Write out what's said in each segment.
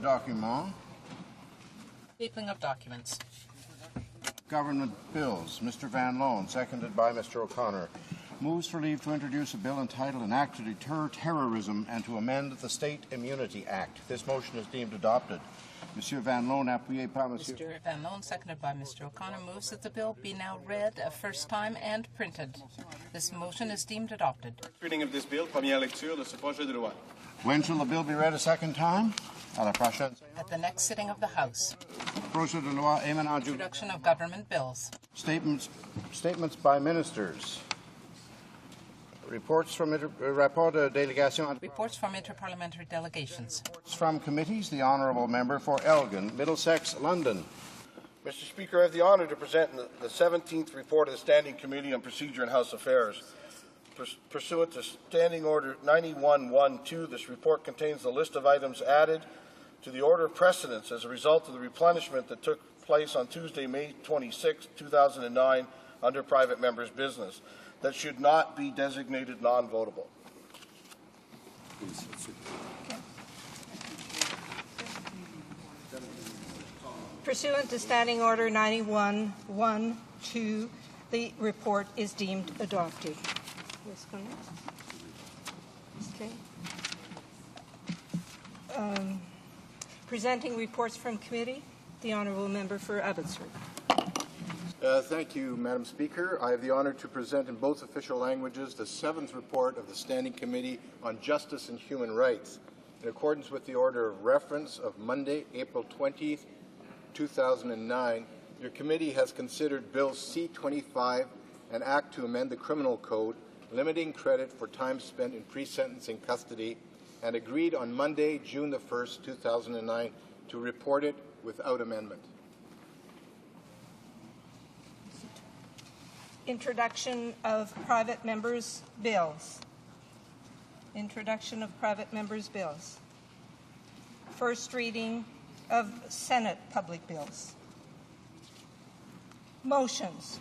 documents. Stapling of documents. Government bills. Mr. Van Loan, seconded by Mr. O'Connor, moves for leave to introduce a bill entitled An Act to Deter Terrorism and to amend the State Immunity Act. This motion is deemed adopted. Monsieur Van Loan, appuyé par Monsieur. Mr. Van Loan, seconded by Mr. O'Connor, moves that the bill be now read a first time and printed. This motion is deemed adopted. Reading of this bill, première lecture de ce projet de loi. When shall the bill be read a second time? À la prochaine. At the next sitting of the House. Projet de loi émanant du. Introduction of government bills. Statements by ministers. Reports from Reports from interparliamentary delegations. Reports from committees. The honourable member for Elgin, Middlesex, London. Mr. Speaker, I have the honour to present the 17th report of the Standing Committee on Procedure and House Affairs. Pursuant to Standing Order 9112, this report contains the list of items added to the order of precedence as a result of the replenishment that took place on Tuesday, May 26, 2009, under private members' business, that should not be designated non-votable. Pursuant to Standing Order 9112, the report is deemed adopted. Okay. Presenting reports from committee, the honourable member for Abbotsford. Thank you, Madam Speaker. I have the honour to present in both official languages the 7th report of the Standing Committee on Justice and Human Rights. In accordance with the order of reference of Monday, April 20th, 2009, your committee has considered Bill C-25, an act to amend the Criminal Code, limiting credit for time spent in pre-sentencing custody, and agreed on Monday, June the 1st, 2009, to report it without amendment. Introduction of private members' bills. Introduction of private members' bills. First reading of Senate public bills. Motions.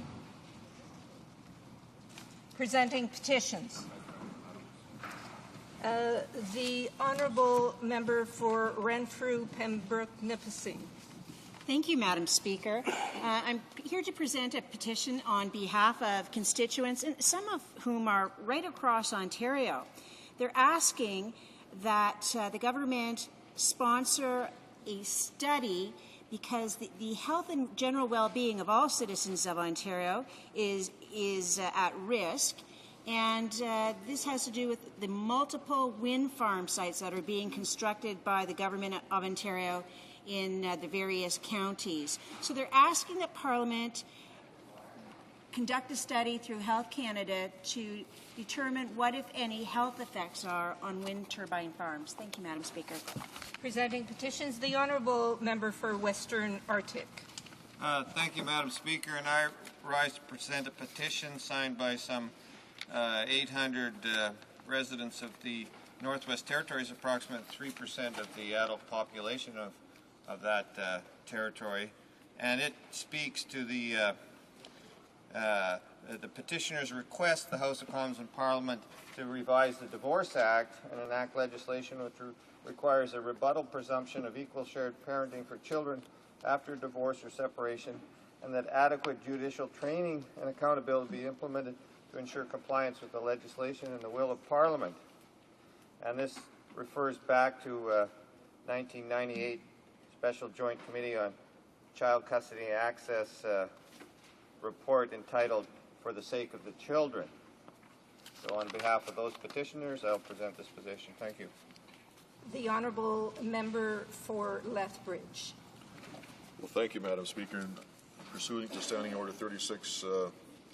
Presenting petitions. The honourable member for Renfrew, Pembroke, Nipissing. Thank you, Madam Speaker. I'm here to present a petition on behalf of constituents, and some of whom are right across Ontario. They're asking that the government sponsor a study because the health and general well-being of all citizens of Ontario is at risk. And this has to do with the multiple wind farm sites that are being constructed by the Government of Ontario in the various counties. So they're asking that Parliament conduct a study through Health Canada to determine what, if any, health effects are on wind turbine farms. Thank you, Madam Speaker. Presenting petitions, the honourable member for Western Arctic. Thank you, Madam Speaker, and I rise to present a petition signed by some 800 residents of the Northwest Territories, approximately 3% of the adult population of that territory, and it speaks to the petitioner's request the House of Commons and Parliament to revise the Divorce Act and enact legislation which requires a rebuttal presumption of equal shared parenting for children after divorce or separation, and that adequate judicial training and accountability be implemented to ensure compliance with the legislation and the will of Parliament. And this refers back to 1998 Special Joint Committee on Child Custody and Access report entitled For the Sake of the Children. So on behalf of those petitioners, I'll present this position. Thank you. The honourable member for Lethbridge. Well, thank you, Madam Speaker. And pursuant to Standing Order 36,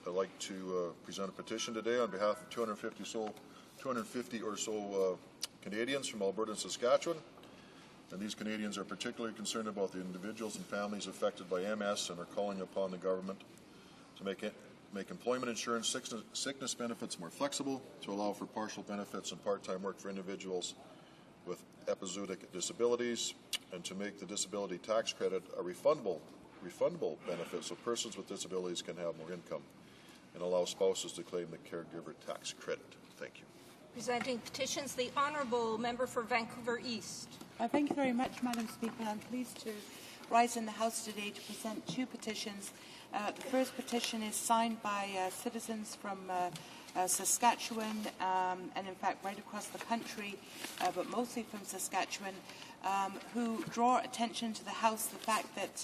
I'd like to present a petition today on behalf of 250 or so Canadians from Alberta and Saskatchewan. And these Canadians are particularly concerned about the individuals and families affected by MS and are calling upon the government to make employment insurance sickness benefits more flexible, to allow for partial benefits and part-time work for individuals with episodic disabilities, and to make the disability tax credit a refundable benefit so persons with disabilities can have more income, and allow spouses to claim the caregiver tax credit. Thank you. Presenting petitions, the honourable member for Vancouver East. Thank you very much, Madam Speaker. I'm pleased to rise in the House today to present two petitions. The first petition is signed by citizens from Saskatchewan and, in fact, right across the country, but mostly from Saskatchewan, who draw attention to the House the fact that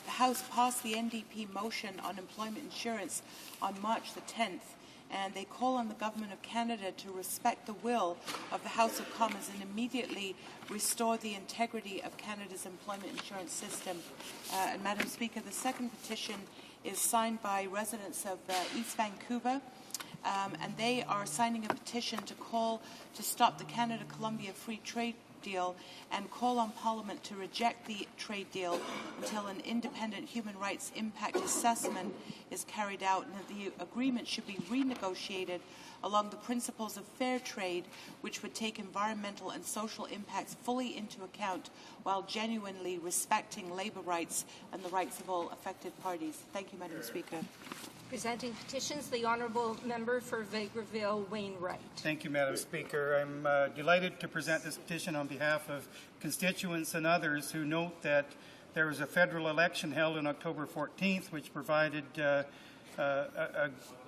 the House passed the NDP motion on employment insurance on March the 10th. And they call on the Government of Canada to respect the will of the House of Commons and immediately restore the integrity of Canada's employment insurance system. And Madam Speaker, the second petition is signed by residents of East Vancouver, and they are signing a petition to call to stop the Canada-Colombia Free Trade Deal and call on Parliament to reject the trade deal until an independent human rights impact assessment is carried out, and that the agreement should be renegotiated along the principles of fair trade, which would take environmental and social impacts fully into account while genuinely respecting labour rights and the rights of all affected parties. Thank you, Madam Speaker. Presenting petitions, the Honourable Member for Vegreville Wainwright. Thank you, Madam Speaker. I'm delighted to present this petition on behalf of constituents and others who note that there was a federal election held on October 14th, which provided a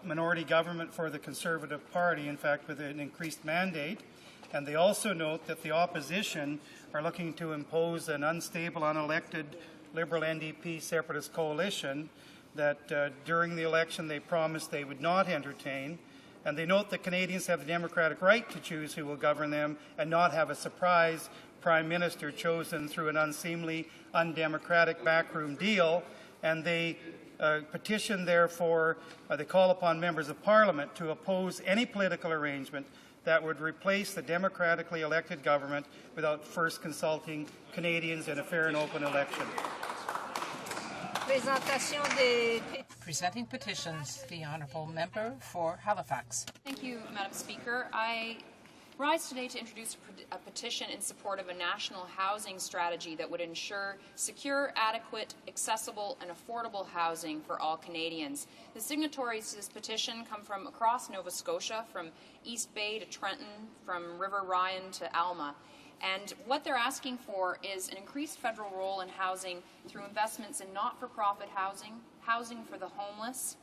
minority government for the Conservative Party, in fact, with an increased mandate. And they also note that the opposition are looking to impose an unstable, unelected Liberal NDP separatist coalition that during the election they promised they would not entertain. And they note that Canadians have the democratic right to choose who will govern them and not have a surprise Prime Minister chosen through an unseemly, undemocratic backroom deal. And they petition, therefore, they call upon members of Parliament to oppose any political arrangement that would replace the democratically elected government without first consulting Canadians in a fair and open election. Presenting petitions, the Honourable Member for Halifax. Thank you, Madam Speaker. I rise today to introduce a petition in support of a national housing strategy that would ensure secure, adequate, accessible and affordable housing for all Canadians. The signatories to this petition come from across Nova Scotia, from East Bay to Trenton, from River Ryan to Alma. And what they're asking for is an increased federal role in housing through investments in not-for-profit housing, housing for the homeless,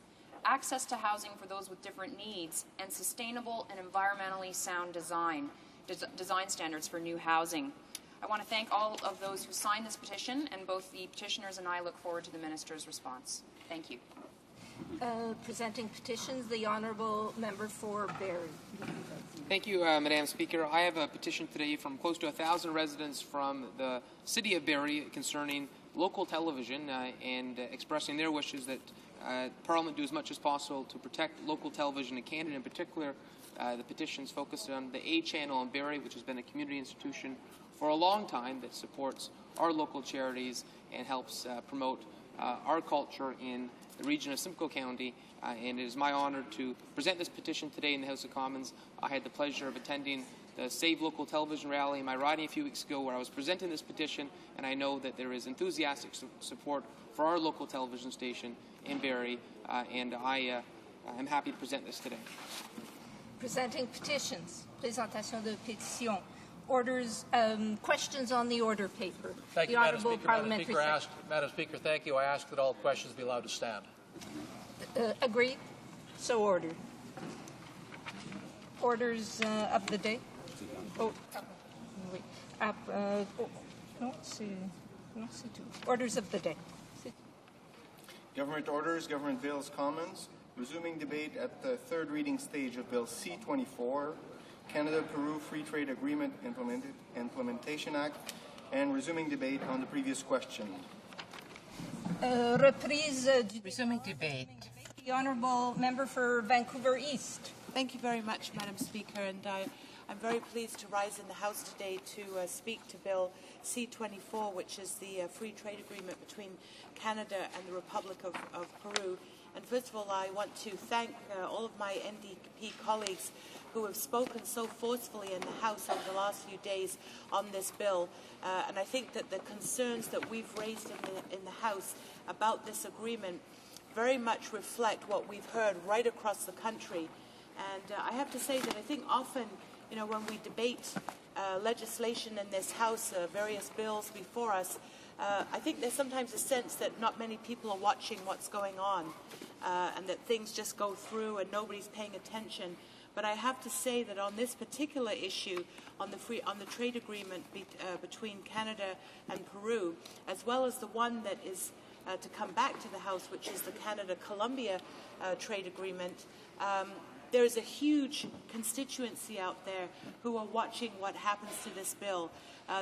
access to housing for those with different needs, and sustainable and environmentally sound design standards for new housing. I want to thank all of those who signed this petition, and both the petitioners and I look forward to the Minister's response. Thank you. Presenting petitions, the Honourable Member for Barrie. Thank you, Madam Speaker. I have a petition today from close to 1,000 residents from the City of Barrie concerning local television and expressing their wishes that Parliament do as much as possible to protect local television in Canada. In particular, the petitions focused on the A Channel in Barrie, which has been a community institution for a long time that supports our local charities and helps promote our culture in the region of Simcoe County, and it is my honour to present this petition today in the House of Commons. I had the pleasure of attending the Save Local Television rally in my riding a few weeks ago, where I was presenting this petition, and I know that there is enthusiastic support for our local television station in Barrie, and I am happy to present this today. Presenting petitions, présentation de pétitions, orders, questions on the order paper. Thank you, Madam Speaker. Madam Speaker, thank you. I ask that all questions be allowed to stand. Agreed. So ordered. Orders of the day. Oh, wait. No, c'est tout. Orders of the day. Government orders, government bills, commons. Resuming debate at the third reading stage of Bill C-24, Canada-Peru Free Trade Agreement Implementation Act, and resuming debate on the previous question. Resuming debate. The Honourable Member for Vancouver East. Thank you very much, Madam Speaker, and I'm very pleased to rise in the House today to speak to Bill C-24, which is the free trade agreement between Canada and the Republic of Peru. And first of all, I want to thank all of my NDP colleagues who have spoken so forcefully in the House over the last few days on this bill. And I think that the concerns that we've raised in the House about this agreement very much reflect what we've heard right across the country. And I have to say that I think often, when we debate legislation in this House, various bills before us, I think there's sometimes a sense that not many people are watching what's going on, and that things just go through and nobody's paying attention. But I have to say that on this particular issue, on the trade agreement between Canada and Peru, as well as the one that is to come back to the House, which is the Canada-Colombia trade agreement, there is a huge constituency out there who are watching what happens to this bill.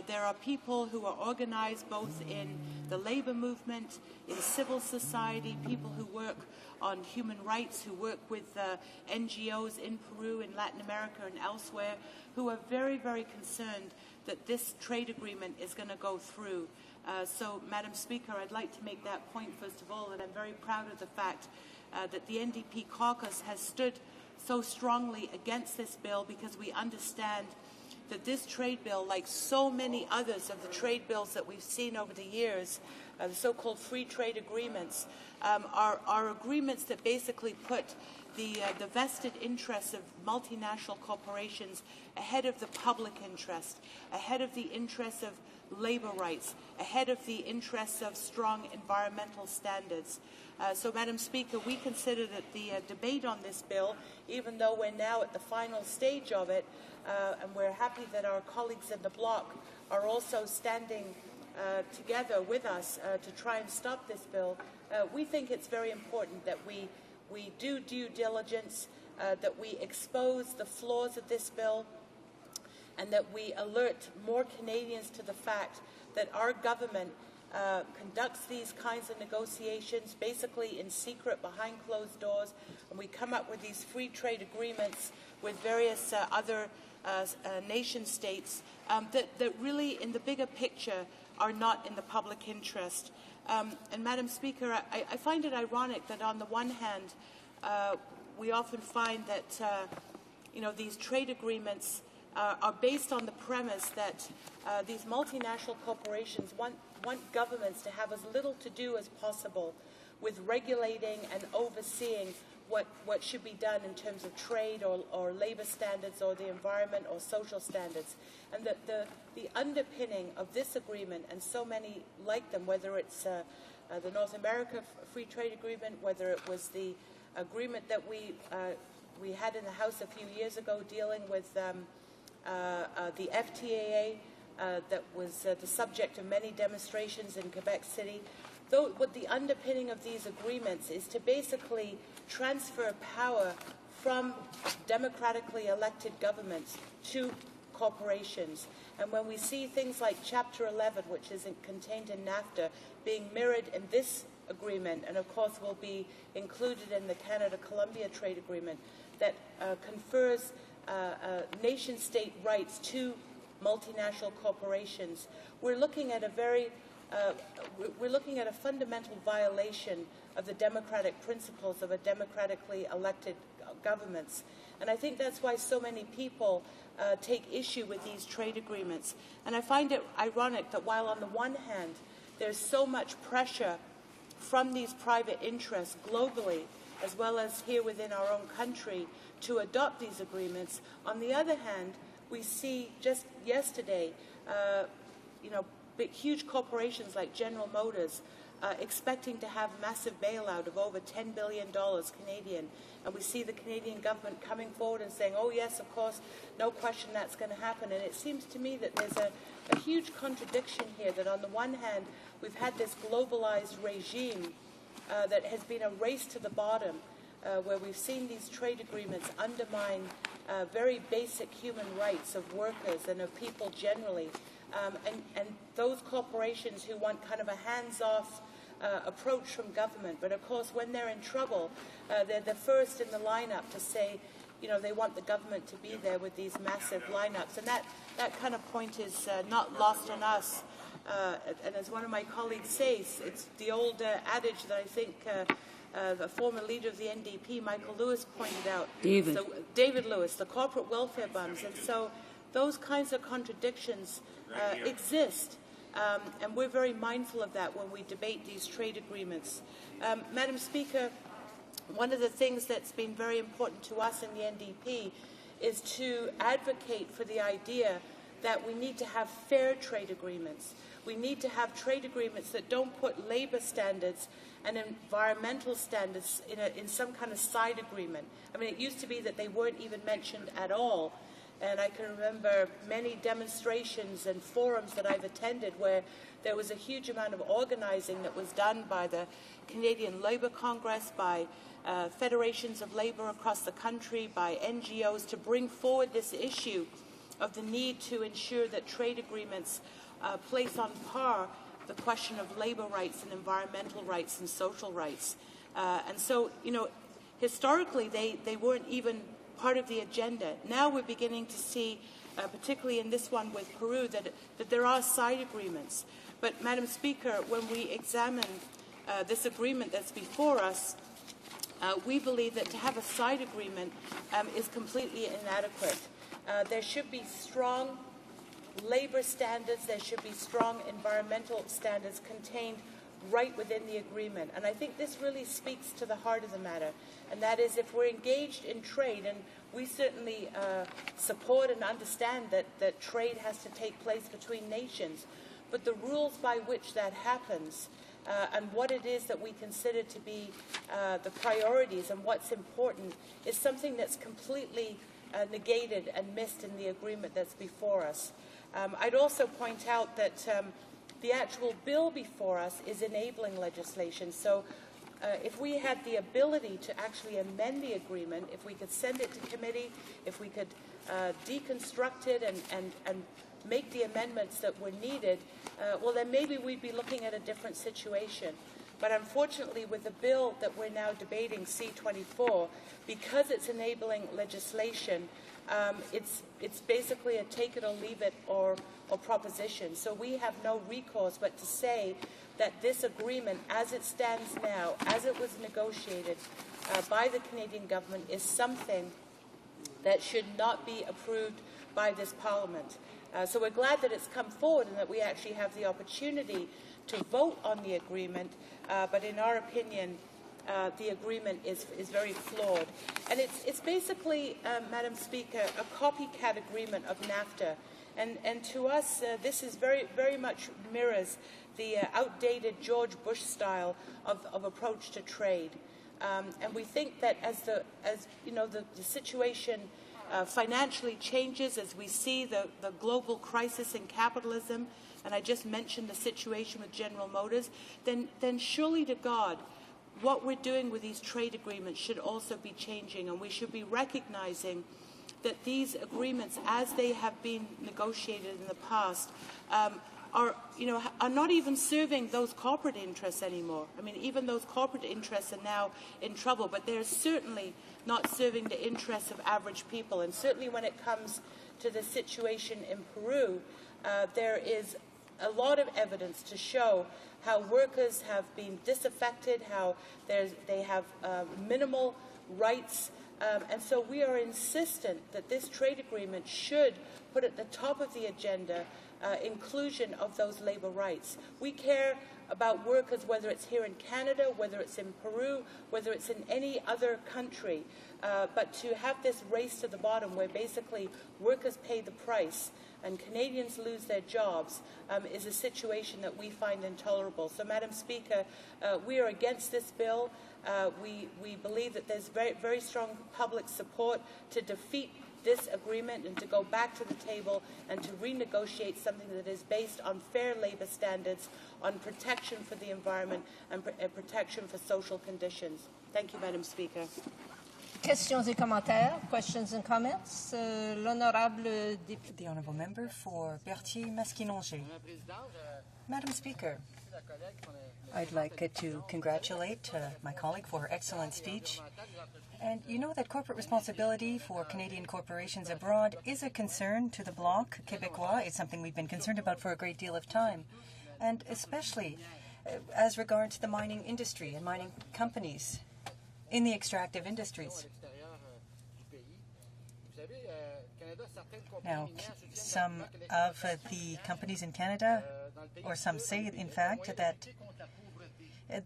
There are people who are organized both in the labor movement, in civil society, people who work on human rights, who work with NGOs in Peru, in Latin America and elsewhere, who are very, very concerned that this trade agreement is going to go through. So, Madam Speaker, I'd like to make that point first of all, that I'm very proud of the fact that the NDP caucus has stood so strongly against this bill, because we understand that this trade bill, like so many others of the trade bills that we've seen over the years, the so-called free trade agreements, are agreements that basically put the vested interests of multinational corporations ahead of the public interest, ahead of the interests of labor rights, ahead of the interests of strong environmental standards. So, Madam Speaker, we consider that the debate on this bill, even though we're now at the final stage of it, and we're happy that our colleagues in the bloc are also standing together with us to try and stop this bill, we think it's very important that we do due diligence, that we expose the flaws of this bill, and that we alert more Canadians to the fact that our government conducts these kinds of negotiations basically in secret, behind closed doors, and we come up with these free trade agreements with various other nation states that really, in the bigger picture, are not in the public interest. And Madam Speaker, I find it ironic that on the one hand, we often find that these trade agreements are based on the premise that these multinational corporations want governments to have as little to do as possible with regulating and overseeing what should be done in terms of trade or labor standards or the environment or social standards. And that the underpinning of this agreement, and so many like them, whether it's the North America Free Trade Agreement, whether it was the agreement that we had in the House a few years ago dealing with the FTAA, that was the subject of many demonstrations in Quebec City. Though, what the underpinning of these agreements is to basically transfer power from democratically elected governments to corporations. And when we see things like Chapter 11, which is contained in NAFTA, being mirrored in this agreement, and of course will be included in the Canada-Colombia trade agreement, that confers nation-state rights to multinational corporations, we're looking at a fundamental violation of the democratic principles of a democratically elected governments. And I think that's why so many people take issue with these trade agreements. And I find it ironic that while on the one hand there's so much pressure from these private interests globally, as well as here within our own country, to adopt these agreements, on the other hand, we see just yesterday, big, huge corporations like General Motors expecting to have massive bailout of over $10 billion Canadian. And we see the Canadian government coming forward and saying, oh yes, of course, no question that's going to happen. And it seems to me that there's a huge contradiction here, that on the one hand, we've had this globalized regime that has been a race to the bottom, where we've seen these trade agreements undermine very basic human rights of workers and of people generally. And those corporations who want kind of a hands-off approach from government, but of course when they're in trouble, they're the first in the lineup to say, they want the government to be there with these massive lineups. And that kind of point is not lost on us. And as one of my colleagues says, it's the old adage that I think the former leader of the NDP, Michael Lewis, pointed out. David Lewis, the corporate welfare bums. And so those kinds of contradictions exist. And we're very mindful of that when we debate these trade agreements. Madam Speaker, one of the things that's been very important to us in the NDP is to advocate for the idea that we need to have fair trade agreements. We need to have trade agreements that don't put labor standards and environmental standards in some kind of side agreement. I mean, it used to be that they weren't even mentioned at all. And I can remember many demonstrations and forums that I've attended where there was a huge amount of organizing that was done by the Canadian Labour Congress, by federations of labour across the country, by NGOs to bring forward this issue of the need to ensure that trade agreements place on par the question of labour rights and environmental rights and social rights. And so, historically they weren't even part of the agenda. Now we're beginning to see, particularly in this one with Peru, that there are side agreements. But, Madam Speaker, when we examine this agreement that's before us, we believe that to have a side agreement is completely inadequate. There should be strong labor standards, there should be strong environmental standards contained right within the agreement. And I think this really speaks to the heart of the matter, and that is if we're engaged in trade, and we certainly support and understand that trade has to take place between nations, but the rules by which that happens and what it is that we consider to be the priorities and what's important is something that's completely negated and missed in the agreement that's before us. I'd also point out that the actual bill before us is enabling legislation. So if we had the ability to actually amend the agreement, if we could send it to committee, if we could deconstruct it and make the amendments that were needed, well, then maybe we'd be looking at a different situation. But unfortunately, with the bill that we're now debating, C-24, because it's enabling legislation, it's basically a take it or leave it or proposition. So we have no recourse but to say that this agreement, as it stands now, as it was negotiated by the Canadian government, is something that should not be approved by this Parliament. So we're glad that it's come forward and that we actually have the opportunity to vote on the agreement, but in our opinion, the agreement is very flawed. And it's basically, Madam Speaker, a copycat agreement of NAFTA. And to us, this is very much mirrors the outdated George Bush style of approach to trade. And we think that as the situation financially changes, as we see the global crisis in capitalism, and I just mentioned the situation with General Motors, then surely to God, what we're doing with these trade agreements should also be changing, and we should be recognizing that these agreements, as they have been negotiated in the past, are not even serving those corporate interests anymore. I mean, even those corporate interests are now in trouble, but they're certainly not serving the interests of average people. And certainly when it comes to the situation in Peru, there is a lot of evidence to show how workers have been disaffected, how they have minimal rights. And so we are insistent that this trade agreement should put at the top of the agenda inclusion of those labor rights. We care about workers, whether it's here in Canada, whether it's in Peru, whether it's in any other country. But to have this race to the bottom where basically workers pay the price and Canadians lose their jobs is a situation that we find intolerable. So, Madam Speaker, we are against this bill. We believe that there's very strong public support to defeat this agreement and to go back to the table and to renegotiate something that is based on fair labor standards, on protection for the environment and protection for social conditions. Thank you, Madam Speaker. Questions et commentaires? Questions and comments? L'honorable député. The honourable member for Berthier-Masquinongé. Madam Speaker, I'd like to congratulate my colleague for her excellent speech. And you know that corporate responsibility for Canadian corporations abroad is a concern to the Bloc Québécois. It's something we've been concerned about for a great deal of time, and especially as regards the mining industry and mining companies in the extractive industries. Now, some of the companies in Canada, or some say, in fact, that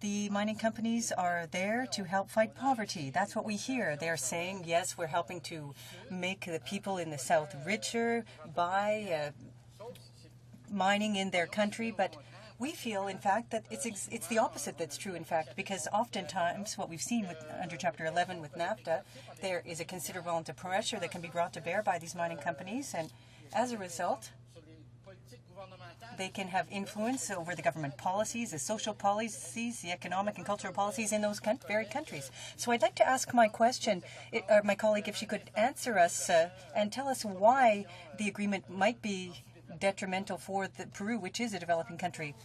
the mining companies are there to help fight poverty. That's what we hear. They're saying, yes, we're helping to make the people in the South richer by mining in their country, but we feel, in fact, that it's the opposite that's true, in fact, because oftentimes what we've seen under Chapter 11 with NAFTA, there is a considerable amount of pressure that can be brought to bear by these mining companies, and as a result, they can have influence over the government policies, the social policies, the economic and cultural policies in those very countries. So I'd like to ask my colleague if she could answer us and tell us why the agreement might be detrimental for Peru, which is a developing country.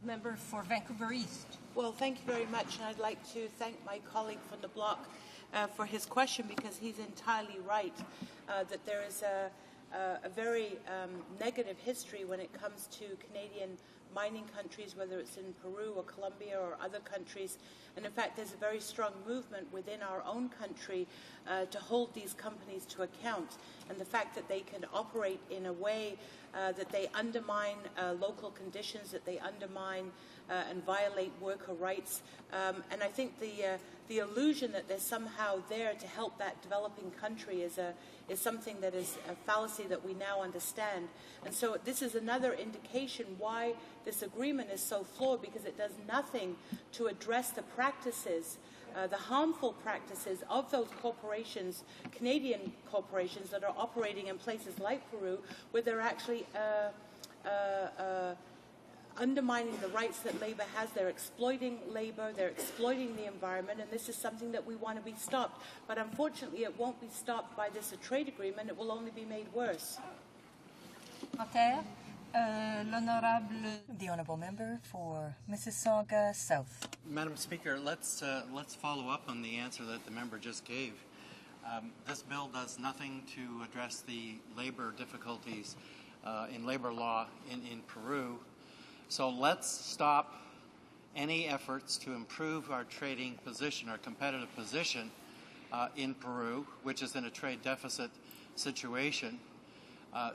Member for Vancouver East. Well, thank you very much, and I'd like to thank my colleague from the bloc for his question, because he's entirely right that there is a very negative history when it comes to Canadian mining countries, whether it's in Peru or Colombia or other countries. And in fact, there's a very strong movement within our own country to hold these companies to account. And the fact that they can operate in a way that they undermine local conditions, that they undermine and violate worker rights. And I think the illusion that they're somehow there to help that developing country is something that is a fallacy that we now understand. And so this is another indication why this agreement is so flawed, because it does nothing to address the practices, the harmful practices of those corporations, Canadian corporations that are operating in places like Peru, where they're actually undermining the rights that labor has. They're exploiting labor, they're exploiting the environment, and this is something that we want to be stopped. But unfortunately, it won't be stopped by this trade agreement. It will only be made worse. The honourable member for Mississauga South. Madam Speaker, let's follow up on the answer that the member just gave. This bill does nothing to address the labor difficulties in labor law in Peru. So let's stop any efforts to improve our trading position, our competitive position in Peru, which is in a trade deficit situation,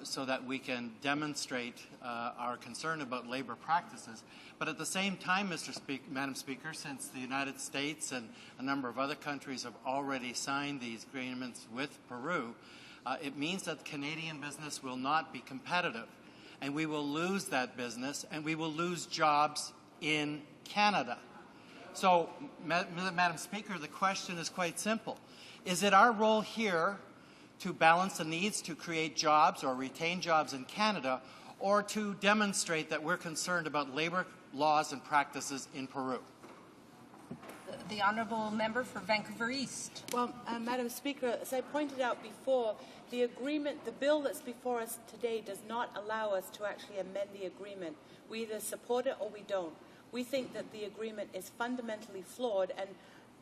so that we can demonstrate our concern about labor practices. But at the same time, Madam Speaker, since the United States and a number of other countries have already signed these agreements with Peru, it means that Canadian business will not be competitive. And we will lose that business, and we will lose jobs in Canada. So, Madam Speaker, the question is quite simple. Is it our role here to balance the needs to create jobs or retain jobs in Canada, or to demonstrate that we're concerned about labor laws and practices in Peru? The honourable member for Vancouver East. Well, Madam Speaker, as I pointed out before, the agreement, the bill that's before us today does not allow us to actually amend the agreement. We either support it or we don't. We think that the agreement is fundamentally flawed, and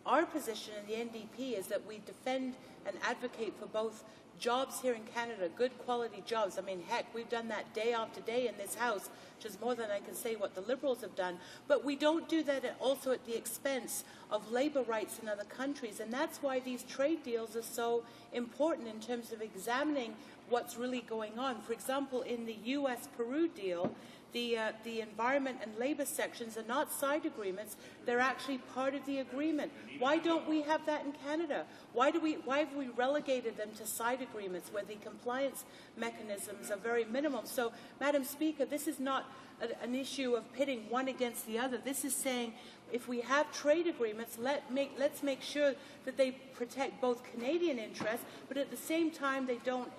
our position in the NDP is that we defend and advocate for both jobs here in Canada, good quality jobs. I mean, heck, we've done that day after day in this House, which is more than I can say what the Liberals have done. But we don't do that also at the expense of labor rights in other countries. And that's why these trade deals are so important in terms of examining what's really going on. For example, in the U.S.-Peru deal, the environment and labor sections are not side agreements. They're actually part of the agreement. Why don't we have that in Canada? Why have we relegated them to side agreements where the compliance mechanisms are very minimum? So, Madam Speaker, this is not an issue of pitting one against the other. This is saying if we have trade agreements, let's make sure that they protect both Canadian interests, but at the same time they don't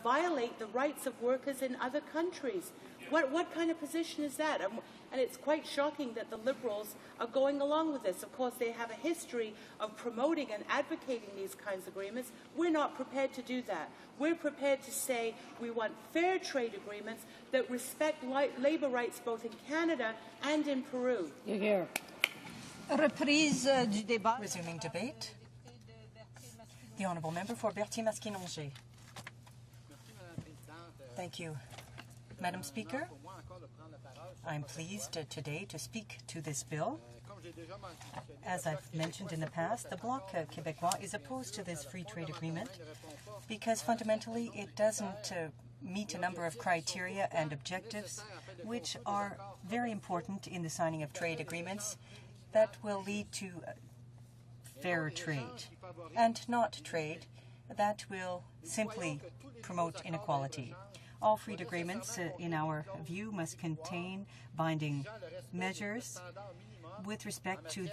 violate the rights of workers in other countries. What kind of position is that? And it's quite shocking that the Liberals are going along with this. Of course, they have a history of promoting and advocating these kinds of agreements. We're not prepared to do that. We're prepared to say we want fair trade agreements that respect labor rights both in Canada and in Peru. You're here. Resuming debate. The honourable member for Berthier-Masquinongé. Thank you. Madam Speaker, I'm pleased today to speak to this bill. As I've mentioned in the past, the Bloc Québécois is opposed to this free trade agreement because fundamentally it doesn't meet a number of criteria and objectives which are very important in the signing of trade agreements that will lead to fair trade and not trade that will simply promote inequality. All freed agreements, in our view, must contain binding measures with respect to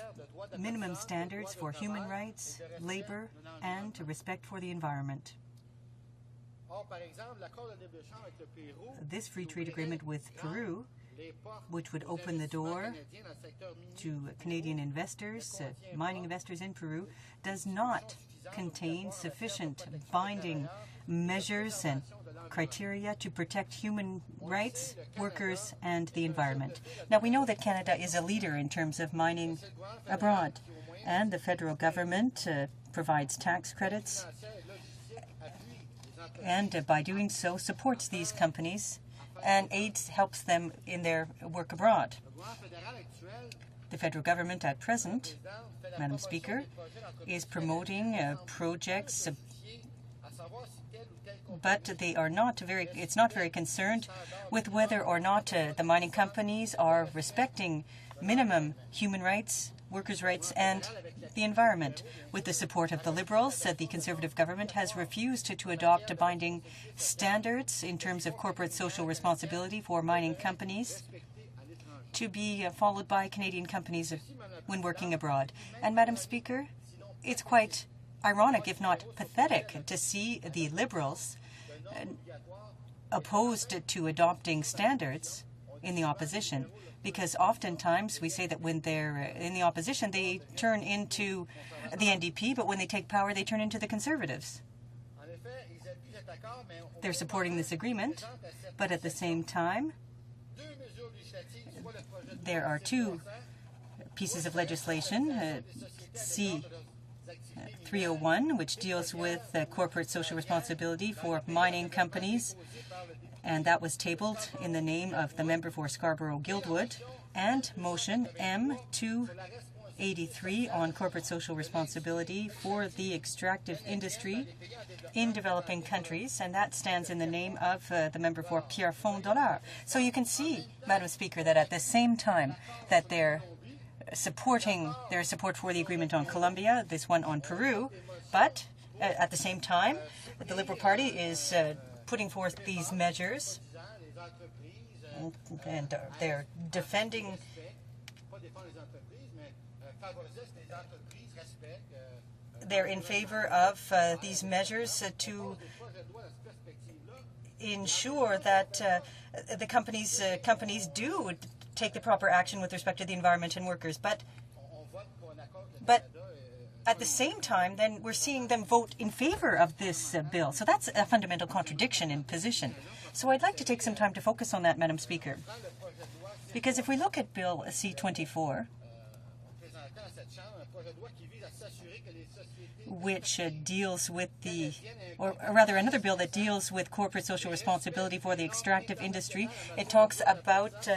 minimum standards for human rights, labor, and respect for the environment. This free trade agreement with Peru, which would open the door to Canadian investors, mining investors in Peru, does not contain sufficient binding measures and criteria to protect human rights, workers, and the environment. Now, we know that Canada is a leader in terms of mining abroad, and the federal government provides tax credits and by doing so supports these companies and helps them in their work abroad. The federal government at present, Madam Speaker, is promoting projects, but it's not very concerned with whether or not the mining companies are respecting minimum human rights, workers' rights, and the environment. With the support of the Liberals, the Conservative government has refused to adopt binding standards in terms of corporate social responsibility for mining companies to be followed by Canadian companies when working abroad. And, Madam Speaker, it's quite ironic, if not pathetic, to see the Liberals opposed to adopting standards in the opposition, because oftentimes we say that when they're in the opposition, they turn into the NDP, but when they take power, they turn into the Conservatives. They're supporting this agreement, but at the same time, there are two pieces of legislation, C-301, which deals with corporate social responsibility for mining companies, and that was tabled in the name of the member for Scarborough-Guildwood, and motion M283 on corporate social responsibility for the extractive industry in developing countries, and that stands in the name of the member for Pierrefonds-Dollard. So you can see, Madam Speaker, that at the same time that they're supporting their support for the agreement on Colombia, this one on Peru, but at the same time, the Liberal Party is putting forth these measures, and they're defending they're in favor of these measures to ensure that the companies do take the proper action with respect to the environment and workers. But at the same time, then we're seeing them vote in favor of this bill. So that's a fundamental contradiction in position. So I'd like to take some time to focus on that, Madam Speaker. Because if we look at Bill C-24, which deals with or rather another bill that deals with corporate social responsibility for the extractive industry, it talks about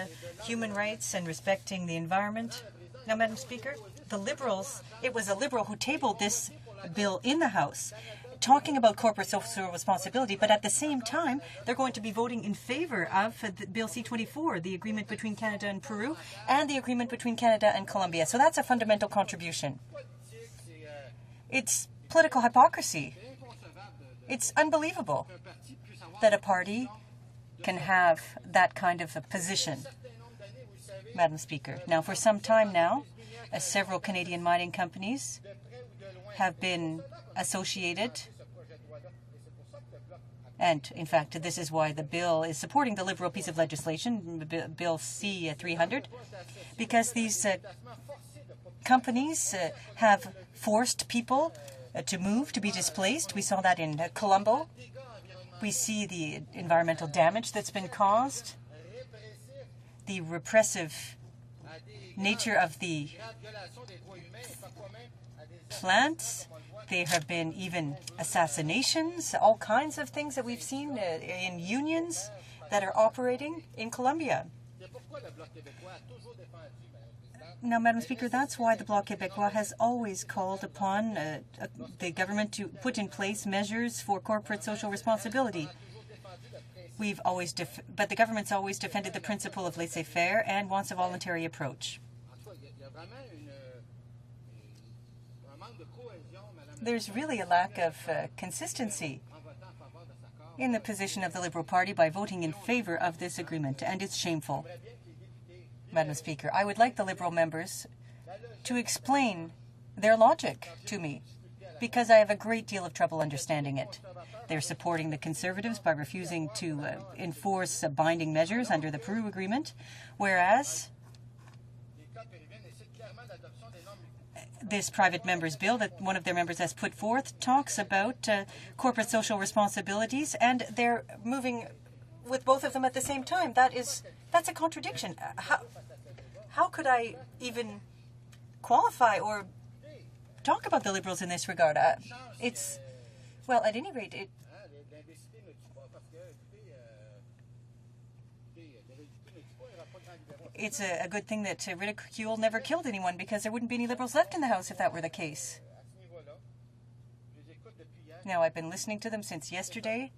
human rights and respecting the environment. Now, Madam Speaker, the Liberals, it was a Liberal who tabled this bill in the House, talking about corporate social responsibility, but at the same time, they're going to be voting in favor of the Bill C-24, the agreement between Canada and Peru, and the agreement between Canada and Colombia. So that's a fundamental contribution. It's political hypocrisy. It's unbelievable that a party can have that kind of a position, Madam Speaker. Now, for some time now, several Canadian mining companies have been associated, and in fact, this is why the bill is supporting the Liberal piece of legislation, Bill C-300, because these companies have forced people to move, to be displaced. We saw that in Colombo. We see the environmental damage that's been caused, the repressive nature of the plants. There have been even assassinations, all kinds of things that we've seen in unions that are operating in Colombia. Now, Madam Speaker, that's why the Bloc Québécois has always called upon the government to put in place measures for corporate social responsibility. But the government's always defended the principle of laissez-faire and wants a voluntary approach. There's really a lack of consistency in the position of the Liberal Party by voting in favor of this agreement, and it's shameful. Madam Speaker, I would like the Liberal members to explain their logic to me, because I have a great deal of trouble understanding it. They're supporting the Conservatives by refusing to enforce binding measures under the Peru Agreement, whereas this private member's bill that one of their members has put forth talks about corporate social responsibilities, and they're moving with both of them at the same time. That's a contradiction. How could I even qualify or talk about the Liberals in this regard? Well, at any rate, it's a good thing that ridicule never killed anyone, because there wouldn't be any Liberals left in the House if that were the case. Now, I've been listening to them since yesterday,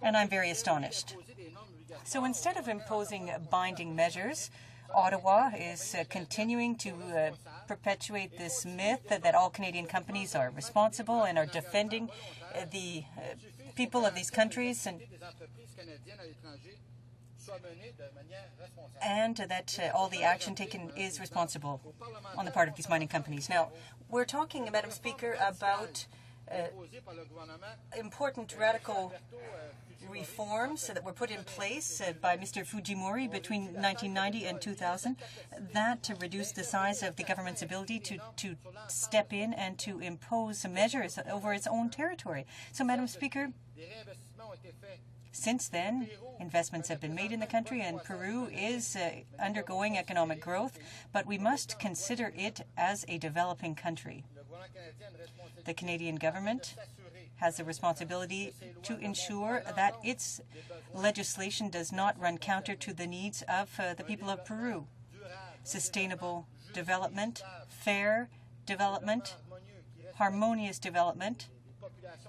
and I'm very astonished. So instead of imposing binding measures, Ottawa is continuing to perpetuate this myth that all Canadian companies are responsible and are defending the people of these countries, and that all the action taken is responsible on the part of these mining companies. Now, we're talking, Madam Speaker, about important radical reforms that were put in place by Mr. Fujimori between 1990 and 2000 that reduced the size of the government's ability to step in and to impose measures over its own territory. So, Madam Speaker, since then, investments have been made in the country, and Peru is undergoing economic growth, but we must consider it as a developing country. The Canadian government has a responsibility to ensure that its legislation does not run counter to the needs of the people of Peru. Sustainable development, fair development, harmonious development,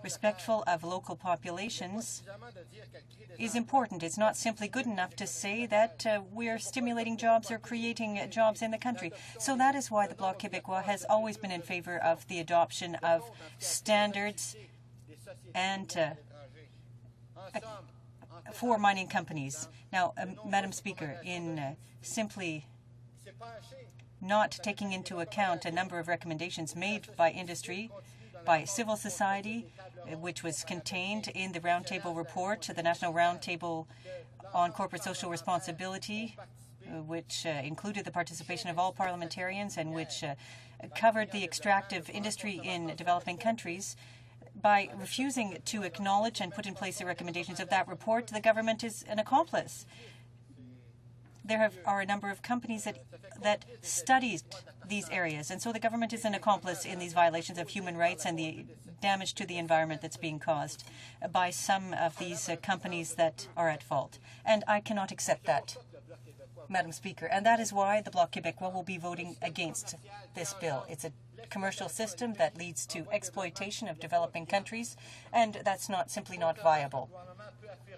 respectful of local populations is important. It's not simply good enough to say that we're stimulating jobs or creating jobs in the country. So that is why the Bloc Québécois has always been in favor of the adoption of standards and for mining companies. Now, Madam Speaker, in simply not taking into account a number of recommendations made by industry, by civil society, which was contained in the Roundtable report, the National Roundtable on Corporate Social Responsibility, which included the participation of all parliamentarians and which covered the extractive industry in developing countries. By refusing to acknowledge and put in place the recommendations of that report, the government is an accomplice. There are a number of companies that studied these areas, and so the government is an accomplice in these violations of human rights and the damage to the environment that's being caused by some of these companies that are at fault. And I cannot accept that, Madam Speaker, and that is why the Bloc Québécois will be voting against this bill. It's a commercial system that leads to exploitation of developing countries, and that's simply not viable.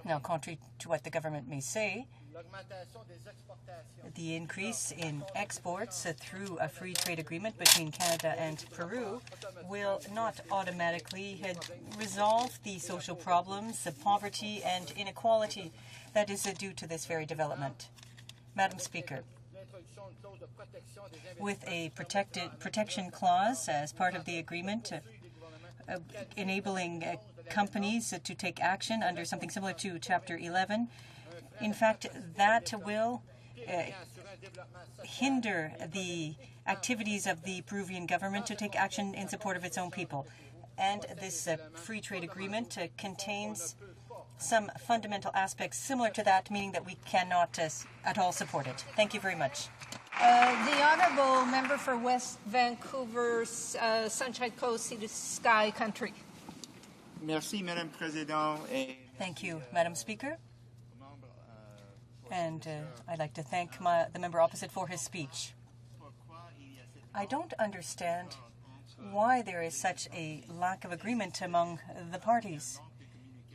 Now, contrary to what the government may say, the increase in exports through a free trade agreement between Canada and Peru will not automatically resolve the social problems, the poverty and inequality that is due to this very development. Madam Speaker, with a protection clause as part of the agreement enabling companies to take action under something similar to Chapter 11, in fact, that will hinder the activities of the Peruvian government to take action in support of its own people. And this free trade agreement contains some fundamental aspects similar to that, meaning that we cannot at all support it. Thank you very much. The Honourable Member for West Vancouver, Sunshine Coast, Sea to Sky Country. Merci, Madame Présidente. Thank you, Madam Speaker. And I'd like to thank the member opposite for his speech. I don't understand why there is such a lack of agreement among the parties.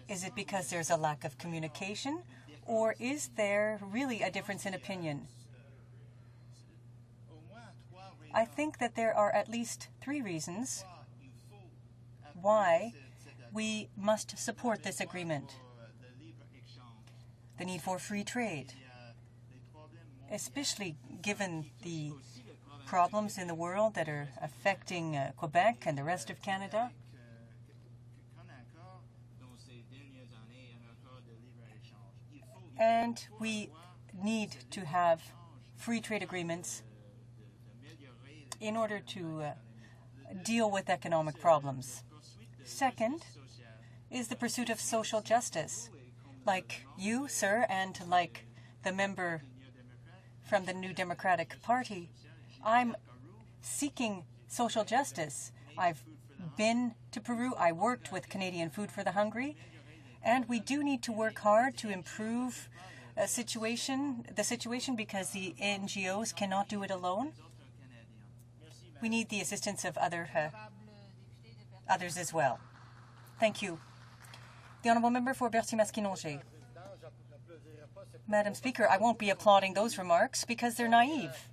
Is it because there's a lack of communication, or is there really a difference in opinion? I think that there are at least 3 reasons why we must support this agreement. The need for free trade, especially given the problems in the world that are affecting Quebec and the rest of Canada. And we need to have free trade agreements in order to deal with economic problems. Second is the pursuit of social justice. Like you, sir, and like the member from the New Democratic Party, I'm seeking social justice. I've been to Peru. I worked with Canadian Food for the Hungry. And we do need to work hard to improve the situation because the NGOs cannot do it alone. We need the assistance of others as well. Thank you. The Honourable Member for Berthier-Masquinongé. Madam Speaker, I won't be applauding those remarks because they're naive.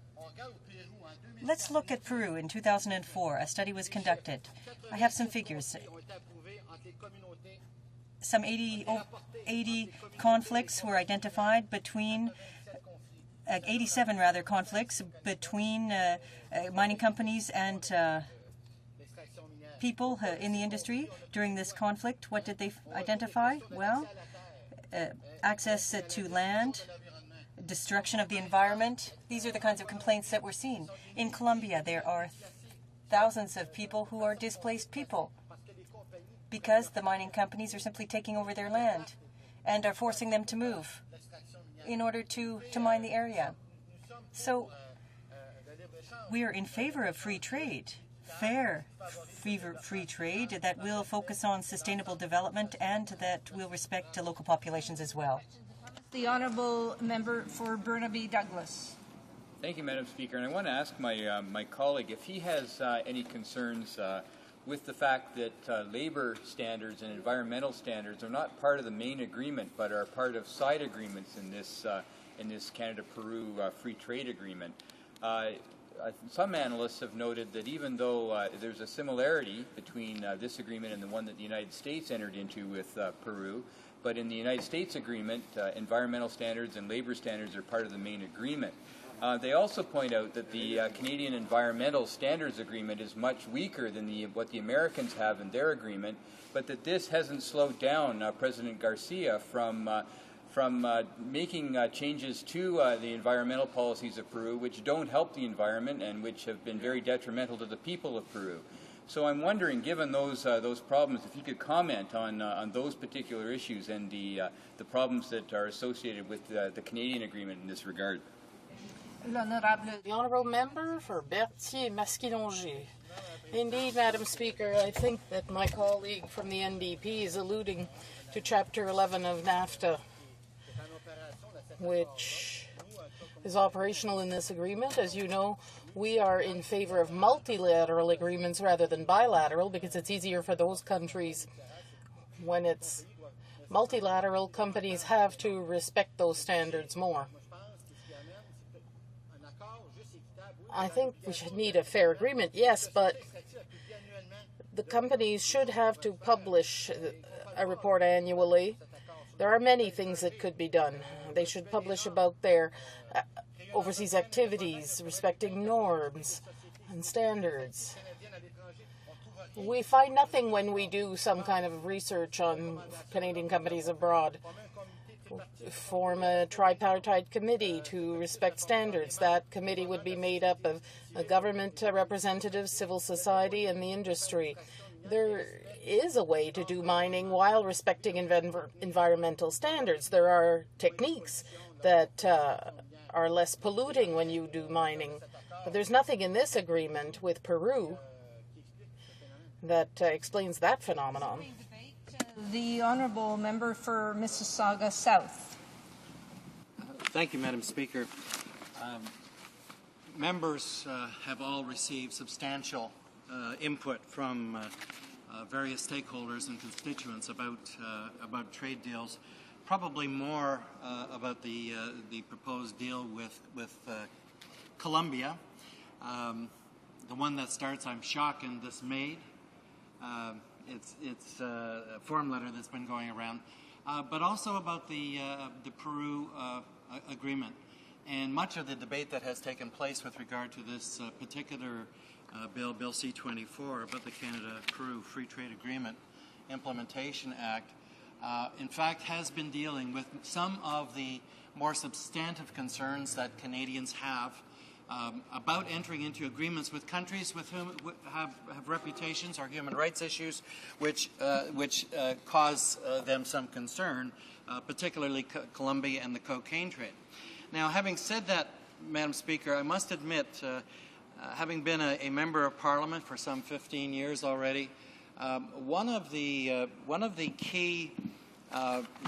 Let's look at Peru. In 2004, a study was conducted. I have some figures. Some 80 conflicts were identified between 87 rather conflicts between mining companies and people in the industry during this conflict. What did they identify? Well, access to land, destruction of the environment. These are the kinds of complaints that we're seeing. In Colombia, there are thousands of people who are displaced people because the mining companies are simply taking over their land and are forcing them to move in order to mine the area. So we are in favor of free trade, fair free trade that will focus on sustainable development and that will respect local populations as well. The Honourable Member for Burnaby Douglas. Thank you, Madam Speaker. And I want to ask my colleague if he has any concerns with the fact that labor standards and environmental standards are not part of the main agreement but are part of side agreements in this Canada-Peru free trade agreement. Some analysts have noted that even though there's a similarity between this agreement and the one that the United States entered into with Peru, but in the United States agreement, environmental standards and labor standards are part of the main agreement. They also point out that the Canadian Environmental Standards Agreement is much weaker than what the Americans have in their agreement, but that this hasn't slowed down President Garcia from making changes to the environmental policies of Peru, which don't help the environment and which have been very detrimental to the people of Peru. So I'm wondering, given those problems, if you could comment on those particular issues and the problems that are associated with the Canadian agreement in this regard. The Honourable Member for Berthier-Masquinongé. Indeed, Madam Speaker, I think that my colleague from the NDP is alluding to Chapter 11 of NAFTA, which is operational in this agreement. As you know, we are in favor of multilateral agreements rather than bilateral because it's easier for those countries. When it's multilateral, companies have to respect those standards more. I think we should need a fair agreement, yes, but the companies should have to publish a report annually. There are many things that could be done. They should publish about their overseas activities, respecting norms and standards. We find nothing when we do some kind of research on Canadian companies abroad. Form a tripartite committee to respect standards. That committee would be made up of government representatives, civil society, and the industry. There is a way to do mining while respecting environmental standards. There are techniques that are less polluting when you do mining. But there's nothing in this agreement with Peru that explains that phenomenon. The Honourable Member for Mississauga South. Thank you, Madam Speaker. Members have all received substantial input from various stakeholders and constituents about trade deals, probably more about the proposed deal with Colombia. The one that starts, I'm shocked and dismayed. form letter that's been going around, but also about the Peru agreement, and much of the debate that has taken place with regard to this particular bill, Bill C-24, about the Canada-Peru Free Trade Agreement Implementation Act, in fact has been dealing with some of the more substantive concerns that Canadians have about entering into agreements with countries with whom have reputations or human rights issues which cause them some concern, particularly Colombia and the cocaine trade. Now, having said that, Madam Speaker, I must admit, having been a member of Parliament for some 15 years already, one of the key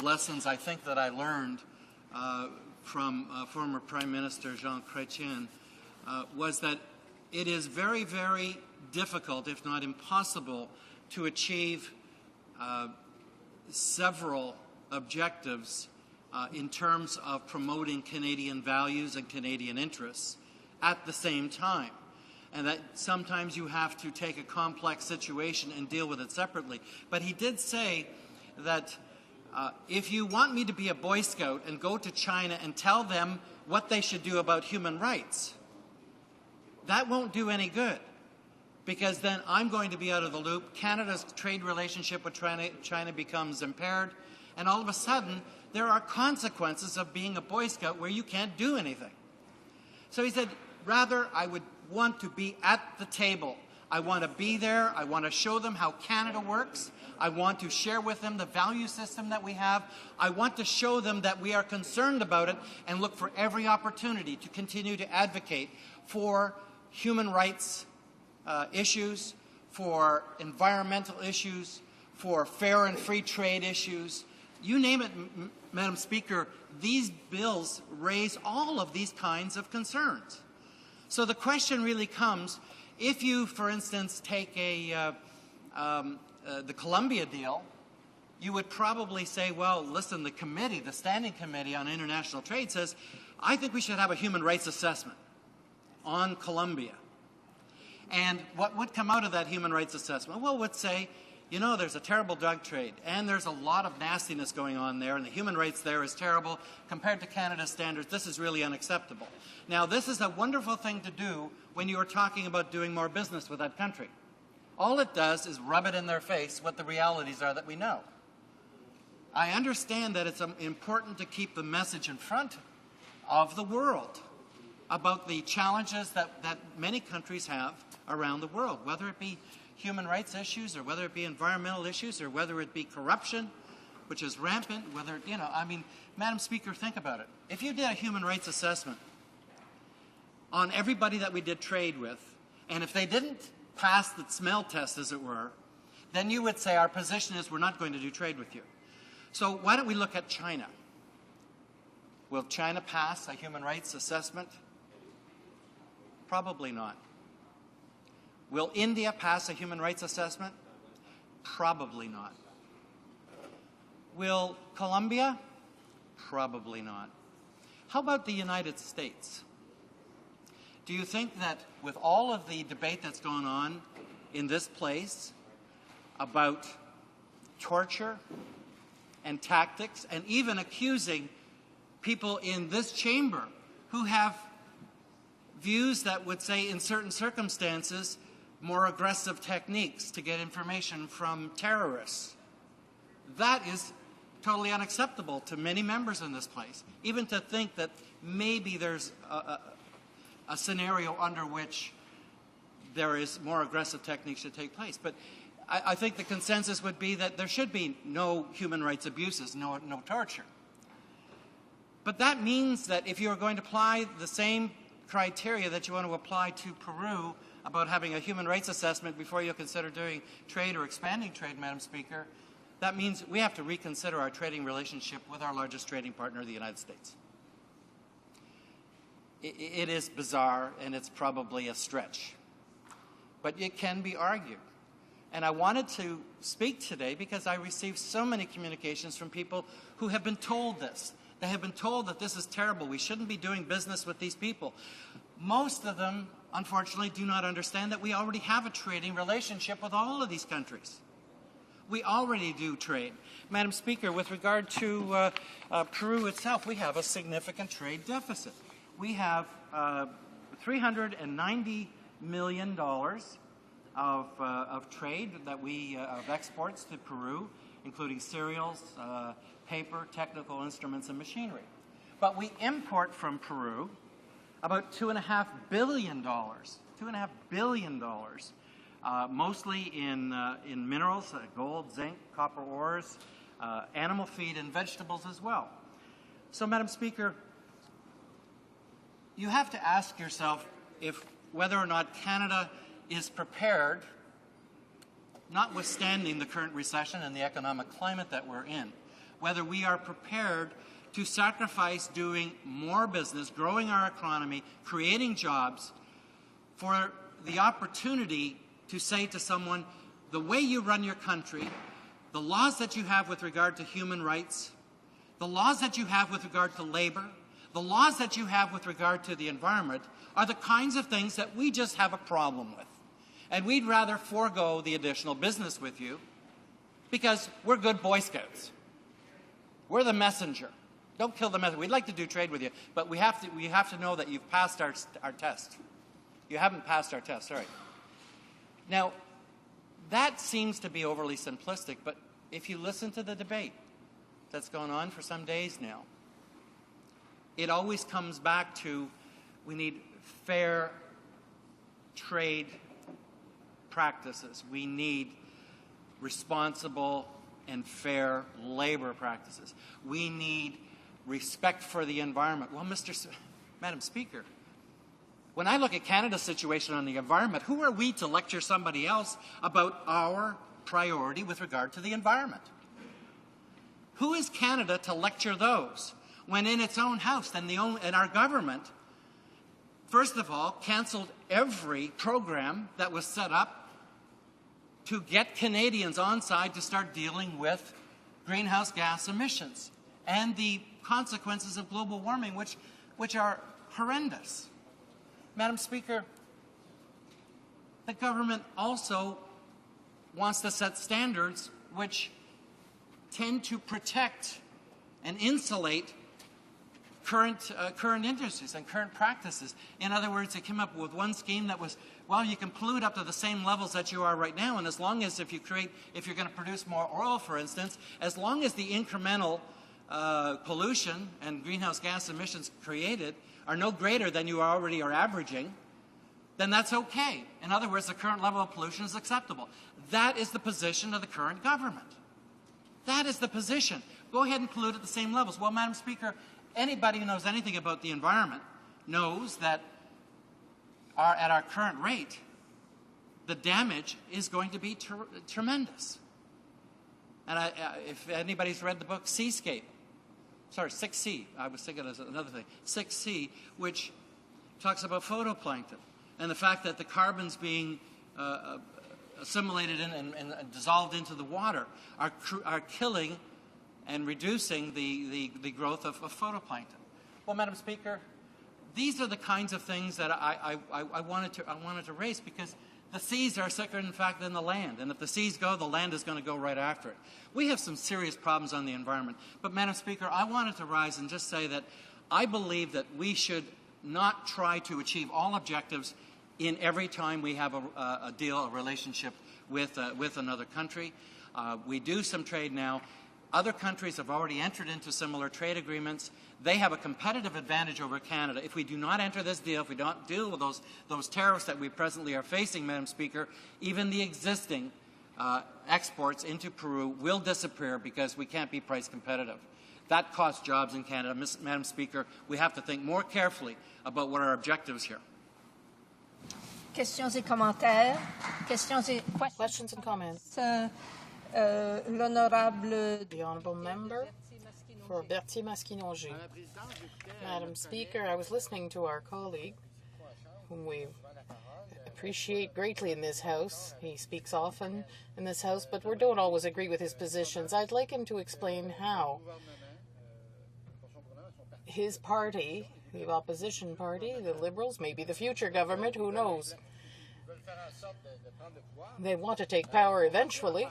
lessons I think that I learned from former Prime Minister Jean Chrétien was that it is very, very difficult, if not impossible, to achieve several objectives in terms of promoting Canadian values and Canadian interests at the same time. And that sometimes you have to take a complex situation and deal with it separately. But he did say that if you want me to be a Boy Scout and go to China and tell them what they should do about human rights, that won't do any good, because then I'm going to be out of the loop. Canada's trade relationship with China becomes impaired, and all of a sudden there are consequences of being a Boy Scout where you can't do anything. So he said, rather, I would want to be at the table. I want to be there. I want to show them how Canada works. I want to share with them the value system that we have. I want to show them that we are concerned about it and look for every opportunity to continue to advocate for human rights issues, for environmental issues, for fair and free trade issues. You name it, Madam Speaker, these bills raise all of these kinds of concerns. So the question really comes, if you, for instance, take the Colombia deal, you would probably say, well, listen, the committee, the Standing Committee on International Trade says, I think we should have a human rights assessment on Colombia. And what would come out of that human rights assessment? Well, it would say, you know, there's a terrible drug trade, and there's a lot of nastiness going on there, and the human rights there is terrible. Compared to Canada's standards, this is really unacceptable. Now, this is a wonderful thing to do when you are talking about doing more business with that country. All it does is rub it in their face what the realities are that we know. I understand that it's important to keep the message in front of the world about the challenges that many countries have around the world, whether it be human rights issues or whether it be environmental issues or whether it be corruption, which is rampant, whether, you know, I mean, Madam Speaker, think about it. If you did a human rights assessment on everybody that we did trade with, and if they didn't pass the smell test, as it were, then you would say our position is we're not going to do trade with you. So why don't we look at China? Will China pass a human rights assessment? Probably not. Will India pass a human rights assessment? Probably not. Will Colombia? Probably not. How about the United States? Do you think that with all of the debate that's going on in this place about torture and tactics, and even accusing people in this chamber who have views that would say in certain circumstances more aggressive techniques to get information from terrorists, that is totally unacceptable to many members in this place. Even to think that maybe there's a scenario under which there is more aggressive techniques to take place. But I think the consensus would be that there should be no human rights abuses, no torture. But that means that if you're going to apply the same criteria that you want to apply to Peru about having a human rights assessment before you consider doing trade or expanding trade, Madam Speaker, that means we have to reconsider our trading relationship with our largest trading partner, the United States. It is bizarre, and it's probably a stretch. But it can be argued. And I wanted to speak today because I received so many communications from people who have been told this. They have been told that this is terrible. We shouldn't be doing business with these people. Most of them, unfortunately, do not understand that we already have a trading relationship with all of these countries. We already do trade. Madam Speaker, with regard to Peru itself, we have a significant trade deficit. We have $390 million of trade that of exports to Peru, including cereals, paper, technical instruments, and machinery. But we import from Peru about $2.5 billion, mostly in minerals, gold, zinc, copper ores, animal feed, and vegetables as well. So, Madam Speaker, you have to ask yourself whether or not Canada is prepared, notwithstanding the current recession and the economic climate that we're in, whether we are prepared to sacrifice doing more business, growing our economy, creating jobs, for the opportunity to say to someone, the way you run your country, the laws that you have with regard to human rights, the laws that you have with regard to labor, the laws that you have with regard to the environment are the kinds of things that we just have a problem with. And we'd rather forego the additional business with you because we're good Boy Scouts. We're the messenger. Don't kill the messenger. We'd like to do trade with you, but we have to know that you've passed our test. You haven't passed our test, sorry. Now, that seems to be overly simplistic, but if you listen to the debate that's gone on for some days now, it always comes back to we need fair trade practices. We need responsible and fair labor practices. We need respect for the environment. Well, Madam Speaker, when I look at Canada's situation on the environment, who are we to lecture somebody else about our priority with regard to the environment? Who is Canada to lecture those when in its own house and our government, first of all, canceled every program that was set up to get Canadians on side to start dealing with greenhouse gas emissions and the consequences of global warming, which are horrendous. Madam Speaker, the government also wants to set standards which tend to protect and insulate current industries and current practices. In other words, they came up with one scheme that was, well, you can pollute up to the same levels that you are right now, and as long as if you're going to produce more oil, for instance, as long as the incremental pollution and greenhouse gas emissions created are no greater than you already are averaging, then that's okay. In other words, the current level of pollution is acceptable. That is the position of the current government. That is the position. Go ahead and pollute at the same levels. Well, Madam Speaker, anybody who knows anything about the environment knows that at our current rate, the damage is going to be tremendous. And if anybody's read the book Seascape, 6C, I was thinking of another thing, 6C, which talks about photoplankton and the fact that the carbon's being assimilated and dissolved into the water are killing and reducing the growth of photoplankton. Well, Madam Speaker, these are the kinds of things that I wanted to raise, because the seas are sicker, in fact, than the land. And if the seas go, the land is going to go right after it. We have some serious problems on the environment. But, Madam Speaker, I wanted to rise and just say that I believe that we should not try to achieve all objectives in every time we have a deal, a relationship with another country. We do some trade now. Other countries have already entered into similar trade agreements. They have a competitive advantage over Canada. If we do not enter this deal, if we don't deal with those tariffs that we presently are facing, Madam Speaker, even the existing exports into Peru will disappear because we can't be price competitive. That costs jobs in Canada. Madam Speaker, we have to think more carefully about what our objectives here. Questions et commentaires. Questions and comments. L'honorable The honourable member for Berthier-Maskinongé. Madam Speaker, I was listening to our colleague, whom we appreciate greatly in this House. He speaks often in this House, but we don't always agree with his positions. I'd like him to explain how his party, the opposition party, the Liberals, maybe the future government, who knows, They want to take power eventually.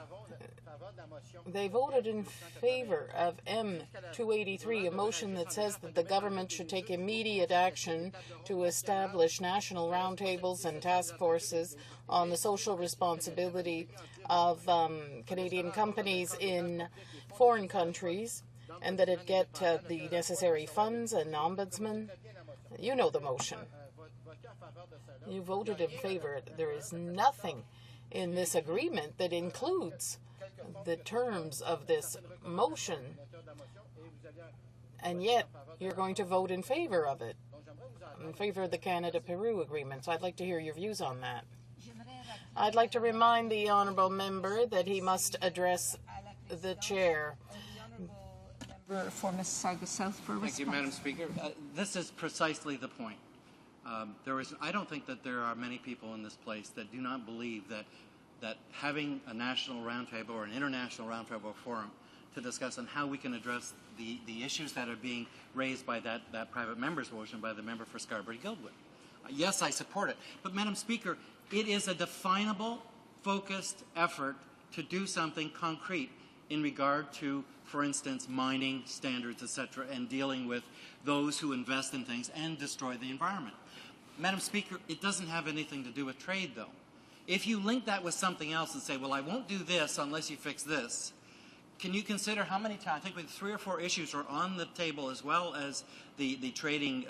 They voted in favor of M283, a motion that says that the government should take immediate action to establish national roundtables and task forces on the social responsibility of Canadian companies in foreign countries, and that it get the necessary funds and ombudsman. You know the motion. You voted in favor. There is nothing in this agreement that includes the terms of this motion, and yet you're going to vote in favor of it, in favor of the Canada-Peru agreement. So I'd like to hear your views on that. I'd like to remind the honourable member that he must address the chair. For Mississauga South for response. Thank you, Madam Speaker. This is precisely the point. I don't think that there are many people in this place that do not believe that having a national roundtable or an international roundtable forum to discuss on how we can address the issues that are being raised by that private member's motion by the member for Scarborough-Guildwood. Yes, I support it. But, Madam Speaker, it is a definable, focused effort to do something concrete in regard to, for instance, mining standards, etc., and dealing with those who invest in things and destroy the environment. Madam Speaker, it doesn't have anything to do with trade, though. If you link that with something else and say, well, I won't do this unless you fix this, can you consider how many times, I think 3 or 4 issues are on the table, as well as the trading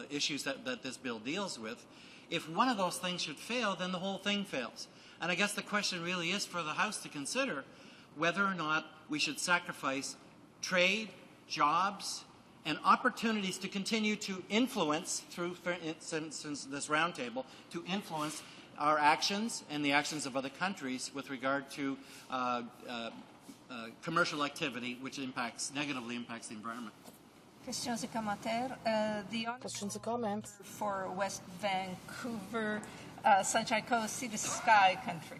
issues that this bill deals with. If one of those things should fail, then the whole thing fails. And I guess the question really is for the House to consider whether or not we should sacrifice trade, jobs, and opportunities to continue to influence, through, for instance, this roundtable, to influence our actions and the actions of other countries with regard to commercial activity, which negatively impacts the environment. Questions et commentaires. Questions and comments. For West Vancouver, Sunshine Coast, Sea to Sky Country.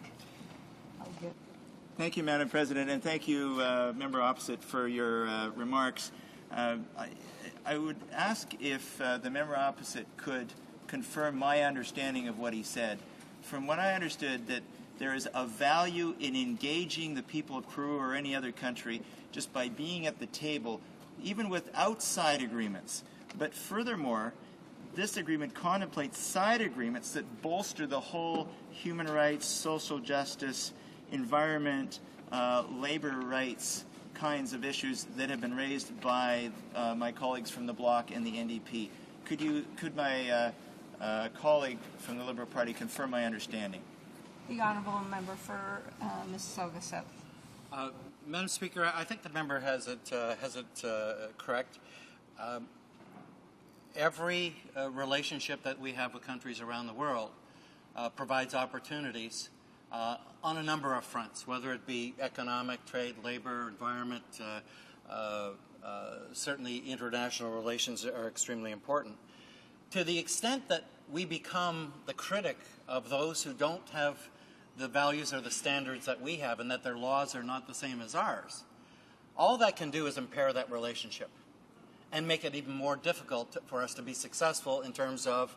Thank you, Madam President, and thank you, Member Opposite, for your remarks. I would ask if the Member Opposite could confirm my understanding of what he said. From what I understood, that there is a value in engaging the people of Peru or any other country just by being at the table, even with outside agreements. But furthermore, this agreement contemplates side agreements that bolster the whole human rights, social justice, environment, labor rights kinds of issues that have been raised by my colleagues from the Bloc and the NDP. Could my colleague from the Liberal Party confirm my understanding? The honourable member for Mississauga South. Madam Speaker, I think the member has it correct. Every relationship that we have with countries around the world provides opportunities on a number of fronts, whether it be economic, trade, labor, environment. Certainly international relations are extremely important. To the extent that we become the critic of those who don't have the values or the standards that we have and that their laws are not the same as ours, all that can do is impair that relationship and make it even more difficult for us to be successful in terms of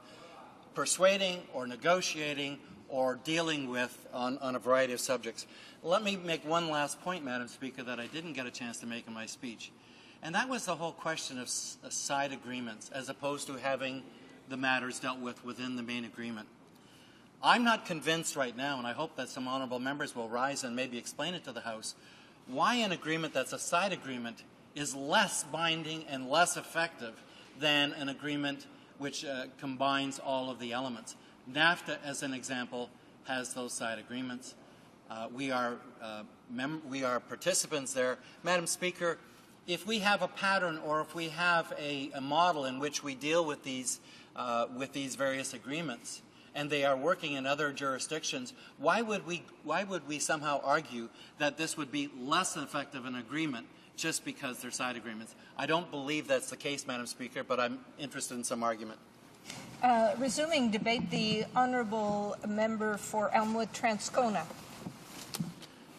persuading or negotiating or dealing with on a variety of subjects. Let me make one last point, Madam Speaker, that I didn't get a chance to make in my speech. And that was the whole question of side agreements as opposed to having the matters dealt with within the main agreement. I'm not convinced right now, and I hope that some honourable members will rise and maybe explain it to the House, why an agreement that's a side agreement is less binding and less effective than an agreement which combines all of the elements. NAFTA, as an example, has those side agreements. We are participants there. Madam Speaker, if we have a pattern or if we have a model in which we deal with these various agreements, and they are working in other jurisdictions, why would we somehow argue that this would be less effective an agreement just because they're side agreements? I don't believe that's the case, Madam Speaker, but I'm interested in some argument. Resuming debate, the honourable member for Elmwood Transcona.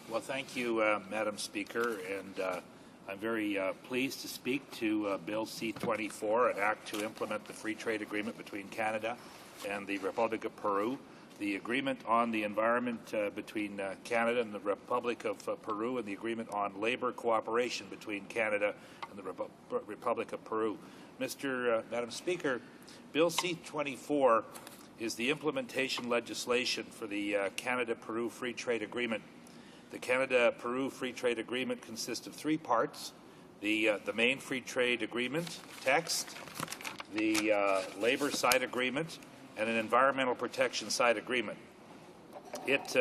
Well, thank you, Madam Speaker, and I'm very pleased to speak to Bill C-24, an act to implement the free trade agreement between Canada and the Republic of Peru. the agreement on the environment between Canada and the Republic of Peru, and the agreement on labour cooperation between Canada and the Republic of Peru. Madam Speaker, Bill C-24 is the implementation legislation for the Canada-Peru Free Trade Agreement. The Canada-Peru Free Trade Agreement consists of three parts: the main free trade agreement text, the labour side agreement, and an environmental protection side agreement. It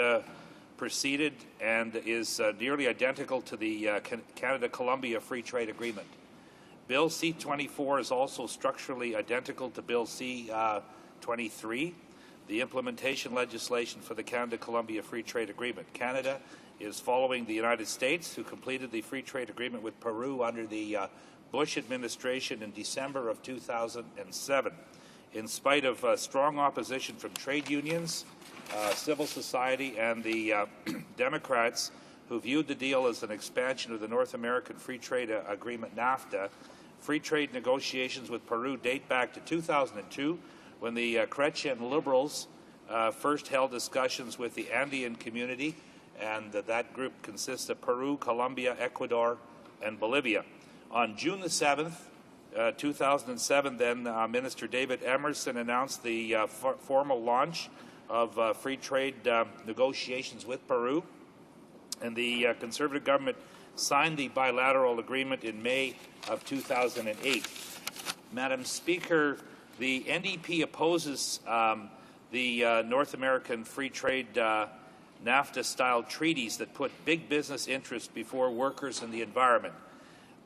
preceded and is nearly identical to the Canada-Colombia Free Trade Agreement. Bill C-24 is also structurally identical to Bill C-23, the implementation legislation for the Canada-Colombia Free Trade Agreement. Canada is following the United States, who completed the free trade agreement with Peru under the Bush administration in December of 2007. In spite of strong opposition from trade unions, civil society, and the Democrats, who viewed the deal as an expansion of the North American Free Trade Agreement, NAFTA, free trade negotiations with Peru date back to 2002, when the Chrétien Liberals first held discussions with the Andean community, and that group consists of Peru, Colombia, Ecuador, and Bolivia. On June the 7th, 2007, then Minister David Emerson announced the formal launch of free trade negotiations with Peru, and the Conservative government signed the bilateral agreement in May of 2008. Madam Speaker, the NDP opposes the North American free trade NAFTA-style treaties that put big business interests before workers and the environment,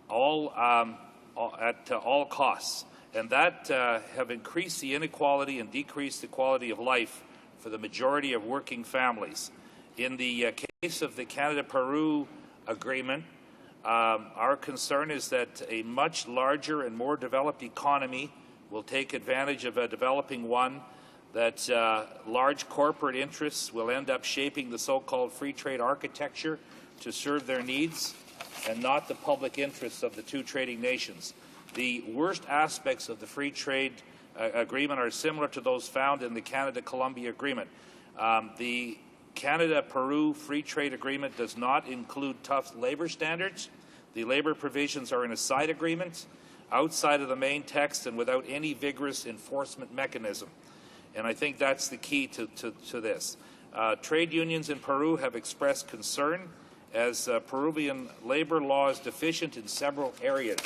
at all costs, and that have increased the inequality and decreased the quality of life for the majority of working families. In the case of the Canada-Peru agreement, our concern is that a much larger and more developed economy will take advantage of a developing one, that large corporate interests will end up shaping the so-called free trade architecture to serve their needs, and not the public interests of the two trading nations. The worst aspects of the free trade agreement are similar to those found in the Canada-Colombia agreement. The Canada-Peru Free Trade Agreement does not include tough labour standards. The labour provisions are in a side agreement, outside of the main text, and without any vigorous enforcement mechanism. And I think that's the key to this. Trade unions in Peru have expressed concern as Peruvian labor law is deficient in several areas.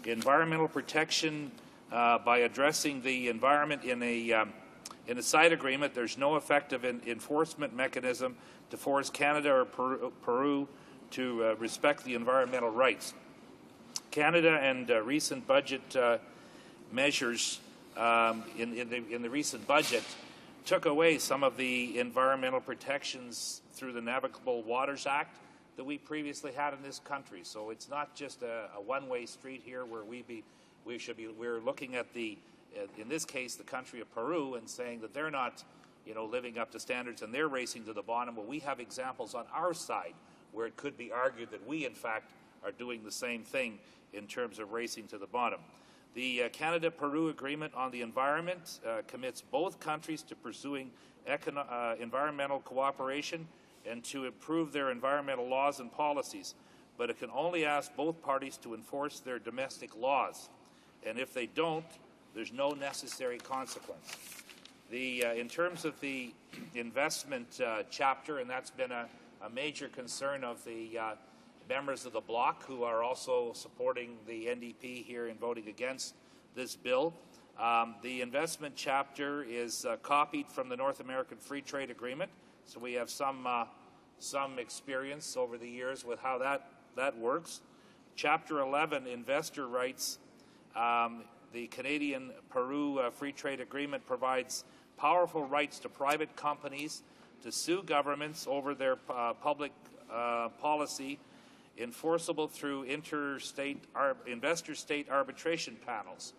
Environmental protection, by addressing the environment in a side agreement, there's no effective enforcement mechanism to force Canada or Peru to respect the environmental rights. Canada and recent budget measures in the recent budget took away some of the environmental protections through the Navigable Waters Act that we previously had in this country. So it's not just a one-way street here where we're looking at in this case, the country of Peru, and saying that they're not, living up to standards and they're racing to the bottom. Well, we have examples on our side where it could be argued that we, in fact, are doing the same thing in terms of racing to the bottom. The Canada-Peru Agreement on the Environment commits both countries to pursuing environmental cooperation and to improve their environmental laws and policies, but it can only ask both parties to enforce their domestic laws. And if they don't, there's no necessary consequence. In terms of the investment chapter, and that's been a major concern of the members of the bloc who are also supporting the NDP here in voting against this bill. The investment chapter is copied from the North American Free Trade Agreement, so we have some experience over the years with how that works. Chapter 11, investor rights. The Canadian-Peru Free Trade Agreement provides powerful rights to private companies to sue governments over their public policy, enforceable through investor-state arbitration panels.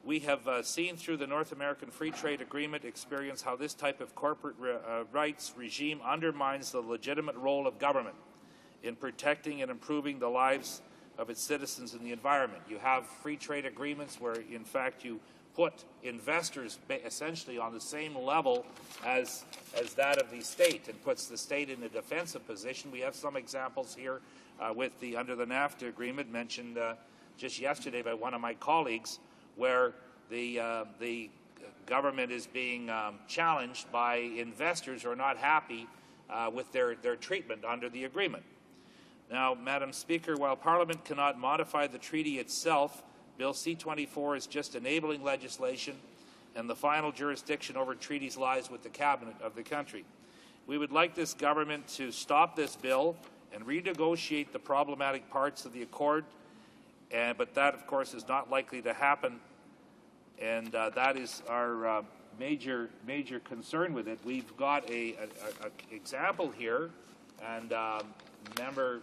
We have seen through the North American Free Trade Agreement experience how this type of corporate rights regime undermines the legitimate role of government in protecting and improving the lives of its citizens and the environment. You have free trade agreements where, in fact, you put investors essentially on the same level as that of the state, and puts the state in a defensive position. We have some examples here with the under the NAFTA agreement mentioned just yesterday by one of my colleagues, where the government is being challenged by investors who are not happy with their treatment under the agreement. Now, Madam Speaker, while Parliament cannot modify the treaty itself, Bill C-24 is just enabling legislation, and the final jurisdiction over treaties lies with the Cabinet of the country. We would like this government to stop this bill and renegotiate the problematic parts of the accord, but that, of course, is not likely to happen, and that is our major concern with it. We've got a example here, and a member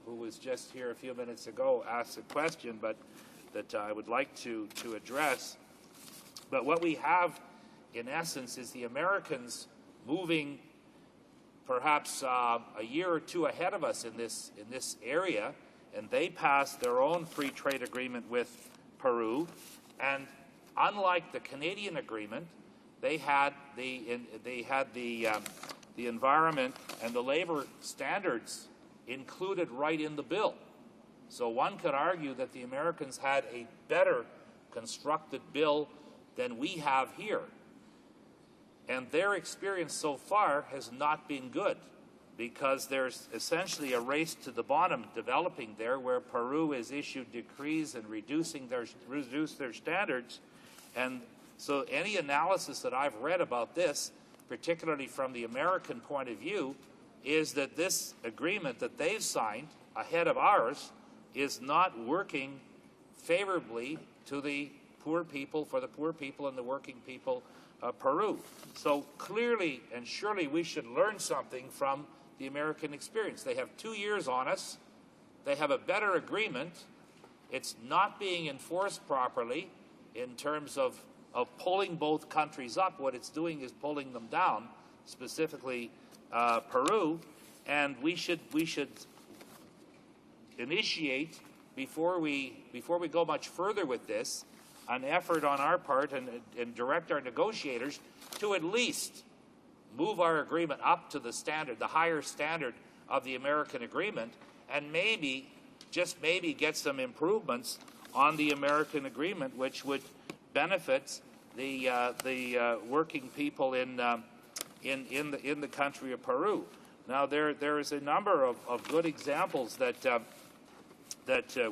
who was just here a few minutes ago asked a question, but that I would like to address. But what we have, in essence, is the Americans moving perhaps a year or two ahead of us in this area, and they passed their own free trade agreement with Peru. And unlike the Canadian agreement, they had the environment and the labor standards included right in the bill. So one could argue that the Americans had a better constructed bill than we have here. And their experience so far has not been good, because there's essentially a race to the bottom developing there, where Peru has issued decrees and reduced their standards. And so any analysis that I've read about this, particularly from the American point of view, is that this agreement that they've signed ahead of ours is not working favorably to the poor people, for the poor people and the working people of Peru. So clearly and surely we should learn something from the American experience. They have 2 years on us. They have a better agreement. It's not being enforced properly in terms of pulling both countries up. What it's doing is pulling them down, specifically Peru, and we should initiate, before we go much further with this, an effort on our part and direct our negotiators to at least move our agreement up to the standard, the higher standard of the American agreement, and maybe, just maybe, get some improvements on the American agreement, which would benefit the working people in the country of Peru. Now, there is a number of good examples that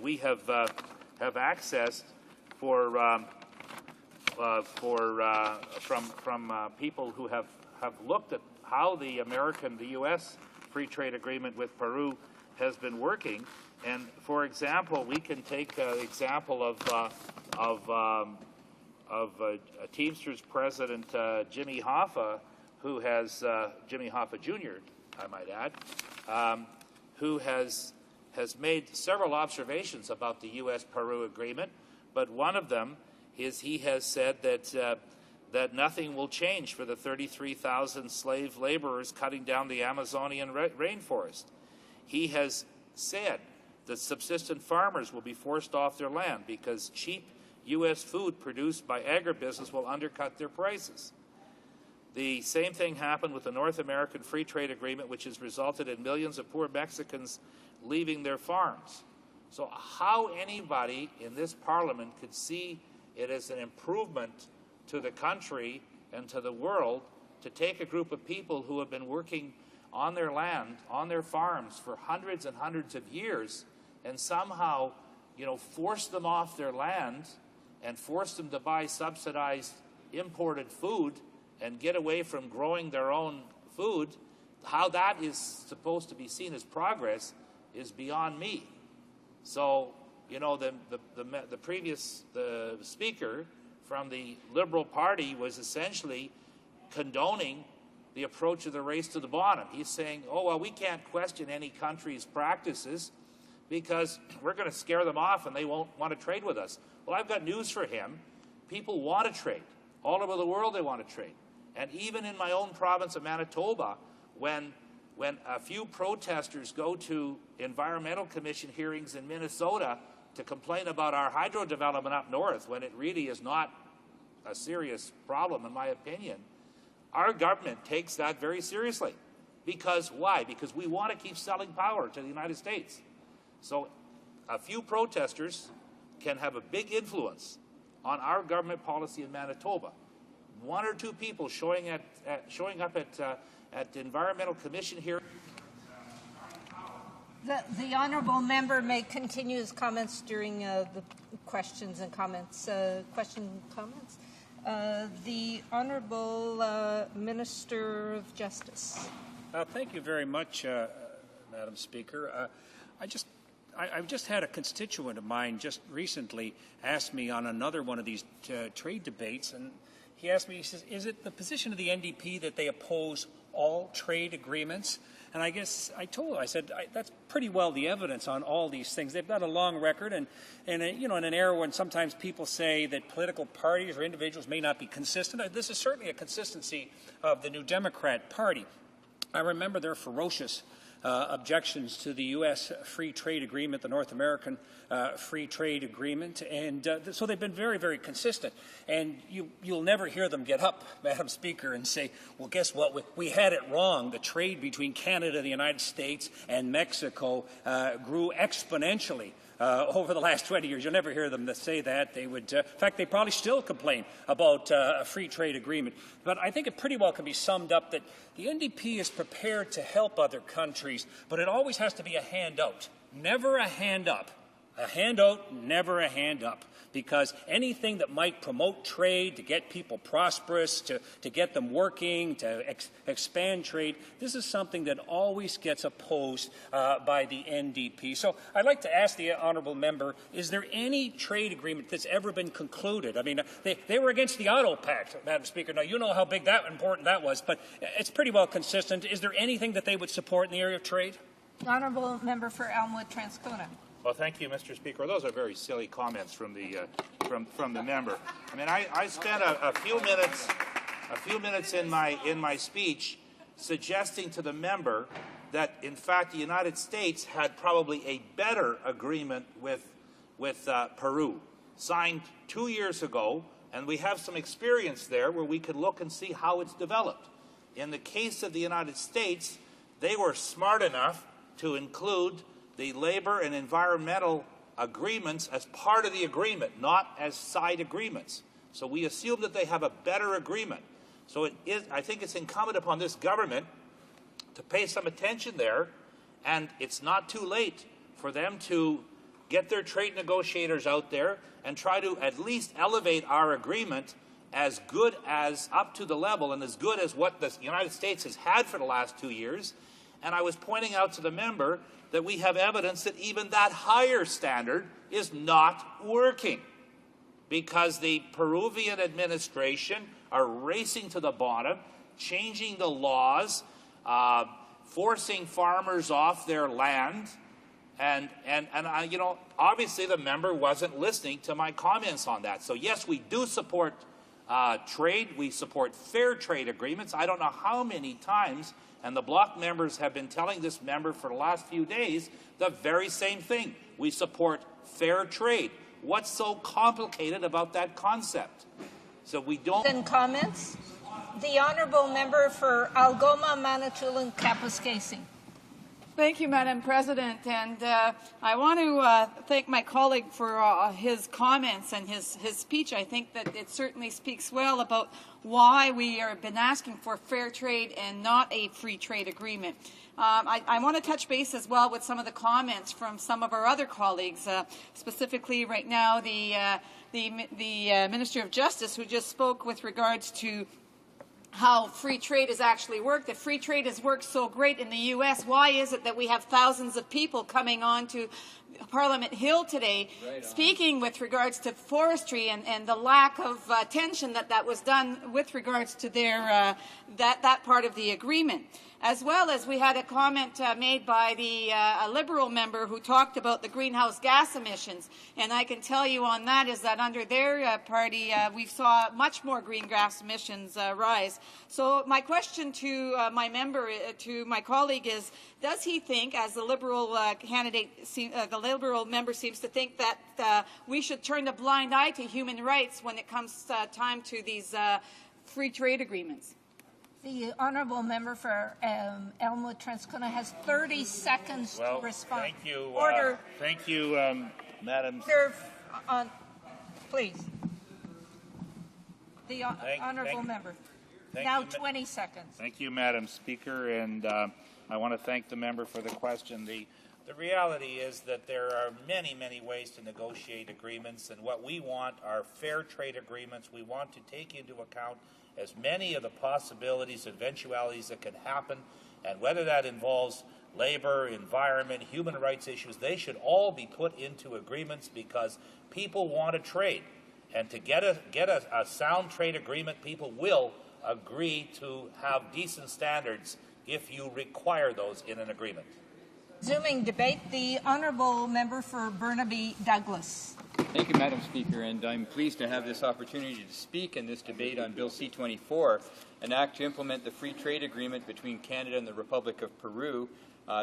we have accessed from people who have looked at how the U.S. free trade agreement with Peru has been working. And for example, we can take the example of Teamsters President Jimmy Hoffa, who has Jimmy Hoffa Jr., I might add, who has made several observations about the U.S.-Peru agreement, but one of them is he has said that nothing will change for the 33,000 slave laborers cutting down the Amazonian rainforest. He has said that subsistence farmers will be forced off their land because cheap U.S. food produced by agribusiness will undercut their prices. The same thing happened with the North American Free Trade Agreement, which has resulted in millions of poor Mexicans leaving their farms. So how anybody in this Parliament could see it as an improvement to the country and to the world to take a group of people who have been working on their land, on their farms for hundreds and hundreds of years, and somehow, force them off their land and force them to buy subsidized imported food and get away from growing their own food, how that is supposed to be seen as progress is beyond me. So, the previous speaker from the Liberal Party was essentially condoning the approach of the race to the bottom. He's saying, oh, well, we can't question any country's practices because we're going to scare them off and they won't want to trade with us. Well, I've got news for him. People want to trade. All over the world they want to trade. And even in my own province of Manitoba, when a few protesters go to Environmental Commission hearings in Minnesota to complain about our hydro development up north, when it really is not a serious problem, in my opinion, our government takes that very seriously. Because why? Because we want to keep selling power to the United States. So a few protesters can have a big influence on our government policy in Manitoba. One or two people showing up at the Environmental Commission here. The honourable member may continue his comments during the questions and comments. Comments. The Honourable Minister of Justice. Thank you very much, Madam Speaker. I've just had a constituent of mine just recently ask me on another one of these trade debates, and he asked me, he says, is it the position of the NDP that they oppose all trade agreements? And I guess I told him, I said, that's pretty well the evidence on all these things. They've got a long record, and you know, in an era when sometimes people say that political parties or individuals may not be consistent, this is certainly a consistency of the New Democrat Party. I remember their ferocious objections to the U.S. free trade agreement, the North American free trade agreement, and so they've been very, very consistent. And you'll never hear them get up, Madam Speaker, and say, well, guess what, we had it wrong. The trade between Canada, the United States, and Mexico grew exponentially over the last 20 years. You'll never hear them say that. They would, in fact, they probably still complain about a free trade agreement. But I think it pretty well can be summed up that the NDP is prepared to help other countries, but it always has to be a handout, never a hand up. A handout, never a hand up. Because anything that might promote trade, to get people prosperous, to get them working, to expand trade, this is something that always gets opposed by the NDP. So I'd like to ask the honourable member, is there any trade agreement that's ever been concluded? I mean, they were against the Auto Pact, Madam Speaker. Now, you know how big that important that was, but it's pretty well consistent. Is there anything that they would support in the area of trade? The honourable member for Elmwood Transcona. Well, thank you, Mr. Speaker. Those are very silly comments from the from the member. I mean, I spent a few minutes in my speech suggesting to the member that, in fact, the United States had probably a better agreement with Peru, signed 2 years ago, and we have some experience there where we could look and see how it's developed. In the case of the United States, they were smart enough to include the labor and environmental agreements as part of the agreement, not as side agreements. So we assume that they have a better agreement. So I think it's incumbent upon this government to pay some attention there, and it's not too late for them to get their trade negotiators out there and try to at least elevate our agreement as good as, up to the level and as good as what the United States has had for the last 2 years. And I was pointing out to the member that we have evidence that even that higher standard is not working, because the Peruvian administration are racing to the bottom, changing the laws, forcing farmers off their land, and you know, obviously the member wasn't listening to my comments on that. So yes, we do support trade. We support fair trade agreements. I don't know how many times, and the bloc members have been telling this member for the last few days the very same thing. We support fair trade. What's so complicated about that concept? So we don't... Then comments? The honourable member for Algoma, Manitoulin, Kapuskasing. Thank you, Madam President, and I want to thank my colleague for his comments and his speech. I think that it certainly speaks well about why we have been asking for fair trade and not a free trade agreement. I want to touch base as well with some of the comments from some of our other colleagues, specifically right now the Minister of Justice, who just spoke with regards to how free trade has actually worked. If free trade has worked so great in the U.S., why is it that we have thousands of people coming on to Parliament Hill today speaking with regards to forestry and the lack of attention that was done with regards to their that part of the agreement? As well as we had a comment made by a Liberal member who talked about the greenhouse gas emissions. And I can tell you on that is that under their party, we saw much more greenhouse emissions rise. So my question to my member, to my colleague, is: does he think, as the Liberal the Liberal member seems to think, that we should turn a blind eye to human rights when it comes time to these free trade agreements? The honourable member for Elmwood Transcona has 30 seconds to respond. Thank you. Order. Thank you, Madam. Please. The honourable member. Now 20 seconds. Thank you, Madam Speaker, and I want to thank the member for the question. The reality is that there are many, many ways to negotiate agreements, and what we want are fair trade agreements. We want to take into account as many of the possibilities, eventualities that can happen, and whether that involves labor, environment, human rights issues, they should all be put into agreements because people want to trade. And to get a sound trade agreement, people will agree to have decent standards if you require those in an agreement. Resuming debate, the honourable member for Burnaby Douglas. Thank you, Madam Speaker, and I'm pleased to have this opportunity to speak in this debate on Bill C-24, an act to implement the free trade agreement between Canada and the Republic of Peru,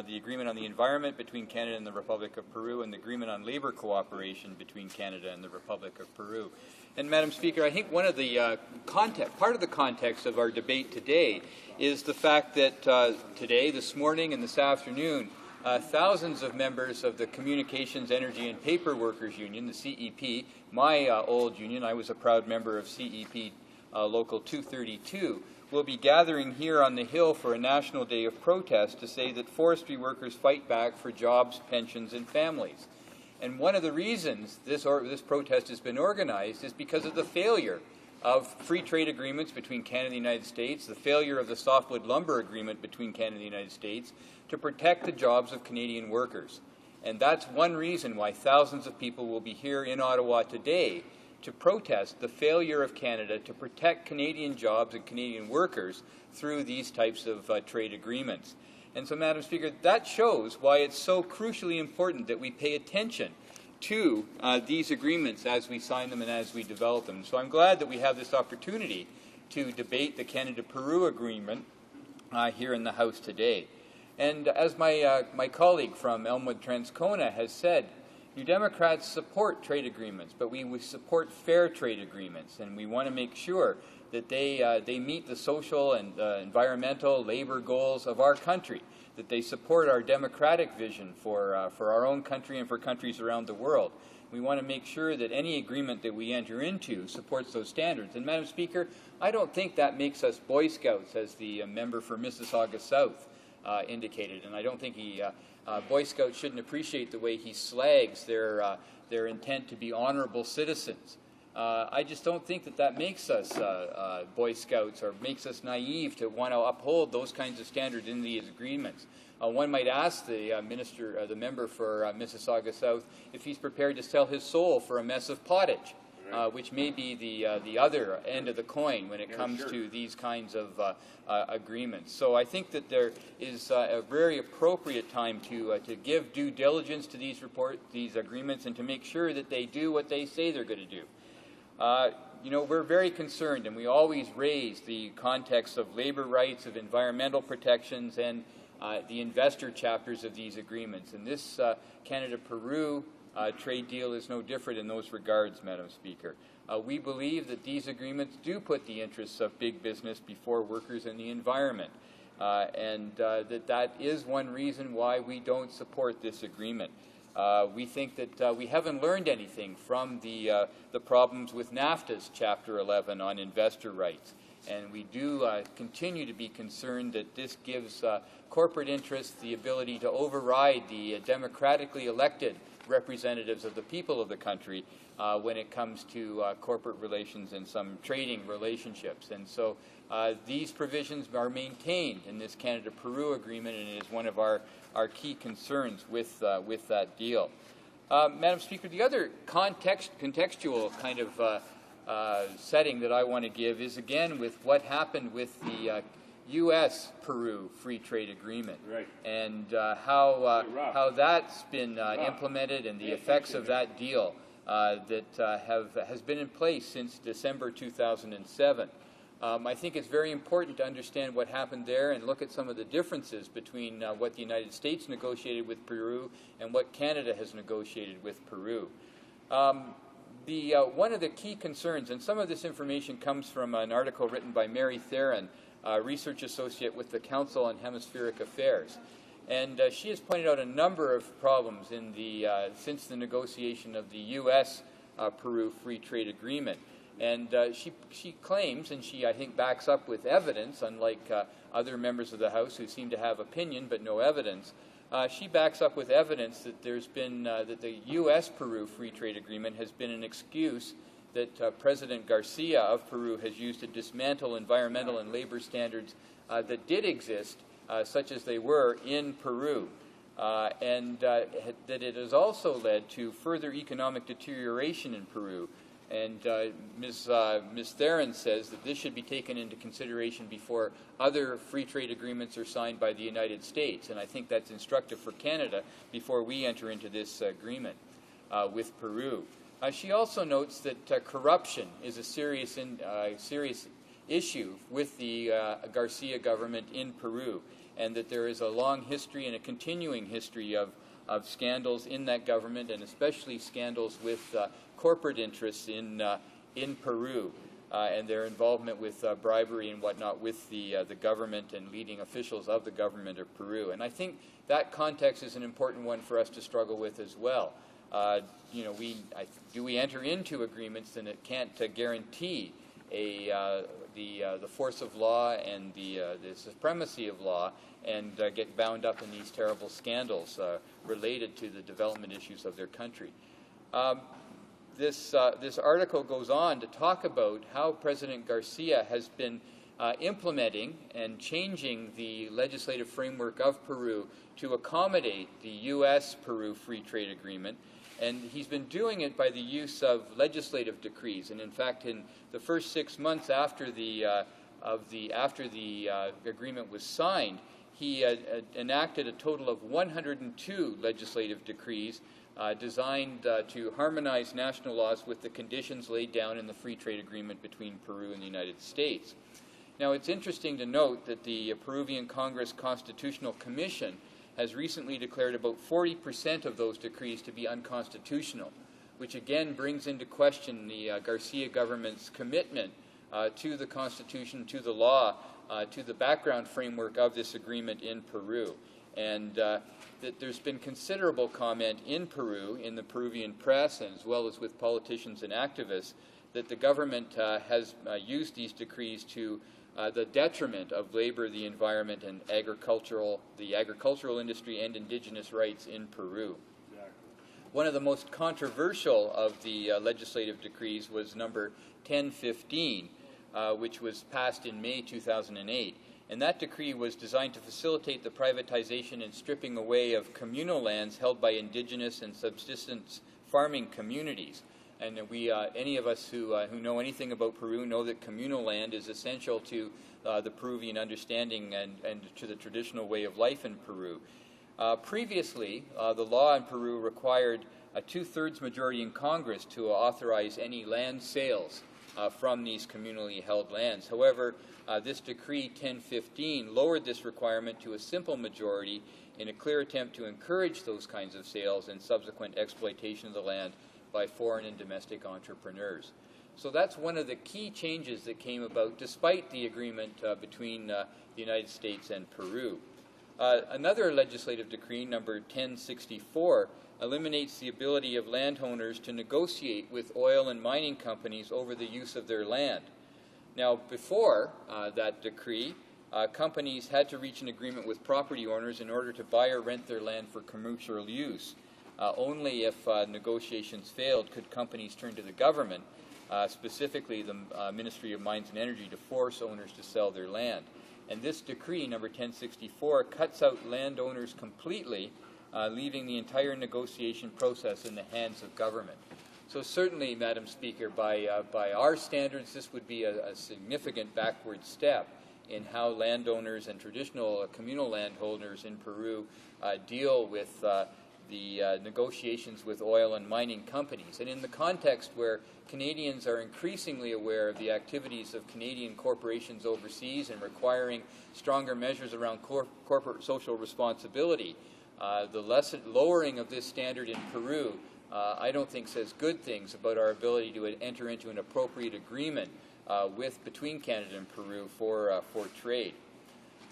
the agreement on the environment between Canada and the Republic of Peru, and the agreement on labor cooperation between Canada and the Republic of Peru. And Madam Speaker, I think one of the part of the context of our debate today is the fact that today, this morning, and this afternoon, thousands of members of the Communications, Energy and Paper Workers Union, the CEP, my old union, I was a proud member of CEP Local 232, will be gathering here on the Hill for a national day of protest to say that forestry workers fight back for jobs, pensions and families. And one of the reasons this protest has been organized is because of the failure of free trade agreements between Canada and the United States, the failure of the softwood lumber agreement between Canada and the United States to protect the jobs of Canadian workers. And that's one reason why thousands of people will be here in Ottawa today to protest the failure of Canada to protect Canadian jobs and Canadian workers through these types of trade agreements. And so, Madam Speaker, that shows why it's so crucially important that we pay attention to these agreements as we sign them and as we develop them. So I'm glad that we have this opportunity to debate the Canada-Peru agreement here in the House today. And as my colleague from Elmwood Transcona has said, New Democrats support trade agreements, but we support fair trade agreements, and we want to make sure that they meet the social and environmental labor goals of our country, that they support our democratic vision for our own country and for countries around the world. We want to make sure that any agreement that we enter into supports those standards. And, Madam Speaker, I don't think that makes us Boy Scouts, as the member for Mississauga South indicated, and I don't think Boy Scouts shouldn't appreciate the way he slags their intent to be honorable citizens. I just don't think that makes us Boy Scouts or makes us naive to want to uphold those kinds of standards in these agreements. One might ask the member for Mississauga South, if he's prepared to sell his soul for a mess of pottage, which may be the other end of the coin when it comes to these kinds of agreements. So I think that there is a very appropriate time to give due diligence to these agreements and to make sure that they do what they say they're going to do. We're very concerned, and we always raise the context of labor rights, of environmental protections, and the investor chapters of these agreements. And this Canada-Peru trade deal is no different in those regards, Madam Speaker. We believe that these agreements do put the interests of big business before workers and the environment, and that is one reason why we don't support this agreement. We think that we haven't learned anything from the problems with NAFTA's Chapter 11 on investor rights. And we do continue to be concerned that this gives corporate interests the ability to override the democratically elected representatives of the people of the country when it comes to corporate relations and some trading relationships. And so these provisions are maintained in this Canada-Peru agreement, and it is one of our key concerns with that deal. Madam Speaker, the other contextual kind of setting that I want to give is, again, with what happened with the U.S.-Peru free trade agreement, and how that's been implemented and the effects of that deal that has been in place since December 2007. I think it's very important to understand what happened there and look at some of the differences between what the United States negotiated with Peru and what Canada has negotiated with Peru. One of the key concerns, and some of this information comes from an article written by Mary Theron, research associate with the Council on Hemispheric Affairs. And she has pointed out a number of problems in since the negotiation of the U.S.-Peru Free Trade Agreement. And she claims, and she, I think, backs up with evidence, unlike other members of the House who seem to have opinion but no evidence, she backs up with evidence that there's been, that the U.S.-Peru Free Trade Agreement has been an excuse that President Garcia of Peru has used to dismantle environmental and labor standards that did exist, such as they were in Peru. And that it has also led to further economic deterioration in Peru. And Ms. Theron says that this should be taken into consideration before other free trade agreements are signed by the United States. And I think that's instructive for Canada before we enter into this agreement with Peru. She also notes that corruption is a serious issue with the Garcia government in Peru, and that there is a long history and a continuing history of scandals in that government, and especially scandals with corporate interests in Peru and their involvement with bribery and whatnot with the government and leading officials of the government of Peru. And I think that context is an important one for us to struggle with as well. You know, do we enter into agreements and it can't guarantee the force of law and the supremacy of law, and get bound up in these terrible scandals related to the development issues of their country. This article goes on to talk about how President Garcia has been implementing and changing the legislative framework of Peru to accommodate the U.S.-Peru Free Trade Agreement. And he's been doing it by the use of legislative decrees. And in fact, in the first 6 months after the agreement was signed, he enacted a total of 102 legislative decrees designed to harmonize national laws with the conditions laid down in the free trade agreement between Peru and the United States. Now, it's interesting to note that the Peruvian Congress Constitutional Commission has recently declared about 40% of those decrees to be unconstitutional, which again brings into question the Garcia government's commitment to the Constitution, to the law, to the background framework of this agreement in Peru. And that there's been considerable comment in Peru, in the Peruvian press, and as well as with politicians and activists, that the government has used these decrees to the detriment of labor, the environment, and the agricultural industry and indigenous rights in Peru. Exactly. One of the most controversial of the legislative decrees was number 1015, which was passed in May 2008. And that decree was designed to facilitate the privatization and stripping away of communal lands held by indigenous and subsistence farming communities. And any of us who know anything about Peru know that communal land is essential to the Peruvian understanding and to the traditional way of life in Peru. Previously, the law in Peru required a 2/3 majority in Congress to authorize any land sales from these communally held lands. However, this decree 1015 lowered this requirement to a simple majority in a clear attempt to encourage those kinds of sales and subsequent exploitation of the land by foreign and domestic entrepreneurs. So that's one of the key changes that came about despite the agreement between the United States and Peru. Another legislative decree, number 1064, eliminates the ability of landowners to negotiate with oil and mining companies over the use of their land. Now, before that decree, companies had to reach an agreement with property owners in order to buy or rent their land for commercial use. Only if negotiations failed could companies turn to the government, specifically the Ministry of Mines and Energy, to force owners to sell their land. And this decree, number 1064, cuts out landowners completely, leaving the entire negotiation process in the hands of government. So certainly, Madam Speaker, by our standards, this would be a significant backward step in how landowners and traditional communal landholders in Peru deal with negotiations with oil and mining companies. And in the context where Canadians are increasingly aware of the activities of Canadian corporations overseas and requiring stronger measures around corporate social responsibility, the lowering of this standard in Peru I don't think says good things about our ability to enter into an appropriate agreement between Canada and Peru for trade.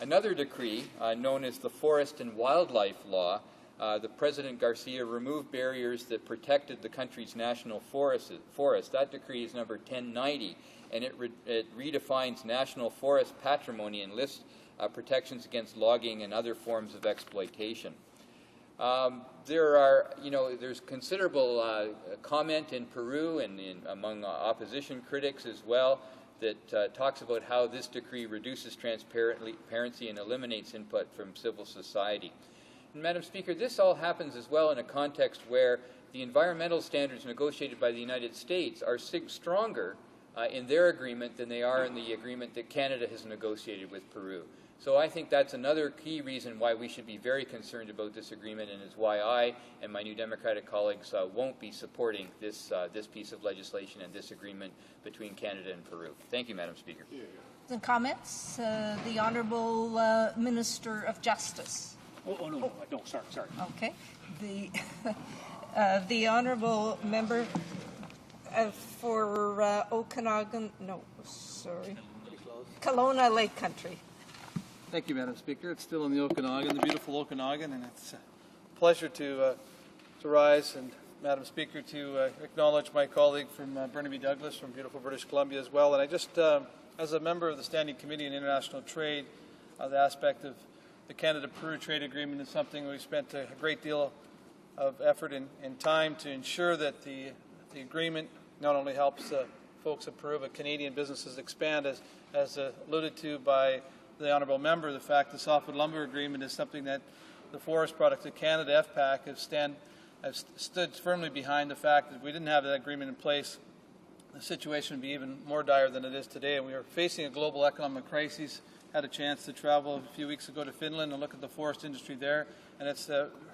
Another decree, known as the Forest and Wildlife Law, the President Garcia removed barriers that protected the country's national forest. That decree is number 1090, and it redefines national forest patrimony and lists protections against logging and other forms of exploitation. There's considerable comment in Peru and among opposition critics as well that talks about how this decree reduces transparency and eliminates input from civil society. And Madam Speaker, this all happens as well in a context where the environmental standards negotiated by the United States are stronger in their agreement than they are in the agreement that Canada has negotiated with Peru. So I think that's another key reason why we should be very concerned about this agreement, and is why I and my New Democratic colleagues won't be supporting this piece of legislation and this agreement between Canada and Peru. Thank you, Madam Speaker. And comments? The Honourable Minister of Justice. No, sorry. Okay. The Honourable Member for Okanagan, Kelowna Lake Country. Thank you, Madam Speaker. It's still in the Okanagan, the beautiful Okanagan, and it's a pleasure to rise, and Madam Speaker, to acknowledge my colleague from Burnaby Douglas from beautiful British Columbia as well. And I just, as a member of the Standing Committee on International Trade, the aspect of the Canada-Peru trade agreement is something we've spent a great deal of effort and time to ensure that the agreement not only helps folks of Peru, but Canadian businesses expand, as alluded to by the Honourable Member. The fact the Softwood Lumber Agreement is something that the Forest Products of Canada, FPAC, have stood firmly behind. The fact that if we didn't have that agreement in place, the situation would be even more dire than it is today. And we are facing a global economic crisis. Had a chance to travel a few weeks ago to Finland and look at the forest industry there, and it's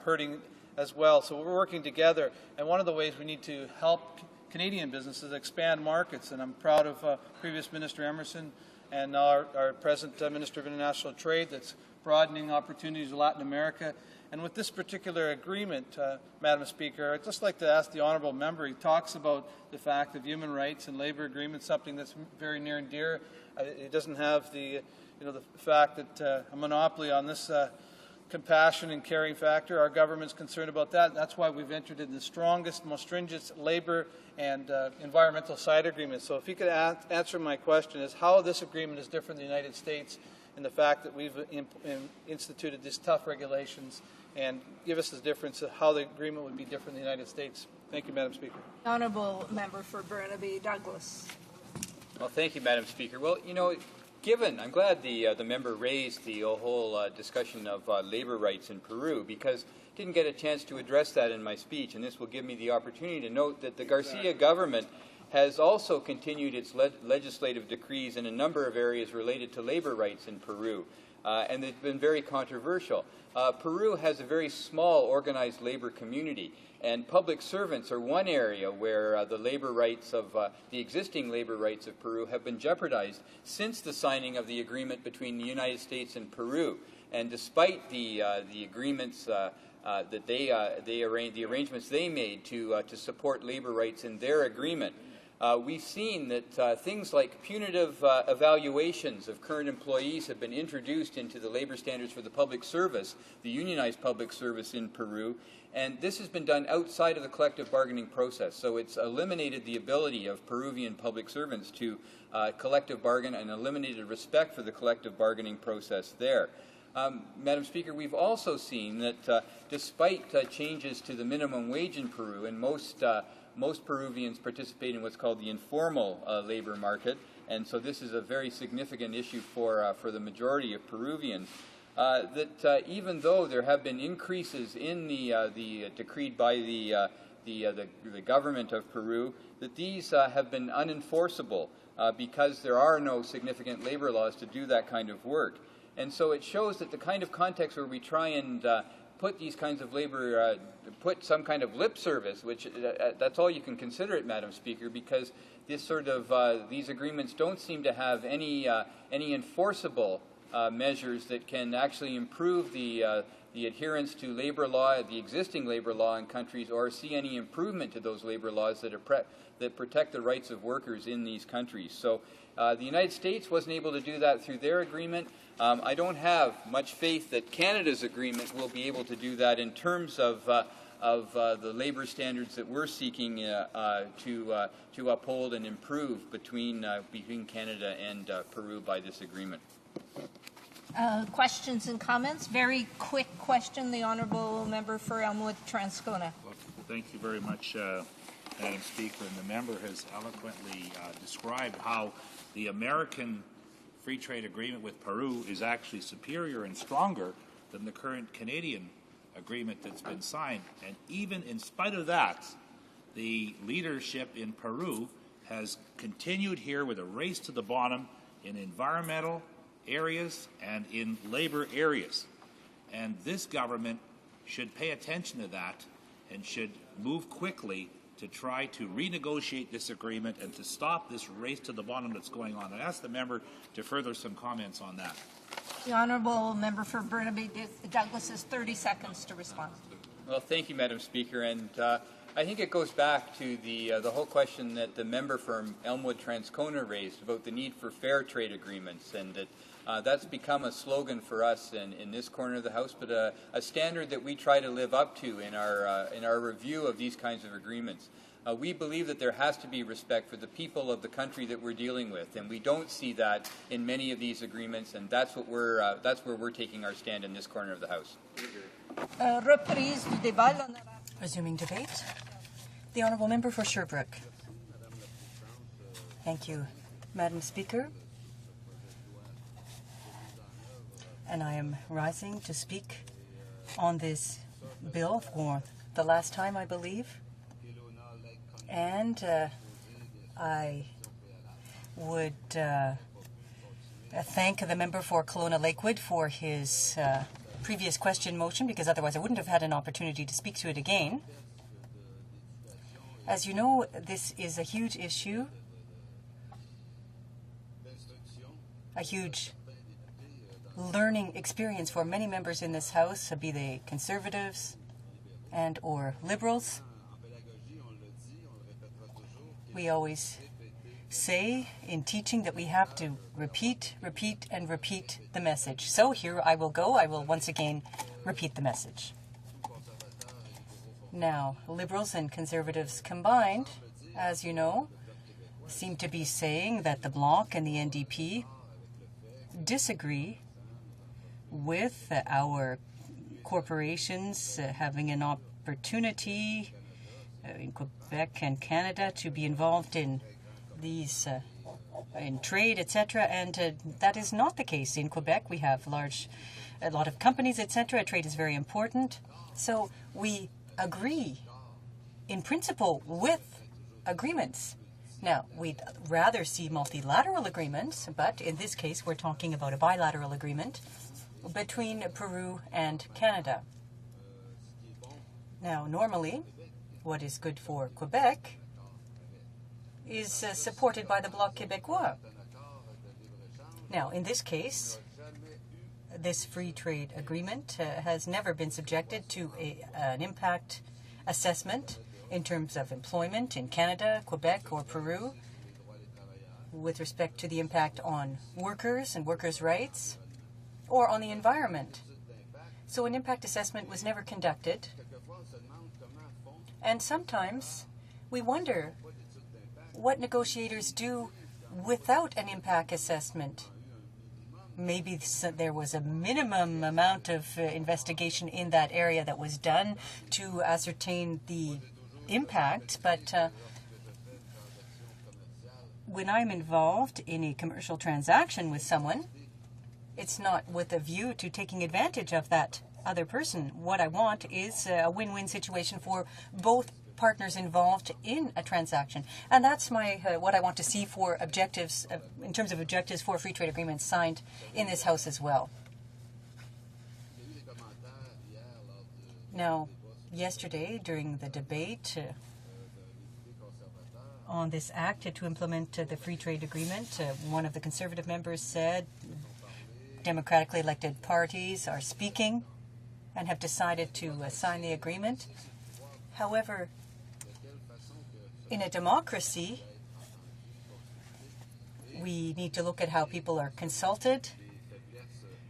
hurting as well. So we're working together, and one of the ways we need to help Canadian businesses expand markets, and I'm proud of previous Minister Emerson and our present Minister of International Trade that's broadening opportunities in Latin America. And with this particular agreement, Madam Speaker, I'd just like to ask the Honourable Member, he talks about the fact of human rights and labour agreements, something that's very near and dear. It doesn't have the fact that a monopoly on this compassion and caring factor. Our government's concerned about that. That's why we've entered in the strongest, most stringent labour and environmental side agreements. So if you could answer my question, is how this agreement is different than the United States, and the fact that we've instituted these tough regulations, and give us the difference of how the agreement would be different than the United States. Thank you, Madam Speaker. Honourable Member for Burnaby Douglas. Well, thank you, Madam Speaker. Well, I'm glad the member raised the whole discussion of labor rights in Peru, because I didn't get a chance to address that in my speech, and this will give me the opportunity to note that the Garcia government has also continued its legislative decrees in a number of areas related to labor rights in Peru, and they've been very controversial. Peru has a very small organized labor community, and public servants are one area where the labor rights of the existing labor rights of Peru have been jeopardized since the signing of the agreement between the United States and Peru. And despite the agreements that the arrangements they made to support labor rights in their agreement, we've seen that things like punitive evaluations of current employees have been introduced into the labor standards for the public service, the unionized public service in Peru, and this has been done outside of the collective bargaining process. So it's eliminated the ability of Peruvian public servants to collective bargain, and eliminated respect for the collective bargaining process there. Madam Speaker, we've also seen that despite changes to the minimum wage in Peru, and most Peruvians participate in what's called the informal labor market, and so this is a very significant issue for the majority of Peruvians. That even though there have been increases in the decreed by the government of Peru, that these have been unenforceable because there are no significant labor laws to do that kind of work. And so it shows that the kind of context where we try and put these kinds of labor, put some kind of lip service, which that's all you can consider it, Madam Speaker, because this sort of these agreements don't seem to have any enforceable measures that can actually improve the adherence to labor law, the existing labor law in countries, or see any improvement to those labor laws that protect the rights of workers in these countries. So the United States wasn't able to do that through their agreement. I don't have much faith that Canada's agreement will be able to do that in terms of the labor standards that we're seeking to uphold and improve between Canada and Peru by this agreement. Questions and comments? Very quick question, the Honourable Member for Elmwood Transcona. Well, thank you very much, Madam Speaker. And the member has eloquently described how the American free trade agreement with Peru is actually superior and stronger than the current Canadian agreement that's been signed. And even in spite of that, the leadership in Peru has continued here with a race to the bottom in environmental areas and in labor areas. And this government should pay attention to that and should move quickly to try to renegotiate this agreement and to stop this race to the bottom that's going on. I ask the member to further some comments on that. The Honourable Member for Burnaby Douglas has 30 seconds to respond. Well, thank you, Madam Speaker. And I think it goes back to the whole question that the member from Elmwood Transcona raised about the need for fair trade agreements, and that that's become a slogan for us in this corner of the House, but a standard that we try to live up to in our review of these kinds of agreements. We believe that there has to be respect for the people of the country that we're dealing with, and we don't see that in many of these agreements, and that's where we're taking our stand in this corner of the House. Reprise du débat. Resuming debate. The Honourable Member for Sherbrooke. Thank you, Madam Speaker. And I am rising to speak on this bill for the last time, I believe. And I would thank the member for Kelowna Lakewood for his previous question motion, because otherwise I wouldn't have had an opportunity to speak to it again. As you know, this is a huge issue, a huge learning experience for many members in this House, be they Conservatives and or Liberals. We always say in teaching that we have to repeat, repeat, and repeat the message. So here I will go. I will once again repeat the message. Now, Liberals and Conservatives combined, as you know, seem to be saying that the Bloc and the NDP disagree with our corporations having an opportunity in Quebec and Canada to be involved in these in trade, etc. And that is not the case. In Quebec, we have a lot of companies, etc. Trade is very important. So we agree in principle with agreements. Now, we'd rather see multilateral agreements, but in this case, we're talking about a bilateral agreement between Peru and Canada. Now, normally, what is good for Quebec is supported by the Bloc Québécois. Now, in this case, this free trade agreement has never been subjected to an impact assessment in terms of employment in Canada, Quebec, or Peru with respect to the impact on workers and workers' rights or on the environment. So an impact assessment was never conducted. And sometimes we wonder what negotiators do without an impact assessment. Maybe there was a minimum amount of investigation in that area that was done to ascertain the impact, but when I'm involved in a commercial transaction with someone, it's not with a view to taking advantage of that other person. What I want is a win-win situation for both partners involved in a transaction. And that's what I want to see for objectives, in terms of objectives for free trade agreements signed in this House as well. Now, yesterday, during the debate on this act to implement the free trade agreement, one of the Conservative members said democratically elected parties are speaking and have decided to sign the agreement. However, in a democracy, we need to look at how people are consulted,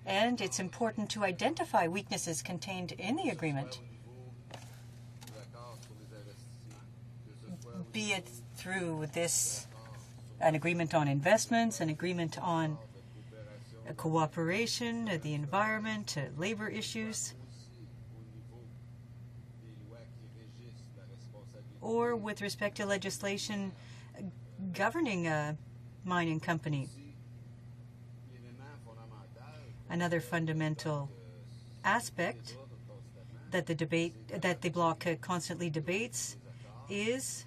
and it's important to identify weaknesses contained in the agreement, be it through an agreement on investments, an agreement on cooperation, the environment, labor issues, or with respect to legislation governing a mining company. Another fundamental aspect that the bloc constantly debates is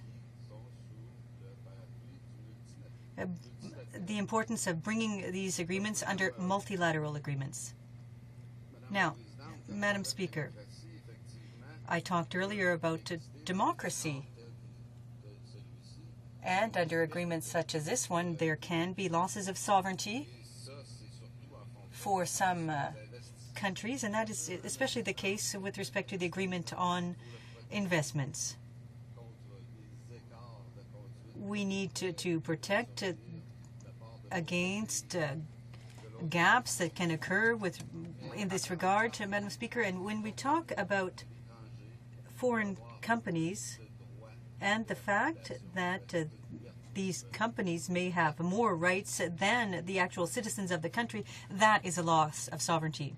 the importance of bringing these agreements under multilateral agreements. Now, Madam Speaker, I talked earlier about democracy. And under agreements such as this one, there can be losses of sovereignty for some countries, and that is especially the case with respect to the agreement on investments. We need to protect against gaps that can occur in this regard, Madam Speaker. And when we talk about foreign companies and the fact that these companies may have more rights than the actual citizens of the country, that is a loss of sovereignty.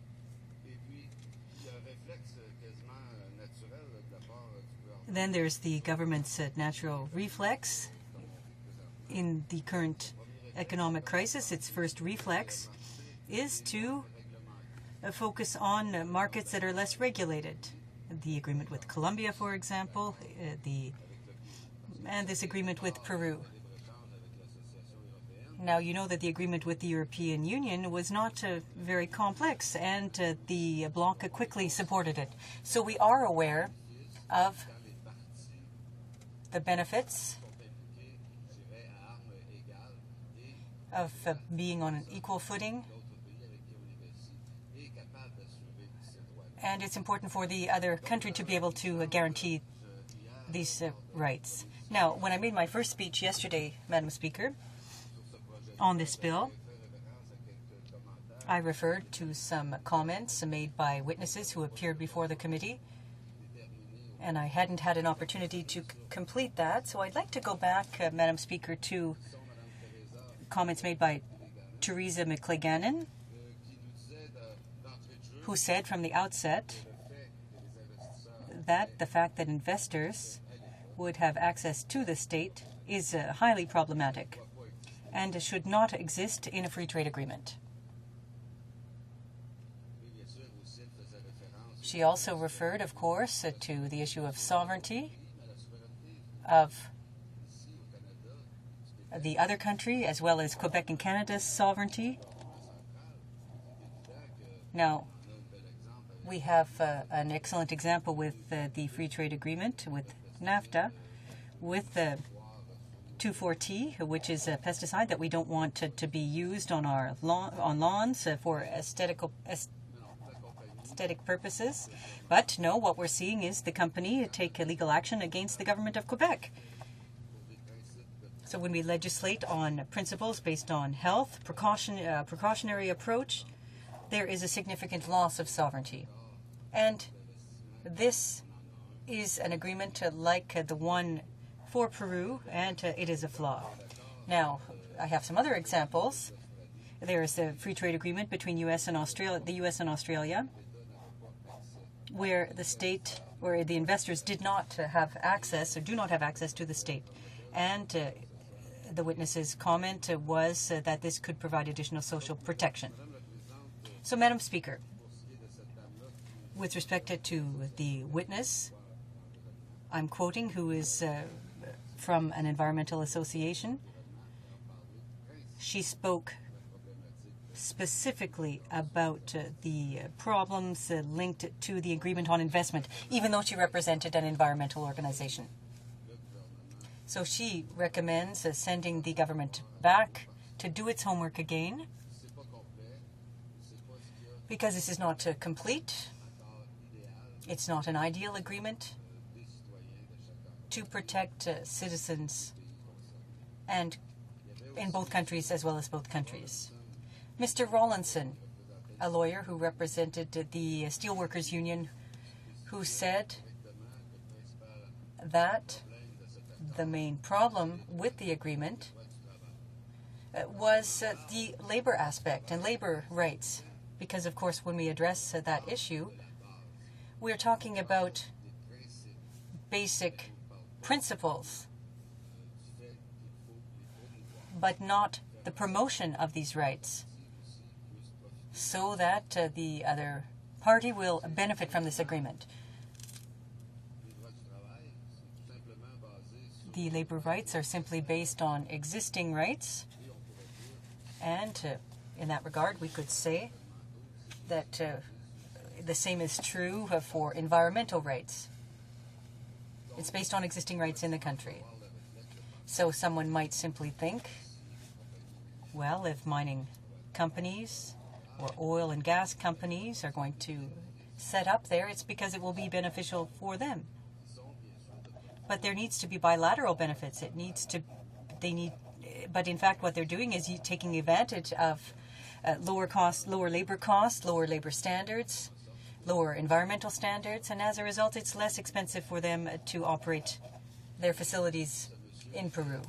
Then there's the government's natural reflex. In the current economic crisis, its first reflex is to focus on markets that are less regulated. The agreement with Colombia, for example, and this agreement with Peru. Now, you know that the agreement with the European Union was not very complex, and the bloc quickly supported it. So we are aware of the benefits of being on an equal footing, and it's important for the other country to be able to guarantee these rights. Now, when I made my first speech yesterday, Madam Speaker, on this bill, I referred to some comments made by witnesses who appeared before the committee, and I hadn't had an opportunity to complete that, so I'd like to go back, Madam Speaker, to comments made by Theresa McClegannon, who said from the outset that the fact that investors would have access to the state is highly problematic and should not exist in a free trade agreement. She also referred, of course, to the issue of sovereignty of the other country, as well as Quebec and Canada's sovereignty. Now, we have an excellent example with the free trade agreement with NAFTA, with 2,4-T, which is a pesticide that we don't want to be used on our lawns for aesthetic purposes. But no, what we're seeing is the company take legal action against the government of Quebec. So when we legislate on principles based on health, precautionary approach, there is a significant loss of sovereignty. And this is an agreement like the one for Peru, and it is a flaw. Now, I have some other examples. There is the free trade agreement between the U.S. and Australia, where the state or the investors did not have access or do not have access to the state. And the witness's comment was that this could provide additional social protection. So, Madam Speaker, with respect to the witness, I'm quoting, who is from an environmental association. She spoke specifically about the problems linked to the agreement on investment, even though she represented an environmental organization. So she recommends sending the government back to do its homework again, because this is not complete. It's not an ideal agreement to protect citizens, and in both countries as well as both countries. Mr. Rawlinson, a lawyer who represented the Steelworkers Union, who said that the main problem with the agreement was the labor aspect and labor rights. Because, of course, when we address that issue, we're talking about basic principles, but not the promotion of these rights, so that the other party will benefit from this agreement. The labor rights are simply based on existing rights, and in that regard, we could say that the same is true for environmental rights. It's based on existing rights in the country. So someone might simply think, well, if mining companies or oil and gas companies are going to set up there, it's because it will be beneficial for them. But there needs to be bilateral benefits. But in fact, what they're doing is taking advantage of lower labor costs, lower labor standards, lower environmental standards, and as a result, it's less expensive for them to operate their facilities in Peru.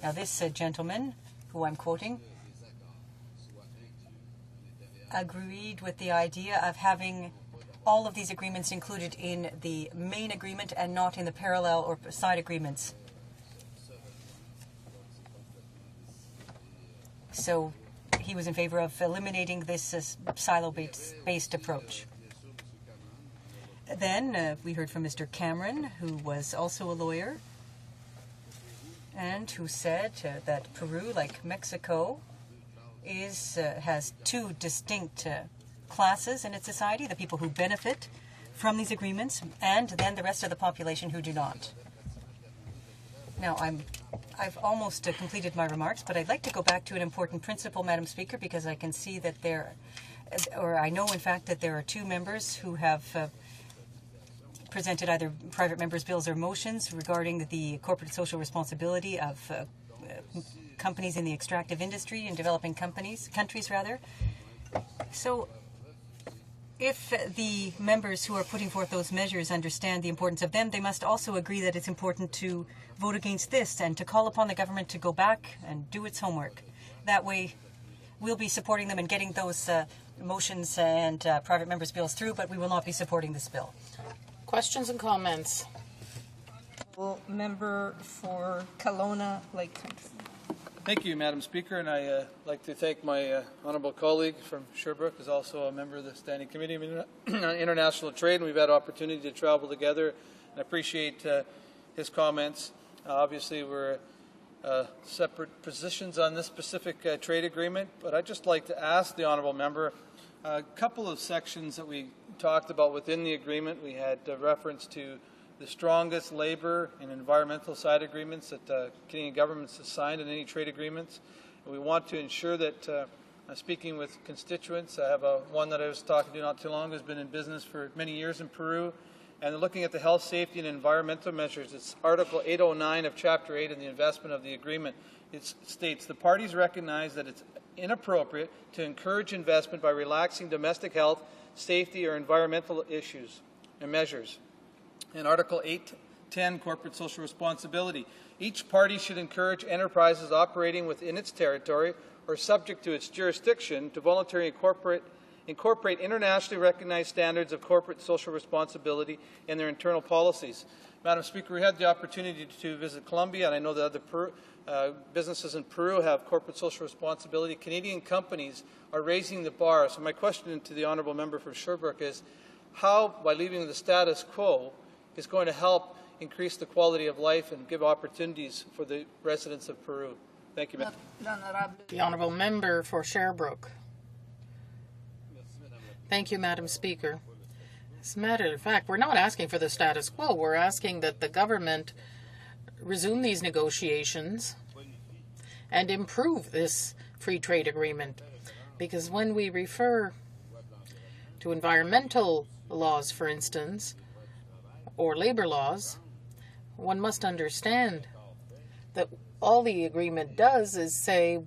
Now, this gentleman, who I'm quoting, agreed with the idea of having all of these agreements included in the main agreement and not in the parallel or side agreements. So he was in favor of eliminating this silo-based approach. Then we heard from Mr. Cameron, who was also a lawyer, and who said that Peru, like Mexico, has two distinct classes in its society: the people who benefit from these agreements, and then the rest of the population who do not. Now, I've almost completed my remarks, but I'd like to go back to an important principle, Madam Speaker, because I can see that I know, in fact, that there are two members who have presented either private members' bills or motions regarding the corporate social responsibility of companies in the extractive industry and developing countries. So if the members who are putting forth those measures understand the importance of them, they must also agree that it's important to vote against this and to call upon the government to go back and do its homework. That way, we'll be supporting them and getting those motions and private members' bills through, but we will not be supporting this bill. Questions and comments? Member for Kelowna Lake Country. Thank you, Madam Speaker, and I'd like to thank my honourable colleague from Sherbrooke, who's also a member of the Standing Committee on International Trade, and we've had opportunity to travel together, and I appreciate his comments. Obviously, we're separate positions on this specific trade agreement, but I'd just like to ask the honourable member a couple of sections that we talked about within the agreement. We had reference to the strongest labor and environmental side agreements that Canadian governments have signed in any trade agreements. And we want to ensure that, speaking with constituents, I have one that I was talking to not too long who's been in business for many years in Peru, and looking at the health, safety, and environmental measures. It's Article 809 of Chapter 8 in the investment of the agreement. It states, the parties recognize that it's inappropriate to encourage investment by relaxing domestic health, safety, or environmental issues and measures. In Article 810, Corporate Social Responsibility, each party should encourage enterprises operating within its territory or subject to its jurisdiction to voluntarily incorporate internationally recognized standards of corporate social responsibility in their internal policies. Madam Speaker, we had the opportunity to visit Colombia, and I know that other businesses in Peru have corporate social responsibility. Canadian companies are raising the bar. So my question to the honourable member for Sherbrooke is, how, by leaving the status quo, is going to help increase the quality of life and give opportunities for the residents of Peru? Thank you, Madam. The honourable member for Sherbrooke. Thank you, Madam Speaker. As a matter of fact, we're not asking for the status quo. We're asking that the government resume these negotiations and improve this free trade agreement. Because when we refer to environmental laws, for instance, or labor laws, one must understand that all the agreement does is say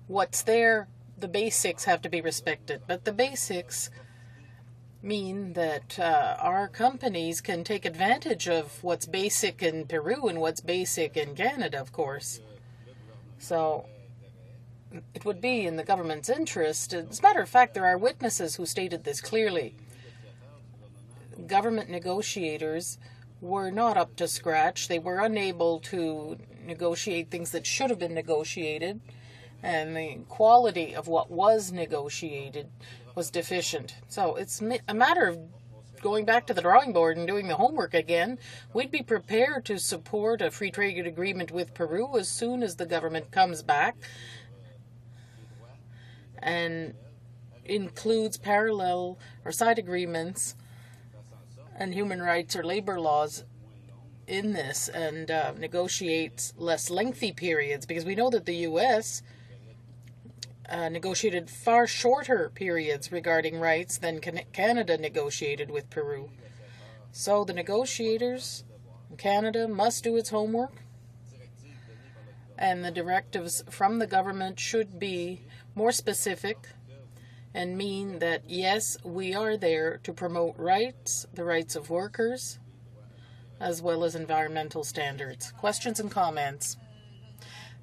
what's there, the basics have to be respected. But the basics mean that our companies can take advantage of what's basic in Peru and what's basic in Canada, of course. So it would be in the government's interest. As a matter of fact, there are witnesses who stated this clearly. Government negotiators were not up to scratch. They were unable to negotiate things that should have been negotiated, and the quality of what was negotiated was deficient. So it's a matter of going back to the drawing board and doing the homework again. We'd be prepared to support a free trade agreement with Peru as soon as the government comes back and includes parallel or side agreements and human rights or labor laws in this, and negotiates less lengthy periods, because we know that the U.S. Negotiated far shorter periods regarding rights than Canada negotiated with Peru. So the negotiators in Canada must do its homework, and the directives from the government should be more specific and mean that, yes, we are there to promote rights, the rights of workers, as well as environmental standards. Questions and comments?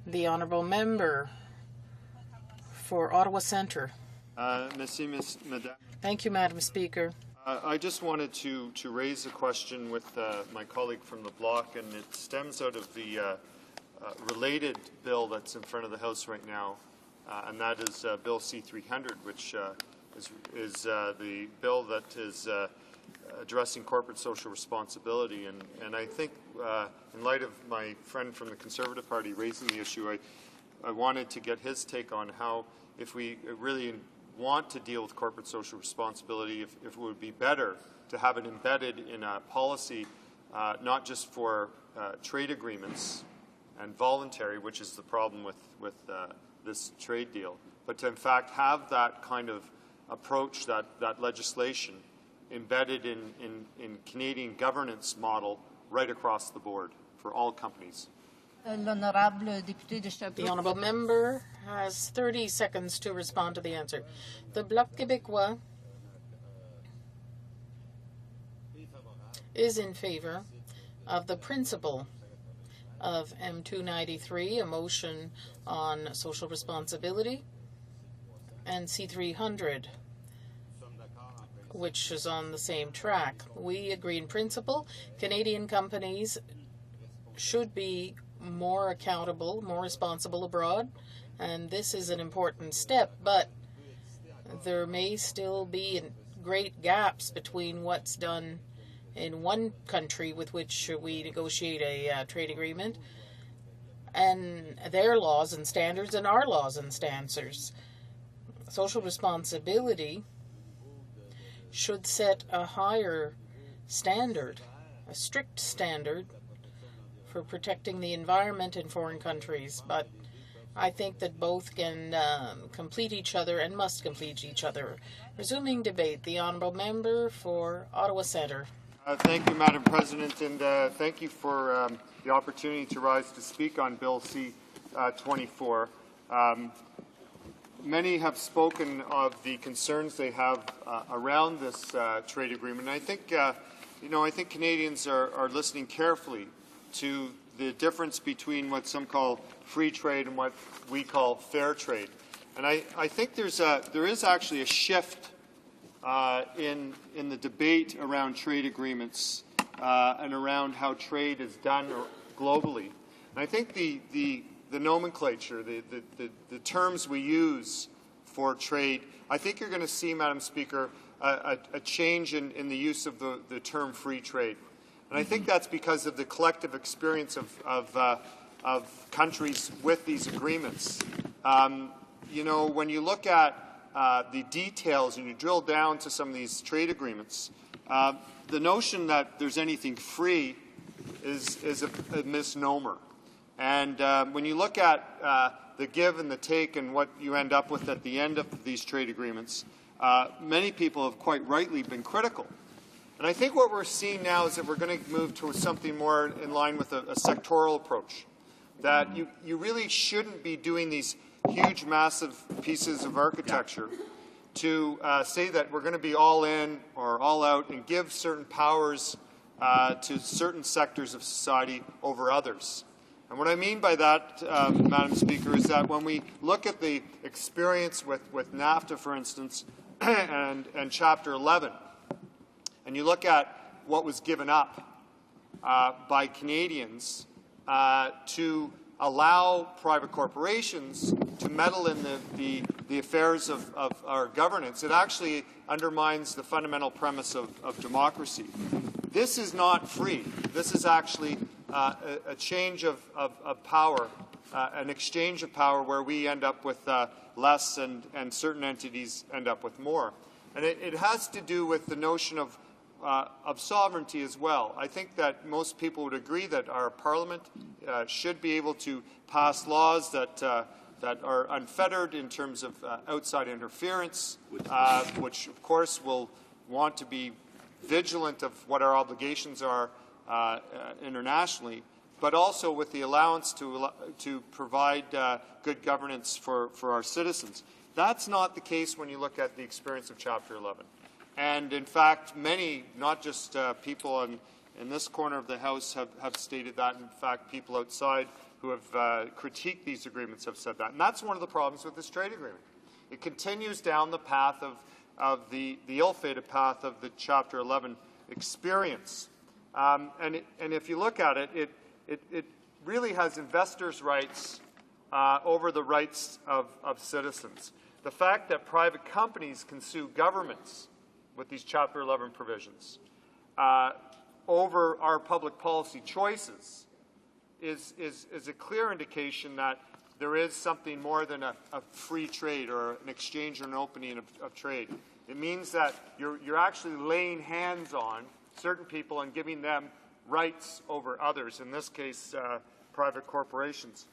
The Honourable Member for Ottawa Centre. Thank you, Madam Speaker. I just wanted to raise a question with my colleague from the Bloc, and it stems out of the related bill that's in front of the House right now, and that is Bill C-300, which is the bill that is addressing corporate social responsibility. And I think in light of my friend from the Conservative Party raising the issue, I wanted to get his take on how, if we really want to deal with corporate social responsibility, if it would be better to have it embedded in a policy, not just for trade agreements and voluntary, which is the problem with this trade deal, but to in fact have that kind of approach, that legislation embedded in Canadian governance model right across the board for all companies. The Honourable Member has 30 seconds to respond to the answer. The Bloc Québécois is in favor of the principle of M293, a motion on social responsibility, and C300, which is on the same track. We agree in principle. Canadian companies should be more accountable, more responsible abroad, and this is an important step, but there may still be great gaps between what's done in one country with which we negotiate a trade agreement and their laws and standards and our laws and standards. Social responsibility should set a higher standard, a strict standard for protecting the environment in foreign countries, but I think that both can complete each other and must complete each other. Resuming debate, the Honourable Member for Ottawa Centre. Thank you, Madam President, and thank you for the opportunity to rise to speak on Bill C-24. Many have spoken of the concerns they have around this trade agreement. And I think, I think Canadians are listening carefully to the difference between what some call free trade and what we call fair trade. And I think there is actually a shift in the debate around trade agreements and around how trade is done globally. And I think the nomenclature, the terms we use for trade, I think you're going to see, Madam Speaker, a change in the use of the term free trade. And I think that's because of the collective experience of countries with these agreements. When you look at the details and you drill down to some of these trade agreements, the notion that there's anything free is a misnomer. And when you look at the give and the take and what you end up with at the end of these trade agreements, many people have quite rightly been critical. And I think what we're seeing now is that we're going to move to something more in line with a sectoral approach, that you really shouldn't be doing these huge, massive pieces of architecture to say that we're going to be all in or all out and give certain powers to certain sectors of society over others. And what I mean by that, Madam Speaker, is that when we look at the experience with NAFTA, for instance, and Chapter 11, and you look at what was given up by Canadians to allow private corporations to meddle in the affairs of our governance, it actually undermines the fundamental premise of democracy. This is not free. This is actually a change of power, an exchange of power where we end up with less and certain entities end up with more. And it has to do with the notion of sovereignty as well. I think that most people would agree that our Parliament should be able to pass laws that are unfettered in terms of outside interference, which of course will want to be vigilant of what our obligations are internationally, but also with the allowance to provide good governance for our citizens. That's not the case when you look at the experience of Chapter 11. And in fact, many, not just people in this corner of the House have stated that. In fact, people outside who have critiqued these agreements have said that. And that's one of the problems with this trade agreement. It continues down the path of the ill-fated path of the Chapter 11 experience. And if you look at it, it really has investors' rights over the rights of citizens. The fact that private companies can sue governments with these Chapter 11 provisions over our public policy choices is a clear indication that there is something more than a free trade or an exchange or an opening of trade. It means that you're actually laying hands on certain people and giving them rights over others, in this case, private corporations.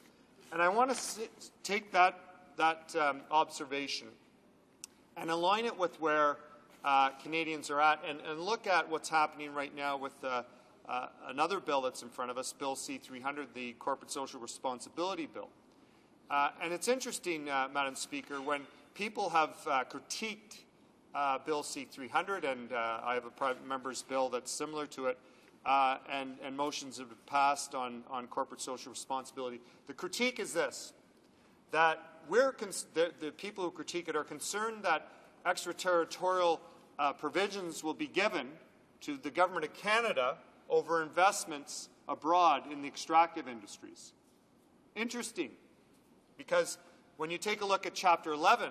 And I want to take that observation and align it with where Canadians are at and look at what's happening right now with another bill that's in front of us, Bill C-300, the Corporate Social Responsibility Bill. And it's interesting, Madam Speaker, when people have critiqued Bill C-300, and I have a private member's bill that's similar to it, and motions have been passed on corporate social responsibility. The critique is this, that the people who critique it are concerned that extraterritorial provisions will be given to the Government of Canada over investments abroad in the extractive industries. Interesting, because when you take a look at Chapter 11,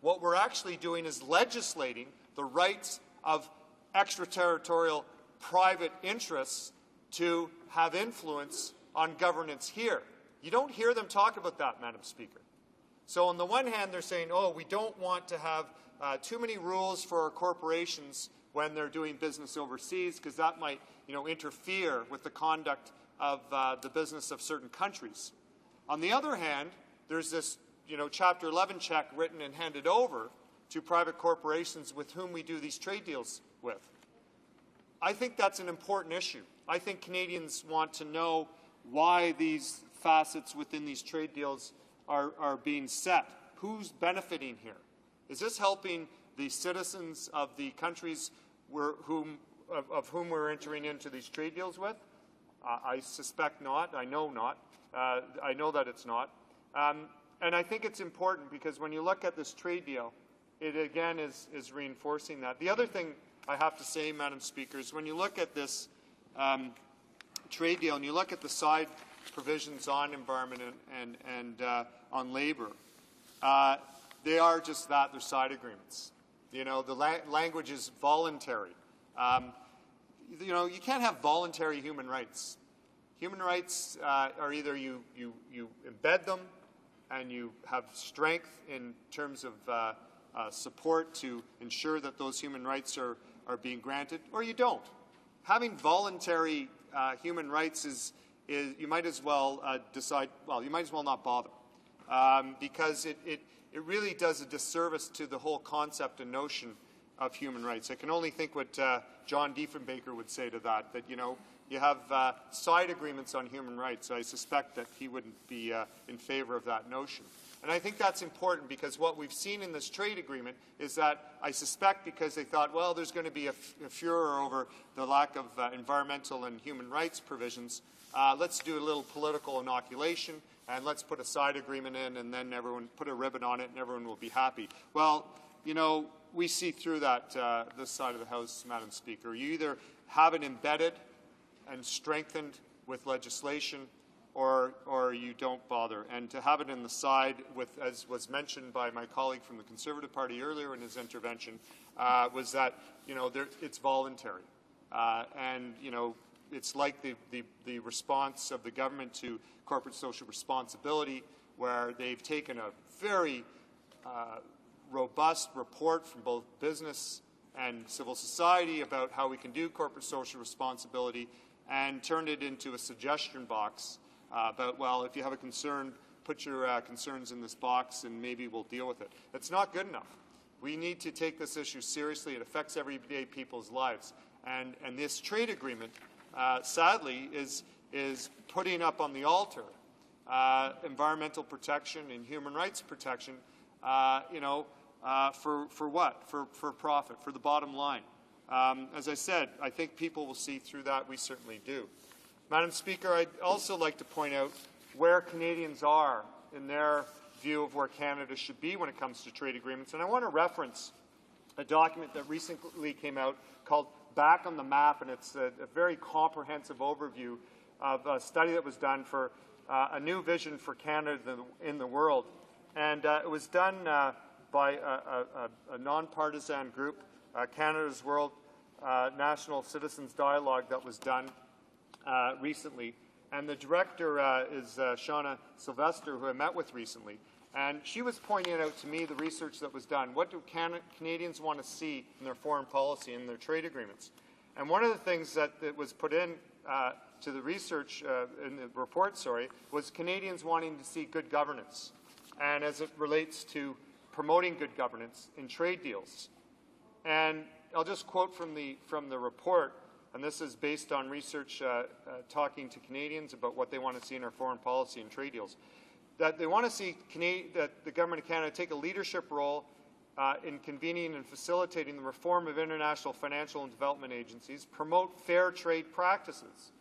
what we're actually doing is legislating the rights of extraterritorial private interests to have influence on governance here. You don't hear them talk about that, Madam Speaker. So on the one hand, they're saying, oh, we don't want to have too many rules for our corporations when they're doing business overseas, because that might, interfere with the conduct of the business of certain countries. On the other hand, there's this, Chapter 11 check written and handed over to private corporations with whom we do these trade deals with. I think that's an important issue. I think Canadians want to know why these facets within these trade deals are being set. Who's benefiting here? Is this helping the citizens of the countries of whom we're entering into these trade deals with? I suspect not. I know not. I know that it's not. And I think it's important because when you look at this trade deal, it again is reinforcing that. The other thing I have to say, Madam Speaker, is when you look at this trade deal and you look at the side provisions on environment and on labor, they are just that. They're side agreements. The language is voluntary. You can't have voluntary human rights. Human rights are either you embed them and you have strength in terms of support to ensure that those human rights are being granted, or you don't. Having voluntary human rights is you might as well decide, well, you might as well not bother, because it really does a disservice to the whole concept and notion of human rights. I can only think what John Diefenbaker would say to that, you know, you have side agreements on human rights. I suspect that he wouldn't be in favor of that notion. And I think that's important because what we've seen in this trade agreement is that I suspect because they thought, well, there's going to be a furor over the lack of environmental and human rights provisions, let's do a little political inoculation and let's put a side agreement in and then everyone put a ribbon on it and everyone will be happy. Well, you know, we see through that this side of the House, Madam Speaker. You either have it embedded and strengthened with legislation, or you don't bother. And to have it in the side with, as was mentioned by my colleague from the Conservative Party earlier in his intervention, was that, you know, it's voluntary. And, you know, it's like the response of the government to corporate social responsibility, where they've taken a very robust report from both business and civil society about how we can do corporate social responsibility and turned it into a suggestion box about, well, if you have a concern, put your concerns in this box and maybe we'll deal with it. That's not good enough. We need to take this issue seriously. It affects everyday people's lives. And this trade agreement, sadly, is putting up on the altar environmental protection and human rights protection, you know, for what? For profit, for the bottom line. As I said, I think people will see through that. We certainly do. Madam Speaker, I'd also like to point out where Canadians are in their view of where Canada should be when it comes to trade agreements. And I want to reference a document that recently came out called Back on the Map, and it's a very comprehensive overview of a study that was done for a new vision for Canada in the world. And it was done by a nonpartisan group, Canada's World National Citizens Dialogue, that was done recently. And the director is Shauna Sylvester, who I met with recently. And she was pointing out to me the research that was done. What do Canadians want to see in their foreign policy and their trade agreements? And one of the things that was put in to the research, in the report, was Canadians wanting to see good governance. And as it relates to promoting good governance in trade deals. And I'll just quote from the report, and this is based on research talking to Canadians about what they want to see in our foreign policy and trade deals, that they want to see that the Government of Canada take a leadership role in convening and facilitating the reform of international financial and development agencies, promote fair trade practices,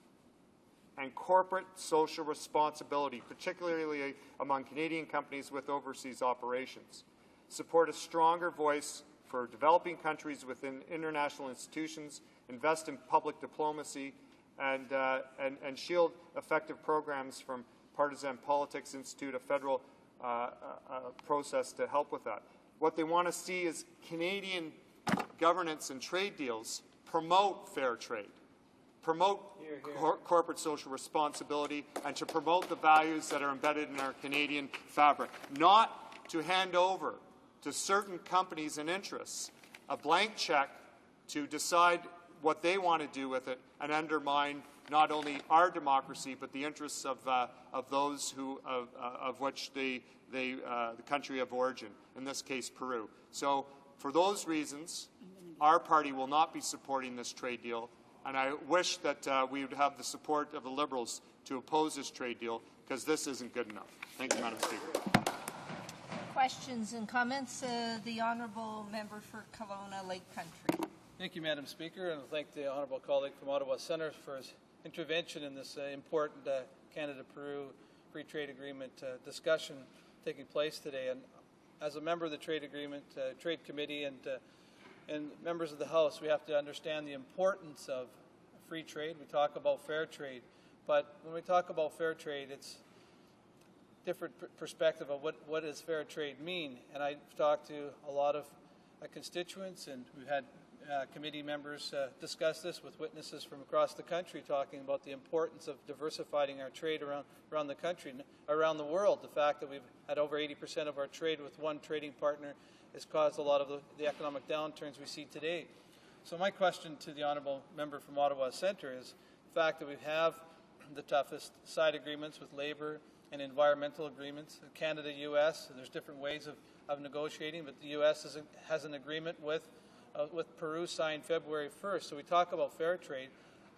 and corporate social responsibility, particularly among Canadian companies with overseas operations. Support a stronger voice for developing countries within international institutions, invest in public diplomacy, and shield effective programs from partisan politics, institute a federal process to help with that. What they want to see is Canadian governance and trade deals promote fair trade, promote corporate social responsibility, and to promote the values that are embedded in our Canadian fabric, not to hand over to certain companies and interests a blank check to decide what they want to do with it and undermine not only our democracy but the interests of those who of which the country of origin, in this case Peru. So for those reasons, our party will not be supporting this trade deal, and I wish that we would have the support of the Liberals to oppose this trade deal, because this isn't good enough. Thank you, Madam Speaker. Questions and comments? The Honourable Member for Kelowna Lake Country. Thank you, Madam Speaker, and I thank the Honourable colleague from Ottawa Centre for his intervention in this important Canada-Peru Free Trade Agreement discussion taking place today. And as a member of the Trade Agreement Trade Committee and members of the House, we have to understand the importance of free trade. We talk about fair trade, but when we talk about fair trade, it's different perspective of what does fair trade mean. And I've talked to a lot of constituents, and we've had committee members discuss this with witnesses from across the country, talking about the importance of diversifying our trade around the country, around the world. The fact that we've had over 80% of our trade with one trading partner has caused a lot of the economic downturns we see today. So my question to the honourable member from Ottawa Centre is the fact that we have the toughest side agreements with labour and environmental agreements, Canada, U.S., and there's different ways of negotiating, but the U.S. has an agreement with Peru signed February 1st. So we talk about fair trade.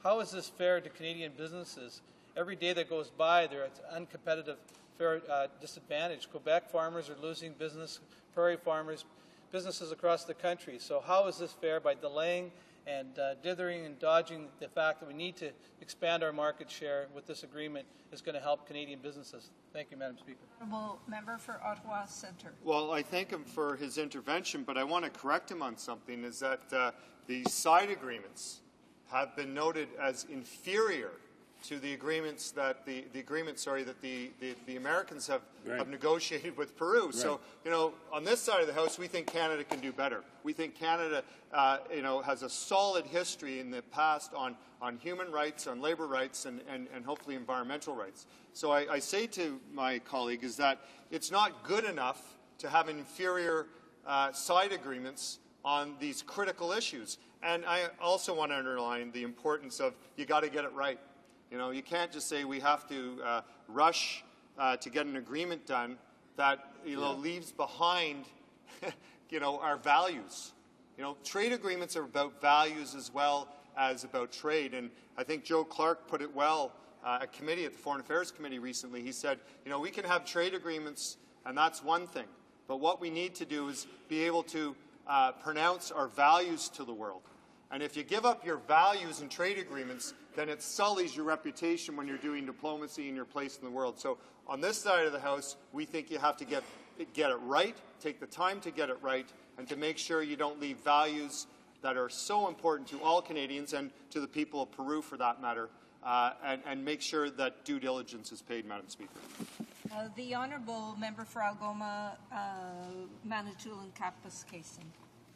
How is this fair to Canadian businesses? Every day that goes by, they're at an uncompetitive fair disadvantage. Quebec farmers are losing business, prairie farmers, businesses across the country. So how is this fair by delaying and dithering and dodging the fact that we need to expand our market share with this agreement is going to help Canadian businesses? Thank you, Madam Speaker. Honourable member for Ottawa Centre. Well, I thank him for his intervention, but I want to correct him on something, is that the side agreements have been noted as inferior to the agreements that the Americans have negotiated with Peru. Right. So, on this side of the House, we think Canada can do better. We think Canada, has a solid history in the past on human rights, on labor rights, and hopefully environmental rights. So I say to my colleague is that it's not good enough to have inferior side agreements on these critical issues. And I also want to underline the importance of you got to get it right. You can't just say we have to rush to get an agreement done that leaves behind our values. Trade agreements are about values as well as about trade. And I think Joe Clark put it well at committee, at the Foreign Affairs Committee recently. He said, we can have trade agreements, and that's one thing. But what we need to do is be able to pronounce our values to the world. And if you give up your values in trade agreements, then it sullies your reputation when you're doing diplomacy in your place in the world. So on this side of the House, we think you have to get it right, take the time to get it right, and to make sure you don't leave values that are so important to all Canadians and to the people of Peru, for that matter, and make sure that due diligence is paid, Madam Speaker. The honourable member for Algoma, Manitoulin Kapuskasing.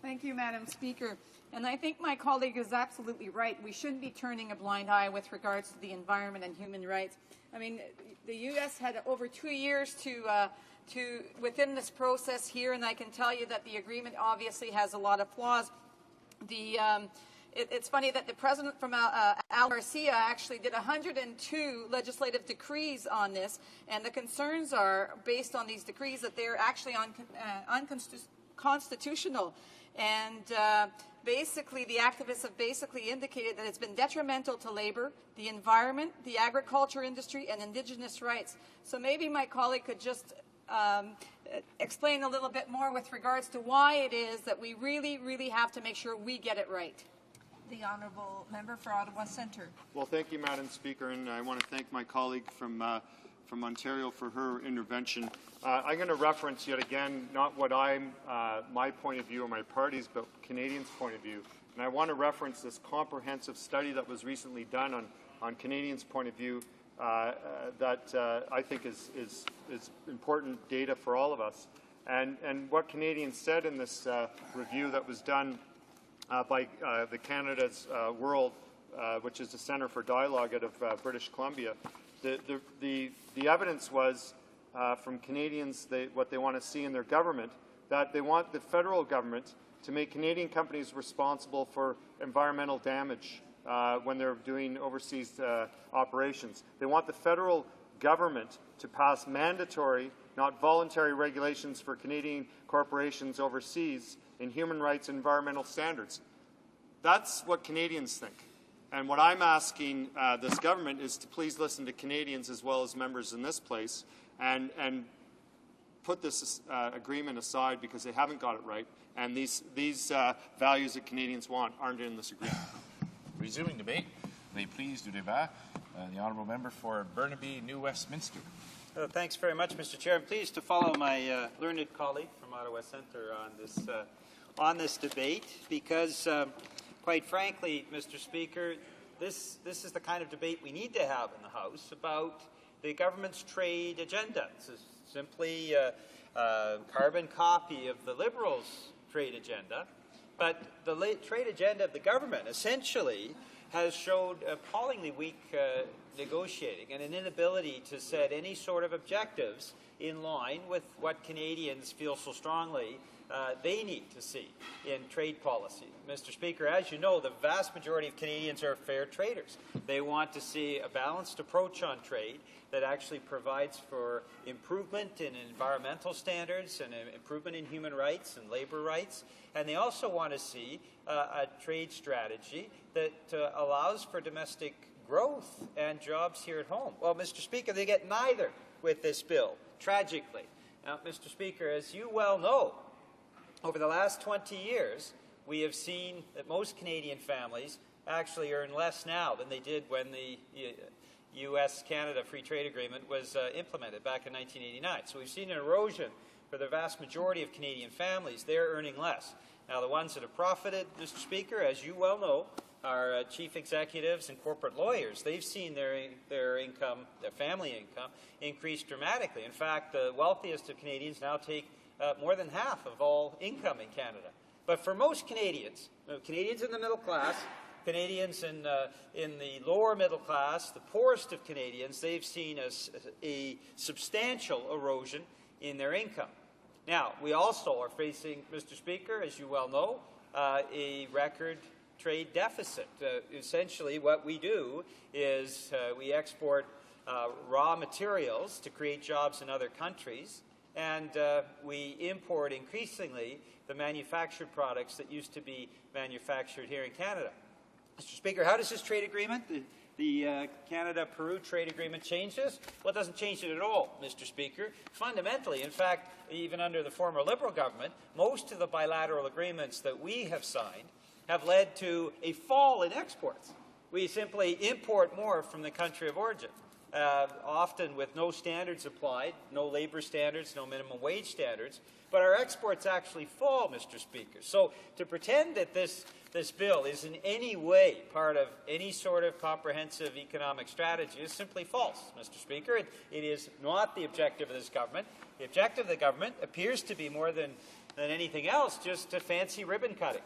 Thank you, Madam Speaker. And I think my colleague is absolutely right. We shouldn't be turning a blind eye with regards to the environment and human rights. I mean, the U.S. had over 2 years to within this process here, and I can tell you that the agreement obviously has a lot of flaws. It's funny that the president from Al Garcia actually did 102 legislative decrees on this, and the concerns are, based on these decrees, that they're actually unconstitutional. And basically, the activists have basically indicated that it's been detrimental to labor, the environment, the agriculture industry, and Indigenous rights. So maybe my colleague could just explain a little bit more with regards to why it is that we really, really have to make sure we get it right. The honourable member for Ottawa Centre. Well, thank you, Madam Speaker, and I want to thank my colleague from Ontario for her intervention. I'm going to reference yet again not what my point of view or my party's, but Canadians' point of view. And I want to reference this comprehensive study that was recently done on Canadians' point of view that I think is important data for all of us. And what Canadians said in this review that was done by the Canada's World, which is the Centre for Dialogue out of British Columbia, the evidence was from Canadians what they want to see in their government, that they want the federal government to make Canadian companies responsible for environmental damage when they're doing overseas operations. They want the federal government to pass mandatory, not voluntary regulations for Canadian corporations overseas in human rights and environmental standards. That's what Canadians think. And what I'm asking this government is to please listen to Canadians as well as members in this place and put this agreement aside because they haven't got it right. And these values that Canadians want aren't in this agreement. Resuming debate, les prises du débat, the honourable member for Burnaby, New Westminster. Thanks very much, Mr. Chair. I'm pleased to follow my learned colleague from Ottawa Centre on this debate because, quite frankly, Mr. Speaker, this is the kind of debate we need to have in the House about the government's trade agenda. This is simply a carbon copy of the Liberals' trade agenda, but the trade agenda of the government essentially has showed appallingly weak negotiating and an inability to set any sort of objectives in line with what Canadians feel so strongly they need to see in trade policy. Mr. Speaker, as you know, the vast majority of Canadians are fair traders. They want to see a balanced approach on trade that actually provides for improvement in environmental standards and improvement in human rights and labor rights. And they also want to see a trade strategy that allows for domestic growth and jobs here at home. Well, Mr. Speaker, they get neither with this bill, tragically. Now, Mr. Speaker, as you well know, over the last 20 years, we have seen that most Canadian families actually earn less now than they did when the U.S.-Canada Free Trade Agreement was implemented back in 1989. So we've seen an erosion for the vast majority of Canadian families. They're earning less. Now, the ones that have profited, Mr. Speaker, as you well know, are chief executives and corporate lawyers. They've seen their income, their family income, increase dramatically. In fact, the wealthiest of Canadians now take more than half of all income in Canada. But for most Canadians, Canadians in the middle class, Canadians in the lower middle class, the poorest of Canadians, they've seen a substantial erosion in their income. Now, we also are facing, Mr. Speaker, as you well know, a record trade deficit. Essentially, what we do is we export raw materials to create jobs in other countries, and we import increasingly the manufactured products that used to be manufactured here in Canada. Mr. Speaker, how does this trade agreement, the Canada-Peru trade agreement, change this? Well, it doesn't change it at all, Mr. Speaker. Fundamentally, in fact, even under the former Liberal government, most of the bilateral agreements that we have signed have led to a fall in exports. We simply import more from the country of origin, often with no standards applied, no labor standards, no minimum wage standards, but our exports actually fall, Mr. Speaker. So to pretend that this bill is in any way part of any sort of comprehensive economic strategy is simply false, Mr. Speaker. It is not the objective of this government. The objective of the government appears to be more than anything else just a fancy ribbon cutting.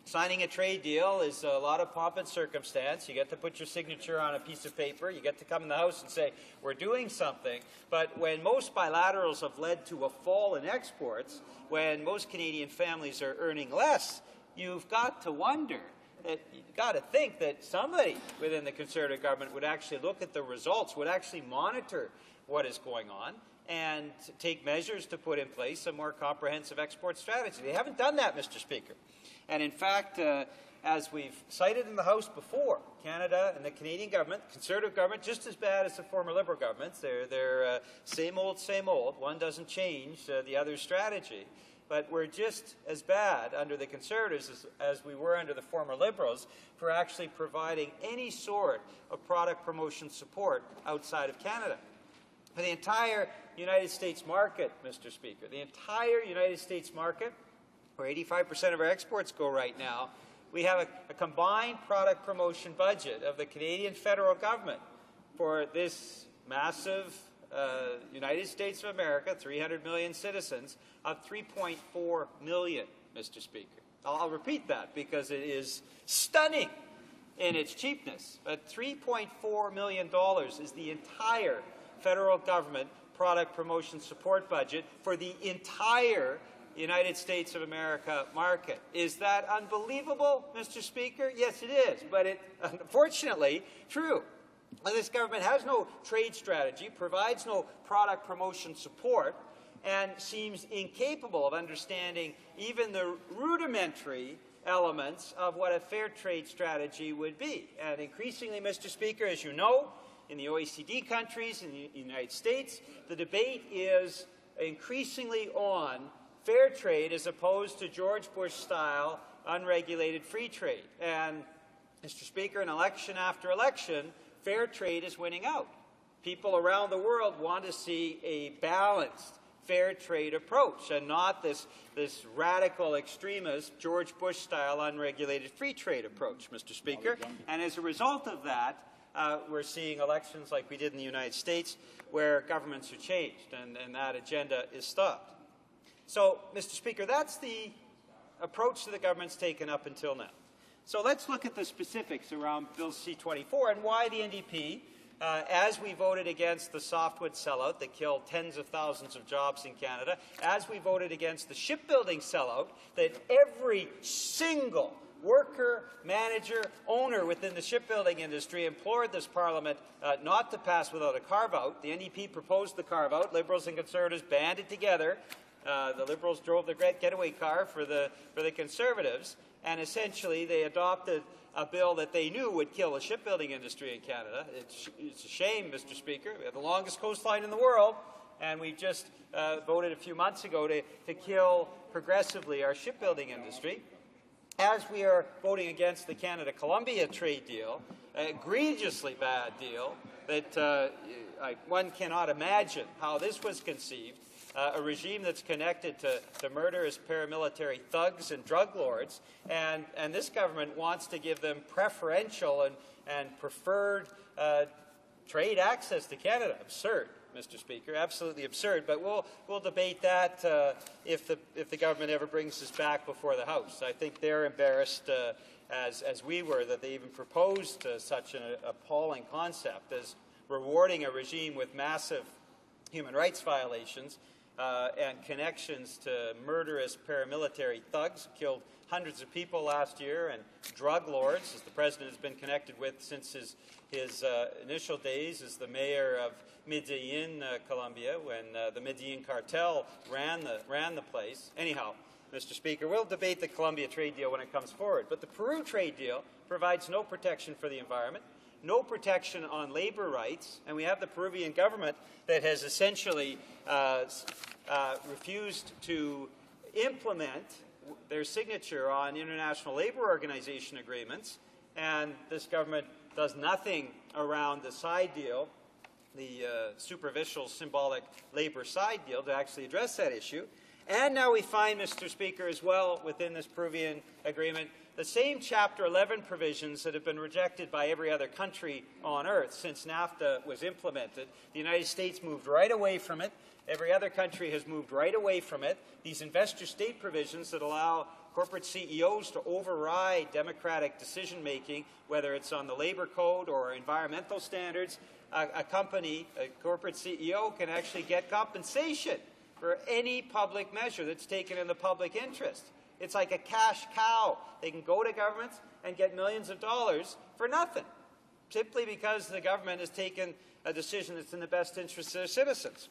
Signing a trade deal is a lot of pomp and circumstance. You get to put your signature on a piece of paper. You get to come in the House and say, we're doing something. But when most bilaterals have led to a fall in exports, when most Canadian families are earning less, you've got to wonder, you've got to think that somebody within the Conservative government would actually look at the results, would actually monitor what is going on, and take measures to put in place a more comprehensive export strategy. They haven't done that, Mr. Speaker. And in fact, as we've cited in the House before, Canada and the Canadian government, Conservative government, just as bad as the former Liberal governments. They're same old, same old. One doesn't change the other's strategy. But we're just as bad under the Conservatives as we were under the former Liberals for actually providing any sort of product promotion support outside of Canada. For the entire United States market, Mr. Speaker, the entire United States market, where 85% of our exports go right now, we have a combined product promotion budget of the Canadian federal government for this massive United States of America, 300 million citizens, of $3.4 million, Mr. Speaker. I'll repeat that because it is stunning in its cheapness. But $3.4 million is the entire federal government product promotion support budget for the entire United States of America market. Is that unbelievable, Mr. Speaker? Yes, it is, but it's unfortunately true. This government has no trade strategy, provides no product promotion support, and seems incapable of understanding even the rudimentary elements of what a fair trade strategy would be. And increasingly, Mr. Speaker, as you know, in the OECD countries, in the United States, the debate is increasingly on fair trade as opposed to George Bush-style unregulated free trade. And, Mr. Speaker, in election after election, fair trade is winning out. People around the world want to see a balanced fair trade approach and not this radical extremist George Bush-style unregulated free trade approach, Mr. Speaker. And as a result of that, we're seeing elections like we did in the United States where governments are changed and that agenda is stopped. So, Mr. Speaker, that's the approach that the government's taken up until now. So let's look at the specifics around Bill C-24 and why the NDP as we voted against the softwood sellout that killed tens of thousands of jobs in Canada, as we voted against the shipbuilding sellout that every single worker, manager, owner within the shipbuilding industry implored this Parliament not to pass without a carve-out. The NDP proposed the carve-out. Liberals and Conservatives banded together. The Liberals drove the getaway car for the Conservatives, and essentially they adopted a bill that they knew would kill the shipbuilding industry in Canada. It's a shame, Mr. Speaker. We have the longest coastline in the world, and we just voted a few months ago to kill progressively our shipbuilding industry. As we are voting against the Canada-Colombia trade deal, an egregiously bad deal that one cannot imagine how this was conceived, a regime that's connected to murderous paramilitary thugs and drug lords, and this government wants to give them preferential and preferred trade access to Canada. Absurd, Mr. Speaker, absolutely absurd. But we'll debate that if the government ever brings this back before the House. I think they're embarrassed, as we were, that they even proposed such an appalling concept as rewarding a regime with massive human rights violations and connections to murderous paramilitary thugs who killed hundreds of people last year, and drug lords, as the president has been connected with since his initial days as the mayor of Medellin, Colombia, when the Medellin cartel ran the place. Anyhow, Mr. Speaker, we'll debate the Colombia trade deal when it comes forward, but the Peru trade deal provides no protection for the environment, no protection on labor rights, and we have the Peruvian government that has essentially refused to implement their signature on International Labor Organization agreements, and this government does nothing around the side deal, the superficial symbolic labor side deal, to actually address that issue. And now we find, Mr. Speaker, as well within this Peruvian agreement, the same Chapter 11 provisions that have been rejected by every other country on earth since NAFTA was implemented. The United States moved right away from it. Every other country has moved right away from it. These investor-state provisions that allow corporate CEOs to override democratic decision-making, whether it's on the labor code or environmental standards. A corporate CEO can actually get compensation for any public measure that's taken in the public interest. It's like a cash cow. They can go to governments and get millions of dollars for nothing, simply because the government has taken a decision that's in the best interest of their citizens.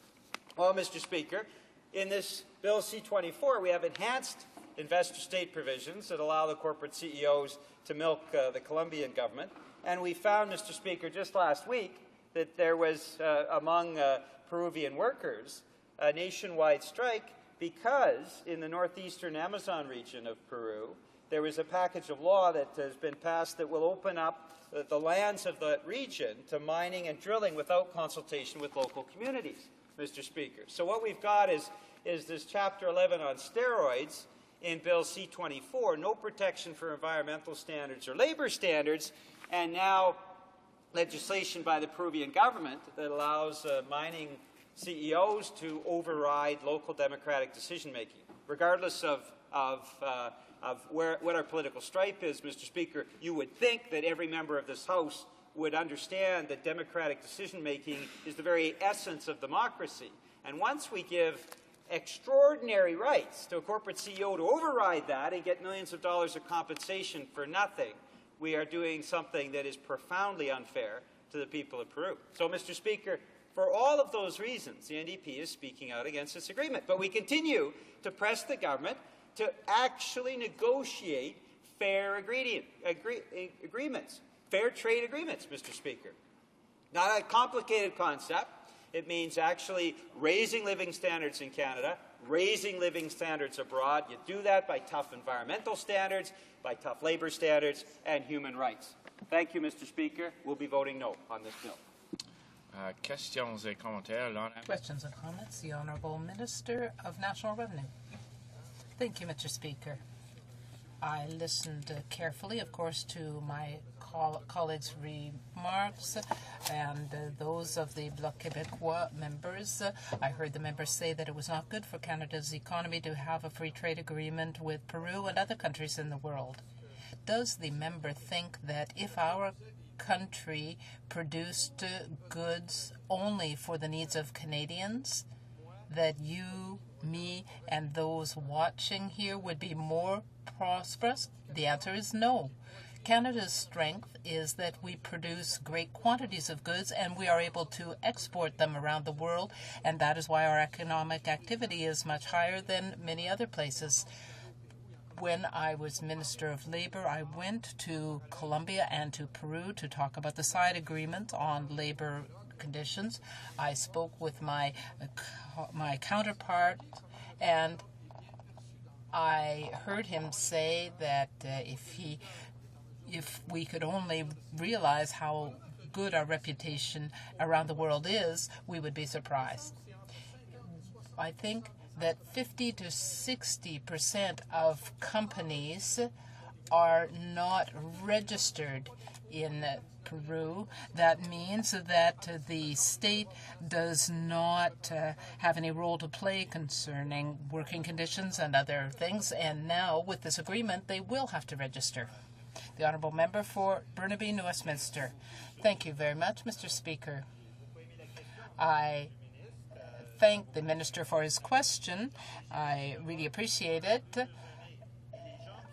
Well, Mr. Speaker, in this Bill C-24, we have enhanced investor-state provisions that allow the corporate CEOs to milk the Colombian government. And we found, Mr. Speaker, just last week that there was, among Peruvian workers, a nationwide strike because in the northeastern Amazon region of Peru, there was a package of law that has been passed that will open up the lands of that region to mining and drilling without consultation with local communities, Mr. Speaker. So what we've got is this Chapter 11 on steroids in Bill C-24, no protection for environmental standards or labor standards, and now legislation by the Peruvian government that allows mining CEOs to override local democratic decision-making. Regardless of what our political stripe is, Mr. Speaker, you would think that every member of this House would understand that democratic decision-making is the very essence of democracy. And once we give extraordinary rights to a corporate CEO to override that and get millions of dollars of compensation for nothing, we are doing something that is profoundly unfair to the people of Peru. So, Mr. Speaker, for all of those reasons, the NDP is speaking out against this agreement. But we continue to press the government to actually negotiate fair agreements, fair trade agreements, Mr. Speaker. Not a complicated concept. It means actually raising living standards in Canada, raising living standards abroad. You do that by tough environmental standards, by tough labor standards, and human rights. Thank you, Mr. Speaker. We'll be voting no on this bill. Questions and comments? The Honourable Minister of National Revenue. Thank you, Mr. Speaker. I listened carefully, of course, to my colleagues' remarks and those of the Bloc Québécois members. I heard the members say that it was not good for Canada's economy to have a free trade agreement with Peru and other countries in the world. Does the member think that if our country produced goods only for the needs of Canadians, that you, me, and those watching here would be more prosperous? The answer is no. Canada's strength is that we produce great quantities of goods and we are able to export them around the world, and that is why our economic activity is much higher than many other places. When I was Minister of Labour, I went to Colombia and to Peru to talk about the side agreement on labour conditions. I spoke with my counterpart, and I heard him say that if we could only realize how good our reputation around the world is, we would be surprised. I think that 50 to 60% of companies are not registered in Peru. That means that the state does not have any role to play concerning working conditions and other things, and now with this agreement they will have to register. The Honourable Member for Burnaby, New Westminster. Thank you very much, Mr. Speaker. I thank the Minister for his question. I really appreciate it.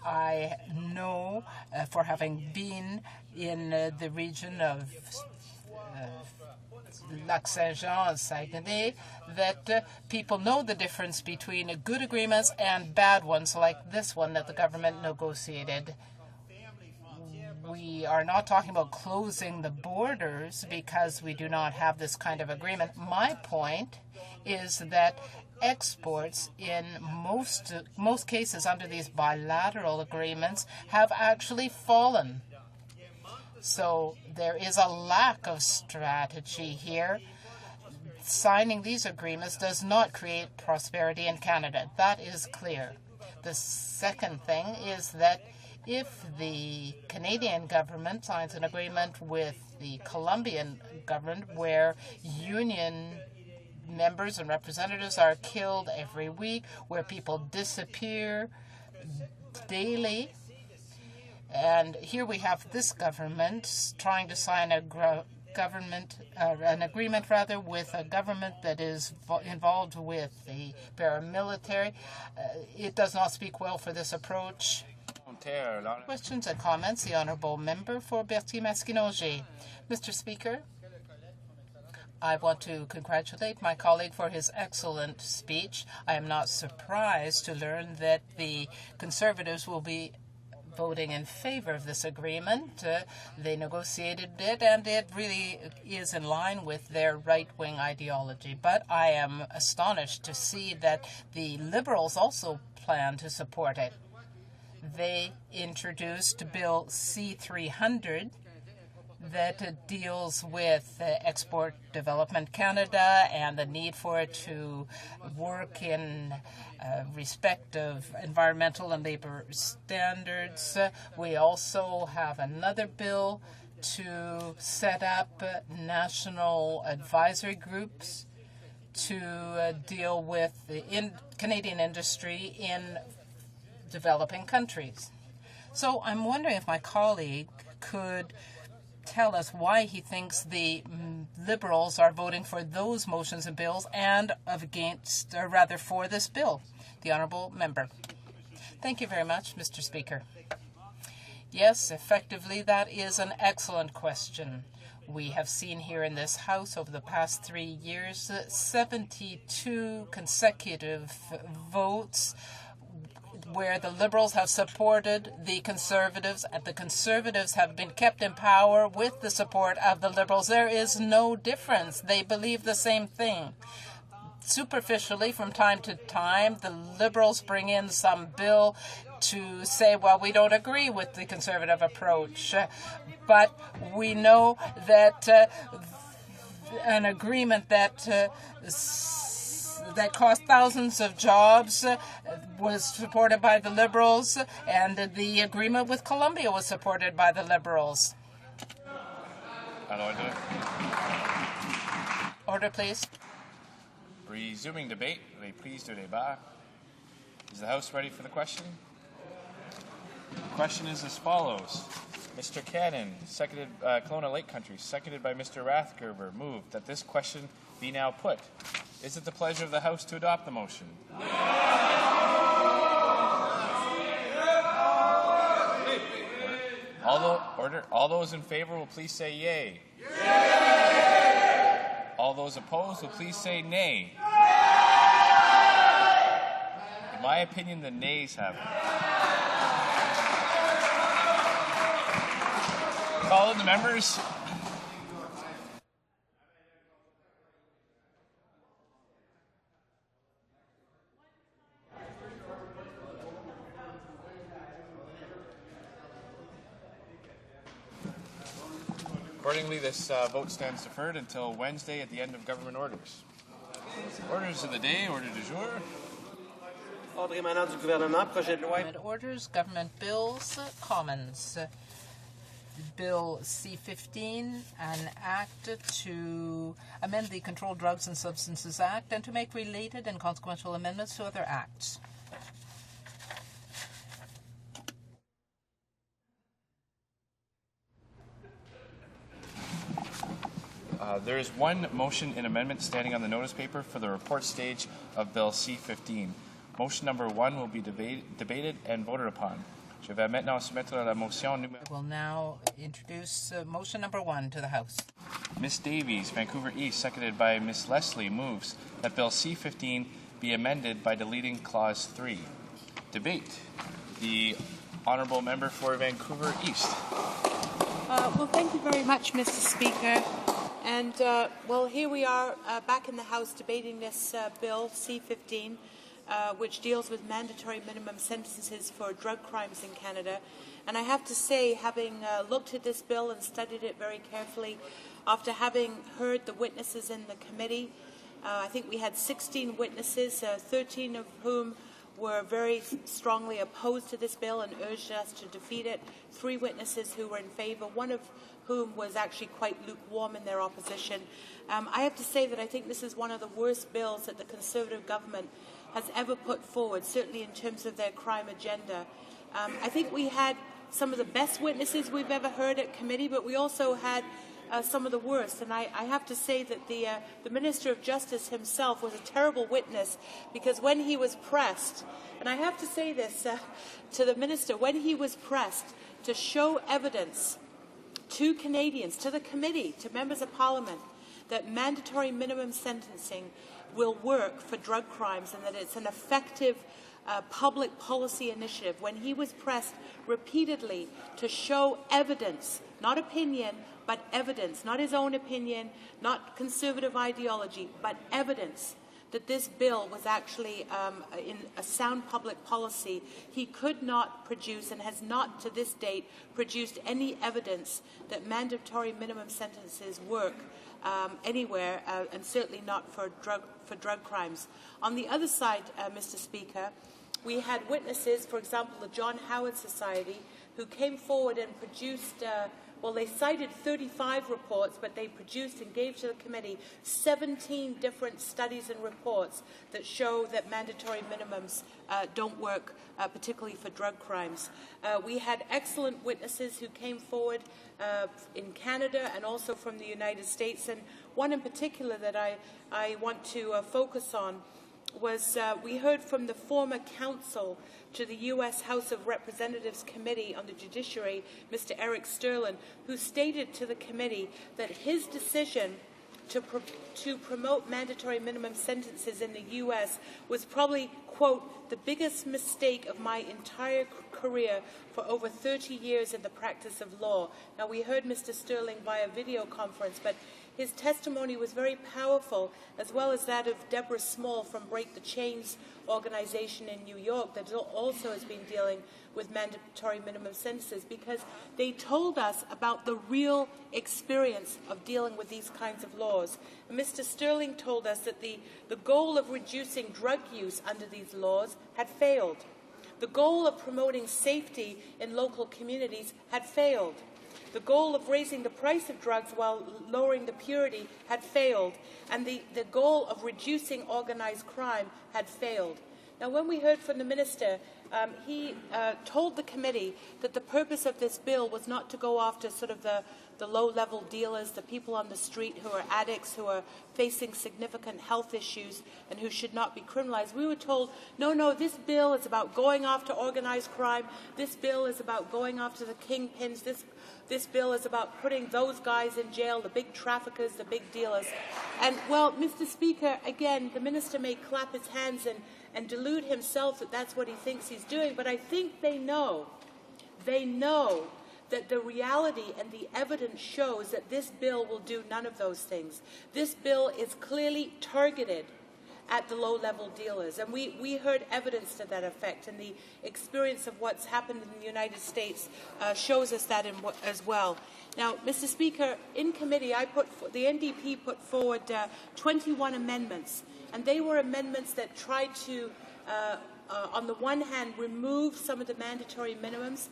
I know, for having been in the region of Lac Saint-Jean, Saguenay, that people know the difference between good agreements and bad ones like this one that the government negotiated. We are not talking about closing the borders because we do not have this kind of agreement. My point is that exports in most cases under these bilateral agreements have actually fallen. So there is a lack of strategy here. Signing these agreements does not create prosperity in Canada. That is clear. The second thing is that if the Canadian government signs an agreement with the Colombian government where union members and representatives are killed every week, where people disappear daily, and here we have this government trying to sign an agreement with a government that is involved with the paramilitary. It does not speak well for this approach. Questions and comments? The Honourable Member for Berthier-Masquinongé. Mr. Speaker, I want to congratulate my colleague for his excellent speech. I am not surprised to learn that the Conservatives will be voting in favor of this agreement. They negotiated it, and it really is in line with their right-wing ideology. But I am astonished to see that the Liberals also plan to support it. They introduced Bill C-300 that deals with Export Development Canada and the need for it to work in respect of environmental and labor standards. We also have another bill to set up national advisory groups to deal with the Canadian industry in developing countries. So I'm wondering if my colleague could tell us why he thinks the Liberals are voting for those motions and bills and against, or rather for this bill. The Honourable Member. Thank you very much, Mr. Speaker. Yes, effectively, that is an excellent question. We have seen here in this House over the past 3 years 72 consecutive votes where the Liberals have supported the Conservatives, and the Conservatives have been kept in power with the support of the Liberals. There is no difference. They believe the same thing. Superficially, from time to time, the Liberals bring in some bill to say, well, we don't agree with the Conservative approach. But we know that an agreement that cost thousands of jobs was supported by the Liberals, and the agreement with Colombia was supported by the Liberals. Order, please. Resuming debate, les prises de débat. Is the House ready for the question? The question is as follows. Mr. Cannon, seconded Kelowna Lake Country, seconded by Mr. Rathgerber, moved that this question be now put. Is it the pleasure of the House to adopt the motion? All those in favor will please say yay. All those opposed will please say nay. In my opinion, the nays have it. Call in the members. Accordingly, this vote stands deferred until Wednesday at the end of government orders. Orders of the day, order du jour. Government orders, government bills, Commons. Bill C-15, an act to amend the Controlled Drugs and Substances Act and to make related and consequential amendments to other acts. There is one motion and amendment standing on the notice paper for the report stage of Bill C-15. Motion number 1 will be debated and voted upon. Je vais maintenant soumettre la motion numéro... I will now introduce motion number 1 to the House. Ms. Davies, Vancouver East, seconded by Ms. Leslie, moves that Bill C-15 be amended by deleting Clause 3. Debate. The Honourable Member for Vancouver East. Well, thank you very much, Mr. Speaker. And, well, here we are back in the House debating this Bill C-15, which deals with mandatory minimum sentences for drug crimes in Canada. And I have to say, having looked at this bill and studied it very carefully, after having heard the witnesses in the committee, I think we had 16 witnesses, 13 of whom were very strongly opposed to this bill and urged us to defeat it, 3 witnesses who were in favour, one of whom was actually quite lukewarm in their opposition. I have to say that I think this is one of the worst bills that the Conservative government has ever put forward, certainly in terms of their crime agenda. I think we had some of the best witnesses we've ever heard at committee, but we also had some of the worst. And I have to say that the Minister of Justice himself was a terrible witness, because when he was pressed, and I have to say this to the Minister, when he was pressed to show evidence to Canadians, to the committee, to members of Parliament, that mandatory minimum sentencing will work for drug crimes and that it's an effective public policy initiative, when he was pressed repeatedly to show evidence, not opinion, but evidence, not his own opinion, not conservative ideology, but evidence that this bill was actually in a sound public policy, he could not produce and has not to this date produced any evidence that mandatory minimum sentences work anywhere, and certainly not for drug crimes. On the other side, Mr. Speaker, we had witnesses, for example, the John Howard Society, who came forward and produced well, they cited 35 reports, but they produced and gave to the committee 17 different studies and reports that show that mandatory minimums don't work, particularly for drug crimes. We had excellent witnesses who came forward in Canada and also from the United States, and one in particular that I want to focus on was we heard from the former counsel to the U.S. House of Representatives Committee on the Judiciary, Mr. Eric Sterling, who stated to the committee that his decision to promote mandatory minimum sentences in the U.S. was probably, quote, the biggest mistake of my entire career for over 30 years in the practice of law. Now, we heard Mr. Sterling via video conference, but his testimony was very powerful, as well as that of Deborah Small from Break the Chains organization in New York that also has been dealing with mandatory minimum sentences, because they told us about the real experience of dealing with these kinds of laws. And Mr. Sterling told us that the goal of reducing drug use under these laws had failed. The goal of promoting safety in local communities had failed. The goal of raising the price of drugs while lowering the purity had failed, and the goal of reducing organized crime had failed. Now, when we heard from the Minister, he told the committee that the purpose of this bill was not to go after sort of the low-level dealers, the people on the street who are addicts, who are facing significant health issues and who should not be criminalized. We were told, no, this bill is about going after organized crime. This bill is about going after the kingpins. This bill is about putting those guys in jail, the big traffickers, the big dealers. And, well, Mr. Speaker, again, the minister may clap his hands and delude himself that that's what he thinks he's doing, but I think they know that the reality and the evidence shows that this bill will do none of those things. This bill is clearly targeted at the low-level dealers, and we heard evidence to that effect, and the experience of what's happened in the United States shows us that as well. Now, Mr. Speaker, in committee, the NDP put forward 21 amendments, and they were amendments that tried to, on the one hand, remove some of the mandatory minimums,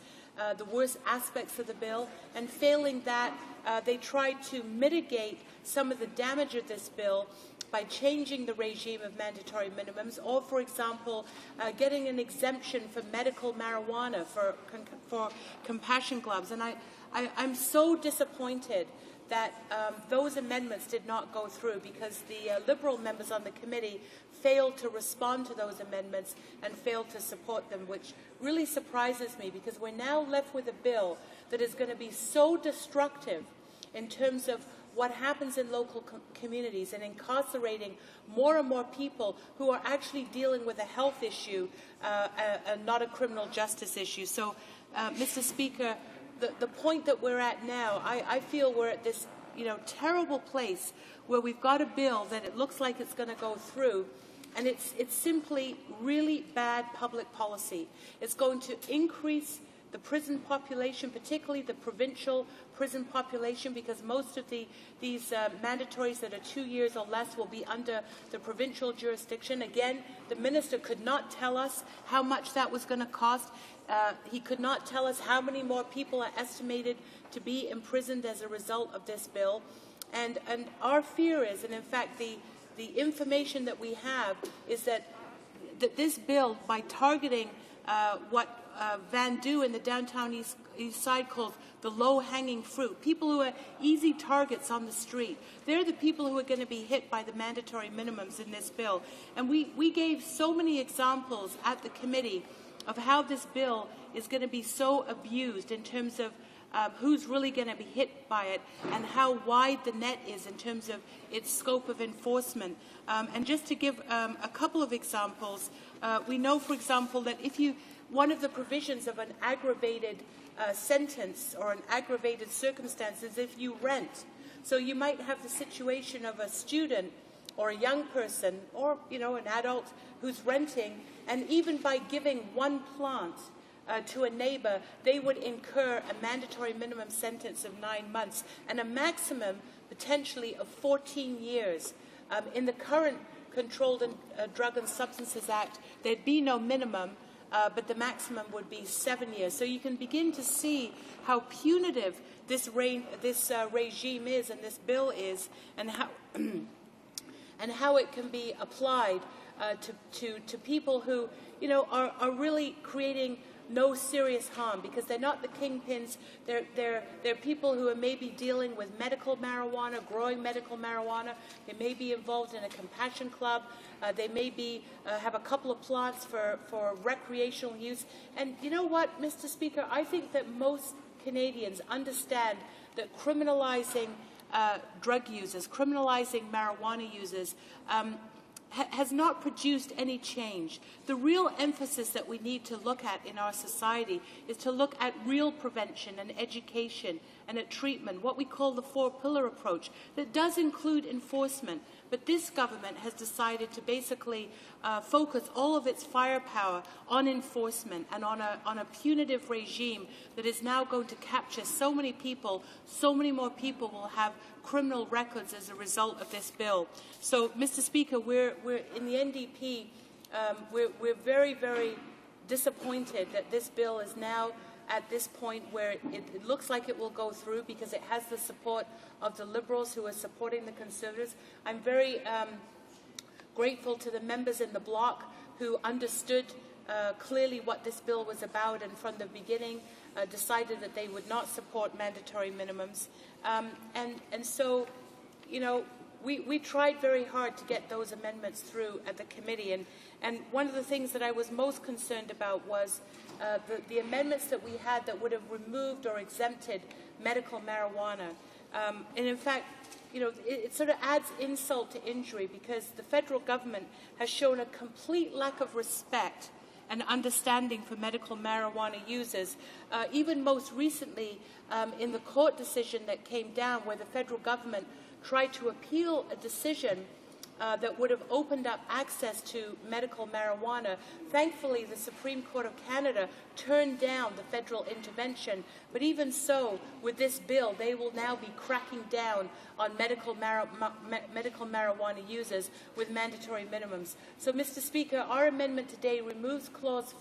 the worst aspects of the bill, and failing that, they tried to mitigate some of the damage of this bill by changing the regime of mandatory minimums, or, for example, getting an exemption for medical marijuana for compassion gloves. And I'm so disappointed that those amendments did not go through, because the Liberal members on the committee failed to respond to those amendments and failed to support them, which really surprises me, because we're now left with a bill that is going to be so destructive in terms of what happens in local communities and incarcerating more and more people who are actually dealing with a health issue and not a criminal justice issue. So, Mr. Speaker, the point that we're at now, I feel we're at this terrible place where we've got a bill that it looks like it's going to go through, and it's simply really bad public policy. It's going to increase the prison population, particularly the provincial prison population, because most of these mandatories that are 2 years or less will be under the provincial jurisdiction. Again, the minister could not tell us how much that was going to cost. He could not tell us how many more people are estimated to be imprisoned as a result of this bill. And our fear is, and in fact the information that we have, is that this bill, by targeting what Van Du in the downtown east side calls the low-hanging fruit, people who are easy targets on the street, they're the people who are going to be hit by the mandatory minimums in this bill. And we gave so many examples at the committee of how this bill is going to be so abused in terms of who's really going to be hit by it and how wide the net is in terms of its scope of enforcement. And just to give a couple of examples, we know, for example, that one of the provisions of an aggravated sentence or an aggravated circumstance is if you rent. So you might have the situation of a student or a young person or, an adult who's renting, and even by giving one plant to a neighbor, they would incur a mandatory minimum sentence of 9 months and a maximum potentially of 14 years. In the current Controlled Drug and Substances Act, there'd be no minimum, but the maximum would be 7 years. So you can begin to see how punitive this regime is and this bill is, and how it can be applied to people who are really creating no serious harm, because they're not the kingpins. They're people who are maybe dealing with medical marijuana, growing medical marijuana. They may be involved in a compassion club. They may be have a couple of plants for recreational use. And you know what, Mr. Speaker, I think that most Canadians understand that criminalizing drug users, criminalizing marijuana users, has not produced any change. The real emphasis that we need to look at in our society is to look at real prevention and education and at treatment, what we call the four-pillar approach, that does include enforcement. But this government has decided to basically focus all of its firepower on enforcement and on a punitive regime that is now going to capture so many people. So many more people will have criminal records as a result of this bill. So, Mr. Speaker, we're in the NDP. We're very, very disappointed that this bill is now at this point where it looks like it will go through, because it has the support of the Liberals who are supporting the Conservatives. I'm very grateful to the members in the bloc who understood clearly what this bill was about, and from the beginning decided that they would not support mandatory minimums. And so, you know, we tried very hard to get those amendments through at the committee. And one of the things that I was most concerned about was the amendments that we had that would have removed or exempted medical marijuana. And in fact, you know, it sort of adds insult to injury, because the federal government has shown a complete lack of respect and understanding for medical marijuana users. Even most recently, in the court decision that came down, where the federal government tried to appeal a decision that would have opened up access to medical marijuana. Thankfully, the Supreme Court of Canada turned down the federal intervention. But even so, with this bill, they will now be cracking down on medical marijuana users with mandatory minimums. So, Mr. Speaker, our amendment today removes Clause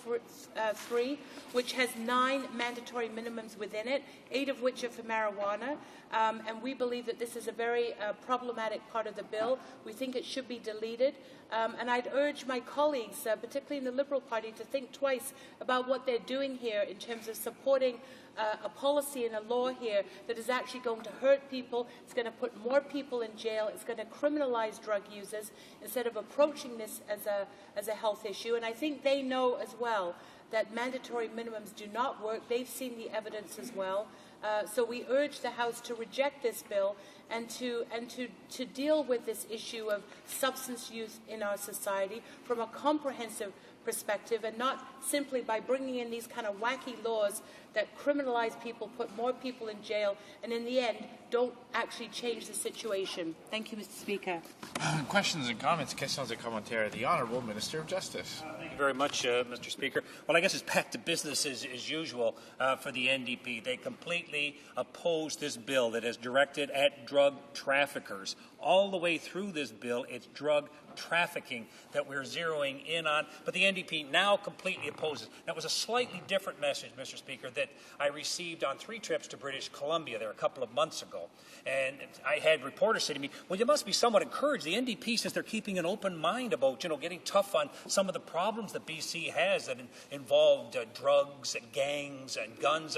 3, which has 9 mandatory minimums within it, 8 of which are for marijuana. And we believe that this is a very problematic part of the bill. We think it should be deleted. And I'd urge my colleagues, particularly in the Liberal Party, to think twice about what they're doing here in terms of supporting a policy and a law here that is actually going to hurt people. It's going to put more people in jail. It's going to criminalize drug users instead of approaching this as a health issue. And I think they know as well that mandatory minimums do not work. They've seen the evidence as well. So we urge the House to reject this bill and to deal with this issue of substance use in our society from a comprehensive perspective, and not simply by bringing in these kind of wacky laws that criminalize people, put more people in jail, and in the end don't actually change the situation. Thank you, Mr. Speaker. Questions and comments. Questions et commentaires. The Honourable Minister of Justice. Thank you very much, Mr. Speaker. Well, I guess it's back to business as usual for the NDP. They completely oppose this bill that is directed at drug traffickers. All the way through this bill, it's drug trafficking that we're zeroing in on, but the NDP now completely opposes. That was a slightly different message, Mr. Speaker, that I received on 3 trips to British Columbia there a couple of months ago. And I had reporters say to me, well, you must be somewhat encouraged. The NDP says they're keeping an open mind about, getting tough on some of the problems that BC has that involved drugs, gangs, and guns.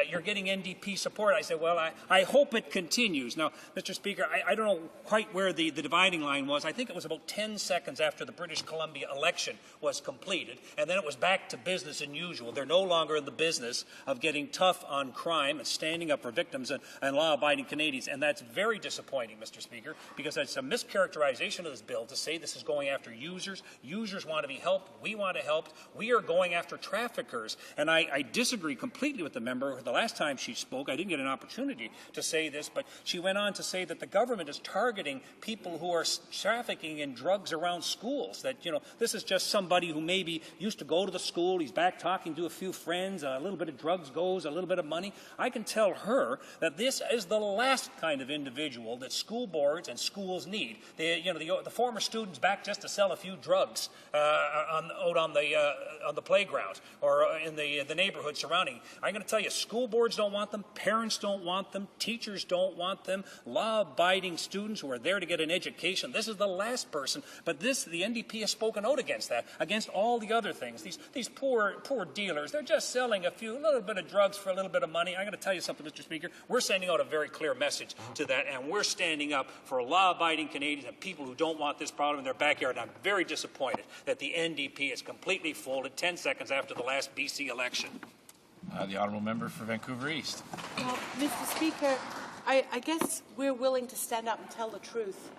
You're getting NDP support. I said, well, I hope it continues. Now, Mr. Speaker, I don't know quite where the dividing line was. I think it was about 10 seconds after the British Columbia election was completed, and then it was back to business as usual. They're no longer in the business of getting tough on crime and standing up for victims and law-abiding Canadians, and that's very disappointing, Mr. Speaker, because it's a mischaracterization of this bill to say this is going after users. Users want to be helped. We want to help. We are going after traffickers, and I disagree completely with the member. The last time she spoke, I didn't get an opportunity to say this, but she went on to say that the government is targeting people who are trafficking in drugs around schools, that, this is just somebody who maybe used to go to the school, he's back talking to a few friends, a little bit of drugs goes, a little bit of money. I can tell her that this is the last kind of individual that school boards and schools need. The former students back just to sell a few drugs out on the playground or in the neighborhood surrounding. I'm going to tell you, school boards don't want them, parents don't want them, teachers don't want them, law-abiding students who are there to get an education. This is the last person, but the NDP has spoken out against that, against all the other things. These poor dealers, they're just selling a little bit of drugs for a little bit of money. I'm going to tell you something, Mr. Speaker. We're sending out a very clear message to that, and we're standing up for law-abiding Canadians and people who don't want this problem in their backyard. And I'm very disappointed that the NDP is completely folded 10 seconds after the last BC election. The Honourable Member for Vancouver East. Well, Mr. Speaker, I guess we're willing to stand up and tell the truth.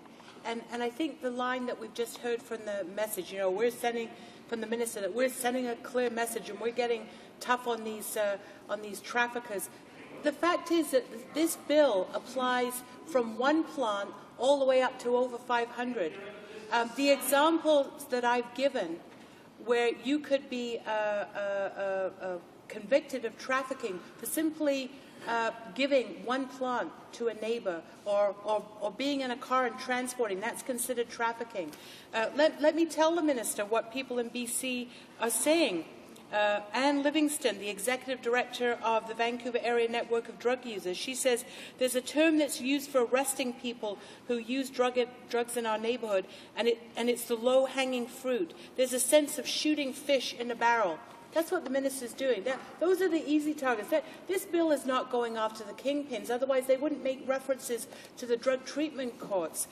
And I think the line that we've just heard from the message, we're sending from the minister that we're sending a clear message and we're getting tough on these traffickers. The fact is that this bill applies from one plant all the way up to over 500. The examples that I've given where you could be convicted of trafficking for simply giving one plant to a neighbor or being in a car and transporting, that's considered trafficking. Let me tell the minister what people in BC are saying. Anne Livingston, the executive director of the Vancouver Area Network of Drug Users, she says there's a term that's used for arresting people who use drugs in our neighborhood, and it's the low-hanging fruit. There's a sense of shooting fish in a barrel. That's what the minister's doing. Those are the easy targets. This bill is not going after the kingpins. Otherwise, they wouldn't make references to the drug treatment courts.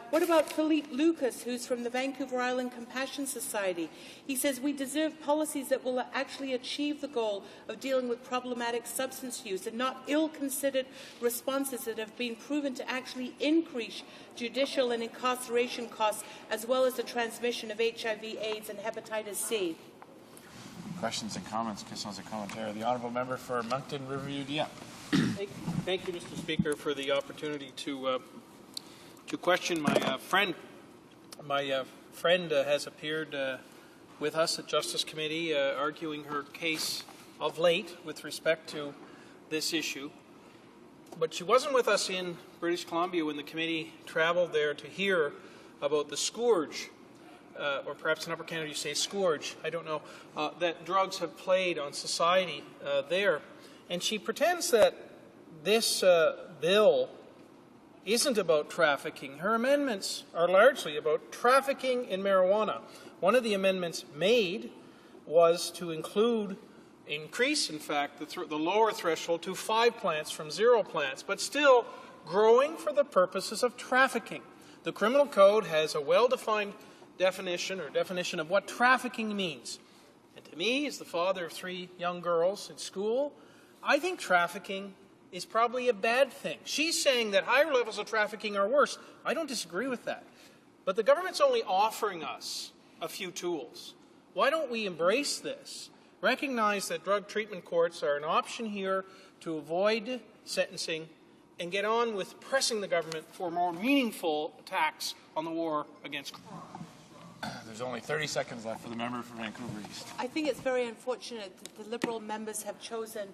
What about Philippe Lucas, who's from the Vancouver Island Compassion Society? He says we deserve policies that will actually achieve the goal of dealing with problematic substance use and not ill-considered responses that have been proven to actually increase judicial and incarceration costs, as well as the transmission of HIV, AIDS, and hepatitis C. Questions and comments, questions and commentaire. The Honourable Member for Moncton Riverview Dieppe. Thank you, Mr. Speaker, for the opportunity to question my friend. My friend has appeared with us at Justice Committee arguing her case of late with respect to this issue. But she wasn't with us in British Columbia when the committee traveled there to hear about the scourge, or perhaps in Upper Canada you say scourge, I don't know, that drugs have played on society there. And she pretends that this bill isn't about trafficking. Her amendments are largely about trafficking in marijuana. One of the amendments made was to increase, in fact, the lower threshold to 5 plants from 0 plants, but still growing for the purposes of trafficking. The criminal code has a well-defined definition of what trafficking means. And to me, as the father of 3 young girls in school, I think trafficking is probably a bad thing. She's saying that higher levels of trafficking are worse. I don't disagree with that. But the government's only offering us a few tools. Why don't we embrace this? Recognize that drug treatment courts are an option here to avoid sentencing and get on with pressing the government for more meaningful attacks on the war against crime. There's only 30 seconds left for the member for Vancouver East. I think it's very unfortunate that the Liberal members have chosen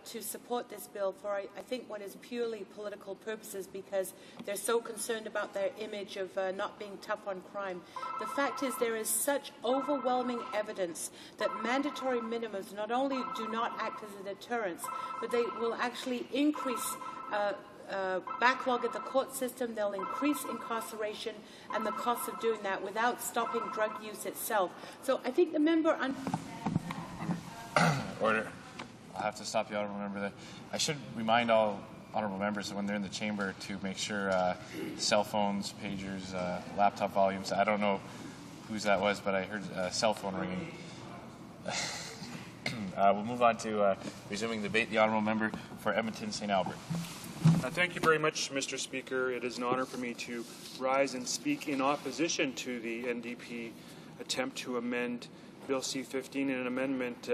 to support this bill for, I think, what is purely political purposes, because they're so concerned about their image of not being tough on crime. The fact is there is such overwhelming evidence that mandatory minimums not only do not act as a deterrence, but they will actually increase backlog at the court system, they'll increase incarceration and the cost of doing that without stopping drug use itself. So I think the member... Order. I'll have to stop the Honourable Member there. I should remind all Honourable Members that when they're in the chamber to make sure cell phones, pagers, laptop volumes, I don't know whose that was, but I heard a cell phone ringing. We'll move on to resuming the debate. The Honourable Member for Edmonton St. Albert. Thank you very much, Mr. Speaker. It is an honour for me to rise and speak in opposition to the NDP attempt to amend Bill C-15 in an amendment,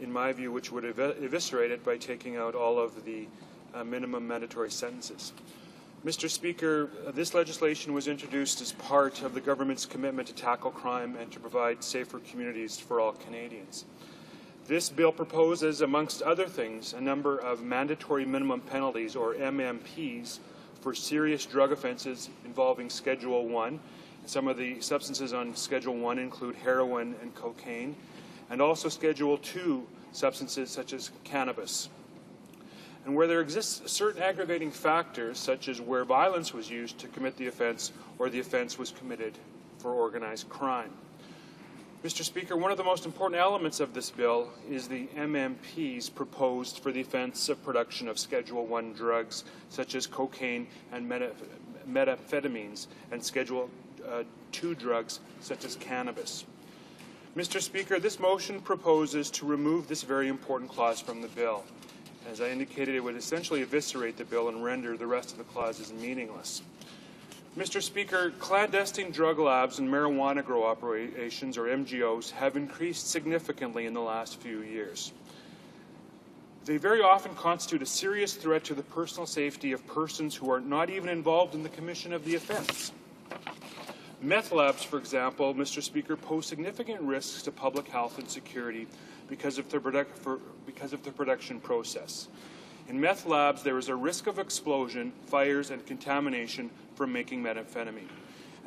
in my view, which would eviscerate it by taking out all of the minimum mandatory sentences. Mr. Speaker, this legislation was introduced as part of the government's commitment to tackle crime and to provide safer communities for all Canadians. This bill proposes, amongst other things, a number of mandatory minimum penalties, or MMPs, for serious drug offences involving Schedule 1. Some of the substances on Schedule 1 include heroin and cocaine, and also Schedule 2 substances such as cannabis. And where there exists certain aggravating factors, such as where violence was used to commit the offence or the offence was committed for organized crime. Mr. Speaker, one of the most important elements of this bill is the MMPs proposed for the offence of production of Schedule 1 drugs, such as cocaine and methamphetamines, and Schedule 2 drugs, such as cannabis. Mr. Speaker, this motion proposes to remove this very important clause from the bill. As I indicated, it would essentially eviscerate the bill and render the rest of the clauses meaningless. Mr. Speaker, clandestine drug labs and marijuana grow operations, or MGOs, have increased significantly in the last few years. They very often constitute a serious threat to the personal safety of persons who are not even involved in the commission of the offence. Meth labs, for example, Mr. Speaker, pose significant risks to public health and security because of their production process. In meth labs, there is a risk of explosion, fires, and contamination from making methamphetamine.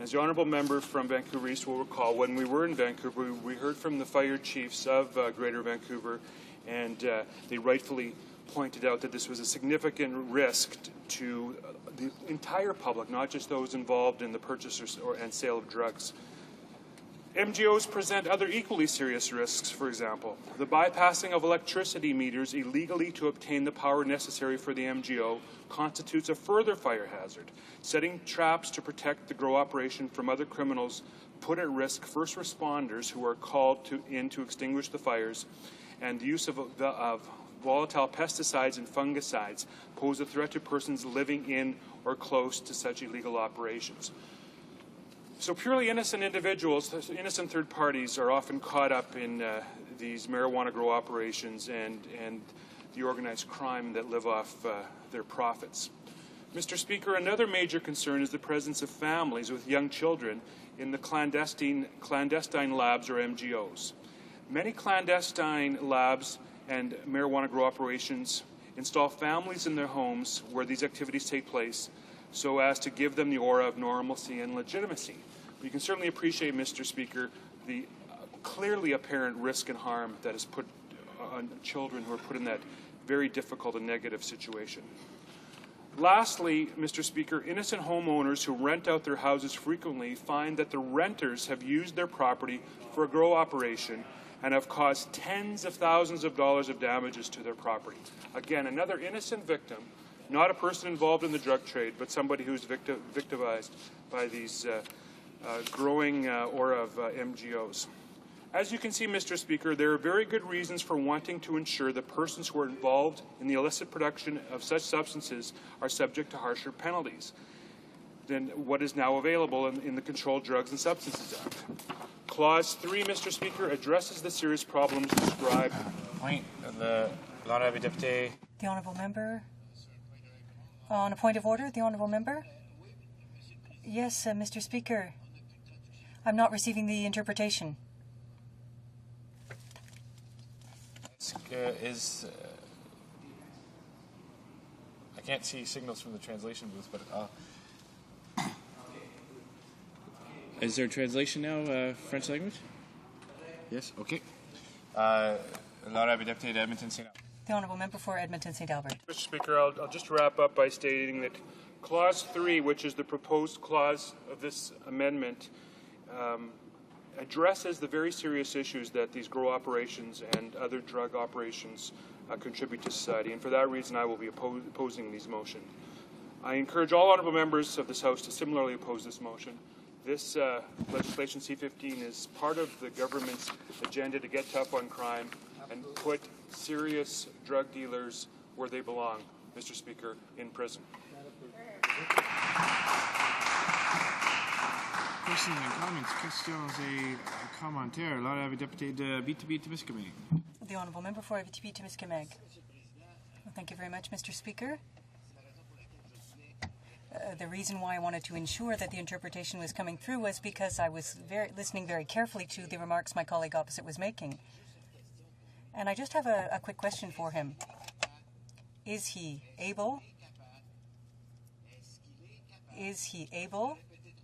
As the honourable member from Vancouver East will recall, when we were in Vancouver, we heard from the fire chiefs of Greater Vancouver, and they rightfully pointed out that this was a significant risk to the entire public, not just those involved in the purchase and sale of drugs. MGOs present other equally serious risks, for example. The bypassing of electricity meters illegally to obtain the power necessary for the MGO constitutes a further fire hazard. Setting traps to protect the grow operation from other criminals put at risk first responders who are called in to extinguish the fires, and the use of volatile pesticides and fungicides pose a threat to persons living in or close to such illegal operations. So purely innocent individuals, innocent third parties, are often caught up in these marijuana grow operations and the organized crime that live off their profits. Mr. Speaker, another major concern is the presence of families with young children in the clandestine labs or MGOs. Many clandestine labs and marijuana grow operations install families in their homes where these activities take place so as to give them the aura of normalcy and legitimacy. But you can certainly appreciate, Mr. Speaker, the clearly apparent risk and harm that is put on children who are put in that very difficult and negative situation. Lastly, Mr. Speaker, innocent homeowners who rent out their houses frequently find that the renters have used their property for a grow operation and have caused tens of thousands of dollars of damages to their property. Again, another innocent victim, not a person involved in the drug trade, but somebody who's victimized by these growing aura of MGOs. As you can see, Mr. Speaker, there are very good reasons for wanting to ensure that persons who are involved in the illicit production of such substances are subject to harsher penalties than what is now available in the Controlled Drugs and Substances Act. Clause 3, Mr. Speaker, addresses the serious problems described. The Honourable Member. On a point of order, the Honourable Member. Yes, Mr. Speaker. I'm not receiving the interpretation. I can't see signals from the translation booth, but is there translation now, French language? Yes, okay. The Honourable Member for Edmonton St. Albert. Mr. Speaker, I'll just wrap up by stating that Clause 3, which is the proposed clause of this amendment, addresses the very serious issues that these grow operations and other drug operations contribute to society, and for that reason I will be opposing these motion. I encourage all honourable members of this House to similarly oppose this motion. This legislation, C-15, is part of the government's agenda to get tough on crime and put serious drug dealers where they belong, Mr. Speaker, in prison. Questions and comments, questions et commentaires. L'honorable député de Abitibi-Témiscamingue. The Honourable Member for Abitibi-Témiscamingue. Thank you very much, Mr. Speaker. The reason why I wanted to ensure that the interpretation was coming through was because I was listening very carefully to the remarks my colleague opposite was making. And I just have a quick question for him. Is he able,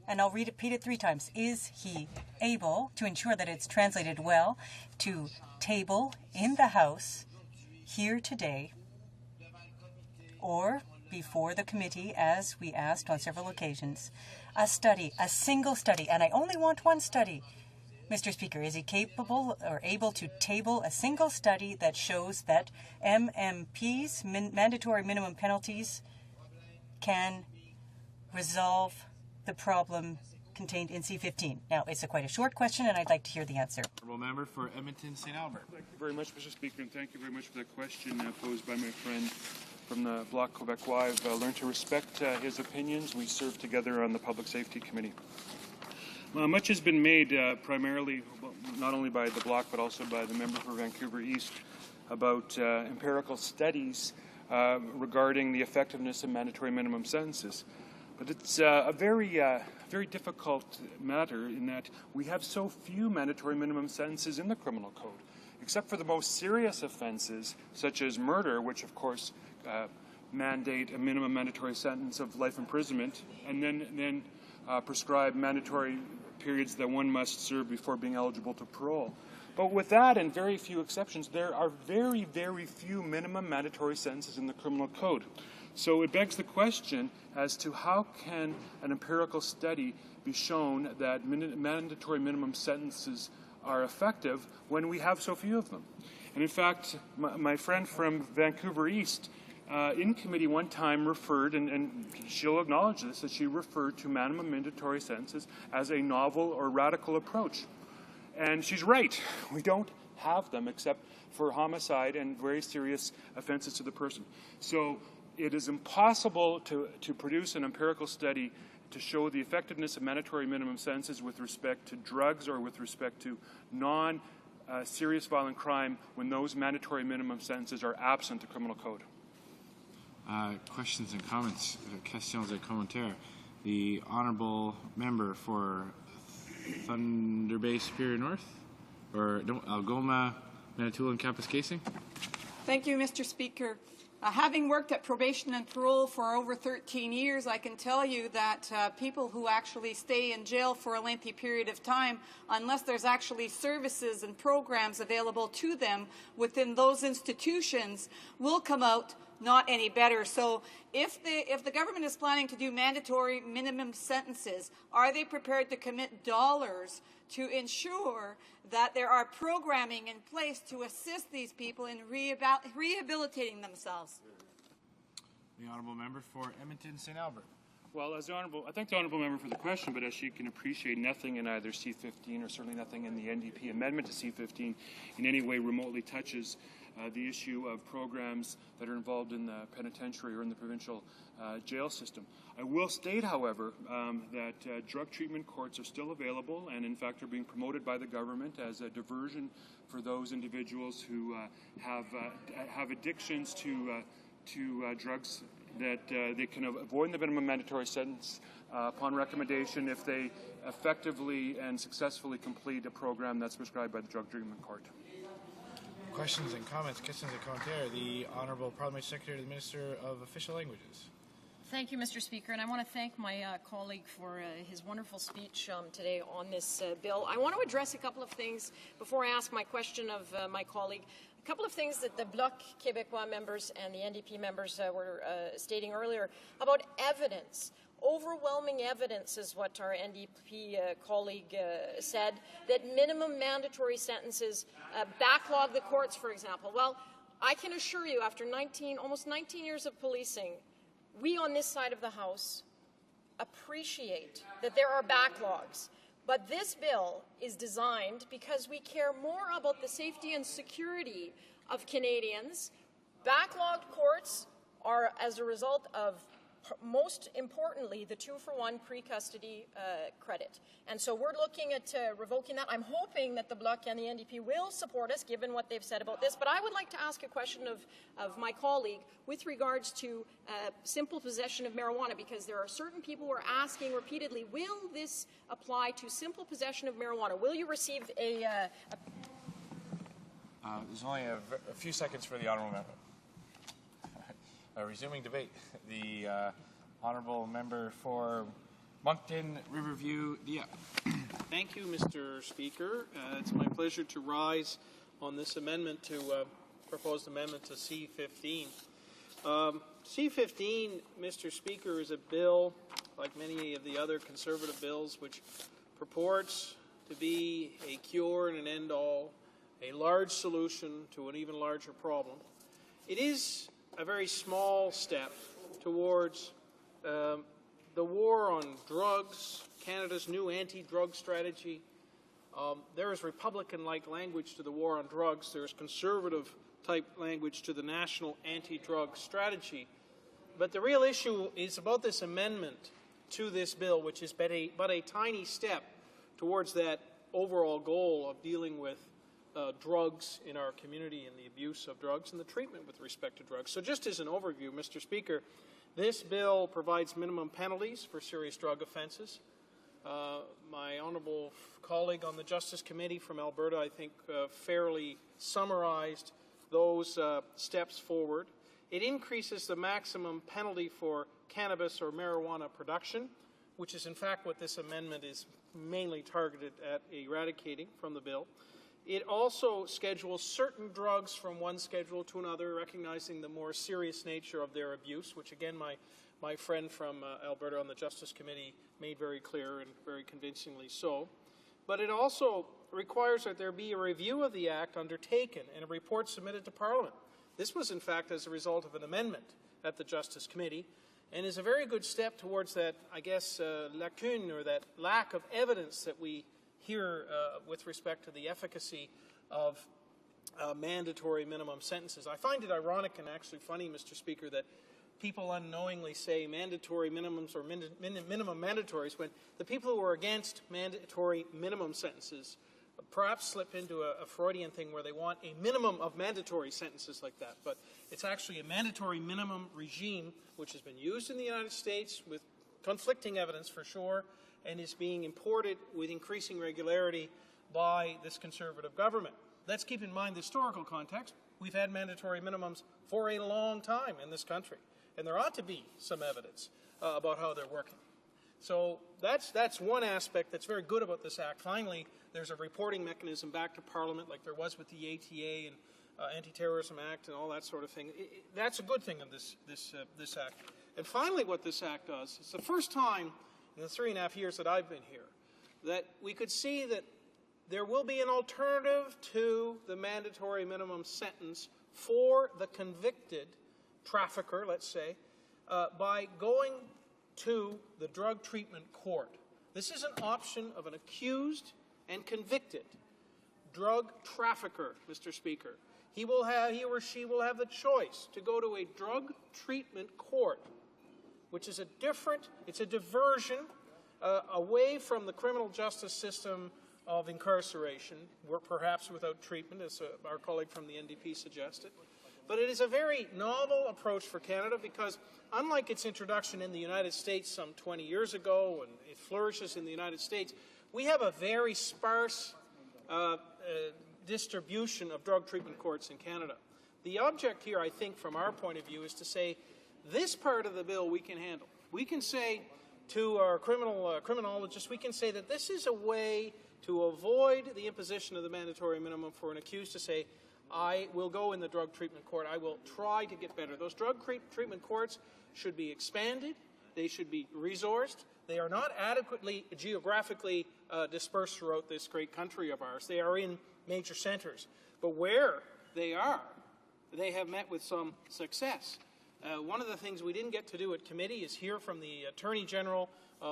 and I'll repeat it 3 times, is he able to ensure that it's translated well, to table in the House here today or before the committee, as we asked on several occasions, a study, a single study, and I only want one study. Mr. Speaker, is he capable or able to table a single study that shows that MMPs, mandatory minimum penalties, can resolve the problem contained in C-15? Now, it's quite a short question, and I'd like to hear the answer. Honourable Member for Edmonton St. Albert. Thank you very much, Mr. Speaker, and thank you very much for that question posed by my friend from the Bloc Québécois. I've learned to respect his opinions. We serve together on the Public Safety Committee. Much has been made primarily, not only by the Bloc, but also by the member for Vancouver East, about empirical studies regarding the effectiveness of mandatory minimum sentences. But it's a very difficult matter in that we have so few mandatory minimum sentences in the criminal code, except for the most serious offenses, such as murder, which of course mandate a minimum mandatory sentence of life imprisonment, and then prescribe mandatory periods that one must serve before being eligible to parole. But with that and very few exceptions, there are very, very few minimum mandatory sentences in the criminal code. So it begs the question as to how can an empirical study be shown that mandatory minimum sentences are effective when we have so few of them. And in fact, my friend from Vancouver East in committee one time referred, and she'll acknowledge this, that she referred to minimum mandatory sentences as a novel or radical approach. And she's right. We don't have them except for homicide and very serious offenses to the person. So it is impossible to produce an empirical study to show the effectiveness of mandatory minimum sentences with respect to drugs or with respect to non-serious violent crime when those mandatory minimum sentences are absent the criminal code. Questions and comments. Questions et commentaires. The honourable member for Thunder Bay Superior North, or Algoma, Manitoulin, and Kapuskasing. Thank you, Mr. Speaker. Having worked at probation and parole for over 13 years, I can tell you that people who actually stay in jail for a lengthy period of time, unless there's actually services and programs available to them within those institutions, will come out not any better. So if the government is planning to do mandatory minimum sentences, are they prepared to commit dollars to ensure that there are programming in place to assist these people in rehabilitating themselves? The honourable member for Edmonton St. Albert. Well, I thank the honourable member for the question, but as she can appreciate, nothing in either C-15 or certainly nothing in the NDP amendment to C-15 in any way remotely touches the issue of programs that are involved in the penitentiary or in the provincial jail system. I will state, however, that drug treatment courts are still available and, in fact, are being promoted by the government as a diversion for those individuals who have addictions to drugs, that they can avoid the minimum mandatory sentence upon recommendation if they effectively and successfully complete a program that's prescribed by the drug treatment court. Questions and comments. Questions and commentaires. The Honourable Parliamentary Secretary to the Minister of Official Languages. Thank you, Mr. Speaker, and I want to thank my colleague for his wonderful speech today on this bill. I want to address a couple of things before I ask my question of my colleague. A couple of things that the Bloc Québécois members and the NDP members were stating earlier about evidence. Overwhelming evidence is what our NDP colleague said, that minimum mandatory sentences backlog the courts, for example. Well, I can assure you, after almost 19 years of policing, we on this side of the House appreciate that there are backlogs. But this bill is designed because we care more about the safety and security of Canadians. Backlogged courts are as a result of, most importantly, the 2-for-1 pre-custody credit. And so we're looking at revoking that. I'm hoping that the Bloc and the NDP will support us, given what they've said about this. But I would like to ask a question of my colleague with regards to simple possession of marijuana, because there are certain people who are asking repeatedly, will this apply to simple possession of marijuana? Will you receive a There's only a few seconds for the honourable member. Resuming debate, the honourable member for Moncton, Riverview, Dieppe. Thank you, Mr. Speaker. It's my pleasure to rise on this amendment to proposed amendment to C-15. C-15, Mr. Speaker, is a bill, like many of the other conservative bills, which purports to be a cure and an end-all, a large solution to an even larger problem. It is a very small step towards the war on drugs, Canada's new anti-drug strategy. There is Republican-like language to the war on drugs. There is conservative-type language to the national anti-drug strategy. But the real issue is about this amendment to this bill, which is but a tiny step towards that overall goal of dealing with drugs in our community and the abuse of drugs and the treatment with respect to drugs. So just as an overview, Mr. Speaker, this bill provides minimum penalties for serious drug offenses. My honourable colleague on the Justice Committee from Alberta, I think, fairly summarized those steps forward. It increases the maximum penalty for cannabis or marijuana production which is in fact what this amendment is mainly targeted at eradicating from the bill. It also schedules certain drugs from one schedule to another, recognizing the more serious nature of their abuse, which again my friend from Alberta on the Justice Committee made very clear and very convincingly so. But it also requires that there be a review of the Act undertaken and a report submitted to Parliament. This was in fact as a result of an amendment at the Justice Committee, and is a very good step towards that, I guess, lacune or that lack of evidence that we hear with respect to the efficacy of mandatory minimum sentences. I find it ironic and actually funny, Mr. Speaker, that people unknowingly say mandatory minimums or minimum mandatories when the people who are against mandatory minimum sentences perhaps slip into a Freudian thing where they want a minimum of mandatory sentences like that. But it's actually a mandatory minimum regime which has been used in the United States with conflicting evidence for sure, and is being imported with increasing regularity by this Conservative government. Let's keep in mind the historical context. We've had mandatory minimums for a long time in this country, and there ought to be some evidence about how they're working. So that's one aspect that's very good about this Act. Finally, there's a reporting mechanism back to Parliament like there was with the ATA and Anti-Terrorism Act and all that sort of thing. That's a good thing of this Act. And finally, what this Act does, it's the first time in the 3.5 years that I've been here that we could see that there will be an alternative to the mandatory minimum sentence for the convicted trafficker, let's say, by going to the drug treatment court. This is an option of an accused and convicted drug trafficker, Mr. Speaker. He or she will have the choice to go to a drug treatment court, which is it's a diversion away from the criminal justice system of incarceration, perhaps without treatment, as our colleague from the NDP suggested. But it is a very novel approach for Canada because, unlike its introduction in the United States some 20 years ago, and it flourishes in the United States, we have a very sparse distribution of drug treatment courts in Canada. The object here, I think, from our point of view, is to say this part of the bill we can handle. We can say to our criminologists, we can say that this is a way to avoid the imposition of the mandatory minimum for an accused to say, I will go in the drug treatment court. I will try to get better. Those drug treatment courts should be expanded. They should be resourced. They are not adequately geographically dispersed throughout this great country of ours. They are in major centers. But where they are, they have met with some success. One of the things we didn't get to do at committee is hear from the Attorney General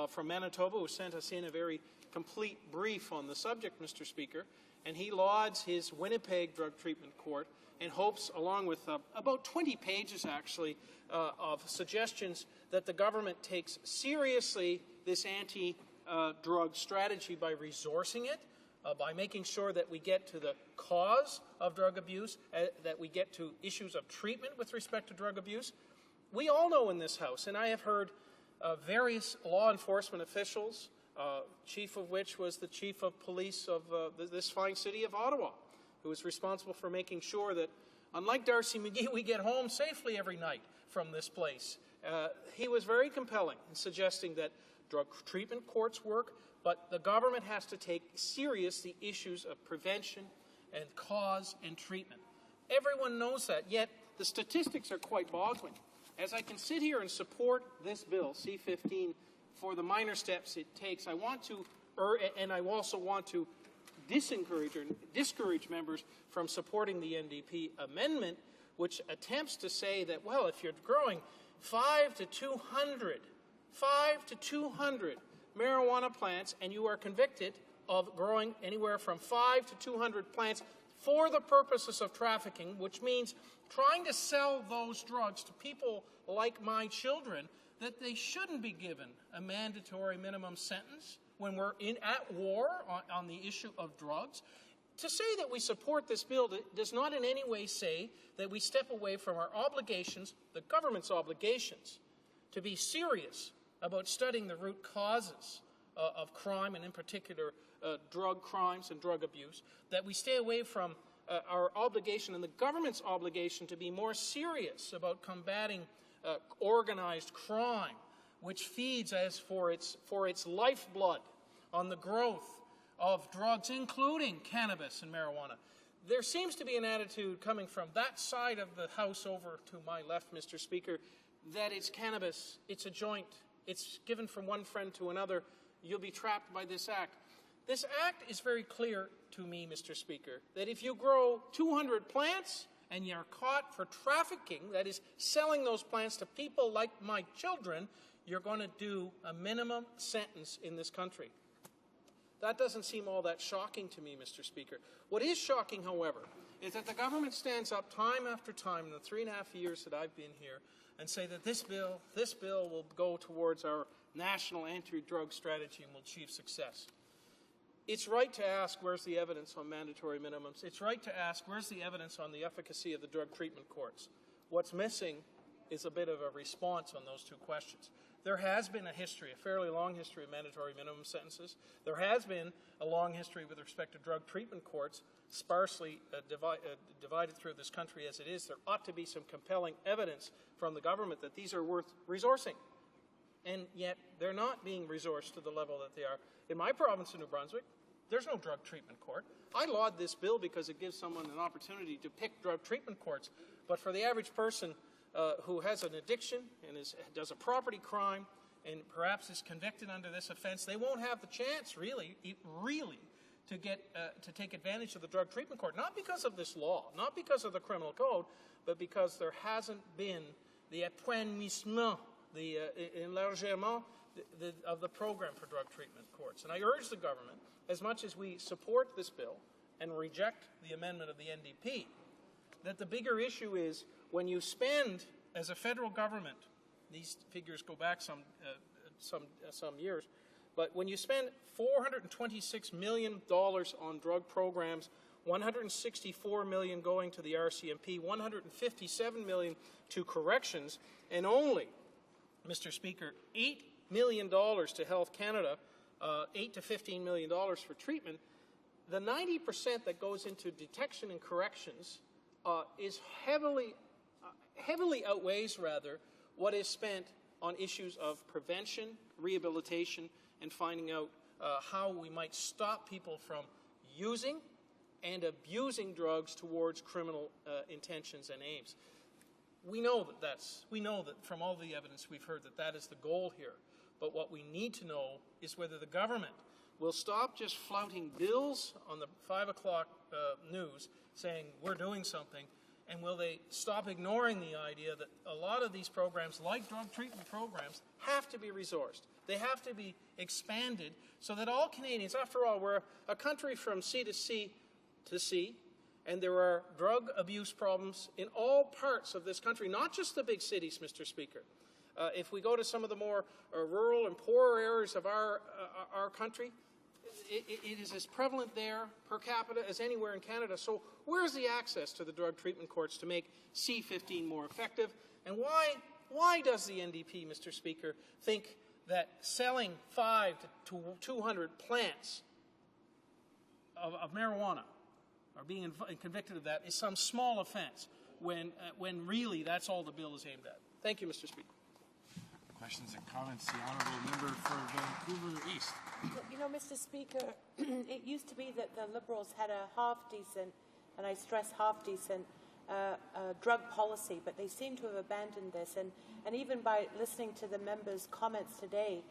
from Manitoba, who sent us in a very complete brief on the subject, Mr. Speaker, and he lauds his Winnipeg Drug Treatment Court and hopes, along with about 20 pages actually, of suggestions that the government takes seriously this anti-drug strategy by resourcing it, by making sure that we get to the cause of drug abuse, that we get to issues of treatment with respect to drug abuse. We all know in this House, and I have heard various law enforcement officials, chief of which was the chief of police of this fine city of Ottawa, who was responsible for making sure that, unlike Darcy McGee, we get home safely every night from this place. He was very compelling in suggesting that drug treatment courts work, but the government has to take serious the issues of prevention and cause and treatment. Everyone knows that, yet the statistics are quite boggling. As I can sit here and support this bill, C-15, for the minor steps it takes, I want to, and I also want to discourage members from supporting the NDP amendment, which attempts to say that, well, if you're growing 5 to 200 marijuana plants and you are convicted of growing anywhere from 5 to 200 plants for the purposes of trafficking, which means trying to sell those drugs to people like my children, that they shouldn't be given a mandatory minimum sentence when we're at war on the issue of drugs. To say that we support this bill does not in any way say that we step away from our obligations, the government's obligations, to be serious about studying the root causes of crime, and in particular drug crimes and drug abuse, that we stay away from our obligation and the government's obligation to be more serious about combating organized crime, which feeds as for its lifeblood on the growth of drugs, including cannabis and marijuana. There seems to be an attitude coming from that side of the House over to my left, Mr. Speaker, that it's cannabis, it's a joint, it's given from one friend to another, you'll be trapped by this act. This act is very clear to me, Mr. Speaker, that if you grow 200 plants and you're caught for trafficking, that is, selling those plants to people like my children, you're going to do a minimum sentence in this country. That doesn't seem all that shocking to me, Mr. Speaker. What is shocking, however, is that the government stands up time after time in the 3.5 years that I've been here and say that this bill will go towards our national anti-drug strategy and will achieve success. It's right to ask, where's the evidence on mandatory minimums? It's right to ask, where's the evidence on the efficacy of the drug treatment courts? What's missing is a bit of a response on those two questions. There has been a history, a fairly long history of mandatory minimum sentences. There has been a long history with respect to drug treatment courts, sparsely divided through this country as it is. There ought to be some compelling evidence from the government that these are worth resourcing. And yet they're not being resourced to the level that they are. In my province of New Brunswick, there's no drug treatment court. I laud this bill because it gives someone an opportunity to pick drug treatment courts. But for the average person who has an addiction and does a property crime and perhaps is convicted under this offense, they won't have the chance, really, to take advantage of the drug treatment court. Not because of this law, not because of the criminal code, but because there hasn't been the approfondissement, the élargissement of the program for drug treatment courts. And I urge the government, as much as we support this bill and reject the amendment of the NDP, that the bigger issue is when you spend, as a federal government, these figures go back some years, but when you spend $426 million on drug programs, $164 million going to the RCMP, $157 million to corrections, and only, Mr. Speaker, $8 million to Health Canada, $8 to $15 million for treatment, the 90% that goes into detection and corrections is heavily outweighs, rather, what is spent on issues of prevention, rehabilitation, and finding out how we might stop people from using and abusing drugs towards criminal intentions and aims. We know that from all the evidence we've heard that is the goal here. But what we need to know is whether the government will stop just flouting bills on the 5 o'clock news saying we're doing something, and will they stop ignoring the idea that a lot of these programs, like drug treatment programs, have to be resourced. They have to be expanded so that all Canadians, after all, we're a country from sea to sea, and there are drug abuse problems in all parts of this country, not just the big cities, Mr. Speaker. If we go to some of the more rural and poorer areas of our country, it is as prevalent there per capita as anywhere in Canada. So where's the access to the drug treatment courts to make C-15 more effective? And why does the NDP, Mr. Speaker, think that selling 5 to 200 plants of marijuana or being convicted of that is some small offense when really that's all the bill is aimed at? Thank you, Mr. Speaker. Questions and comments? The Honourable Member for Vancouver East. You know, Mr. Speaker, it used to be that the Liberals had a half-decent, and I stress half-decent, drug policy, but they seem to have abandoned this. And even by listening to the member's comments today,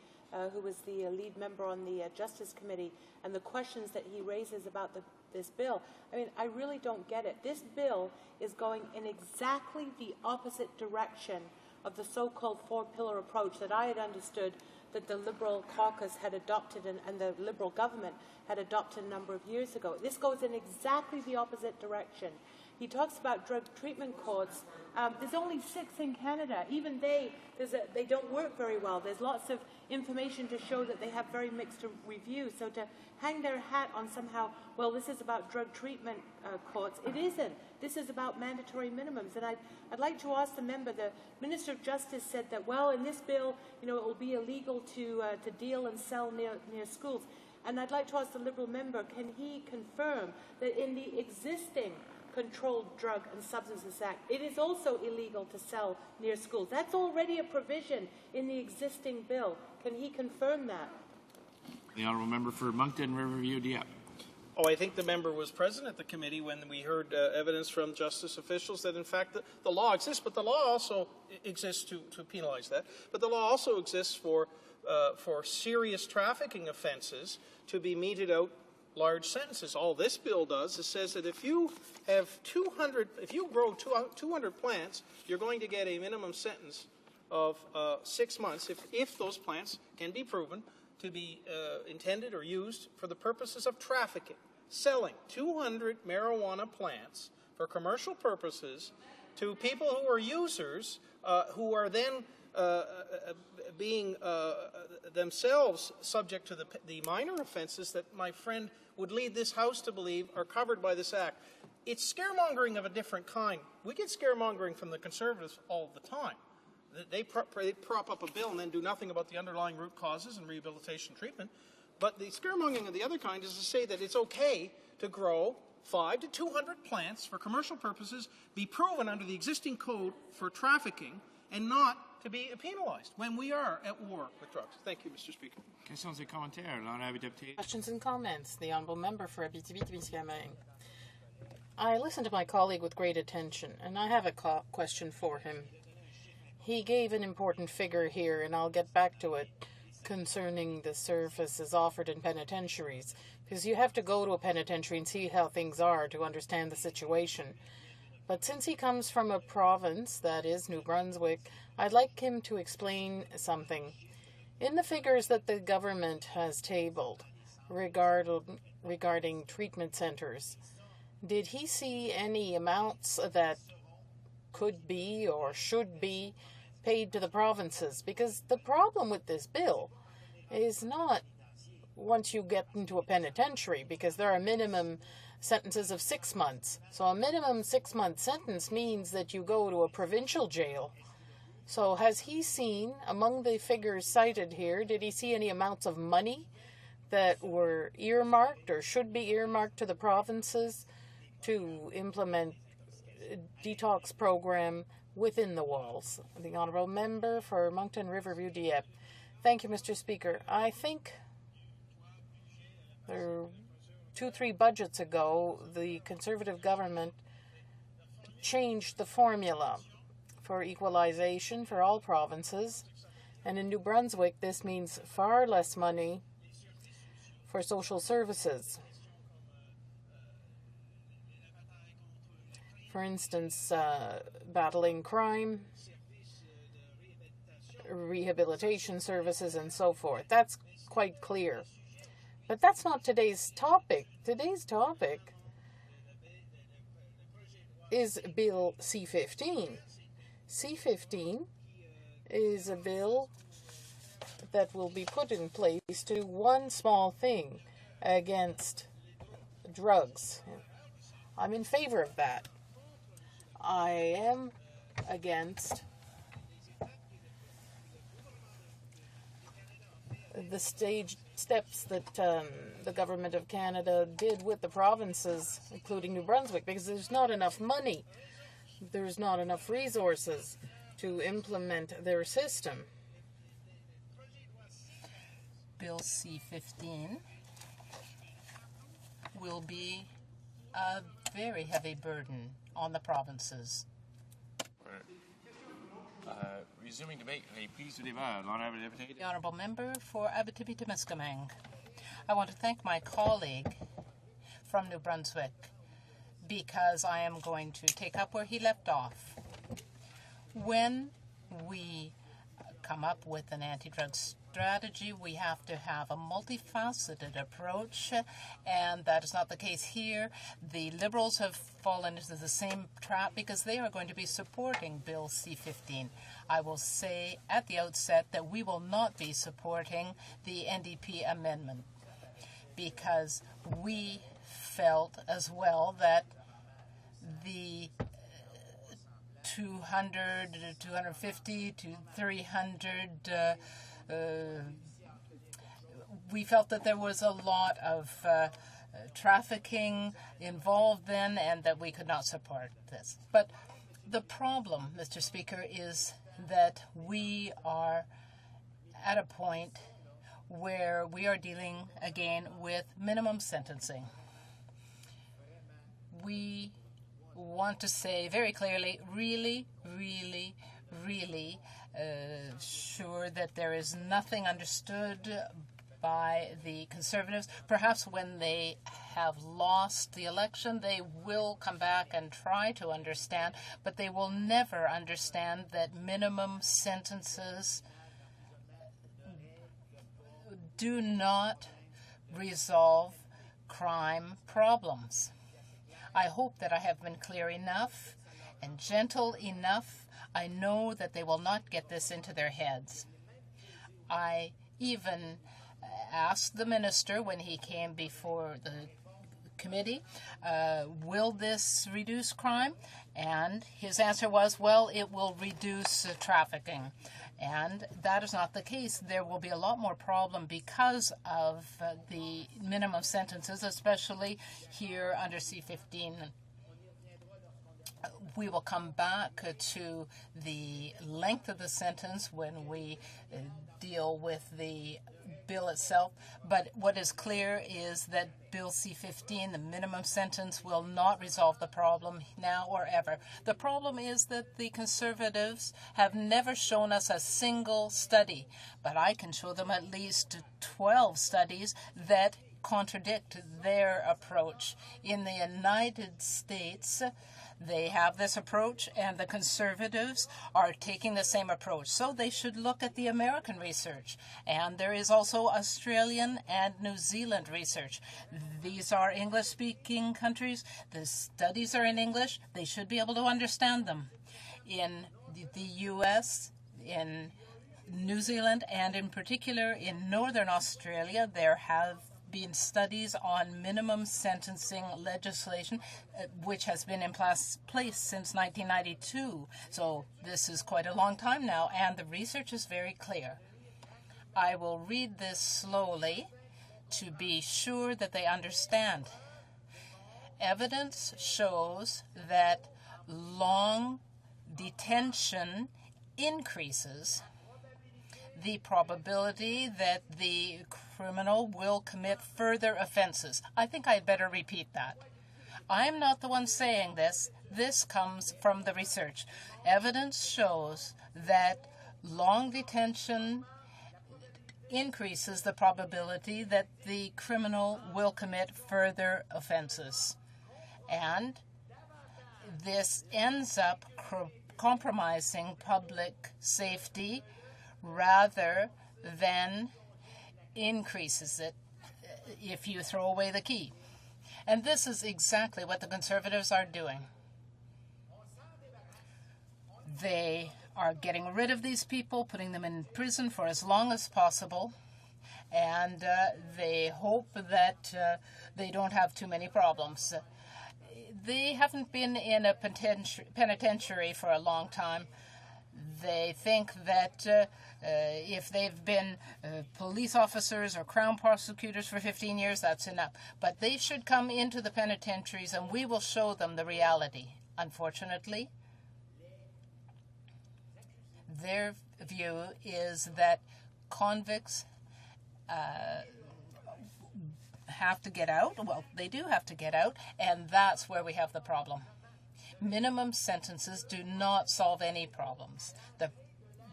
who was the lead member on the Justice Committee, and the questions that he raises about this bill, I mean, I really don't get it. This bill is going in exactly the opposite direction of the so-called four-pillar approach that I had understood that the Liberal caucus had adopted and the Liberal government had adopted a number of years ago. This goes in exactly the opposite direction. He talks about drug treatment courts. There's only 6 in Canada. Even they don't work very well. There's lots of information to show that they have very mixed reviews. So to hang their hat on somehow, well, this is about drug treatment courts, it isn't. This is about mandatory minimums. And I'd like to ask the member, the Minister of Justice said that, well, in this bill, you know, it will be illegal to deal and sell near schools. And I'd like to ask the Liberal member, can he confirm that in the existing Controlled Drug and Substances Act. It is also illegal to sell near schools. That's already a provision in the existing bill. Can he confirm that? The honourable member for Moncton Riverview Dieppe. Oh, I think the member was present at the committee when we heard evidence from justice officials that, in fact, the law exists, but the law also exists to penalize that. But the law also exists for serious trafficking offenses to be meted out large sentences. All this bill does is says that if you have 200, if you grow 200 plants, you're going to get a minimum sentence of 6 months if those plants can be proven to be intended or used for the purposes of trafficking. Selling 200 marijuana plants for commercial purposes to people who are users who are then being themselves subject to the minor offenses that my friend would lead this House to believe are covered by this Act. It's scaremongering of a different kind. We get scaremongering from the Conservatives all the time. They prop up a bill and then do nothing about the underlying root causes and rehabilitation treatment. But the scaremongering of the other kind is to say that it's okay to grow 5 to 200 plants for commercial purposes, be proven under the existing code for trafficking, and not to be penalized when we are at war with drugs. Thank you, Mr. Speaker. Questions et commentaires. L'honorable député. Questions and comments. The honourable member for Abitibi-Témiscamingue. I listened to my colleague with great attention, and I have a question for him. He gave an important figure here, and I'll get back to it, concerning the services offered in penitentiaries, because you have to go to a penitentiary and see how things are to understand the situation. But since he comes from a province, that is New Brunswick, I'd like him to explain something. In the figures that the government has tabled regarding treatment centres, did he see any amounts that could be or should be paid to the provinces? Because the problem with this bill is not once you get into a penitentiary, because there are minimum sentences of 6 months. So a minimum 6-month sentence means that you go to a provincial jail. So has he seen, among the figures cited here, did he see any amounts of money that were earmarked or should be earmarked to the provinces to implement a detox program within the walls? The honourable member for Moncton Riverview Dieppe. Thank you, Mr. Speaker. I think 2-3 budgets ago, the Conservative government changed the formula for equalization for all provinces. And in New Brunswick, this means far less money for social services. For instance, battling crime, rehabilitation services, and so forth. That's quite clear. But that's not today's topic. Today's topic is Bill C-15. C-15 is a bill that will be put in place to do one small thing against drugs. I'm in favor of that. I am against the steps that the Government of Canada did with the provinces, including New Brunswick, because there's not enough money. There's not enough resources to implement their system. Bill C-15 will be a very heavy burden on the provinces. Resuming debate, please do débat. L'honorable député. The honourable member for Abitibi-Témiscamingue. I want to thank my colleague from New Brunswick because I am going to take up where he left off. When we come up with an anti-drug strategy, we have to have a multifaceted approach, and that is not the case here. The Liberals have fallen into the same trap because they are going to be supporting Bill C-15. I will say at the outset that we will not be supporting the NDP amendment because we felt as well that the 200, 250 to 300, we felt that there was a lot of trafficking involved then, and that we could not support this. But the problem, Mr. Speaker, is that we are at a point where we are dealing again with minimum sentencing. We want to say very clearly, really sure that there is nothing understood by the Conservatives. Perhaps when they have lost the election, they will come back and try to understand, but they will never understand that minimum sentences do not resolve crime problems. I hope that I have been clear enough and gentle enough. I know that they will not get this into their heads. I even asked the minister when he came before the committee, will this reduce crime? And his answer was, well, it will reduce trafficking. And that is not the case. There will be a lot more problem because of the minimum sentences, especially here under C-15. We will come back to the length of the sentence when we deal with the bill itself. But what is clear is that Bill C-15, the minimum sentence, will not resolve the problem now or ever. The problem is that the Conservatives have never shown us a single study, but I can show them at least 12 studies that contradict their approach. In the United States, they have this approach, and the Conservatives are taking the same approach. So they should look at the American research. And there is also Australian and New Zealand research. These are English-speaking countries. The studies are in English. They should be able to understand them. In the U.S., in New Zealand, and in particular in Northern Australia, there have been studies on minimum sentencing legislation, which has been in place since 1992. So this is quite a long time now, and the research is very clear. I will read this slowly to be sure that they understand. Evidence shows that long detention increases the probability that the criminal will commit further offenses. I think I'd better repeat that. I'm not the one saying this. This comes from the research. Evidence shows that long detention increases the probability that the criminal will commit further offenses. And this ends up compromising public safety rather than increases it if you throw away the key. And this is exactly what the Conservatives are doing. They are getting rid of these people, putting them in prison for as long as possible, and they hope that they don't have too many problems. They haven't been in a penitentiary for a long time. They think that if they've been police officers or crown prosecutors for 15 years, that's enough. But they should come into the penitentiaries, and we will show them the reality. Unfortunately, their view is that convicts have to get out. Well, they do have to get out, and that's where we have the problem. Minimum sentences do not solve any problems. The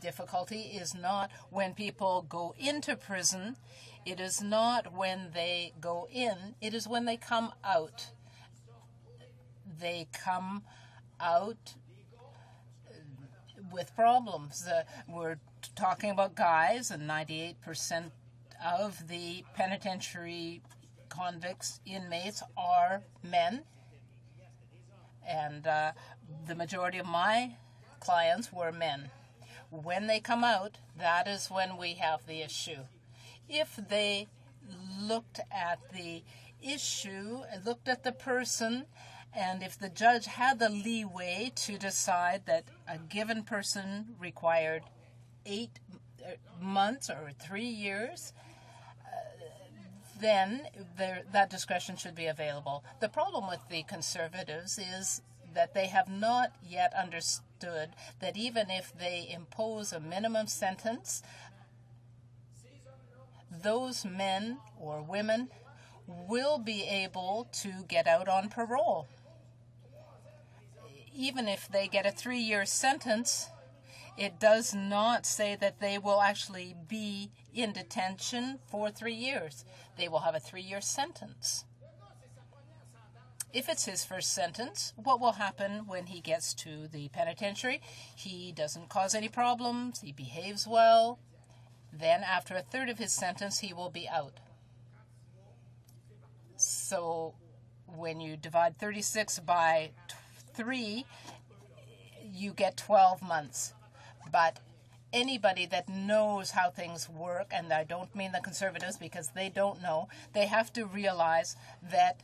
difficulty is not when people go into prison. It is not when they go in. It is when they come out. They come out with problems. We're talking about guys, and 98% of the penitentiary convicts, inmates, are men. And the majority of my clients were men. When they come out, that is when we have the issue. If they looked at the issue, looked at the person, and if the judge had the leeway to decide that a given person required 8 months or 3 years, then that discretion should be available. The problem with the Conservatives is that they have not yet understood that even if they impose a minimum sentence, those men or women will be able to get out on parole. Even if they get a 3-year sentence, it does not say that they will actually be in detention for 3 years. They will have a 3-year sentence. If it's his first sentence, what will happen when he gets to the penitentiary? He doesn't cause any problems, he behaves well. Then after a third of his sentence, he will be out. So when you divide 36 by 3, you get 12 months. But anybody that knows how things work, and I don't mean the Conservatives because they don't know, they have to realize that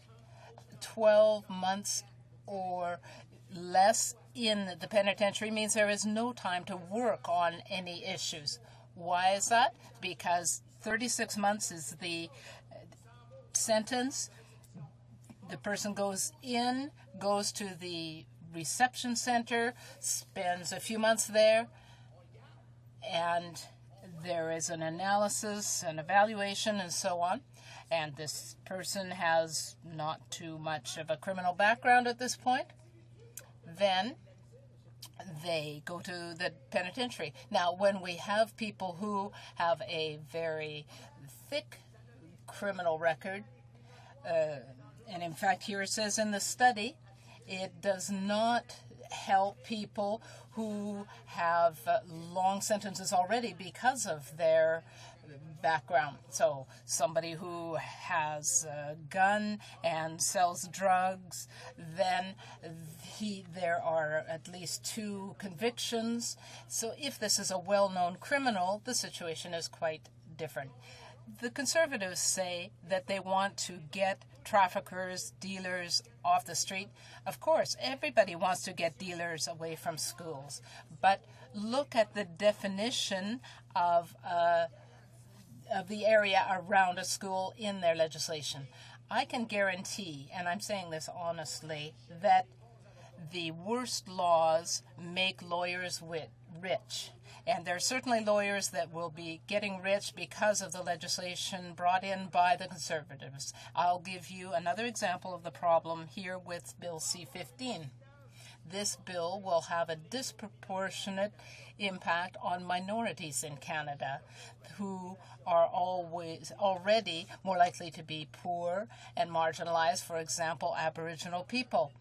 12 months or less in the penitentiary means there is no time to work on any issues. Why is that? Because 36 months is the sentence. The person goes in, goes to the reception center, spends a few months there, and there is an analysis, an evaluation, and so on. And this person has not too much of a criminal background at this point. Then they go to the penitentiary. Now, when we have people who have a very thick criminal record, and in fact here it says in the study, it does not help people who have long sentences already because of their background. So somebody who has a gun and sells drugs, then there are at least 2 convictions. So if this is a well-known criminal, the situation is quite different. The Conservatives say that they want to get traffickers, dealers off the street. Of course, everybody wants to get dealers away from schools. But look at the definition of the area around a school in their legislation. I can guarantee, and I'm saying this honestly, that the worst laws make lawyers rich. And there are certainly lawyers that will be getting rich because of the legislation brought in by the Conservatives. I'll give you another example of the problem here with Bill C-15. This bill will have a disproportionate impact on minorities in Canada who are already more likely to be poor and marginalized, for example, Aboriginal people.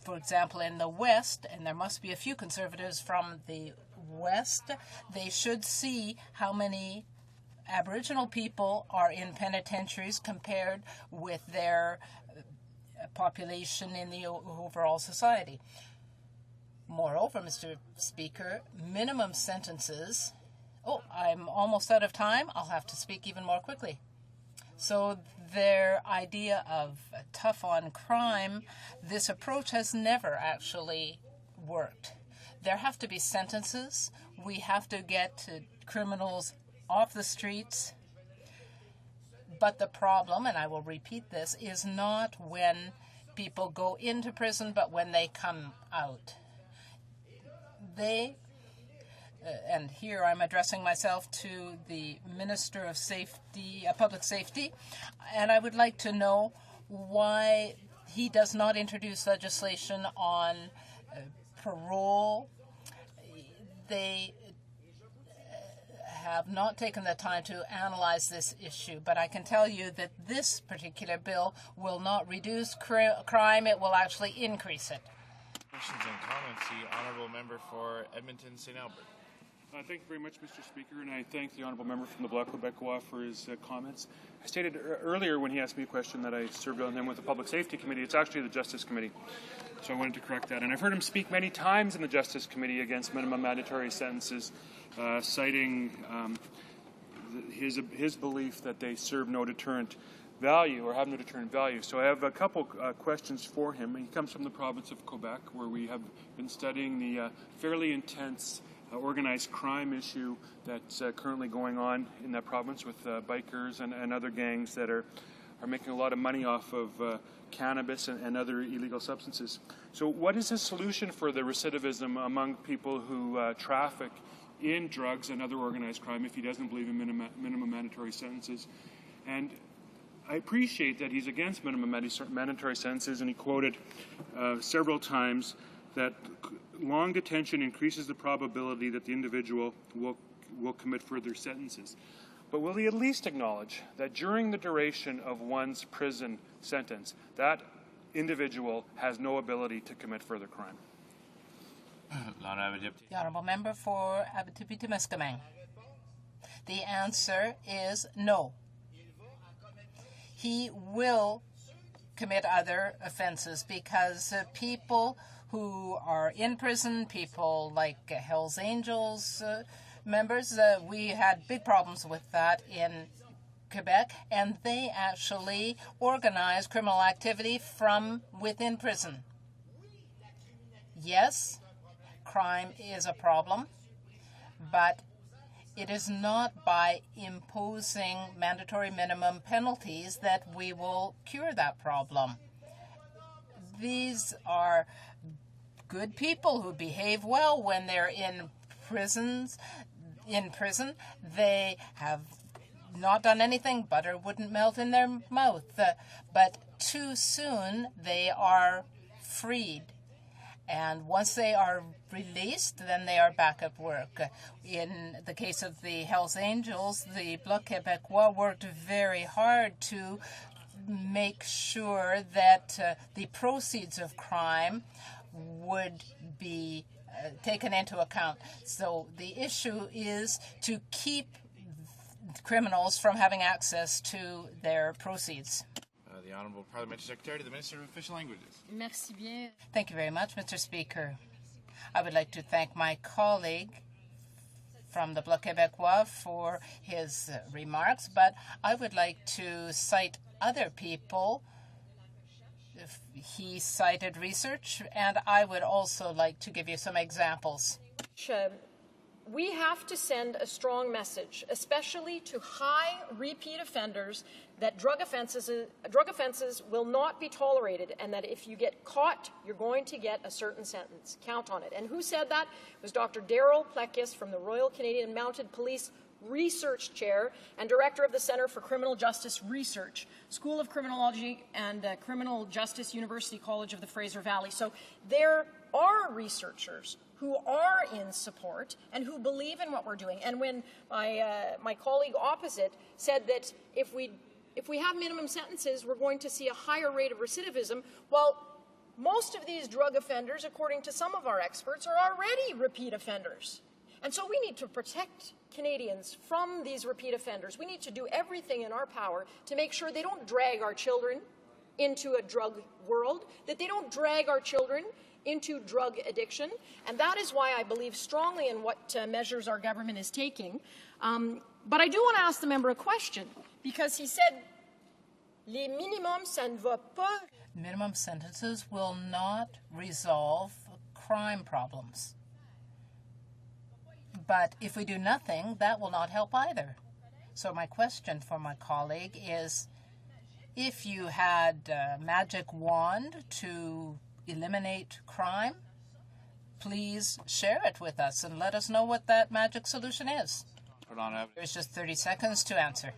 For example, in the West, and there must be a few Conservatives from the West, they should see how many Aboriginal people are in penitentiaries compared with their population in the overall society. Moreover, Mr. Speaker, minimum sentences... Oh, I'm almost out of time. I'll have to speak even more quickly. So their idea of tough on crime, this approach has never actually worked. There have to be sentences. We have to get criminals off the streets. But the problem, and I will repeat this, is not when people go into prison, but when they come out. And here I'm addressing myself to the Minister of Safety, Public Safety, and I would like to know why he does not introduce legislation on parole. They have not taken the time to analyze this issue, but I can tell you that this particular bill will not reduce crime, it will actually increase it. Questions and comments, the Honourable Member for Edmonton St. Albert. Thank you very much, Mr. Speaker, and I thank the Honourable Member from the Bloc Québécois for his comments. I stated earlier when he asked me a question that I served on him with the Public Safety Committee. It's actually the Justice Committee, so I wanted to correct that. And I've heard him speak many times in the Justice Committee against minimum mandatory sentences, citing his belief that they serve no deterrent value or have no deterrent value. So I have a couple questions for him. He comes from the province of Quebec, where we have been studying the fairly intense organized crime issue that's currently going on in that province with bikers and other gangs that are making a lot of money off of cannabis and other illegal substances. So what is his solution for the recidivism among people who traffic in drugs and other organized crime if he doesn't believe in minimum mandatory sentences? And I appreciate that he's against minimum mandatory sentences, and he quoted several times that long detention increases the probability that the individual will commit further sentences. But will he at least acknowledge that during the duration of one's prison sentence, that individual has no ability to commit further crime? The Honourable Member for Abitibi-Témiscamingue. The answer is no. He will commit other offenses because people who are in prison, people like Hells Angels members, we had big problems with that in Quebec, and they actually organize criminal activity from within prison. Yes, crime is a problem, but it is not by imposing mandatory minimum penalties that we will cure that problem. These are good people who behave well when they're in prison. They have not done anything, butter wouldn't melt in their mouth, but too soon they are freed. And once they are released, then they are back at work. In the case of the Hells Angels, the Bloc Québécois worked very hard to make sure that the proceeds of crime would be taken into account. So the issue is to keep criminals from having access to their proceeds. The Honourable Parliamentary Secretary to the Minister of Official Languages. Merci bien. Thank you very much, Mr. Speaker. I would like to thank my colleague from the Bloc Québécois for his remarks, but I would like to cite other people. He cited research, and I would also like to give you some examples. We have to send a strong message, especially to high repeat offenders, that drug offenses will not be tolerated, and that if you get caught, you're going to get a certain sentence. Count on it. And who said that? It was Dr. Darrell Plekis from the Royal Canadian Mounted Police Research Chair and Director of the Centre for Criminal Justice Research, School of Criminology and Criminal Justice, University College of the Fraser Valley. So there are researchers who are in support and who believe in what we're doing. And when my colleague opposite said that if we have minimum sentences, we're going to see a higher rate of recidivism, well, most of these drug offenders, according to some of our experts, are already repeat offenders. And so we need to protect Canadians from these repeat offenders. We need to do everything in our power to make sure they don't drag our children into a drug world, that they don't drag our children into drug addiction. And that is why I believe strongly in what measures our government is taking. But I do want to ask the member a question, because he said, les minimums, ça ne va pas. Minimum sentences will not resolve crime problems. But if we do nothing, that will not help either. So my question for my colleague is, if you had a magic wand to eliminate crime, please share it with us and let us know what that magic solution is. There's just 30 seconds to answer.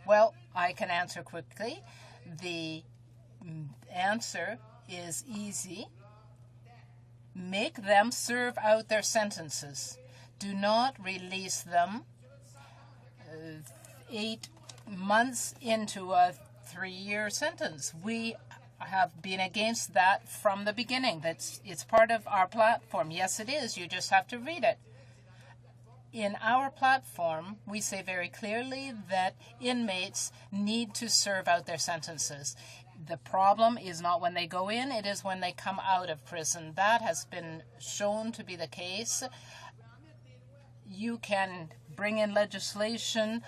Well, I can answer quickly. The answer is easy. Make them serve out their sentences. Do not release them 8 months into a 3-year sentence. We have been against that from the beginning. It's part of our platform. Yes, it is. You just have to read it. In our platform, we say very clearly that inmates need to serve out their sentences. The problem is not when they go in, it is when they come out of prison. That has been shown to be the case. You can bring in legislation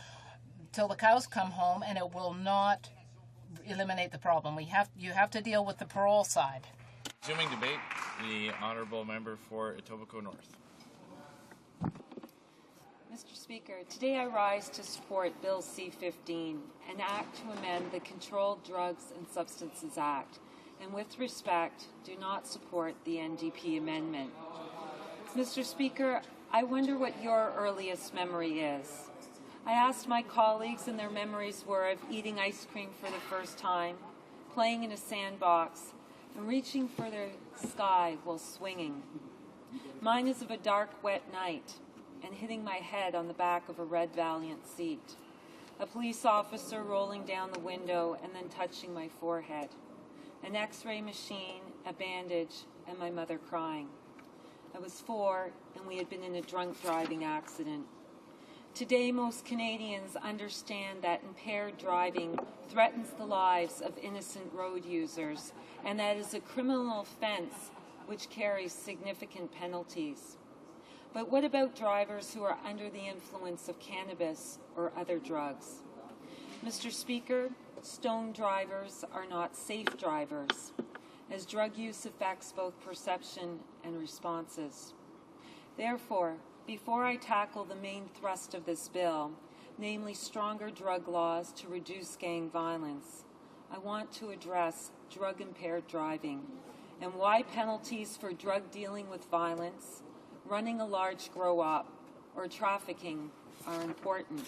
till the cows come home, and it will not eliminate the problem. You have to deal with the parole side. Resuming debate, the Honourable Member for Etobicoke North. Speaker, today I rise to support Bill C-15, an act to amend the Controlled Drugs and Substances Act, and with respect, do not support the NDP amendment. Mr. Speaker, I wonder what your earliest memory is. I asked my colleagues, and their memories were of eating ice cream for the first time, playing in a sandbox, and reaching for the sky while swinging. Mine is of a dark, wet night and hitting my head on the back of a red Valiant seat, a police officer rolling down the window and then touching my forehead, an X-ray machine, a bandage, and my mother crying. I was 4, and we had been in a drunk driving accident. Today, most Canadians understand that impaired driving threatens the lives of innocent road users, and that is a criminal offense which carries significant penalties. But what about drivers who are under the influence of cannabis or other drugs? Mr. Speaker, stoned drivers are not safe drivers, as drug use affects both perception and responses. Therefore, before I tackle the main thrust of this bill, namely stronger drug laws to reduce gang violence, I want to address drug-impaired driving and why penalties for drug dealing with violence, running a large grow-op, or trafficking are important.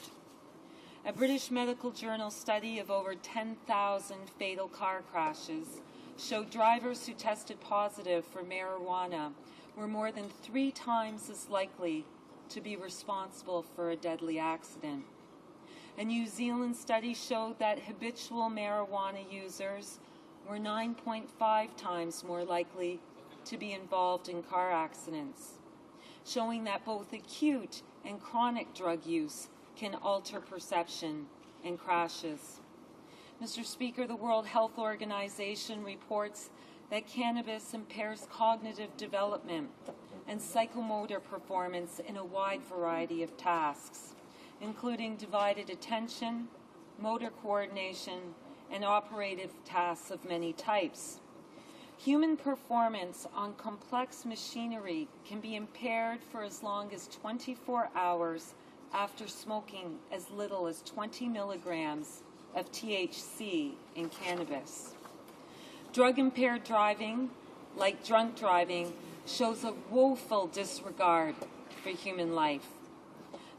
A British Medical Journal study of over 10,000 fatal car crashes showed drivers who tested positive for marijuana were more than 3 times as likely to be responsible for a deadly accident. A New Zealand study showed that habitual marijuana users were 9.5 times more likely to be involved in car accidents, showing that both acute and chronic drug use can alter perception and crashes. Mr. Speaker, the World Health Organization reports that cannabis impairs cognitive development and psychomotor performance in a wide variety of tasks, including divided attention, motor coordination, and operative tasks of many types. Human performance on complex machinery can be impaired for as long as 24 hours after smoking as little as 20 milligrams of THC in cannabis. Drug-impaired driving, like drunk driving, shows a woeful disregard for human life.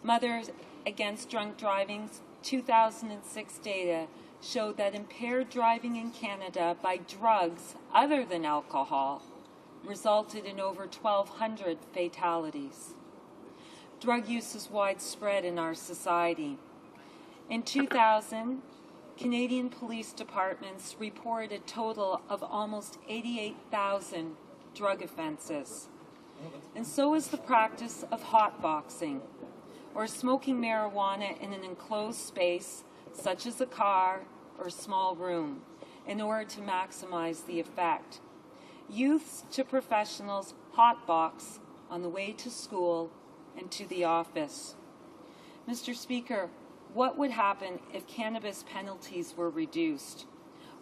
Mothers Against Drunk Driving's 2006 data showed that impaired driving in Canada by drugs other than alcohol resulted in over 1,200 fatalities. Drug use is widespread in our society. In 2000, Canadian police departments reported a total of almost 88,000 drug offenses. And so is the practice of hotboxing, or smoking marijuana in an enclosed space, such as a car or small room, in order to maximize the effect. Youths to professionals hotbox on the way to school and to the office. Mr. Speaker, what would happen if cannabis penalties were reduced?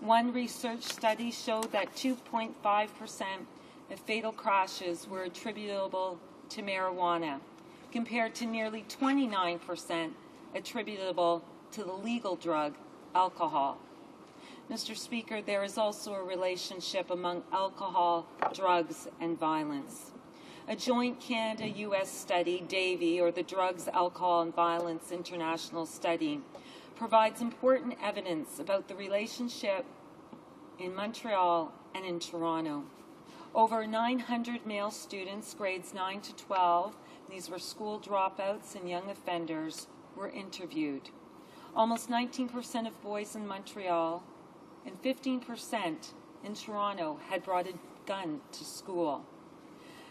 One research study showed that 2.5% of fatal crashes were attributable to marijuana, compared to nearly 29% attributable to the legal drug, alcohol. Mr. Speaker, there is also a relationship among alcohol, drugs, and violence. A joint Canada-U.S. study, DAVI, or the Drugs, Alcohol, and Violence International Study, provides important evidence about the relationship in Montreal and in Toronto. Over 900 male students, grades 9 to 12, these were school dropouts and young offenders, were interviewed. Almost 19% of boys in Montreal and 15% in Toronto had brought a gun to school.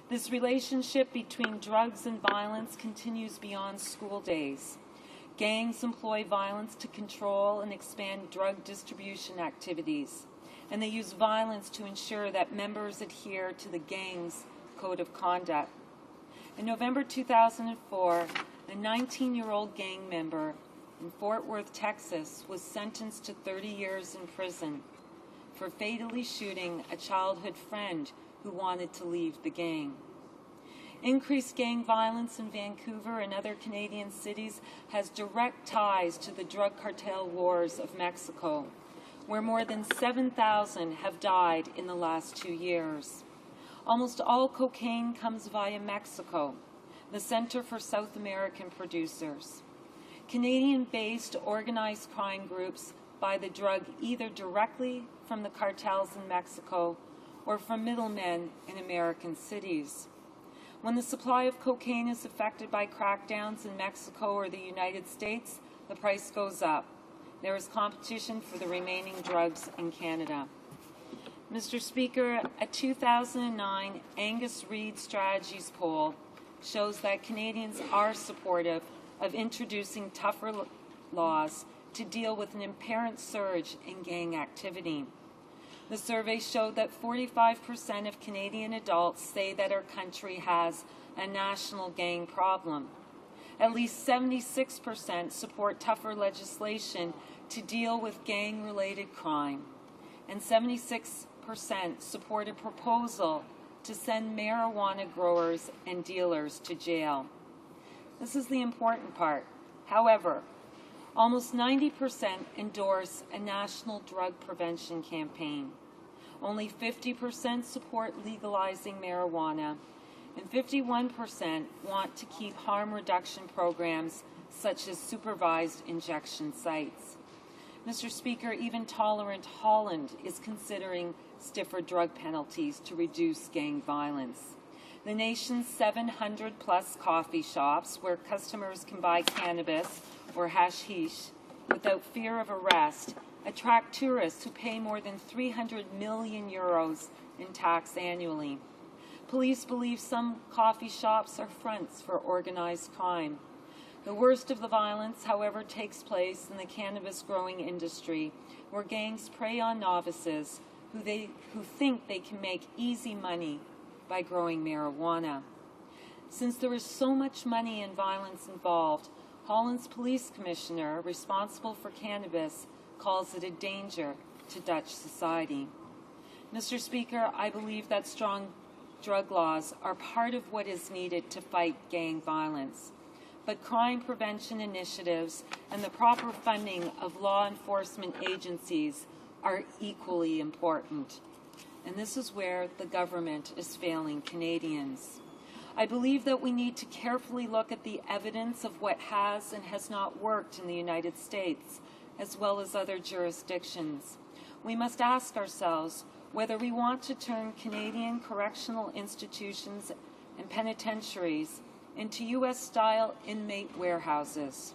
This relationship between drugs and violence continues beyond school days. Gangs employ violence to control and expand drug distribution activities, and they use violence to ensure that members adhere to the gang's code of conduct. In November 2004, a 19-year-old gang member in Fort Worth, Texas, was sentenced to 30 years in prison for fatally shooting a childhood friend who wanted to leave the gang. Increased gang violence in Vancouver and other Canadian cities has direct ties to the drug cartel wars of Mexico, where more than 7,000 have died in the last 2 years. Almost all cocaine comes via Mexico, the center for South American producers. Canadian-based organized crime groups buy the drug either directly from the cartels in Mexico or from middlemen in American cities. When the supply of cocaine is affected by crackdowns in Mexico or the United States, the price goes up. There is competition for the remaining drugs in Canada. Mr. Speaker, a 2009 Angus Reid Strategies poll shows that Canadians are supportive of introducing tougher laws to deal with an apparent surge in gang activity. The survey showed that 45% of Canadian adults say that our country has a national gang problem. At least 76% support tougher legislation to deal with gang-related crime, and 76% support a proposal to send marijuana growers and dealers to jail. This is the important part. However, almost 90% endorse a national drug prevention campaign. Only 50% support legalizing marijuana, and 51% want to keep harm reduction programs such as supervised injection sites. Mr. Speaker, even tolerant Holland is considering stiffer drug penalties to reduce gang violence. The nation's 700-plus coffee shops where customers can buy cannabis or hashish without fear of arrest attract tourists who pay more than 300 million euros in tax annually. Police believe some coffee shops are fronts for organized crime. The worst of the violence, however, takes place in the cannabis growing industry, where gangs prey on novices who think they can make easy money by growing marijuana. Since there is so much money and violence involved, Holland's police commissioner, responsible for cannabis, calls it a danger to Dutch society. Mr. Speaker, I believe that strong drug laws are part of what is needed to fight gang violence. But crime prevention initiatives and the proper funding of law enforcement agencies are equally important. And this is where the government is failing Canadians. I believe that we need to carefully look at the evidence of what has and has not worked in the United States, as well as other jurisdictions. We must ask ourselves whether we want to turn Canadian correctional institutions and penitentiaries into U.S.-style inmate warehouses,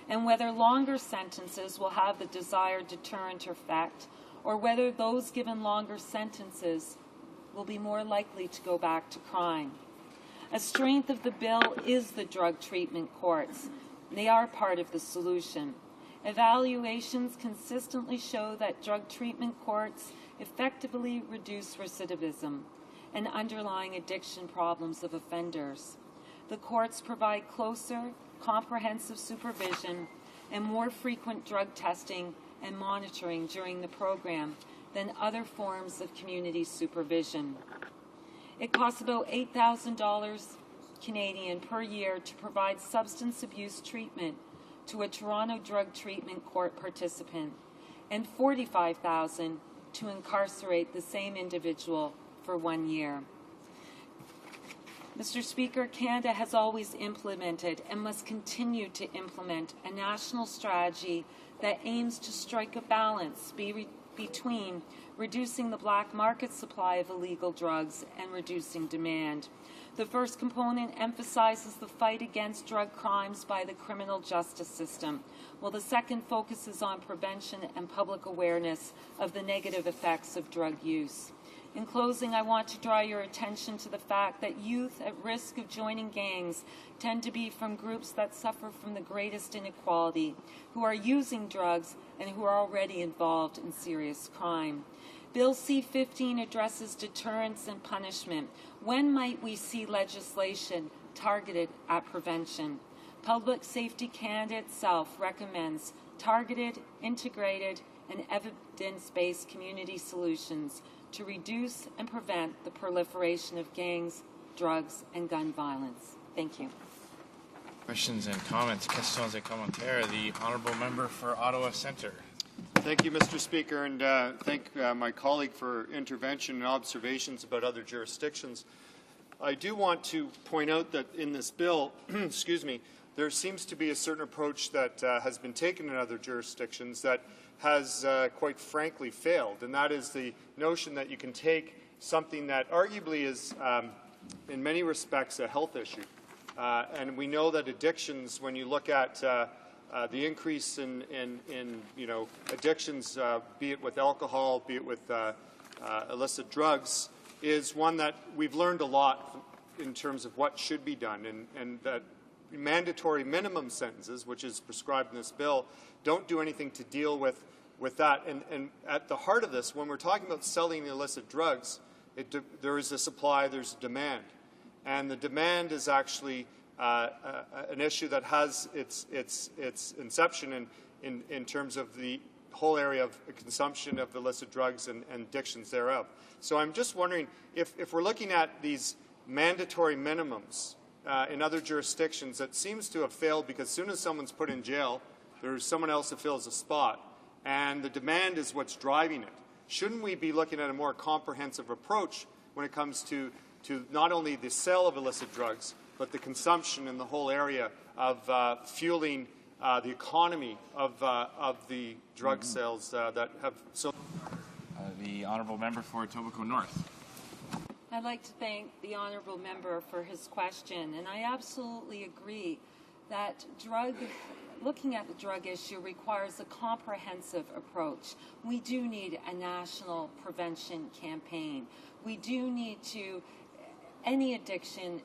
and whether longer sentences will have the desired deterrent effect, or whether those given longer sentences will be more likely to go back to crime. A strength of the bill is the drug treatment courts. They are part of the solution. Evaluations consistently show that drug treatment courts effectively reduce recidivism and underlying addiction problems of offenders. The courts provide closer, comprehensive supervision and more frequent drug testing and monitoring during the program than other forms of community supervision. It costs about $8,000 Canadian per year to provide substance abuse treatment to a Toronto drug treatment court participant, and $45,000 to incarcerate the same individual for 1 year. Mr. Speaker, Canada has always implemented and must continue to implement a national strategy that aims to strike a balance between reducing the black market supply of illegal drugs and reducing demand. The first component emphasizes the fight against drug crimes by the criminal justice system, while the second focuses on prevention and public awareness of the negative effects of drug use. In closing, I want to draw your attention to the fact that youth at risk of joining gangs tend to be from groups that suffer from the greatest inequality, who are using drugs and who are already involved in serious crime. Bill C-15 addresses deterrence and punishment. When might we see legislation targeted at prevention? Public Safety Canada itself recommends targeted, integrated, and evidence-based community solutions to reduce and prevent the proliferation of gangs drugs, and gun violence. Thank you. Questions and comments. Questions et commentaires. The honourable member for Ottawa Centre. Thank you, Mr. Speaker, and thank my colleague for intervention and observations about other jurisdictions. I do want to point out that in this bill, excuse me, there seems to be a certain approach that has been taken in other jurisdictions that has, quite frankly, failed, and that is the notion that you can take something that arguably is, in many respects, a health issue. And we know that addictions, when you look at the increase in addictions, be it with alcohol, be it with illicit drugs, is one that we've learned a lot in terms of what should be done, and that mandatory minimum sentences, which is prescribed in this bill, don't do anything to deal with that. And at the heart of this, when we're talking about selling illicit drugs, there is a supply, there's a demand. And the demand is actually an issue that has its inception in terms of the whole area of consumption of illicit drugs and addictions thereof. So I'm just wondering if we're looking at these mandatory minimums in other jurisdictions, that seems to have failed because as soon as someone's put in jail, there's someone else that fills a spot, and the demand is what's driving it. Shouldn't we be looking at a more comprehensive approach when it comes to not only the sale of illicit drugs, but the consumption in the whole area of fueling the economy of the drug sales that have so... The honourable member for Etobicoke North. I'd like to thank the honourable member for his question, and I absolutely agree that looking at the drug issue requires a comprehensive approach. We do need a national prevention campaign. We do need to, any addiction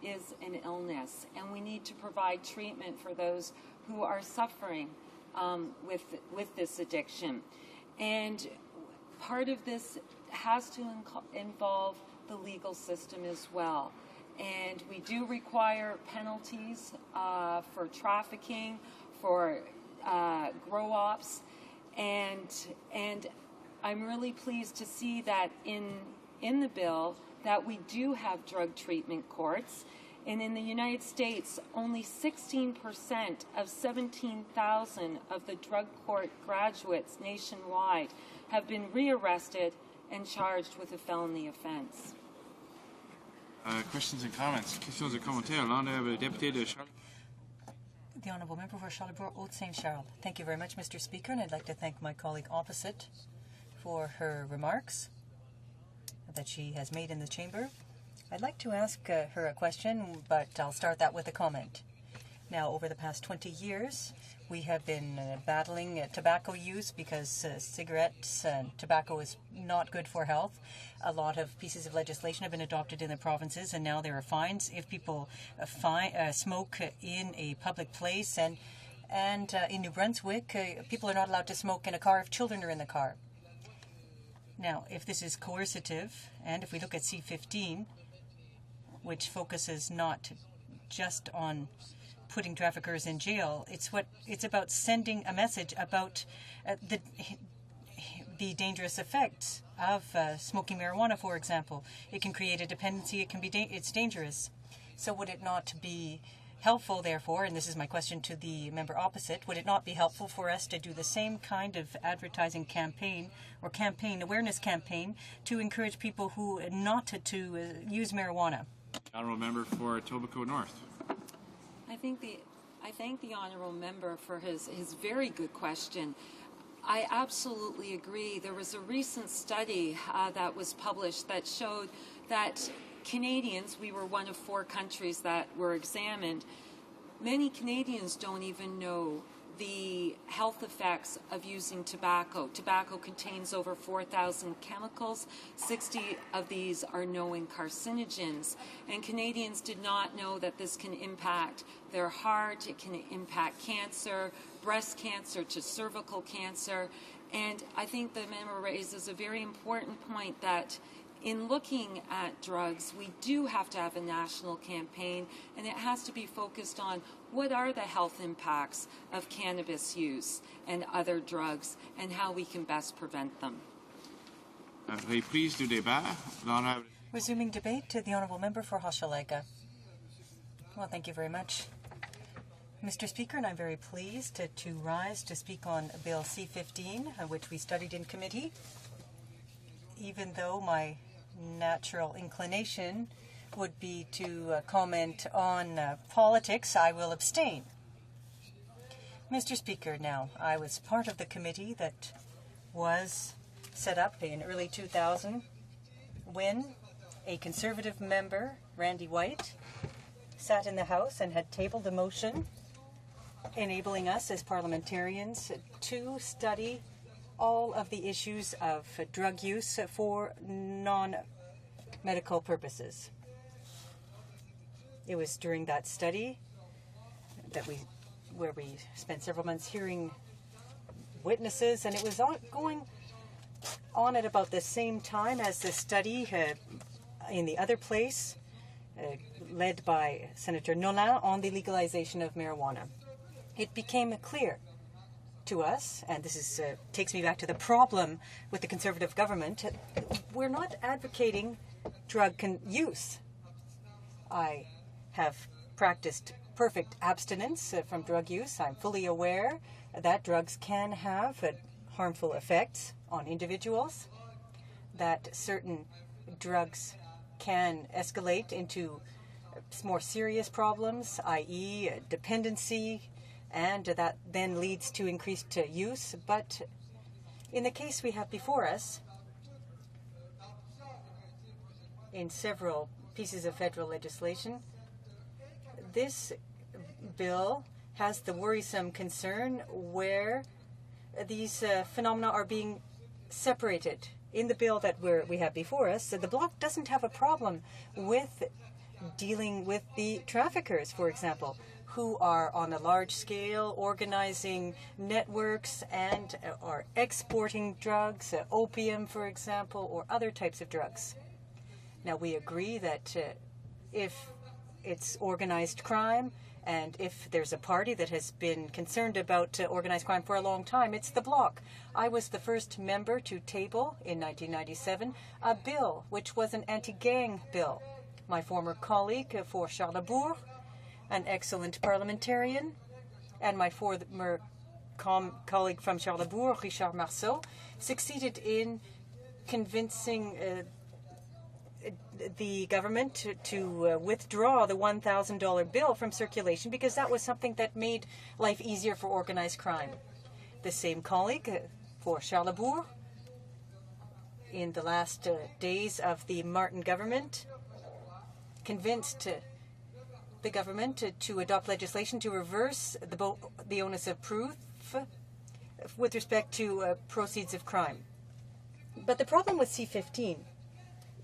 is an illness, and we need to provide treatment for those who are suffering with this addiction. And part of this has to involve the legal system as well. And we do require penalties for trafficking, for grow-ops, and I'm really pleased to see that in the bill that we do have drug treatment courts. And in the United States, only 16% of 17,000 of the drug court graduates nationwide have been rearrested and charged with a felony offense. Questions and comments. Questions et commentaires. L'honorable député de Charles. The Honourable Member for Charlebourg-Haute-Saint-Charles. Thank you very much, Mr. Speaker, and I'd like to thank my colleague opposite for her remarks that she has made in the chamber. I'd like to ask her a question, but I'll start that with a comment. Now, over the past 20 years, we have been battling tobacco use because cigarettes and tobacco is not good for health. A lot of pieces of legislation have been adopted in the provinces, and now there are fines if people smoke in a public place. And in New Brunswick, people are not allowed to smoke in a car if children are in the car. Now, if this is coercive, and if we look at C-15, which focuses not just on putting traffickers in jail, it's about sending a message about the dangerous effects of smoking marijuana, for example. It can create a dependency. It's dangerous. So would it not be helpful, therefore, and this is my question to the member opposite, would it not be helpful for us to do the same kind of advertising campaign or awareness campaign to encourage people who not to use marijuana? Honourable member for Etobicoke North. I thank the honourable member for his very good question. I absolutely agree. There was a recent study that was published that showed that Canadians, we were one of 4 countries that were examined, many Canadians don't even know the health effects of using tobacco. Tobacco contains over 4,000 chemicals. 60 of these are known carcinogens. And Canadians did not know that this can impact their heart, it can impact cancer, breast cancer to cervical cancer. And I think the member raises a very important point that in looking at drugs, we do have to have a national campaign, and it has to be focused on what are the health impacts of cannabis use and other drugs, and how we can best prevent them. Reprise du débat. Resuming debate, the Honourable Member for Hochelaga. Well, thank you very much, Mr. Speaker, and I'm very pleased to rise to speak on Bill C-15, which we studied in committee. Even though my natural inclination would be to comment on politics, I will abstain. Mr. Speaker, now, I was part of the committee that was set up in early 2000 when a Conservative member, Randy White, sat in the House and had tabled a motion enabling us as parliamentarians to study all of the issues of drug use for non-medical purposes. It was during that study that where we spent several months hearing witnesses, and it was going on at about the same time as the study in the other place, led by Senator Nolan, on the legalization of marijuana. It became clear to us, and this takes me back to the problem with the Conservative government, we're not advocating drug use. I have practiced perfect abstinence from drug use. I'm fully aware that drugs can have harmful effects on individuals, that certain drugs can escalate into more serious problems, i.e. dependency, and that then leads to increased use. But in the case we have before us, in several pieces of federal legislation, this bill has the worrisome concern where these phenomena are being separated. In the bill that we have before us, the Bloc doesn't have a problem with dealing with the traffickers, for example, who are on a large scale organizing networks and are exporting drugs, opium, for example, or other types of drugs. Now, we agree that if it's organized crime, and if there's a party that has been concerned about organized crime for a long time, it's the Bloc. I was the first member to table in 1997 a bill which was an anti-gang bill. My former colleague for Charlesbourg, an excellent parliamentarian, and my former colleague from Charlesbourg, Richard Marceau, succeeded in convincing the government to withdraw the $1,000 bill from circulation because that was something that made life easier for organized crime. The same colleague for Charlesbourg, in the last days of the Martin government, convinced the government to adopt legislation to reverse the onus of proof with respect to proceeds of crime. But the problem with C-15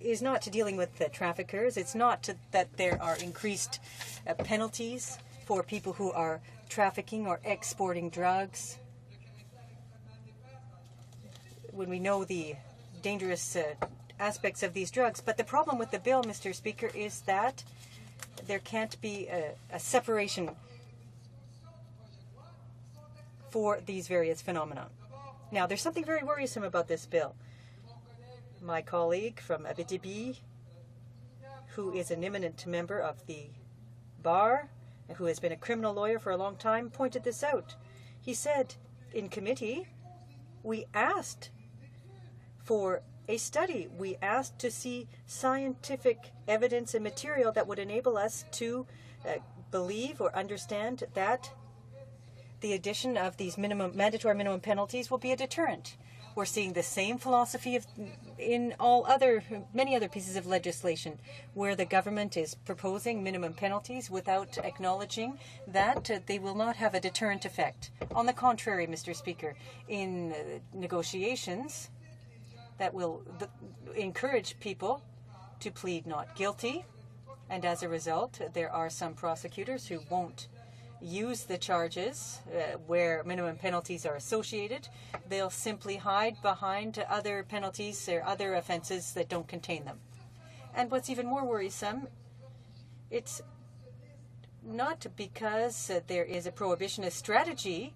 is not dealing with the traffickers. It's not that there are increased penalties for people who are trafficking or exporting drugs. When we know the dangerous aspects of these drugs. But the problem with the bill, Mr. Speaker, is that there can't be a separation for these various phenomena. Now, there's something very worrisome about this bill. My colleague from Abitibi, who is an eminent member of the bar, and who has been a criminal lawyer for a long time, pointed this out. He said in committee, we asked for a study. We asked to see scientific evidence and material that would enable us to believe or understand that the addition of these mandatory minimum penalties will be a deterrent. We're seeing the same philosophy in many other pieces of legislation where the government is proposing minimum penalties without acknowledging that they will not have a deterrent effect. On the contrary, Mr. Speaker, in negotiations that will encourage people to plead not guilty, and as a result, there are some prosecutors who won't use the charges where minimum penalties are associated. They'll simply hide behind other penalties or other offenses that don't contain them. And what's even more worrisome, it's not because there is a prohibitionist strategy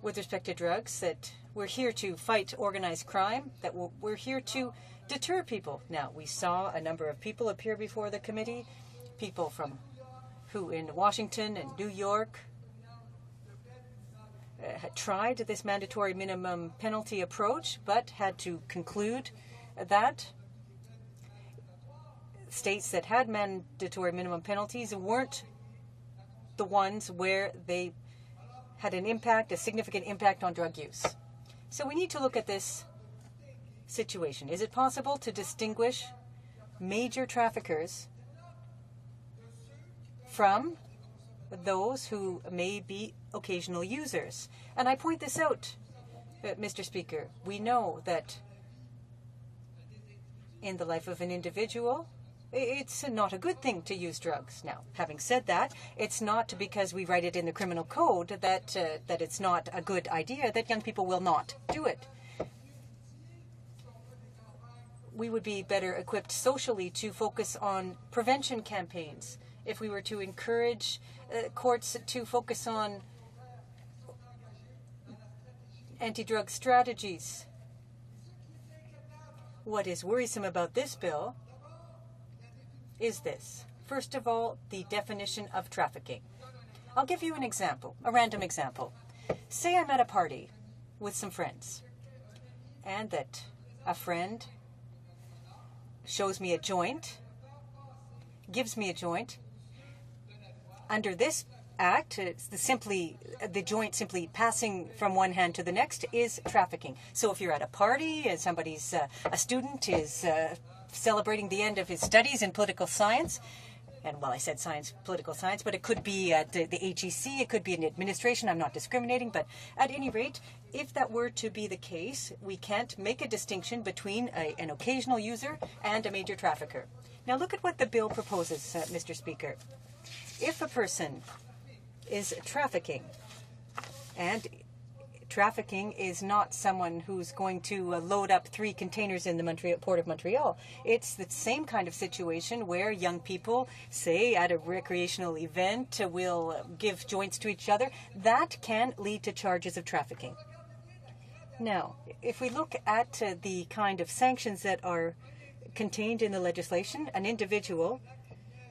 with respect to drugs that we're here to fight organized crime, that we're here to deter people. Now, we saw a number of people appear before the committee, people from who in Washington and New York had tried this mandatory minimum penalty approach, but had to conclude that states that had mandatory minimum penalties weren't the ones where they had an impact, a significant impact on drug use. So we need to look at this situation. Is it possible to distinguish major traffickers from those who may be occasional users? And I point this out, Mr. Speaker. We know that in the life of an individual, it's not a good thing to use drugs. Now, having said that, it's not because we write it in the criminal code that it's not a good idea that young people will not do it. We would be better equipped socially to focus on prevention campaigns if we were to encourage courts to focus on anti-drug strategies. What is worrisome about this bill is this. First of all, the definition of trafficking. I'll give you an example, a random example. Say I'm at a party with some friends, and that a friend shows me a joint, gives me a joint. Under this act, it's the joint simply passing from one hand to the next is trafficking. So if you're at a party and somebody's a student is celebrating the end of his studies in political science, and well, I said science, political science, but it could be at the HEC, it could be in administration, I'm not discriminating, but at any rate, if that were to be the case, we can't make a distinction between an occasional user and a major trafficker. Now look at what the bill proposes, Mr. Speaker. If a person is trafficking, and trafficking is not someone who's going to load up 3 containers in the Port of Montreal. It's the same kind of situation where young people, say at a recreational event, will give joints to each other. That can lead to charges of trafficking. Now, if we look at the kind of sanctions that are contained in the legislation, an individual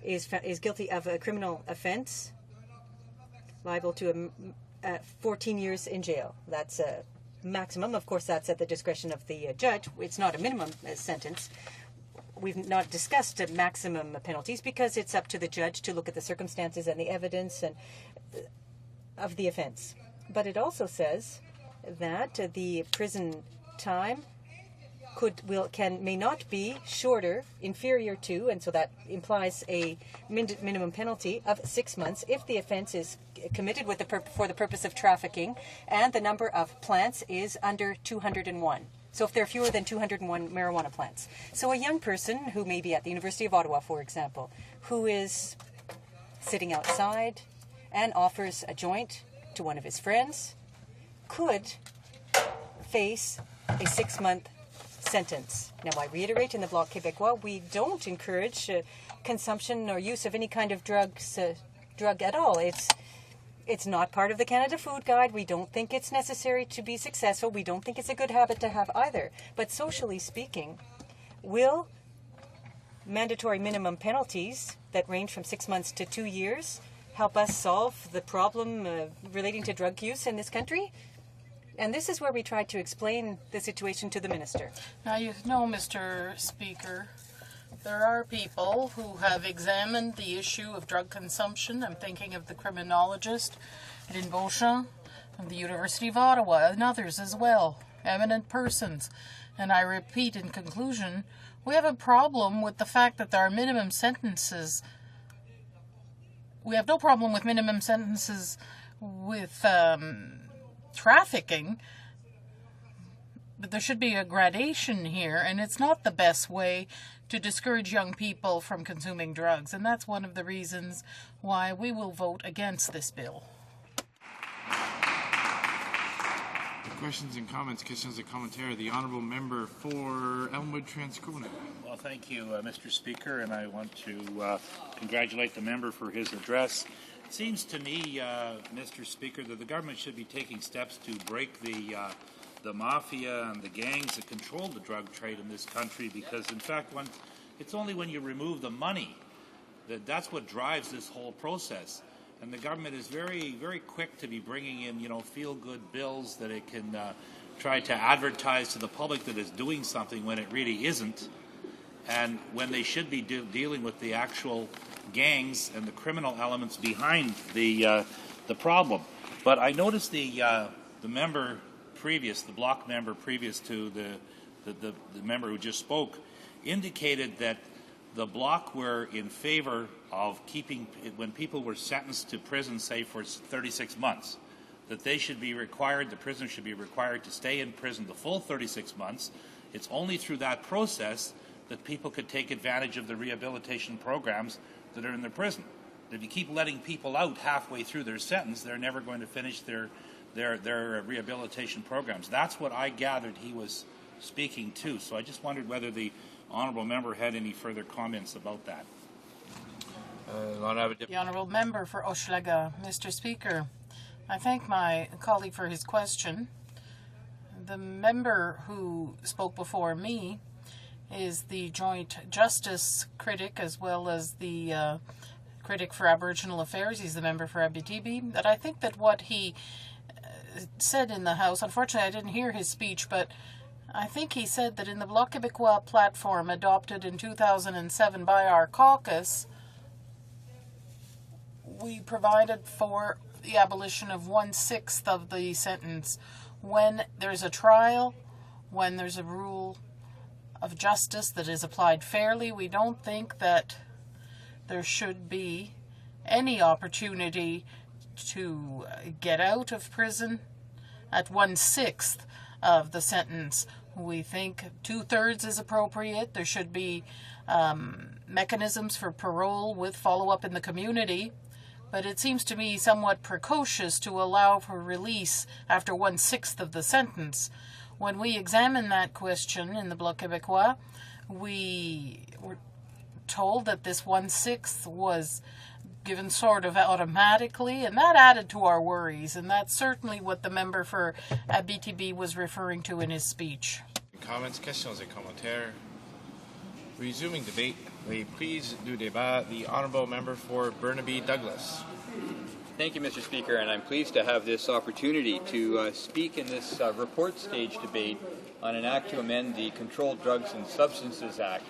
is guilty of a criminal offense, liable to 14 years in jail. That's a maximum. Of course, that's at the discretion of the judge. It's not a minimum sentence. We've not discussed maximum penalties because it's up to the judge to look at the circumstances and the evidence and of the offense. But it also says that the prison time may not be shorter, inferior to, and so that implies a minimum penalty of 6 months if the offense is committed for the purpose of trafficking and the number of plants is under 201. So if there are fewer than 201 marijuana plants. So a young person who may be at the University of Ottawa, for example, who is sitting outside and offers a joint to one of his friends could face a 6-month sentence. Now, I reiterate, in the Bloc Québécois, we don't encourage consumption or use of any kind of drug at all. It's not part of the Canada Food Guide. We don't think it's necessary to be successful. We don't think it's a good habit to have either. But socially speaking, will mandatory minimum penalties that range from 6 months to 2 years help us solve the problem relating to drug use in this country? And this is where we tried to explain the situation to the minister. Now, you know, Mr. Speaker, there are people who have examined the issue of drug consumption. I'm thinking of the criminologist in Beauchamp, of the University of Ottawa, and others as well, eminent persons. And I repeat in conclusion, we have a problem with the fact that there are minimum sentences. We have no problem with minimum sentences with trafficking, but there should be a gradation here, and it's not the best way to discourage young people from consuming drugs, and that's one of the reasons why we will vote against this bill. Questions and comments, questions and commentary. The Honourable Member for Elmwood Transcona. Well, thank you, Mr. Speaker, and I want to congratulate the member for his address. It seems to me, Mr. Speaker, that the government should be taking steps to break the the mafia and the gangs that control the drug trade in this country, because in fact it's only when you remove the money that's what drives this whole process. And the government is very, very quick to be bringing in, feel-good bills that it can try to advertise to the public that it's doing something when it really isn't, and when they should be dealing with the actual gangs and the criminal elements behind the problem. But I noticed the member previous, the block member previous to the member who just spoke, indicated that the bloc were in favor of keeping, when people were sentenced to prison, say for 36 months, that they should be required, the prisoner should be required to stay in prison the full 36 months. It's only through that process that people could take advantage of the rehabilitation programs that are in the prison. If you keep letting people out halfway through their sentence, they're never going to finish their rehabilitation programs. That's what I gathered he was speaking to. So I just wondered whether the honourable member had any further comments about that. The honourable member for Hochelaga. Mr. Speaker, I thank my colleague for his question. The member who spoke before me is the joint justice critic as well as the critic for Aboriginal Affairs. He's the member for Abitibi. That I think that what he said in the House, unfortunately I didn't hear his speech, but I think he said that in the Bloc Québécois platform adopted in 2007 by our caucus, we provided for the abolition of 1/6 of the sentence. When there's a trial, when there's a rule of justice that is applied fairly, we don't think that there should be any opportunity to get out of prison at 1/6 of the sentence. We think 2/3 is appropriate. There should be mechanisms for parole with follow-up in the community, but it seems to me somewhat precocious to allow for release after 1/6 of the sentence. When we examined that question in the Bloc Québécois, we were told that this 1/6 was given sort of automatically, and that added to our worries, and that's certainly what the member for Abitibi was referring to in his speech. Comments, questions et commentaires. Resuming debate, les prises du débat, the honourable member for Burnaby Douglas. Thank you, Mr. Speaker, and I'm pleased to have this opportunity to speak in this report stage debate on an act to amend the Controlled Drugs and Substances Act,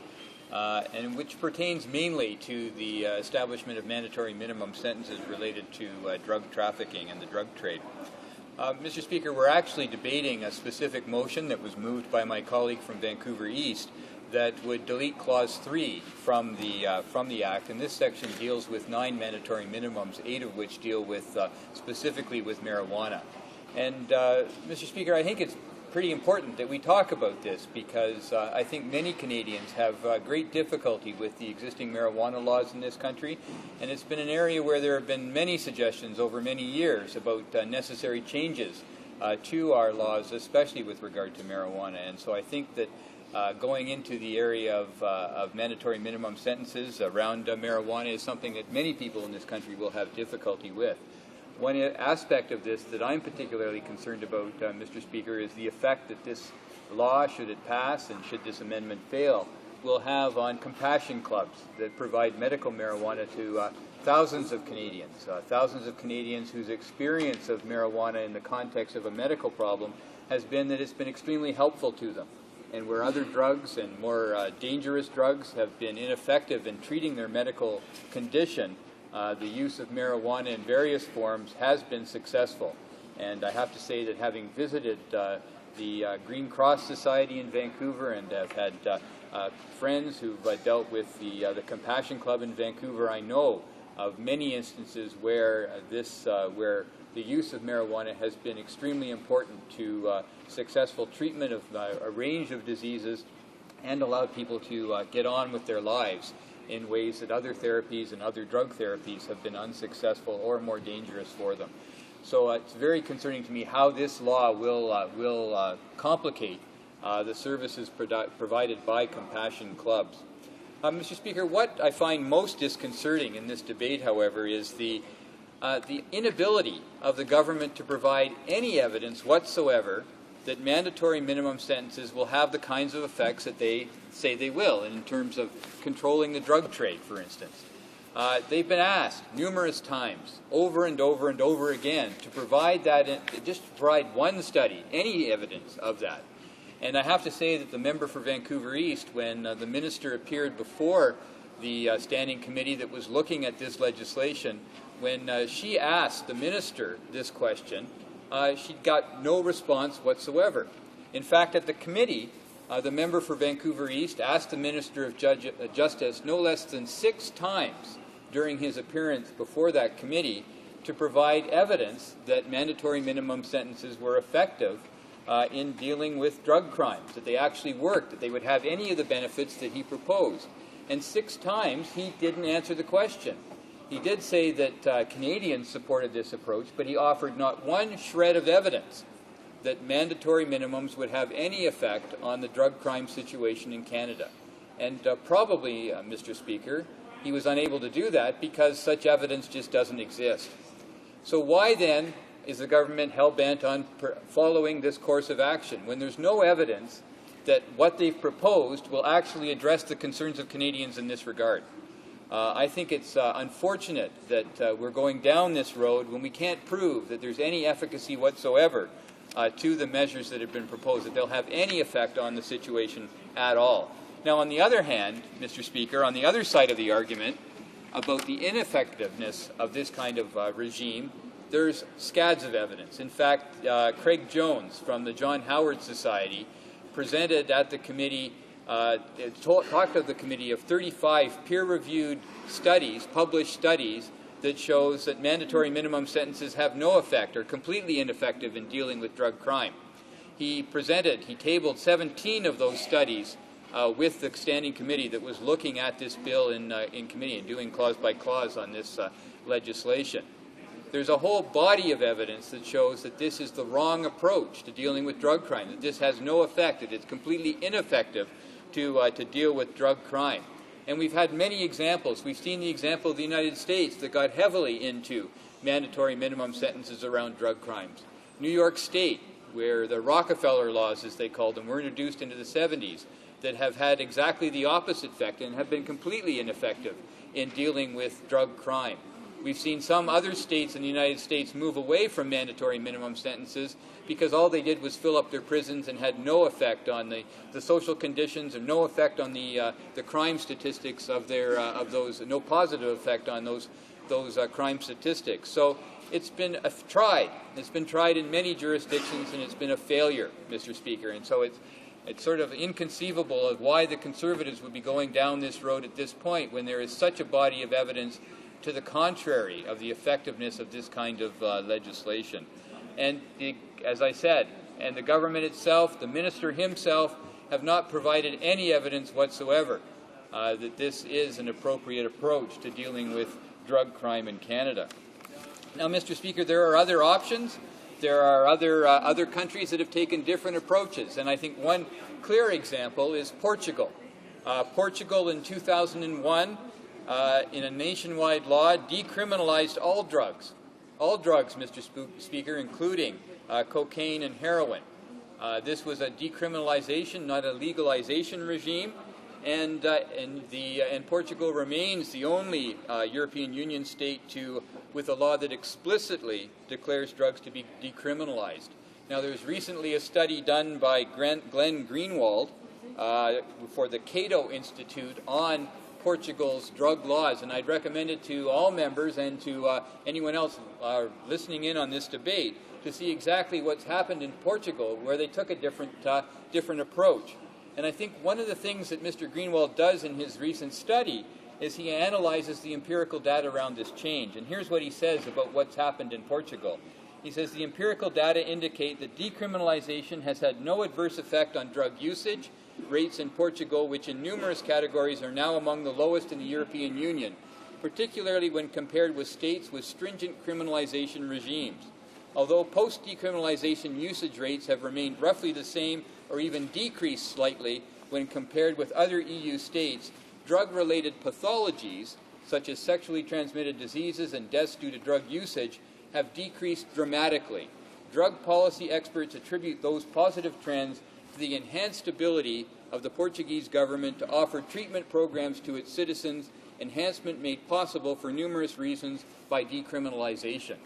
and which pertains mainly to the establishment of mandatory minimum sentences related to drug trafficking and the drug trade. Mr. Speaker, we're actually debating a specific motion that was moved by my colleague from Vancouver East that would delete Clause 3 from the Act, and this section deals with 9 mandatory minimums, 8 of which deal with specifically with marijuana. And Mr. Speaker, I think it's pretty important that we talk about this because I think many Canadians have great difficulty with the existing marijuana laws in this country, and it's been an area where there have been many suggestions over many years about necessary changes to our laws, especially with regard to marijuana. And so I think that going into the area of mandatory minimum sentences around marijuana is something that many people in this country will have difficulty with. One aspect of this that I'm particularly concerned about, Mr. Speaker, is the effect that this law, should it pass and should this amendment fail, will have on compassion clubs that provide medical marijuana to thousands of Canadians whose experience of marijuana in the context of a medical problem has been that it's been extremely helpful to them. And where other drugs and more dangerous drugs have been ineffective in treating their medical condition, the use of marijuana in various forms has been successful. And I have to say that having visited the Green Cross Society in Vancouver and have had friends who've dealt with the Compassion Club in Vancouver, I know of many instances where where the use of marijuana has been extremely important to successful treatment of a range of diseases and allowed people to get on with their lives in ways that other therapies and other drug therapies have been unsuccessful or more dangerous for them. So it's very concerning to me how this law will complicate the services provided by compassion clubs. Mr. Speaker, what I find most disconcerting in this debate, however, is the inability of the government to provide any evidence whatsoever that mandatory minimum sentences will have the kinds of effects that they say they will, in terms of controlling the drug trade, for instance. They've been asked numerous times, over and over and over again, to provide that, just provide one study, any evidence of that. And I have to say that the member for Vancouver East, when the minister appeared before the standing committee that was looking at this legislation, when she asked the minister this question, she got no response whatsoever. In fact, at the committee, the member for Vancouver East asked the Minister of Justice no less than 6 times during his appearance before that committee to provide evidence that mandatory minimum sentences were effective in dealing with drug crimes, that they actually worked, that they would have any of the benefits that he proposed. And 6 times he didn't answer the question. He did say that Canadians supported this approach, but he offered not one shred of evidence that mandatory minimums would have any effect on the drug crime situation in Canada. And probably, Mr. Speaker, he was unable to do that because such evidence just doesn't exist. So why then is the government hell-bent on following this course of action when there's no evidence that what they've proposed will actually address the concerns of Canadians in this regard? I think it's unfortunate that we're going down this road when we can't prove that there's any efficacy whatsoever to the measures that have been proposed, that they'll have any effect on the situation at all. Now, on the other hand, Mr. Speaker, on the other side of the argument about the ineffectiveness of this kind of regime, there's scads of evidence. In fact, Craig Jones from the John Howard Society presented at the committee, talked of the committee of 35 peer-reviewed studies, published studies, that shows that mandatory minimum sentences have no effect or completely ineffective in dealing with drug crime. He tabled 17 of those studies with the standing committee that was looking at this bill in committee and doing clause by clause on this legislation. There's a whole body of evidence that shows that this is the wrong approach to dealing with drug crime, that this has no effect, that it's completely ineffective to deal with drug crime. And we've had many examples. We've seen the example of the United States that got heavily into mandatory minimum sentences around drug crimes. New York State, where the Rockefeller laws, as they called them, were introduced into the 70s, that have had exactly the opposite effect and have been completely ineffective in dealing with drug crime. We've seen some other states in the United States move away from mandatory minimum sentences because all they did was fill up their prisons and had no effect on the social conditions and no effect on the crime statistics of those, no positive effect on those crime statistics. So it's been tried. It's been tried in many jurisdictions and it's been a failure, Mr. Speaker. And so it's sort of inconceivable of why the Conservatives would be going down this road at this point when there is such a body of evidence to the contrary of the effectiveness of this kind of legislation. And as I said, and the government itself, the minister himself, have not provided any evidence whatsoever that this is an appropriate approach to dealing with drug crime in Canada. Now, Mr. Speaker, there are other options. There are other countries that have taken different approaches, and I think one clear example is Portugal. Portugal in 2001, in a nationwide law, decriminalized all drugs, Mr. Speaker, including cocaine and heroin. This was a decriminalization, not a legalization regime, and Portugal remains the only European Union state with a law that explicitly declares drugs to be decriminalized. Now, there was recently a study done by Glenn Greenwald for the Cato Institute on Portugal's drug laws, and I'd recommend it to all members and to anyone else listening in on this debate to see exactly what's happened in Portugal, where they took a different approach. And I think one of the things that Mr. Greenwald does in his recent study is he analyzes the empirical data around this change. And here's what he says about what's happened in Portugal. He says the empirical data indicate that decriminalization has had no adverse effect on drug usage rates in Portugal, which in numerous categories are now among the lowest in the European Union, particularly when compared with states with stringent criminalization regimes. Although post-decriminalization usage rates have remained roughly the same or even decreased slightly when compared with other EU states, drug-related pathologies, such as sexually transmitted diseases and deaths due to drug usage, have decreased dramatically. drug policy experts attribute those positive trends to the enhanced ability of the Portuguese government to offer treatment programs to its citizens, enhancement made possible for numerous reasons by decriminalization.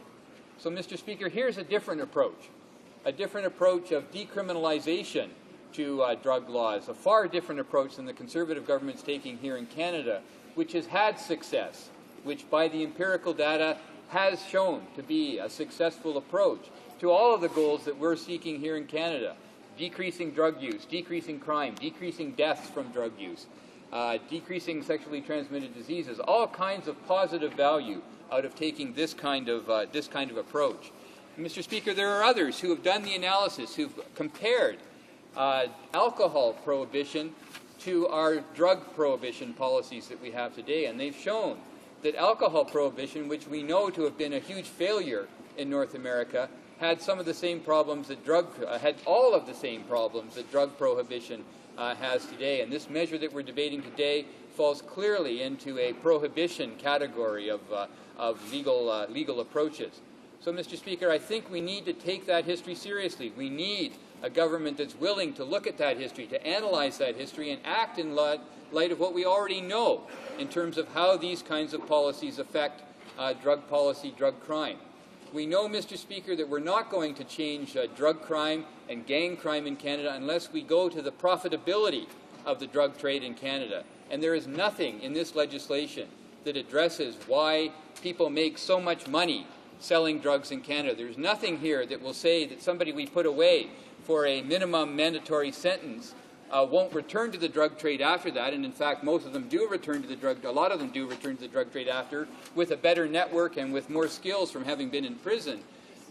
So, Mr. Speaker, here's a different approach of decriminalization to drug laws, a far different approach than the Conservative government's taking here in Canada, which has had success, which by the empirical data has shown to be a successful approach to all of the goals that we're seeking here in Canada: decreasing drug use, decreasing crime, decreasing deaths from drug use, decreasing sexually transmitted diseases, all kinds of positive value out of taking this kind of approach. And Mr. Speaker, there are others who have done the analysis, who've compared alcohol prohibition to our drug prohibition policies that we have today, and they've shown that alcohol prohibition, which we know to have been a huge failure in North America, had some of the same problems that had all of the same problems that drug prohibition has today. And this measure that we're debating today falls clearly into a prohibition category of legal approaches. So, Mr. Speaker, I think we need to take that history seriously. We need a government that's willing to look at that history, to analyze that history, and act in light of what we already know in terms of how these kinds of policies affect drug policy, drug crime. We know, Mr. Speaker, that we're not going to change drug crime and gang crime in Canada unless we go to the profitability of the drug trade in Canada. And there is nothing in this legislation that addresses why people make so much money selling drugs in Canada. There's nothing here that will say that somebody we put away for a minimum mandatory sentence won't return to the drug trade after that, and in fact most of them do return to the drug, a lot of them do return to the drug trade after, with a better network and with more skills from having been in prison.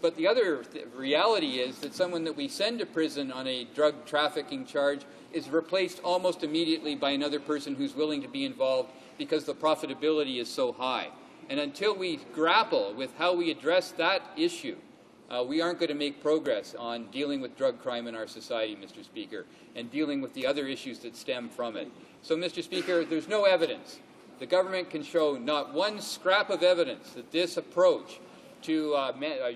But the other reality is that someone that we send to prison on a drug trafficking charge is replaced almost immediately by another person who's willing to be involved because the profitability is so high. And until we grapple with how we address that issue, we aren't going to make progress on dealing with drug crime in our society, Mr. Speaker, and dealing with the other issues that stem from it. So, Mr. Speaker, there's no evidence. The government can show not one scrap of evidence that this approach to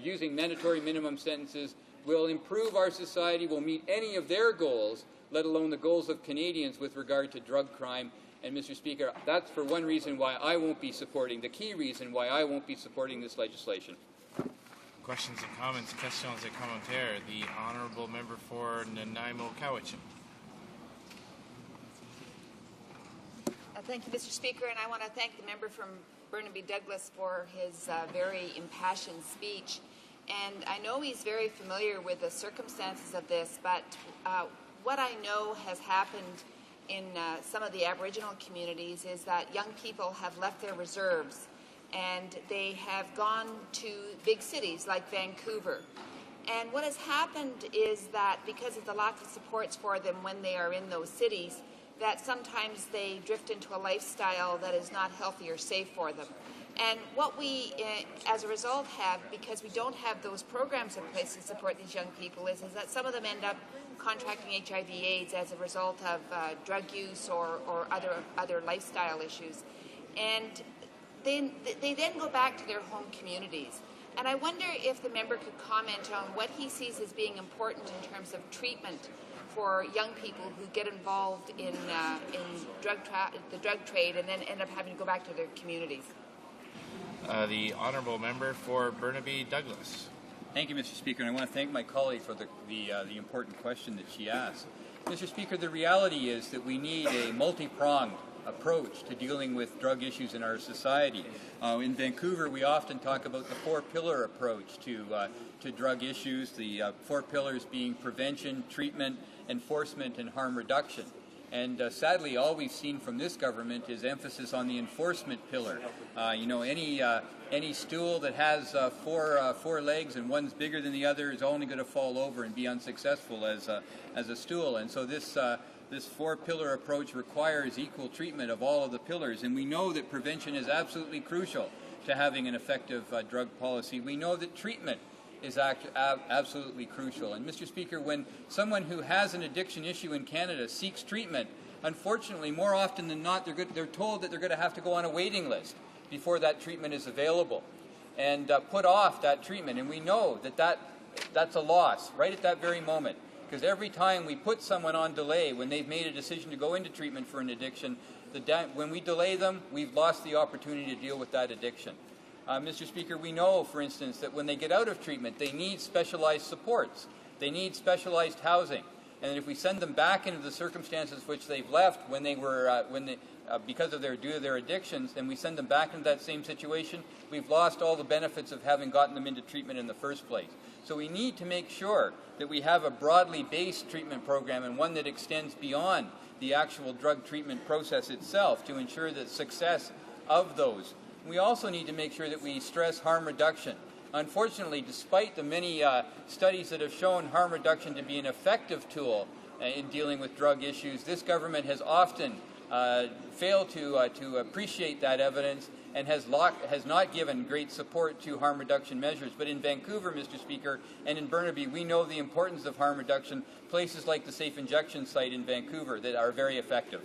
using mandatory minimum sentences will improve our society, will meet any of their goals, let alone the goals of Canadians with regard to drug crime. And, Mr. Speaker, that's for one reason why I won't be supporting, the key reason why I won't be supporting this legislation. Questions and comments, questions et commentaires. The Honourable Member for Nanaimo Cowichan. Thank you, Mr. Speaker, and I want to thank the member from Burnaby Douglas for his very impassioned speech. And I know he's very familiar with the circumstances of this, but what I know has happened in some of the Aboriginal communities is that young people have left their reserves and they have gone to big cities like Vancouver. And what has happened is that because of the lack of supports for them when they are in those cities, that sometimes they drift into a lifestyle that is not healthy or safe for them. And what we, as a result, have, because we don't have those programs in place to support these young people, is that some of them end up contracting HIV/AIDS as a result of drug use or other lifestyle issues. And they then go back to their home communities. And I wonder if the member could comment on what he sees as being important in terms of treatment for young people who get involved in the drug trade and then end up having to go back to their communities. The Honourable Member for Burnaby Douglas. Thank you, Mr. Speaker, and I want to thank my colleague for the important question that she asked. Mr. Speaker, the reality is that we need a multi-pronged approach to dealing with drug issues in our society. In Vancouver, we often talk about the four-pillar approach to drug issues, the four pillars being prevention, treatment, enforcement, and harm reduction. And sadly, all we've seen from this government is emphasis on the enforcement pillar. Any stool that has four legs and one's bigger than the other is only going to fall over and be unsuccessful as a stool. And so this four-pillar approach requires equal treatment of all of the pillars. And we know that prevention is absolutely crucial to having an effective drug policy. We know that treatment is absolutely crucial. And Mr. Speaker, when someone who has an addiction issue in Canada seeks treatment, unfortunately, more often than not, they're told that they're going to have to go on a waiting list before that treatment is available and put off that treatment. And we know that that's a loss right at that very moment. Because every time we put someone on delay when they've made a decision to go into treatment for an addiction, when we delay them, we've lost the opportunity to deal with that addiction. Mr. Speaker, we know, for instance, that when they get out of treatment, they need specialized supports. They need specialized housing. And if we send them back into the circumstances which they've left when they were, because of due to their addictions, and we send them back into that same situation, we've lost all the benefits of having gotten them into treatment in the first place. So we need to make sure that we have a broadly based treatment program and one that extends beyond the actual drug treatment process itself to ensure the success of those. We also need to make sure that we stress harm reduction. Unfortunately, despite the many studies that have shown harm reduction to be an effective tool in dealing with drug issues, this government has often failed to appreciate that evidence and has not given great support to harm reduction measures. But in Vancouver, Mr. Speaker, and in Burnaby, we know the importance of harm reduction, places like the Safe Injection site in Vancouver that are very effective.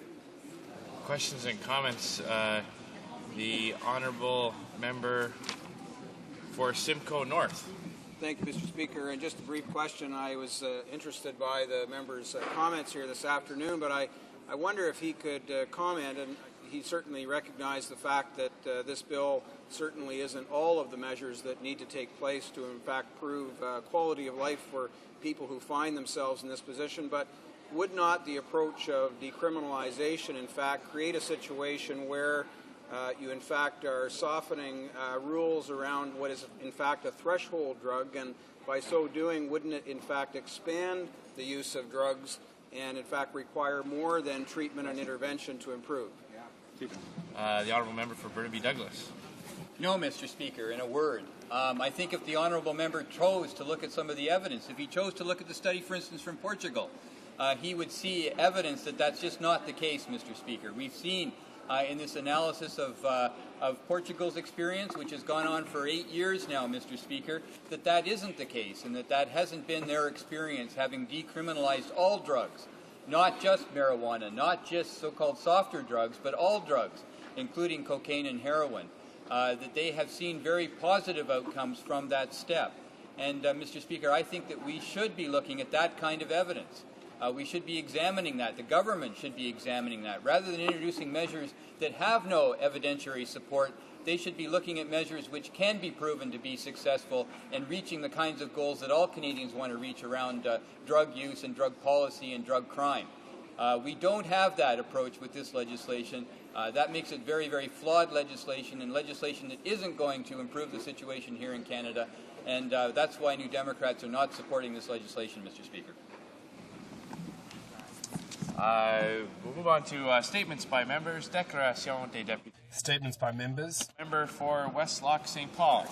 Questions and comments. The Honourable Member for Simcoe North. Thank you, Mr. Speaker. And just a brief question. I was interested by the member's comments here this afternoon, but I wonder if he could comment, and he certainly recognized the fact that this bill certainly isn't all of the measures that need to take place to, in fact, prove quality of life for people who find themselves in this position, but would not the approach of decriminalization, in fact, create a situation where you, in fact, are softening rules around what is, in fact, a threshold drug, and by so doing, wouldn't it, in fact, expand the use of drugs and, in fact, require more than treatment and intervention to improve? The Honourable Member for Burnaby Douglas. No, Mr. Speaker, in a word. I think if the Honourable Member chose to look at some of the evidence, if he chose to look at the study, for instance, from Portugal, he would see evidence that that's just not the case, Mr. Speaker. We've seen in this analysis of Portugal's experience, which has gone on for 8 years now, Mr. Speaker, that isn't the case and that hasn't been their experience, having decriminalized all drugs, not just marijuana, not just so-called softer drugs, but all drugs, including cocaine and heroin, that they have seen very positive outcomes from that step. And, Mr. Speaker, I think that we should be looking at that kind of evidence. We should be examining that. The government should be examining that. Rather than introducing measures that have no evidentiary support, they should be looking at measures which can be proven to be successful and reaching the kinds of goals that all Canadians want to reach around drug use and drug policy and drug crime. We don't have that approach with this legislation. That makes it very, very flawed legislation and legislation that isn't going to improve the situation here in Canada. And that's why New Democrats are not supporting this legislation, Mr. Speaker. We'll move on to statements by members. Déclaration des députés. Statements by members. Member for West Loch St. Paul.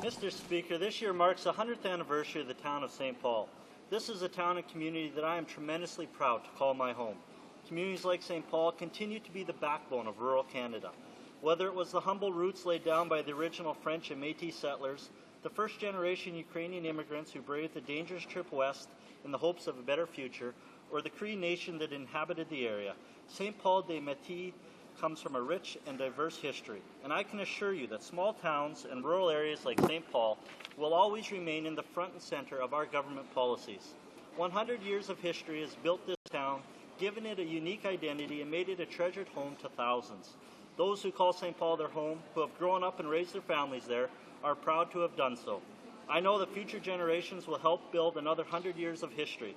Mr. Speaker, this year marks the 100th anniversary of the town of St. Paul. This is a town and community that I am tremendously proud to call my home. Communities like St. Paul continue to be the backbone of rural Canada. Whether it was the humble roots laid down by the original French and Métis settlers, the first-generation Ukrainian immigrants who braved the dangerous trip west in the hopes of a better future, or the Cree nation that inhabited the area, St. Paul des Métis comes from a rich and diverse history. And I can assure you that small towns and rural areas like St. Paul will always remain in the front and center of our government policies. 100 years of history has built this town, given it a unique identity, and made it a treasured home to thousands. Those who call St. Paul their home, who have grown up and raised their families there, are proud to have done so. I know that future generations will help build another 100 years of history.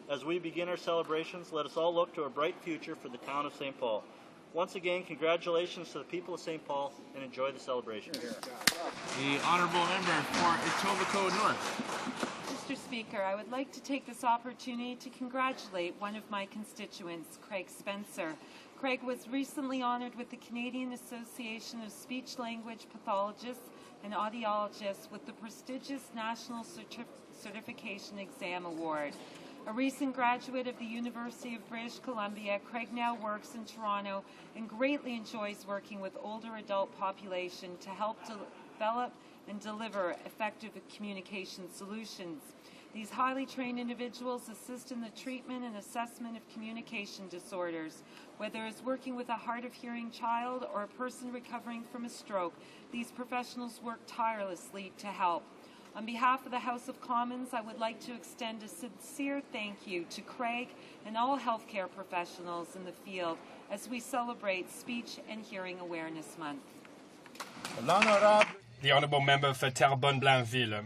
As we begin our celebrations, let us all look to a bright future for the town of St. Paul. Once again, congratulations to the people of St. Paul, and enjoy the celebration. The Honourable Member for Etobicoke North. Mr. Speaker, I would like to take this opportunity to congratulate one of my constituents, Craig Spencer. Craig was recently honoured with the Canadian Association of Speech-Language Pathologists and Audiologists with the prestigious National Certification Exam Award. A recent graduate of the University of British Columbia, Craig now works in Toronto and greatly enjoys working with older adult population to help develop and deliver effective communication solutions. These highly trained individuals assist in the treatment and assessment of communication disorders. Whether it's working with a hard of hearing child or a person recovering from a stroke, these professionals work tirelessly to help. On behalf of the House of Commons, I would like to extend a sincere thank you to Craig and all healthcare professionals in the field as we celebrate Speech and Hearing Awareness Month. The Honourable Member for Terrebonne-Blainville.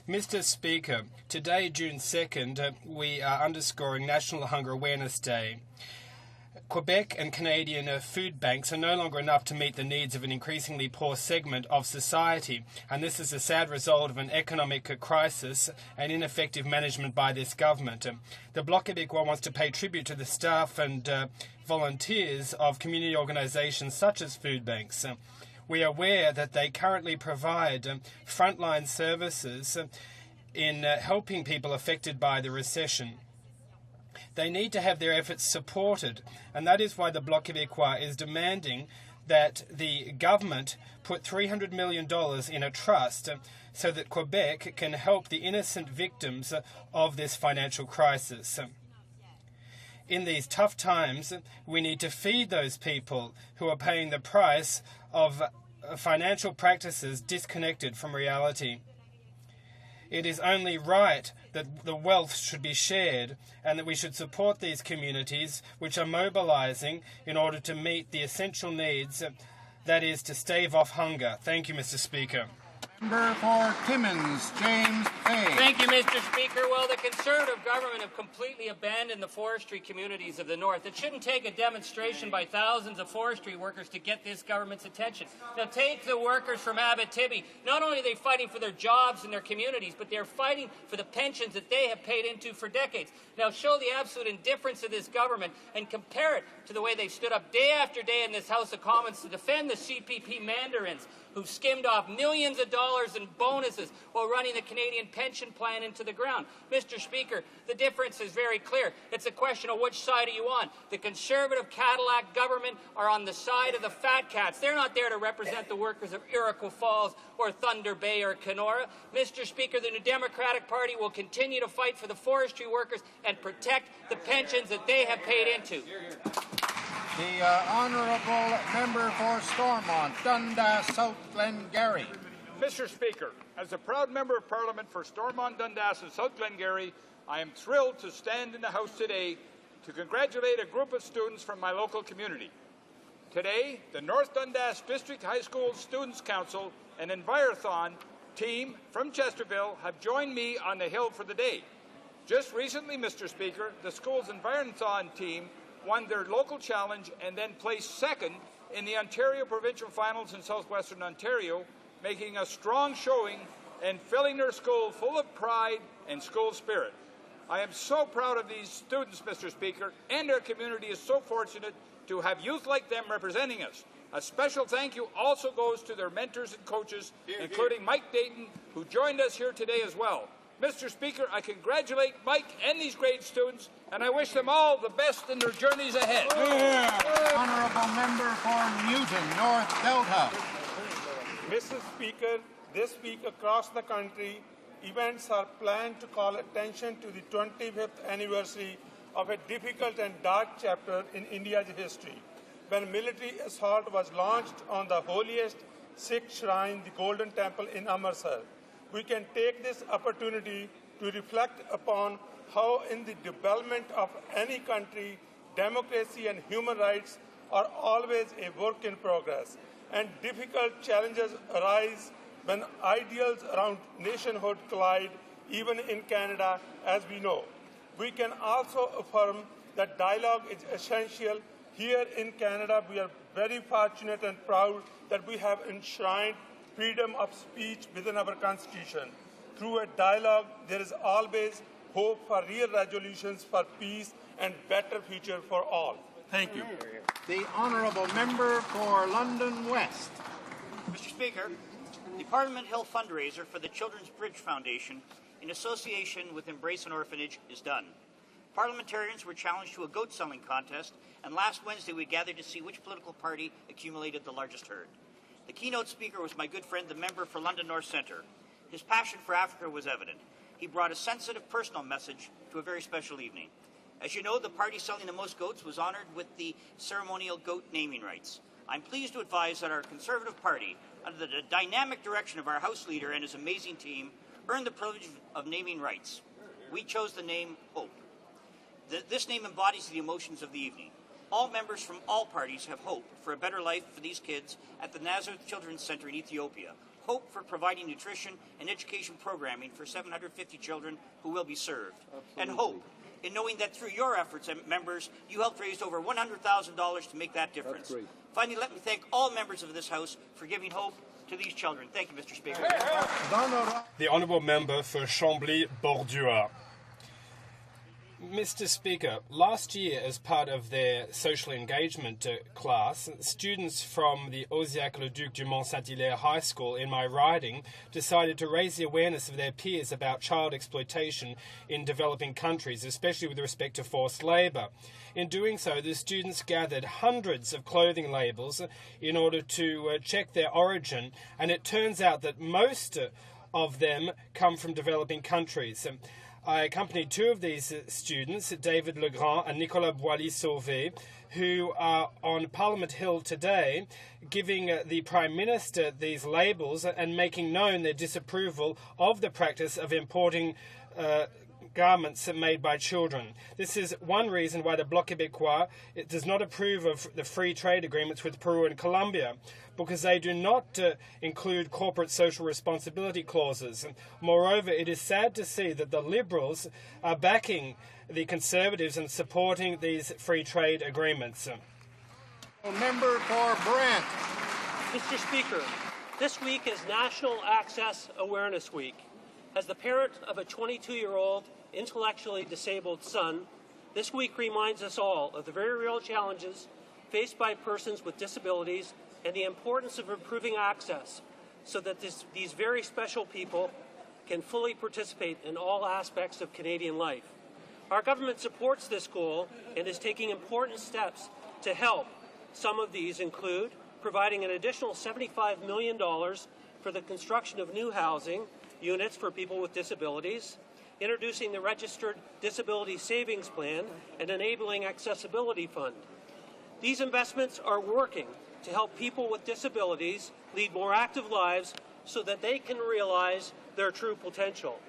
Mr. Speaker, today, June 2nd, we are underscoring National Hunger Awareness Day. Quebec and Canadian food banks are no longer enough to meet the needs of an increasingly poor segment of society, and this is a sad result of an economic crisis and ineffective management by this government. The Bloc Québécois wants to pay tribute to the staff and volunteers of community organisations such as food banks. We are aware that they currently provide frontline services in helping people affected by the recession. They need to have their efforts supported, and that is why the Bloc Québécois is demanding that the government put $300 million in a trust so that Quebec can help the innocent victims of this financial crisis. In these tough times, we need to feed those people who are paying the price of financial practices disconnected from reality. It is only right that the wealth should be shared and that we should support these communities which are mobilizing in order to meet the essential needs, that is, to stave off hunger. Thank you, Mr. Speaker. Member for Timmins, James Fay. Thank you, Mr. Speaker. Well, the Conservative government have completely abandoned the forestry communities of the North. It shouldn't take a demonstration by thousands of forestry workers to get this government's attention. Now, take the workers from Abitibi. Not only are they fighting for their jobs and their communities, but they're fighting for the pensions that they have paid into for decades. Now, show the absolute indifference of this government and compare it to the way they've stood up day after day in this House of Commons to defend the CPP mandarins who've skimmed off millions of dollars in bonuses while running the Canadian pension plan into the ground. Mr. Speaker, the difference is very clear. It's a question of which side are you on. The Conservative Cadillac government are on the side of the fat cats. They're not there to represent the workers of Iroquois Falls or Thunder Bay or Kenora. Mr. Speaker, the New Democratic Party will continue to fight for the forestry workers and protect the pensions that they have paid into. The Honourable Member for Stormont, Dundas, South Glengarry. Mr. Speaker, as a proud Member of Parliament for Stormont, Dundas and South Glengarry, I am thrilled to stand in the House today to congratulate a group of students from my local community. Today, the North Dundas District High School Students' Council and Envirothon team from Chesterville have joined me on the Hill for the day. Just recently, Mr. Speaker, the school's Envirothon team won their local challenge and then placed second in the Ontario Provincial Finals in southwestern Ontario, making a strong showing and filling their school full of pride and school spirit. I am so proud of these students, Mr. Speaker, and our community is so fortunate to have youth like them representing us. A special thank you also goes to their mentors and coaches, including Mike Dayton, who joined us here today as well. Mr. Speaker, I congratulate Mike and these great students, and I wish them all the best in their journeys ahead. Honourable Member for Newton, North Delta. Mr. Speaker, this week across the country, events are planned to call attention to the 25th anniversary of a difficult and dark chapter in India's history, when military assault was launched on the holiest Sikh shrine, the Golden Temple in Amritsar. We can take this opportunity to reflect upon how in the development of any country, democracy and human rights are always a work in progress, and difficult challenges arise when ideals around nationhood collide, even in Canada, as we know. We can also affirm that dialogue is essential. Here in Canada, we are very fortunate and proud that we have enshrined freedom of speech within our Constitution. Through a dialogue, there is always hope for real resolutions for peace and better future for all. Thank you. The Honourable Member for London West. Mr. Speaker, the Parliament Hill fundraiser for the Children's Bridge Foundation, in association with Embrace an Orphanage, is done. Parliamentarians were challenged to a goat selling contest, and last Wednesday we gathered to see which political party accumulated the largest herd. The keynote speaker was my good friend, the member for London North Centre. His passion for Africa was evident. He brought a sensitive personal message to a very special evening. As you know, the party selling the most goats was honoured with the ceremonial goat naming rights. I'm pleased to advise that our Conservative Party, under the dynamic direction of our House Leader and his amazing team, earned the privilege of naming rights. We chose the name Hope. This name embodies the emotions of the evening. All members from all parties have hope for a better life for these kids at the Nazareth Children's Center in Ethiopia. Hope for providing nutrition and education programming for 750 children who will be served. Absolutely. And hope in knowing that through your efforts, members, you helped raise over $100,000 to make that difference. Finally, let me thank all members of this House for giving hope to these children. Thank you, Mr. Speaker. The Honourable Member for Chambly-Bordua. Mr. Speaker, last year, as part of their social engagement class, students from the Osiac-le-Duc du Mont-Saint-Hilaire High School in my riding decided to raise the awareness of their peers about child exploitation in developing countries, especially with respect to forced labour. In doing so, the students gathered hundreds of clothing labels in order to check their origin, and it turns out that most of them come from developing countries. I accompanied two of these students, David Legrand and Nicolas Boilly-Sauvé, who are on Parliament Hill today giving the Prime Minister these labels and making known their disapproval of the practice of importing garments made by children. This is one reason why the Bloc Québécois does not approve of the free trade agreements with Peru and Colombia, because they do not include corporate social responsibility clauses. Moreover, it is sad to see that the Liberals are backing the Conservatives and supporting these free trade agreements. Member for Brent. Mr. Speaker, this week is National Access Awareness Week. As the parent of a 22-year-old intellectually disabled son, this week reminds us all of the very real challenges faced by persons with disabilities and the importance of improving access so that these very special people can fully participate in all aspects of Canadian life. Our government supports this goal and is taking important steps to help. Some of these include providing an additional $75 million for the construction of new housing units for people with disabilities, introducing the Registered Disability Savings Plan, and enabling Accessibility Fund. These investments are working to help people with disabilities lead more active lives so that they can realize their true potential.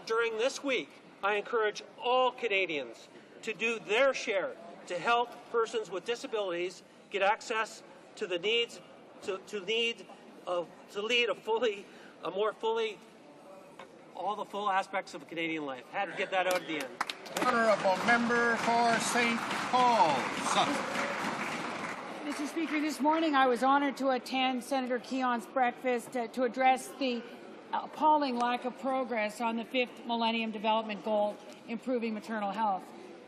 During this week, I encourage all Canadians to do their share to help persons with disabilities get access to the needs to lead all the full aspects of Canadian life. Had to get that out at the end. Honourable Member for St. Paul's. Mr. Speaker, this morning I was honoured to attend Senator Keon's breakfast to address the appalling lack of progress on the 5th Millennium Development Goal, improving maternal health.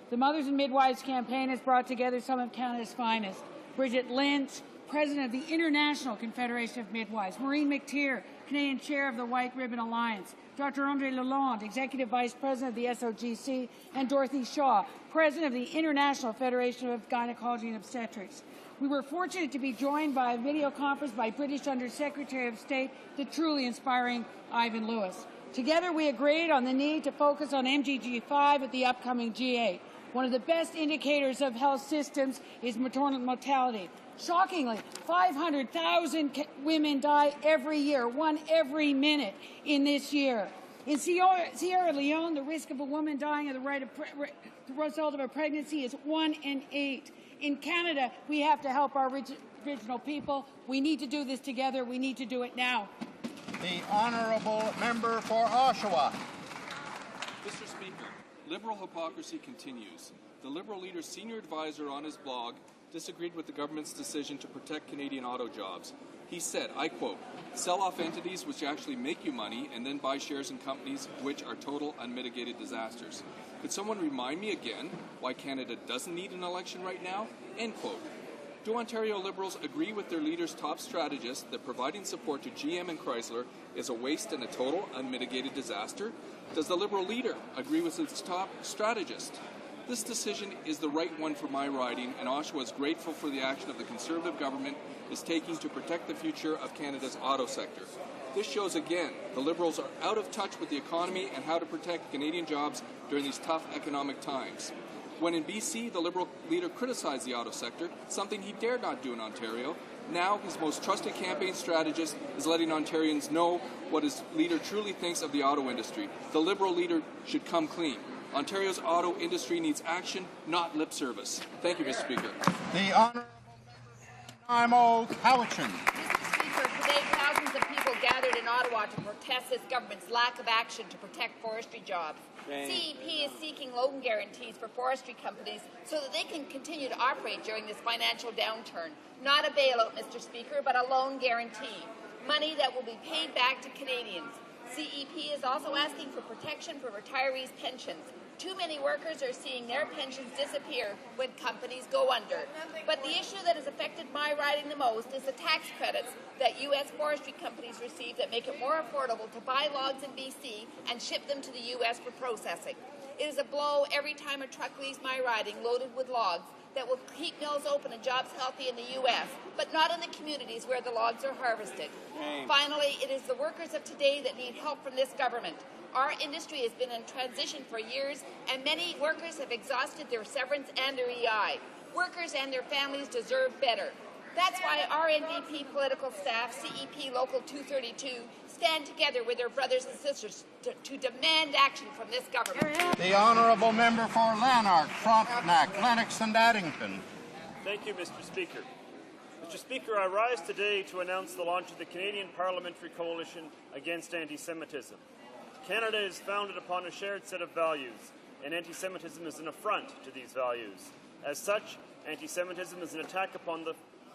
The Mothers and Midwives campaign has brought together some of Canada's finest. Bridget Lynch, President of the International Confederation of Midwives, Maureen McTeer, Canadian Chair of the White Ribbon Alliance, Dr. André Lalonde, Executive Vice President of the SOGC, and Dorothy Shaw, President of the International Federation of Gynecology and Obstetrics. We were fortunate to be joined by a video conference by British Under Secretary of State, the truly inspiring Ivan Lewis. Together we agreed on the need to focus on MGG5 at the upcoming G8. One of the best indicators of health systems is maternal mortality. Shockingly, 500,000 women die every year, one every minute in this year. In Sierra Leone, the risk of a woman dying of the result of a pregnancy is 1 in 8. In Canada, we have to help our Aboriginal people. We need to do this together. We need to do it now. The Honourable Member for Oshawa. Mr. Speaker, Liberal hypocrisy continues. The Liberal leader's senior advisor on his blog disagreed with the government's decision to protect Canadian auto jobs. He said, I quote, "Sell off entities which actually make you money and then buy shares in companies which are total unmitigated disasters." Could someone remind me again why Canada doesn't need an election right now? End quote. Do Ontario Liberals agree with their leader's top strategist that providing support to GM and Chrysler is a waste and a total unmitigated disaster? Does the Liberal leader agree with its top strategist? This decision is the right one for my riding, and Oshawa is grateful for the action of the Conservative government is taking to protect the future of Canada's auto sector. This shows again the Liberals are out of touch with the economy and how to protect Canadian jobs during these tough economic times. When in BC, the Liberal leader criticized the auto sector, something he dared not do in Ontario. Now, his most trusted campaign strategist is letting Ontarians know what his leader truly thinks of the auto industry. The Liberal leader should come clean. Ontario's auto industry needs action, not lip service. Thank you, Mr. Speaker. The Honourable Member Cowichan. Mr. Speaker, today thousands of people gathered in Ottawa to protest this government's lack of action to protect forestry jobs. CEP is seeking loan guarantees for forestry companies so that they can continue to operate during this financial downturn. Not a bailout, Mr. Speaker, but a loan guarantee. Money that will be paid back to Canadians. CEP is also asking for protection for retirees' pensions. Too many workers are seeing their pensions disappear when companies go under. But the issue that has affected my riding the most is the tax credits that U.S. forestry companies receive that make it more affordable to buy logs in BC and ship them to the U.S. for processing. It is a blow every time a truck leaves my riding loaded with logs that will keep mills open and jobs healthy in the U.S., but not in the communities where the logs are harvested. Finally, it is the workers of today that need help from this government. Our industry has been in transition for years, and many workers have exhausted their severance and their EI. Workers and their families deserve better. That's why our NDP political staff, CEP Local 232, stand together with their brothers and sisters to demand action from this government. The Honourable Member for Lanark, Frontenac, Lennox and Addington. Thank you, Mr. Speaker. Mr. Speaker, I rise today to announce the launch of the Canadian Parliamentary Coalition Against Anti-Semitism. Canada is founded upon a shared set of values, and anti-Semitism is an affront to these values. As such, anti-Semitism is an attack upon the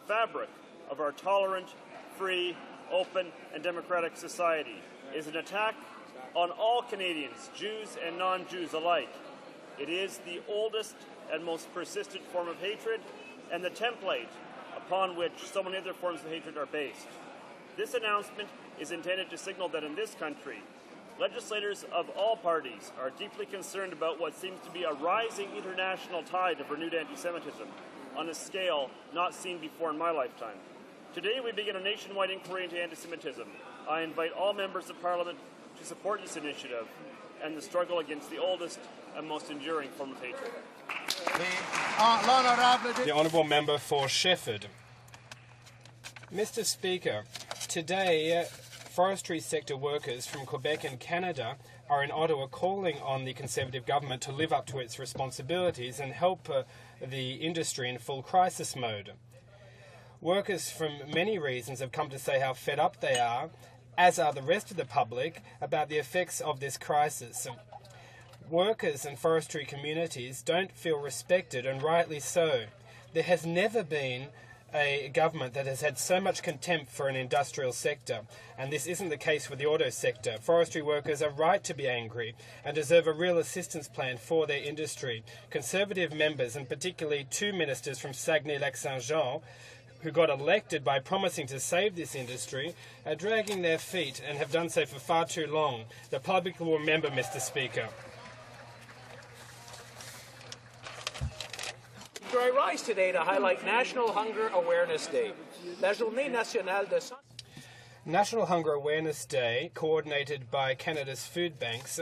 fabric of our tolerant, free, open, and democratic society. It is an attack on all Canadians, Jews and non-Jews alike. It is the oldest and most persistent form of hatred, and the template upon which so many other forms of hatred are based. This announcement is intended to signal that in this country, legislators of all parties are deeply concerned about what seems to be a rising international tide of renewed anti-Semitism on a scale not seen before in my lifetime. Today we begin a nationwide inquiry into anti-Semitism. I invite all members of Parliament to support this initiative and the struggle against the oldest and most enduring form of hatred. The Honourable Member for Shefford. Mr. Speaker, today forestry sector workers from Quebec and Canada are in Ottawa calling on the Conservative government to live up to its responsibilities and help the industry in full crisis mode. Workers from many reasons have come to say how fed up they are, as are the rest of the public, about the effects of this crisis. Workers and forestry communities don't feel respected, and rightly so. There has never been a government that has had so much contempt for an industrial sector, and this isn't the case with the auto sector. Forestry workers are right to be angry and deserve a real assistance plan for their industry. Conservative members, and particularly two ministers from Saguenay-Lac-Saint-Jean, who got elected by promising to save this industry, are dragging their feet and have done so for far too long. The public will remember, Mr. Speaker. I rise today to highlight National Hunger Awareness Day. La Journée Nationale de National Hunger Awareness Day, coordinated by Canada's food banks,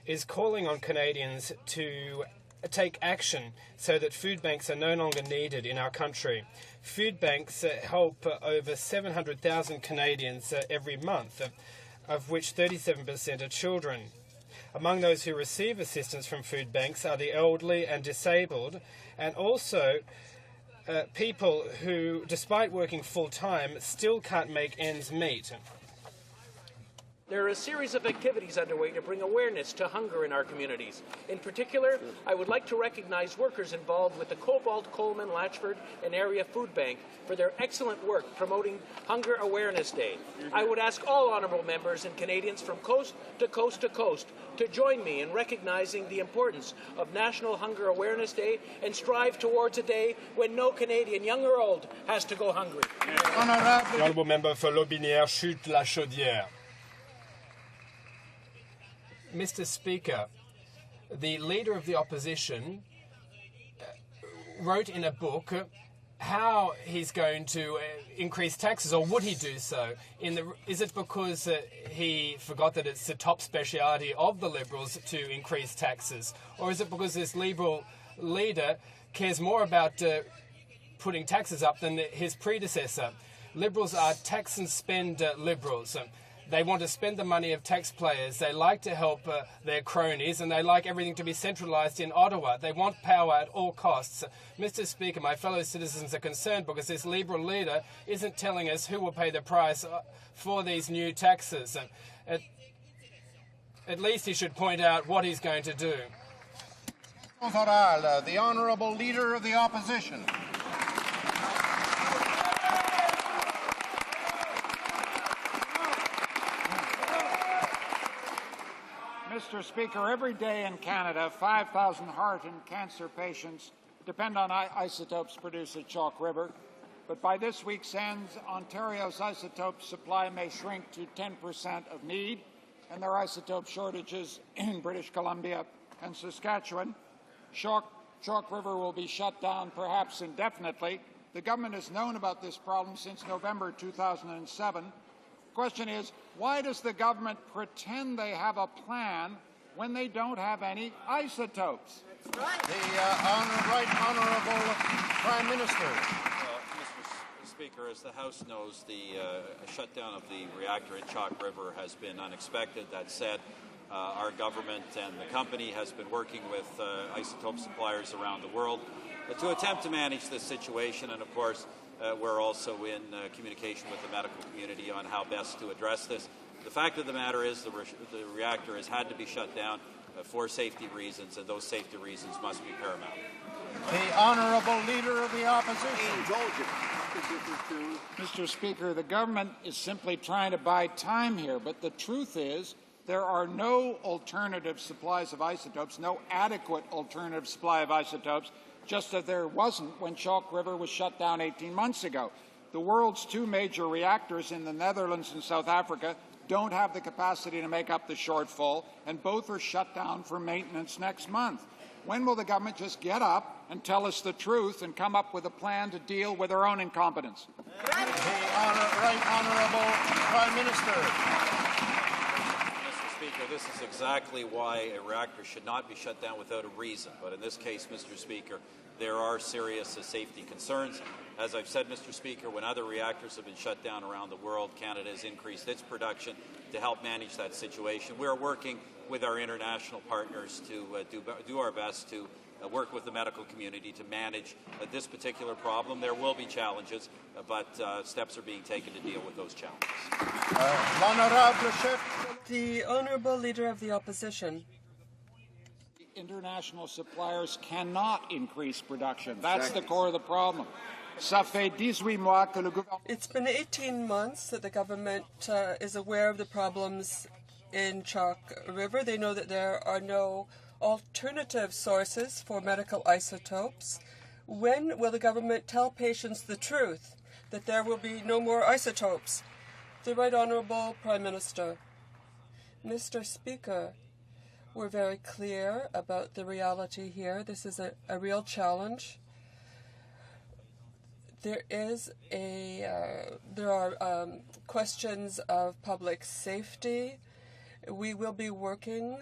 is calling on Canadians to take action so that food banks are no longer needed in our country. Food banks help over 700,000 Canadians every month, of which 37% are children. Among those who receive assistance from food banks are the elderly and disabled, and also people who, despite working full-time, still can't make ends meet. There are a series of activities underway to bring awareness to hunger in our communities. In particular, I would like to recognize workers involved with the Cobalt, Coleman, Latchford, and Area Food Bank for their excellent work promoting Hunger Awareness Day. I would ask all honourable members and Canadians from coast to coast to coast to join me in recognizing the importance of National Hunger Awareness Day and strive towards a day when no Canadian, young or old, has to go hungry. The Honourable Member for Lotbinière Chute-la-Chaudière. Mr. Speaker, the Leader of the Opposition wrote in a book how he's going to increase taxes, or would he do so? Is it because he forgot that it's the top speciality of the Liberals to increase taxes? Or is it because this Liberal leader cares more about putting taxes up than his predecessor. Liberals are tax and spend liberals. They want to spend the money of taxpayers. They like to help their cronies, and they like everything to be centralised in Ottawa. They want power at all costs. Mr. Speaker, my fellow citizens are concerned because this Liberal leader isn't telling us who will pay the price for these new taxes. At least he should point out what he's going to do. The Honourable Leader of the Opposition. Mr. Speaker, every day in Canada, 5,000 heart and cancer patients depend on isotopes produced at Chalk River. But by this week's end, Ontario's isotope supply may shrink to 10% of need, and there are isotope shortages in British Columbia and Saskatchewan. Chalk River will be shut down perhaps indefinitely. The government has known about this problem since November 2007. The question is, why does the government pretend they have a plan when they don't have any isotopes? The Honourable Prime Minister. Mr. Speaker, as the House knows, the shutdown of the reactor at Chalk River has been unexpected. That said, our government and the company has been working with isotope suppliers around the world to attempt to manage this situation, and of course we're also in communication with the medical community on how best to address this. The fact of the matter is the reactor has had to be shut down for safety reasons, and those safety reasons must be paramount. The Honourable Leader of the Opposition. Mr. Speaker, the government is simply trying to buy time here, but the truth is there are no alternative supplies of isotopes, no adequate alternative supply of isotopes, just as there wasn't when Chalk River was shut down 18 months ago. The world's two major reactors in the Netherlands and South Africa don't have the capacity to make up the shortfall, and both are shut down for maintenance next month. When will the government just get up and tell us the truth and come up with a plan to deal with their own incompetence? The Right Honourable Prime Minister. Speaker, this is exactly why a reactor should not be shut down without a reason. But in this case, Mr. Speaker, there are serious safety concerns. As I've said, Mr. Speaker, when other reactors have been shut down around the world, Canada has increased its production to help manage that situation. We are working with our international partners to do our best to work with the medical community to manage this particular problem. There will be challenges, but steps are being taken to deal with those challenges. The Honourable Leader of the Opposition. International suppliers cannot increase production. That's the core of the problem. Ça fait 18 mois que le gouvernement... It's been 18 months that the government is aware of the problems in Chalk River. They know that there are no alternative sources for medical isotopes. When will the government tell patients the truth, that there will be no more isotopes? The Right Honourable Prime Minister. Mr. Speaker, we're very clear about the reality here. This is a real challenge. There are questions of public safety. We will be working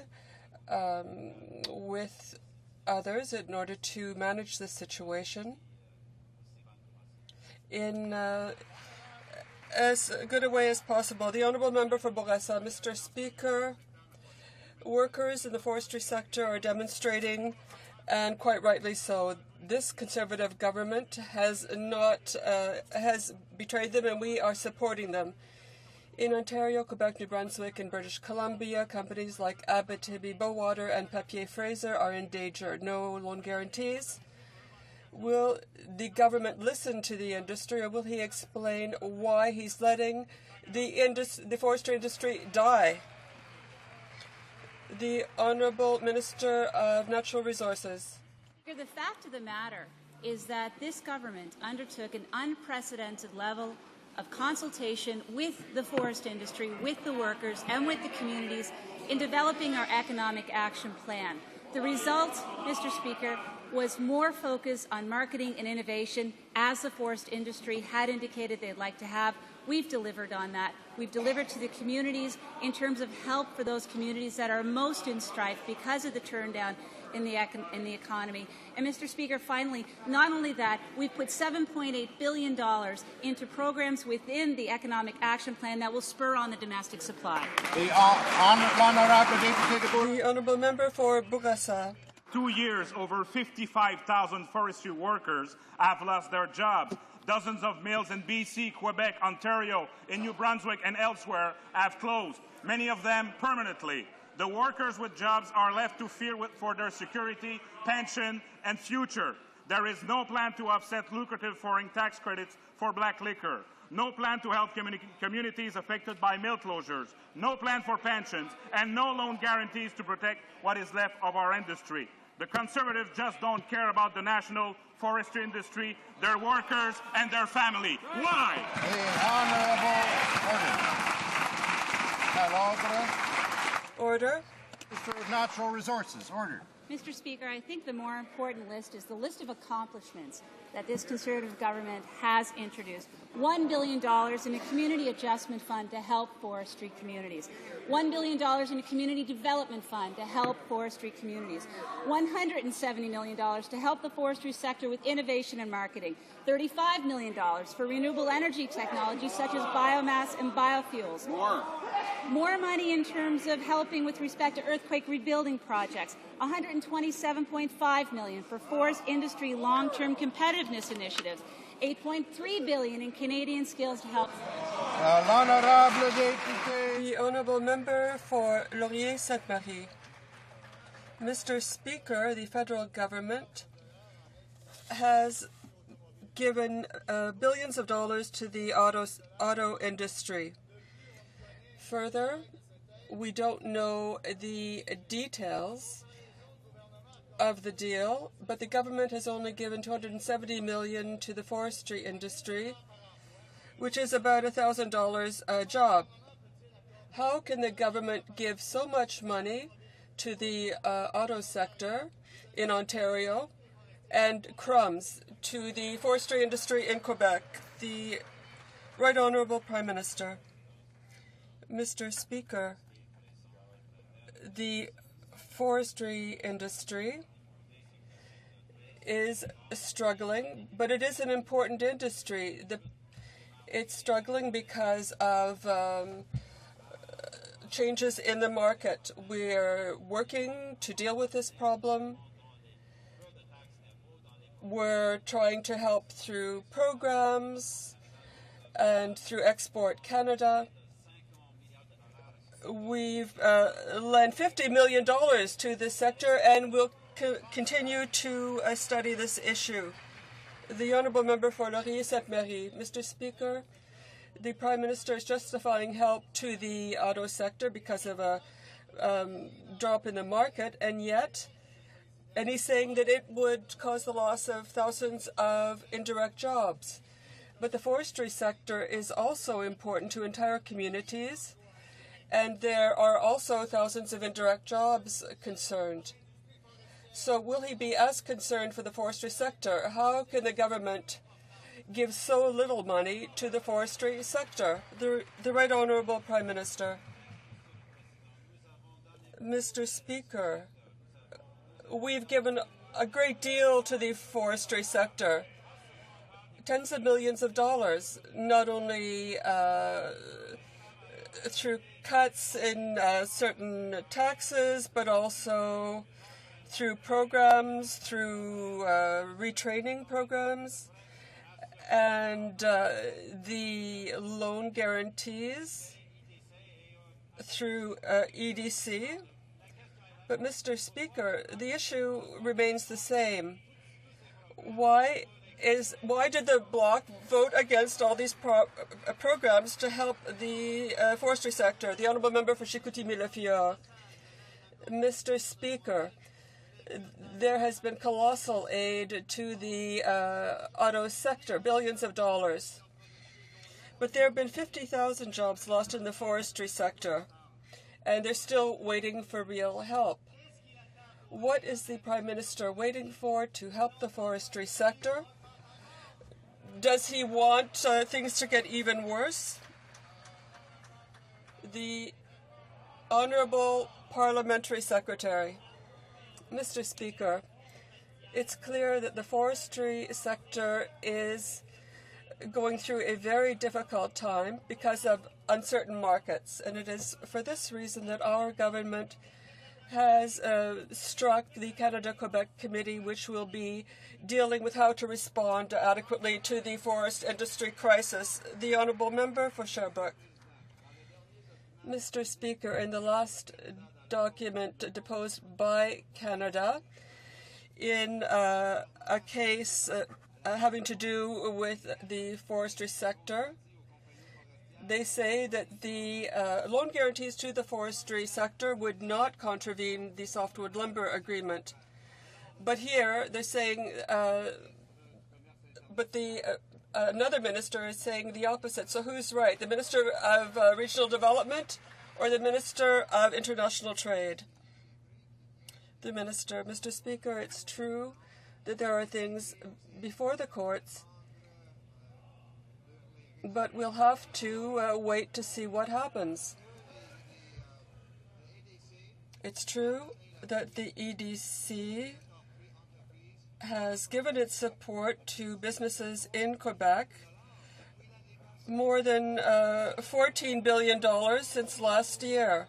with others in order to manage this situation in as good a way as possible. The Honourable Member for Bourassa. Mr. Speaker, workers in the forestry sector are demonstrating, and quite rightly so. This Conservative government has betrayed them, and we are supporting them. In Ontario, Quebec, New Brunswick, and British Columbia, companies like Abitibi, Bowater, and Papier Fraser are in danger. No loan guarantees. Will the government listen to the industry, or will he explain why he's letting the forestry industry die? The Honourable Minister of Natural Resources. The fact of the matter is that this government undertook an unprecedented level of consultation with the forest industry, with the workers, and with the communities in developing our economic action plan. The result, Mr. Speaker, was more focus on marketing and innovation, as the forest industry had indicated they'd like to have, We've delivered on that. We've delivered to the communities in terms of help for those communities that are most in strife because of the turndown in the economy. And, Mr. Speaker, finally, not only that, we've put $7.8 billion into programs within the Economic Action Plan that will spur on the domestic supply. The Honourable Member for Bourassa. 2 years, over 55,000 forestry workers have lost their jobs. Dozens of mills in BC, Quebec, Ontario, in New Brunswick and elsewhere have closed, many of them permanently. The workers with jobs are left to fear for their security, pension, and future. There is no plan to offset lucrative foreign tax credits for black liquor. No plan to help communities affected by mill closures. No plan for pensions, and no loan guarantees to protect what is left of our industry. The Conservatives just don't care about the national forestry industry, their workers, and their family. Why? Order. Minister of Natural Resources. Order. Mr. Speaker, I think the more important list is the list of accomplishments that this Conservative government has introduced. $1 billion in a community adjustment fund to help forestry communities. $1 billion in a community development fund to help forestry communities. $170 million to help the forestry sector with innovation and marketing. $35 million for renewable energy technologies such as biomass and biofuels. More money in terms of helping with respect to earthquake rebuilding projects. $127.5 million for forest industry long-term competitiveness initiatives. $8.3 billion in Canadian skills to help. The Honourable Member for Laurier-Sainte-Marie. Mr. Speaker, the federal government has given billions of dollars to the auto industry. Further, we don't know the details of the deal, but the government has only given $270 million to the forestry industry, which is about $1,000 a job. How can the government give so much money to the auto sector in Ontario and crumbs to the forestry industry in Quebec? The Right Honourable Prime Minister. Mr. Speaker, the forestry industry is struggling, but it is an important industry. It's struggling because of changes in the market. We're working to deal with this problem. We're trying to help through programs and through Export Canada. We've lent $50 million to this sector and will continue to study this issue. The Honourable Member for Laurier-Sainte-Marie. Mr. Speaker, the Prime Minister is justifying help to the auto sector because of a drop in the market, and he's saying that it would cause the loss of thousands of indirect jobs. But the forestry sector is also important to entire communities, and there are also thousands of indirect jobs concerned. So will he be as concerned for the forestry sector? How can the government give so little money to the forestry sector? The Right Honourable Prime Minister. Mr. Speaker, we've given a great deal to the forestry sector. Tens of millions of dollars, not only through cuts in certain taxes, but also through programs, through retraining programs, and the loan guarantees through EDC. But, Mr. Speaker, the issue remains the same. Why did the Bloc vote against all these programs to help the forestry sector? The Honourable Member for Chicoutimi-Le-Fjord. Mr. Speaker, there has been colossal aid to the auto sector, billions of dollars. But there have been 50,000 jobs lost in the forestry sector, and they're still waiting for real help. What is the Prime Minister waiting for to help the forestry sector? Does he want things to get even worse? The Honourable Parliamentary Secretary. Mr. Speaker, it's clear that the forestry sector is going through a very difficult time because of uncertain markets, and it is for this reason that our government has struck the Canada-Quebec Committee, which will be dealing with how to respond adequately to the forest industry crisis. The Honourable Member for Sherbrooke. Mr. Speaker, in the last document deposed by Canada, in a case having to do with the forestry sector, they say that the loan guarantees to the forestry sector would not contravene the softwood lumber agreement. But here they're saying, another minister is saying the opposite. So who's right? The Minister of Regional Development or the Minister of International Trade? The Minister. Mr. Speaker, it's true that there are things before the courts, but we'll have to wait to see what happens. It's true that the EDC has given its support to businesses in Quebec, more than $14 billion since last year,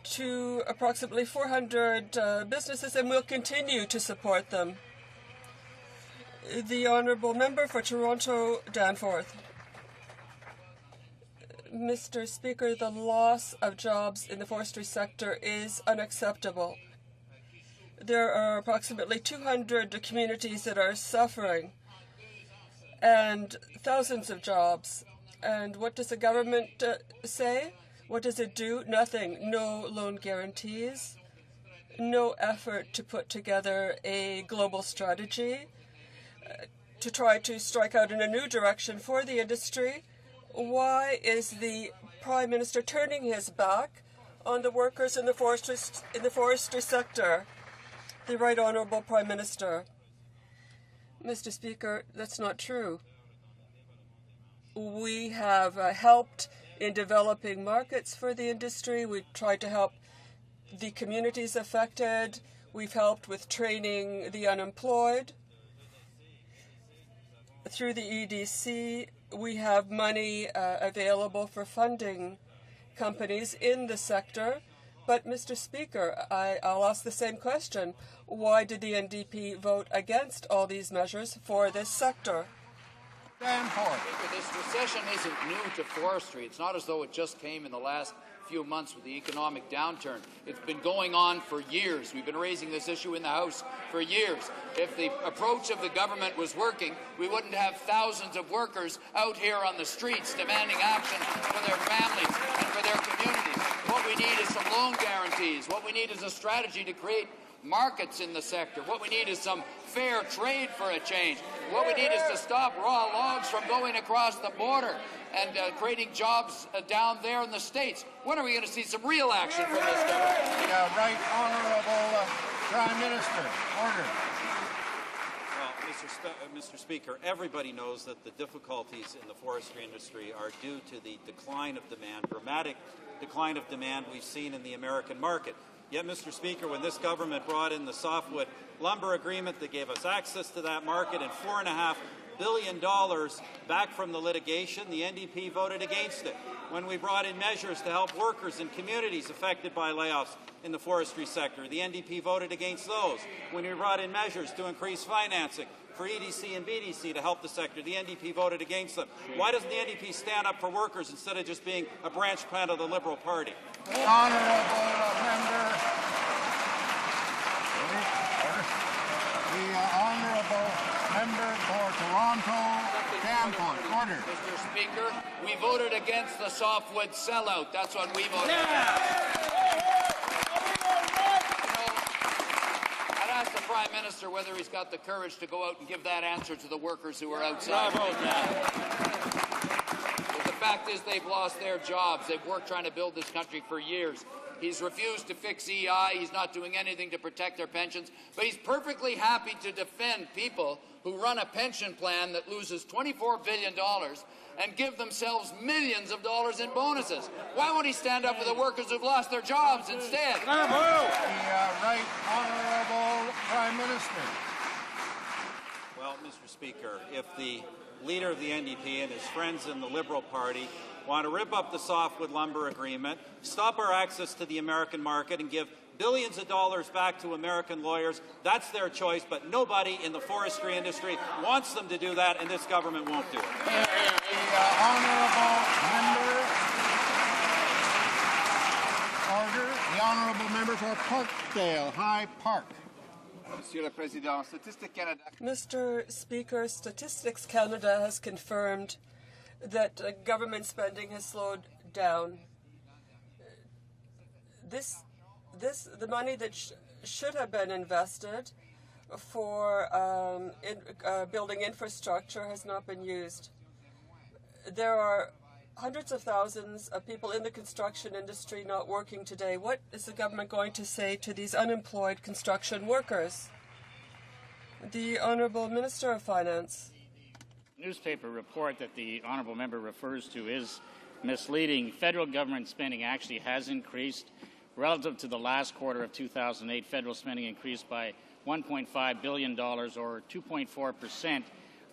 to approximately 400 businesses, and we'll continue to support them. The Honourable Member for Toronto Danforth. Mr. Speaker, the loss of jobs in the forestry sector is unacceptable. There are approximately 200 communities that are suffering and thousands of jobs. And what does the government say? What does it do? Nothing. No loan guarantees, no effort to put together a global strategy to try to strike out in a new direction for the industry. Why is the Prime Minister turning his back on the workers in the forestry sector? The Right Honourable Prime Minister. Mr. Speaker, that's not true. We have helped in developing markets for the industry. We've tried to help the communities affected. We've helped with training the unemployed. Through the EDC, we have money available for funding companies in the sector. But, Mr. Speaker, I'll ask the same question. Why did the NDP vote against all these measures for this sector? This recession isn't new to forestry. It's not as though it just came in the last few months with the economic downturn. It's been going on for years. We've been raising this issue in the House for years. If the approach of the government was working, we wouldn't have thousands of workers out here on the streets demanding action for their families and for their communities. What we need is some loan guarantees. What we need is a strategy to create markets in the sector. What we need is some fair trade for a change. What we need is to stop raw logs from going across the border and creating jobs down there in the States. When are we going to see some real action from this government? The Right Honourable Prime Minister. Order. Well, Mr. Speaker, everybody knows that the difficulties in the forestry industry are due to the decline of demand, dramatic decline of demand we've seen in the American market. Yet, Mr. Speaker, when this government brought in the softwood lumber agreement that gave us access to that market and $4.5 billion back from the litigation, the NDP voted against it. When we brought in measures to help workers in communities affected by layoffs in the forestry sector, the NDP voted against those. When we brought in measures to increase financing for EDC and BDC to help the sector, the NDP voted against them. Why doesn't the NDP stand up for workers instead of just being a branch plant of the Liberal Party? Honourable Member. The Honourable Member for Toronto Danforth. Order. Mr. Speaker, we voted against the softwood sellout. That's what we voted I'd ask the Prime Minister whether he's got the courage to go out and give that answer to the workers who are outside right now. The fact is they've lost their jobs. They've worked trying to build this country for years. He's refused to fix EI. He's not doing anything to protect their pensions. But he's perfectly happy to defend people who run a pension plan that loses $24 billion and give themselves millions of dollars in bonuses. Why won't he stand up for the workers who've lost their jobs instead? The Right Honourable Prime Minister. Well, Mr. Speaker, if the leader of the NDP and his friends in the Liberal Party want to rip up the softwood lumber agreement, stop our access to the American market, and give billions of dollars back to American lawyers, that's their choice, but nobody in the forestry industry wants them to do that, and this government won't do it. The honourable member. Order. The honourable member for Parkdale High Park. Monsieur le Président, Statistics Canada. Mr. Speaker, Statistics Canada has confirmed that government spending has slowed down. The money that should have been invested for building infrastructure has not been used. There are hundreds of thousands of people in the construction industry not working today. What is the government going to say to these unemployed construction workers? The Honourable Minister of Finance. Newspaper report that the honourable member refers to is misleading. Federal government spending actually has increased. Relative to the last quarter of 2008, federal spending increased by $1.5 billion, or 2.4%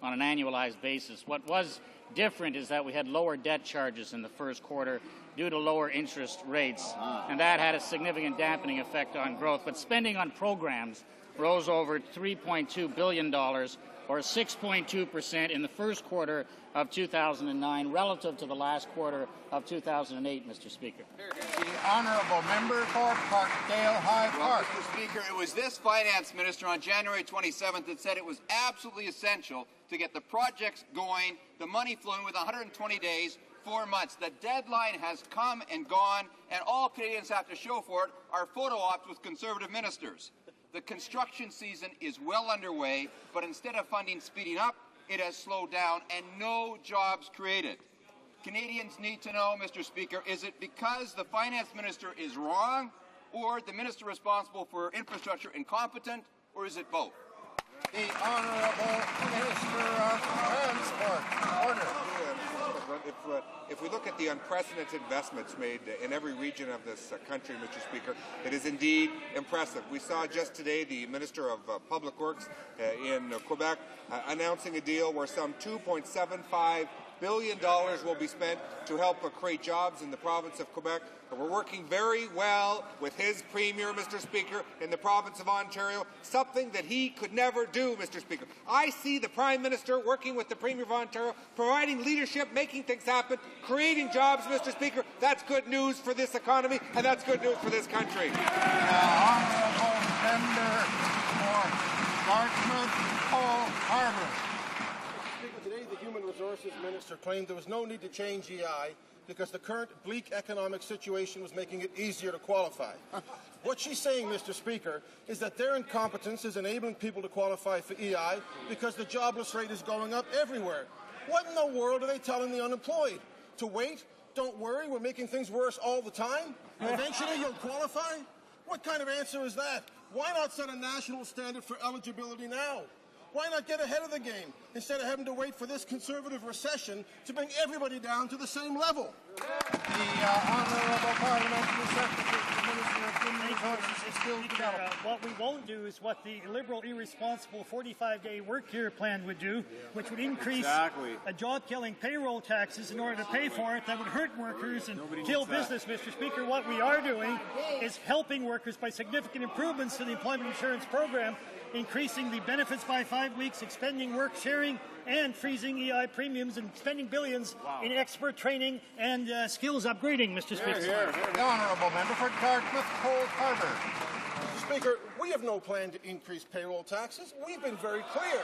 on an annualized basis. What was different is that we had lower debt charges in the first quarter due to lower interest rates, and that had a significant dampening effect on growth. But spending on programs rose over $3.2 billion, or 6.2% in the first quarter of 2009 relative to the last quarter of 2008, Mr. Speaker. The honourable member for Parkdale High Park. Well, Mr. Speaker, it was this finance minister on January 27th that said it was absolutely essential to get the projects going, the money flowing with 120 days, 4 months. The deadline has come and gone, and all Canadians have to show for it are photo ops with Conservative ministers. The construction season is well underway, but instead of funding speeding up, it has slowed down and no jobs created. Canadians need to know, Mr. Speaker, is it because the finance minister is wrong, or the minister responsible for infrastructure incompetent, or is it both? The Honourable Minister of Transport. Order. If we look at the unprecedented investments made in every region of this country, Mr. Speaker, it is indeed impressive. We saw just today the Minister of Public Works in Quebec announcing a deal where some $2.75 billion will be spent to help create jobs in the province of Quebec. And we're working very well with his Premier, Mr. Speaker, in the province of Ontario, something that he could never do, Mr. Speaker. I see the Prime Minister working with the Premier of Ontario, providing leadership, making things happen, creating jobs, Mr. Speaker. That's good news for this economy, and that's good news for this country. Honourable member for Dartmouth, Cole Harbour. Today, the Human Resources Minister claimed there was no need to change EI because the current bleak economic situation was making it easier to qualify. What she's saying, Mr. Speaker, is that their incompetence is enabling people to qualify for EI because the jobless rate is going up everywhere. What in the world are they telling the unemployed? To wait? Don't worry, we're making things worse all the time? Eventually you'll qualify? What kind of answer is that? Why not set a national standard for eligibility now? Why not get ahead of the game instead of having to wait for this Conservative recession to bring everybody down to the same level? The Honourable Parliamentary Secretary to the Minister of Human Resources and Skills Development. What we won't do is what the Liberal irresponsible 45-day work year plan would do, which would increase a job-killing payroll taxes in order to pay for it. That would hurt workers and kill business, Mr. Speaker. What we are doing is helping workers by significant improvements to the employment insurance program, increasing the benefits by 5 weeks, expanding work sharing, and freezing EI premiums, and spending billions in expert training and skills upgrading, Mr. Speaker. The Honourable Member for Dartmouth, Cold Harbour. Mr. Speaker, we have no plan to increase payroll taxes. We've been very clear.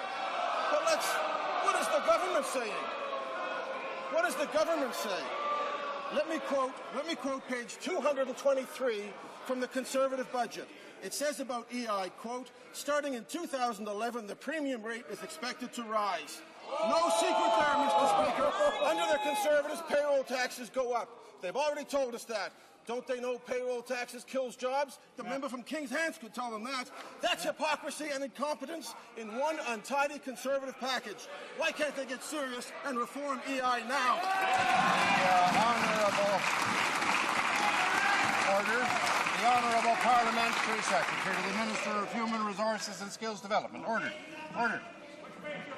But what is the government saying? What does the government say? Let me quote page 223 from the Conservative budget. It says about EI, quote, starting in 2011, the premium rate is expected to rise. No secret there, Mr. Speaker. Under the Conservatives, payroll taxes go up. They've already told us that. Don't they know payroll taxes kills jobs? The member from King's Hands could tell them that. That's hypocrisy and incompetence in one untidy Conservative package. Why can't they get serious and reform EI now? The Honourable Parliamentary Secretary to the Minister of Human Resources and Skills Development. Order.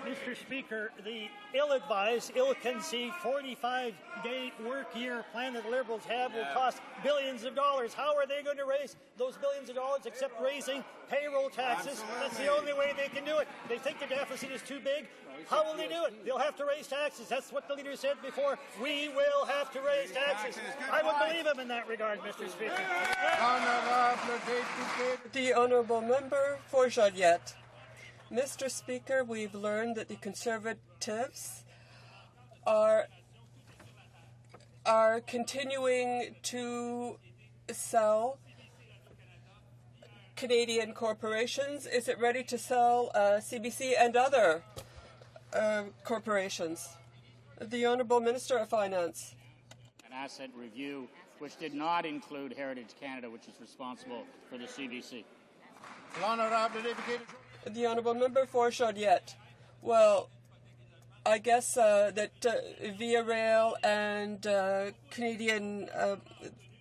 Mr. Speaker, the ill-advised, ill-conceived 45-day work year plan that the Liberals have will cost billions of dollars. How are they going to raise those billions of dollars except raising payroll taxes? Absolutely. That's the only way they can do it. They think the deficit is too big. How will they do it? They'll have to raise taxes. That's what the leader said before. We will have to raise taxes. I would believe him in that regard, Mr. Speaker. The Honourable Member for Joliette. Mr. Speaker, we've learned that the Conservatives are continuing to sell Canadian corporations. Is it ready to sell CBC and other corporations? The Honourable Minister of Finance. An asset review which did not include Heritage Canada, which is responsible for the CBC. The Honourable Member for Joliette. Well, I guess that Via Rail and Canadian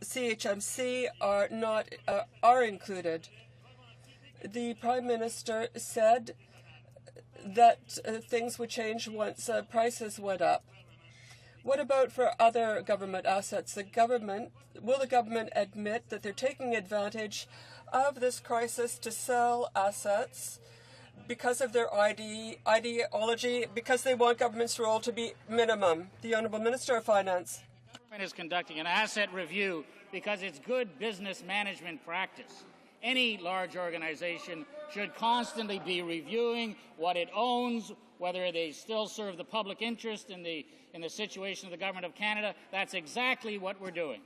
CHMC are included. The Prime Minister said that things would change once prices went up. What about for other government assets? Will the government admit that they're taking advantage of this crisis to sell assets because of their ideology, because they want government's role to be minimum? The Honourable Minister of Finance. The government is conducting an asset review because it's good business management practice. Any large organization should constantly be reviewing what it owns, whether they still serve the public interest in the situation of the Government of Canada. That's exactly what we're doing.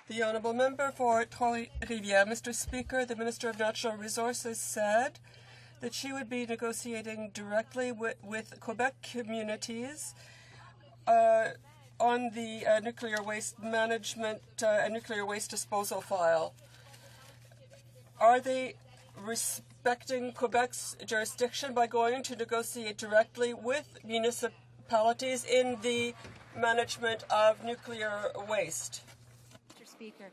The Honourable Member for Trois-Rivières. Mr. Speaker, the Minister of Natural Resources said that she would be negotiating directly with Quebec communities on the nuclear waste management and nuclear waste disposal file. Are they respecting Quebec's jurisdiction by going to negotiate directly with municipalities in the management of nuclear waste? Mr. Speaker,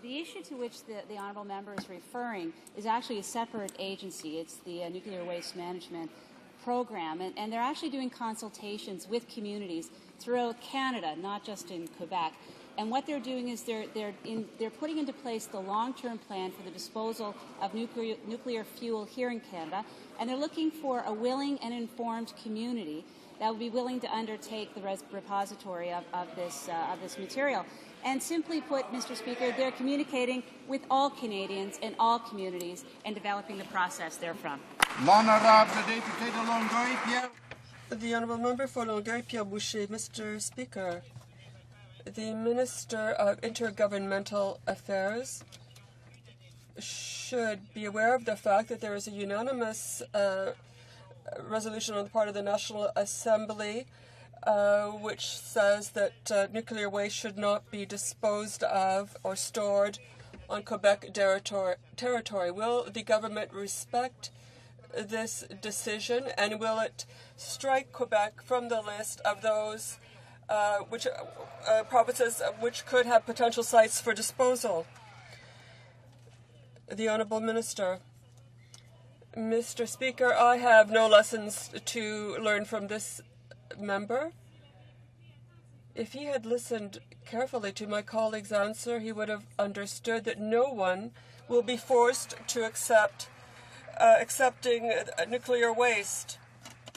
the issue to which the Honourable Member is referring is actually a separate agency. It's the Nuclear Waste Management Program, and they're actually doing consultations with communities throughout Canada, not just in Quebec. And what they're doing is they're putting into place the long-term plan for the disposal of nuclear fuel here in Canada, and they're looking for a willing and informed community that would be willing to undertake the repository of this material. And simply put, Mr. Speaker, they're communicating with all Canadians and all communities and developing the process therefrom. The Honourable Member for Longueuil-Pierre Boucher. Mr. Speaker, the Minister of Intergovernmental Affairs should be aware of the fact that there is a unanimous resolution on the part of the National Assembly which says that nuclear waste should not be disposed of or stored on Quebec territory. Will the government respect this decision, and will it strike Quebec from the list of those provinces which could have potential sites for disposal? The Honourable Minister. Mr. Speaker, I have no lessons to learn from this member. If he had listened carefully to my colleague's answer, he would have understood that no one will be forced to accepting nuclear waste.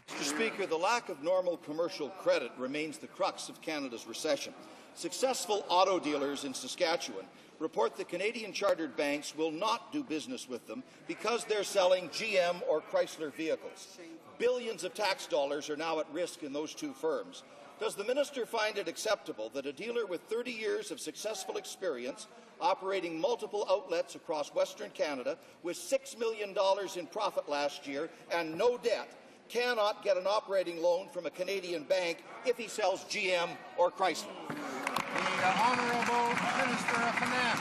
Mr. Speaker, the lack of normal commercial credit remains the crux of Canada's recession. Successful auto dealers in Saskatchewan report that Canadian chartered banks will not do business with them because they're selling GM or Chrysler vehicles. Billions of tax dollars are now at risk in those two firms. Does the minister find it acceptable that a dealer with 30 years of successful experience operating multiple outlets across Western Canada with $6 million in profit last year and no debt cannot get an operating loan from a Canadian bank if he sells GM or Chrysler. The Honourable Minister of Finance.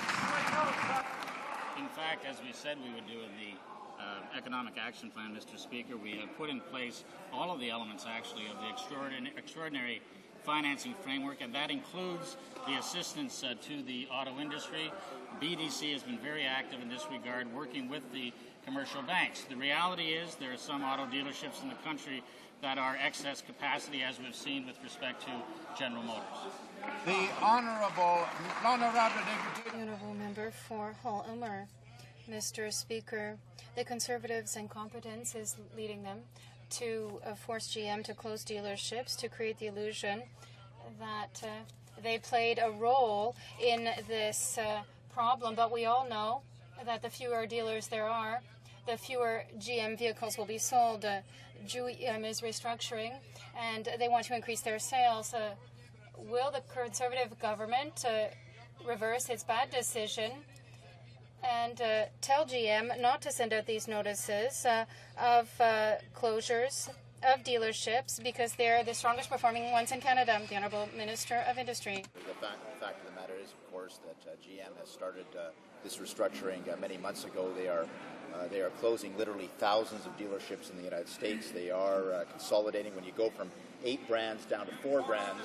In fact, as we said we would do in the Economic Action Plan, Mr. Speaker, we have put in place all of the elements, actually, of the extraordinary financing framework, and that includes the assistance to the auto industry. BDC has been very active in this regard, working with the commercial banks. The reality is there are some auto dealerships in the country that are excess capacity, as we've seen with respect to General Motors. The Honourable Member for Hull-Umer. Mr. Speaker, the Conservatives' incompetence is leading them to force GM to close dealerships, to create the illusion that they played a role in this problem. But we all know that the fewer dealers there are, the fewer GM vehicles will be sold. GM is restructuring, and they want to increase their sales. Will the Conservative government reverse its bad decision and tell GM not to send out these notices of closures of dealerships because they're the strongest performing ones in Canada? The Honourable Minister of Industry. The fact of the matter is, of course, that GM has started this restructuring many months ago. They are closing literally thousands of dealerships in the United States. They are consolidating. When you go from 8 brands down to 4 brands,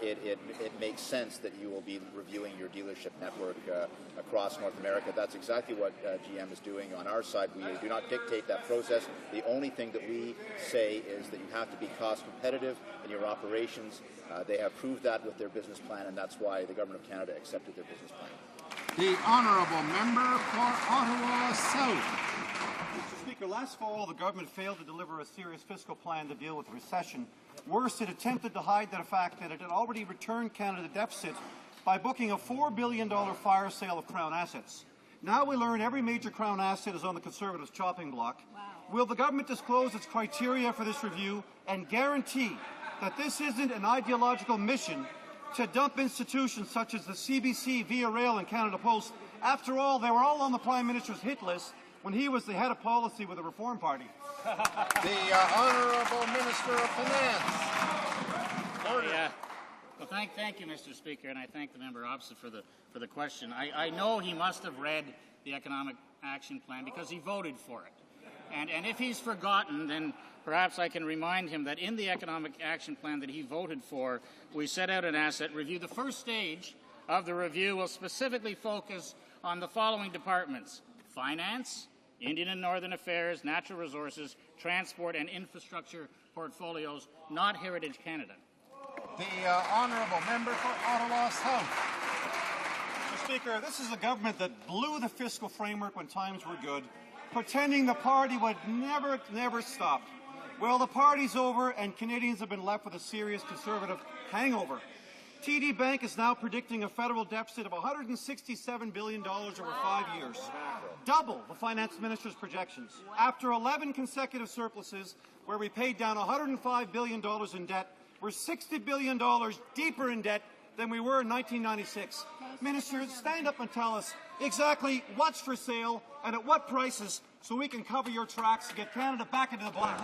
it makes sense that you will be reviewing your dealership network across North America. That's exactly what GM is doing on our side. We do not dictate that process. The only thing that we say is that you have to be cost competitive in your operations. They have proved that with their business plan, and that's why the Government of Canada accepted their business plan. The Honourable Member for Ottawa South. Mr. Speaker, last fall the government failed to deliver a serious fiscal plan to deal with recession. Worse, it attempted to hide the fact that it had already returned Canada deficit by booking a $4 billion fire sale of Crown assets. Now we learn every major Crown asset is on the Conservatives' chopping block. Wow. Will the government disclose its criteria for this review and guarantee that this isn't an ideological mission to dump institutions such as the CBC, Via Rail, and Canada Post? After all, they were all on the Prime Minister's hit list when he was the head of policy with the Reform Party. The Honourable Minister of Finance. Order. Well, thank you, Mr. Speaker, and I thank the member opposite for the question. I know he must have read the Economic Action Plan because he voted for it. And if he's forgotten, then perhaps I can remind him that in the Economic Action Plan that he voted for, we set out an asset review. The first stage of the review will specifically focus on the following departments: finance, Indian and Northern Affairs, natural resources, transport, and infrastructure portfolios, not Heritage Canada. The Honourable Member for Ottawa South. Mr. Speaker, this is a government that blew the fiscal framework when times were good, pretending the party would never stop. Well, the party's over, and Canadians have been left with a serious Conservative hangover. TD Bank is now predicting a federal deficit of $167 billion over 5 years, double the finance minister's projections. After 11 consecutive surpluses, where we paid down $105 billion in debt, we're $60 billion deeper in debt than we were in 1996. Minister, stand up and tell us exactly what's for sale and at what prices so we can cover your tracks to get Canada back into the black.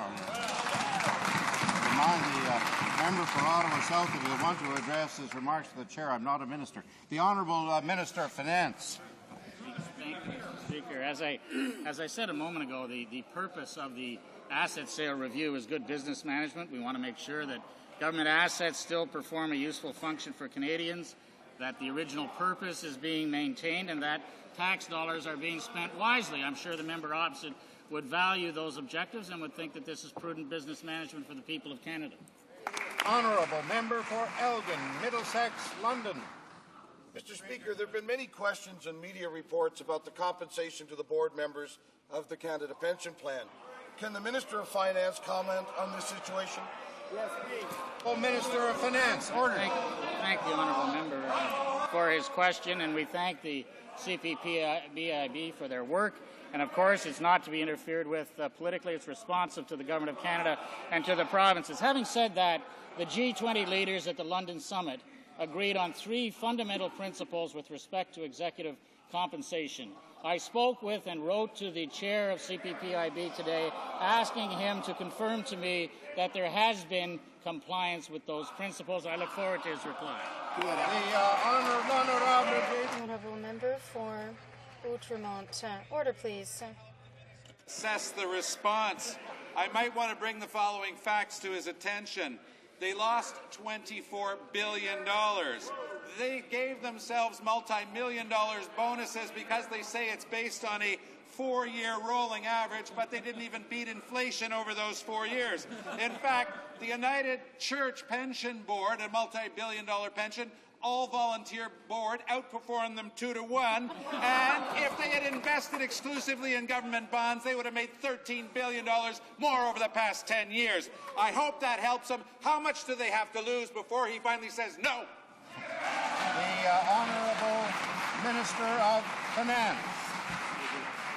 Remind the member for Ottawa South if you want to address his remarks to the chair. I'm not a minister. The Honourable Minister of Finance. Thank you, Mr. Speaker. As I said a moment ago, the purpose of the asset sale review is good business management. We want to make sure that government assets still perform a useful function for Canadians, that the original purpose is being maintained, and that tax dollars are being spent wisely. I'm sure the member opposite would value those objectives and would think that this is prudent business management for the people of Canada. Honourable Member for Elgin, Middlesex, London. Mr. Speaker, there have been many questions and media reports about the compensation to the board members of the Canada Pension Plan. Can the Minister of Finance comment on this situation? Yes, please. Oh, Minister of Finance, order. Thank the honourable member for his question, and we thank the CPPIB for their work. And of course, it's not to be interfered with politically. It's responsive to the Government of Canada and to the provinces. Having said that, the G20 leaders at the London summit agreed on 3 fundamental principles with respect to executive compensation. I spoke with and wrote to the chair of CPPIB today asking him to confirm to me that there has been compliance with those principles. I look forward to his reply. The Honourable member for Outremont. Order, please. Assess the response. I might want to bring the following facts to his attention. They lost $24 billion. They gave themselves multi-million-dollar bonuses because they say it's based on a 4-year rolling average, but they didn't even beat inflation over those 4 years. In fact, the United Church Pension Board, a multi-billion-dollar pension, all-volunteer board, outperformed them 2-1, and if they had invested exclusively in government bonds, they would have made $13 billion more over the past 10 years. I hope that helps them. How much do they have to lose before he finally says no? The Honourable Minister of Finance.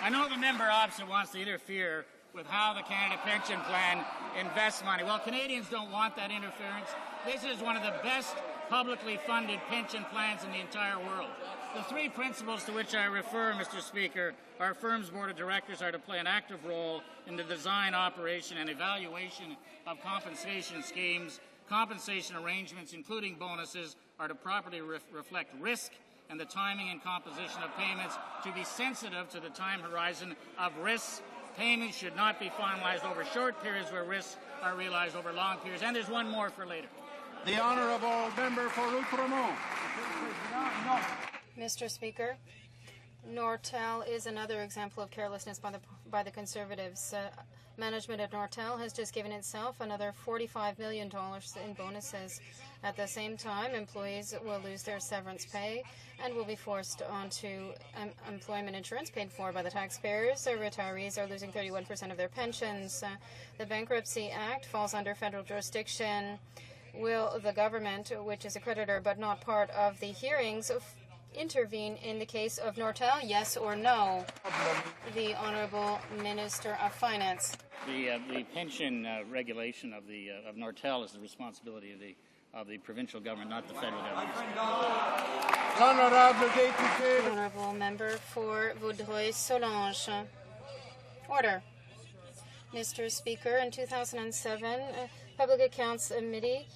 I know the member opposite wants to interfere with how the Canada Pension Plan invests money. Well, Canadians don't want that interference. This is one of the best publicly funded pension plans in the entire world. The 3 principles to which I refer, Mr. Speaker, our firm's board of directors are to play an active role in the design, operation, and evaluation of compensation schemes. Compensation arrangements, including bonuses, are to properly reflect risk and the timing and composition of payments to be sensitive to the time horizon of risks. Payments should not be finalized over short periods where risks are realized over long periods. And there's one more for later. The Honourable Member for Outremont. Mr. Speaker, Nortel is another example of carelessness by the Conservatives. Management at Nortel has just given itself another $45 million in bonuses. At the same time, employees will lose their severance pay and will be forced onto employment insurance paid for by the taxpayers. Their retirees are losing 31% of their pensions. The Bankruptcy Act falls under federal jurisdiction. Will the government, which is a creditor but not part of the hearings, intervene in the case of Nortel, yes or no? The Honourable Minister of Finance. The pension regulation of Nortel is the responsibility of the provincial government, not the federal government. The Honourable Member for Vaudreuil-Soulanges. Order. Mr. Speaker, in 2007, Public Accounts Committee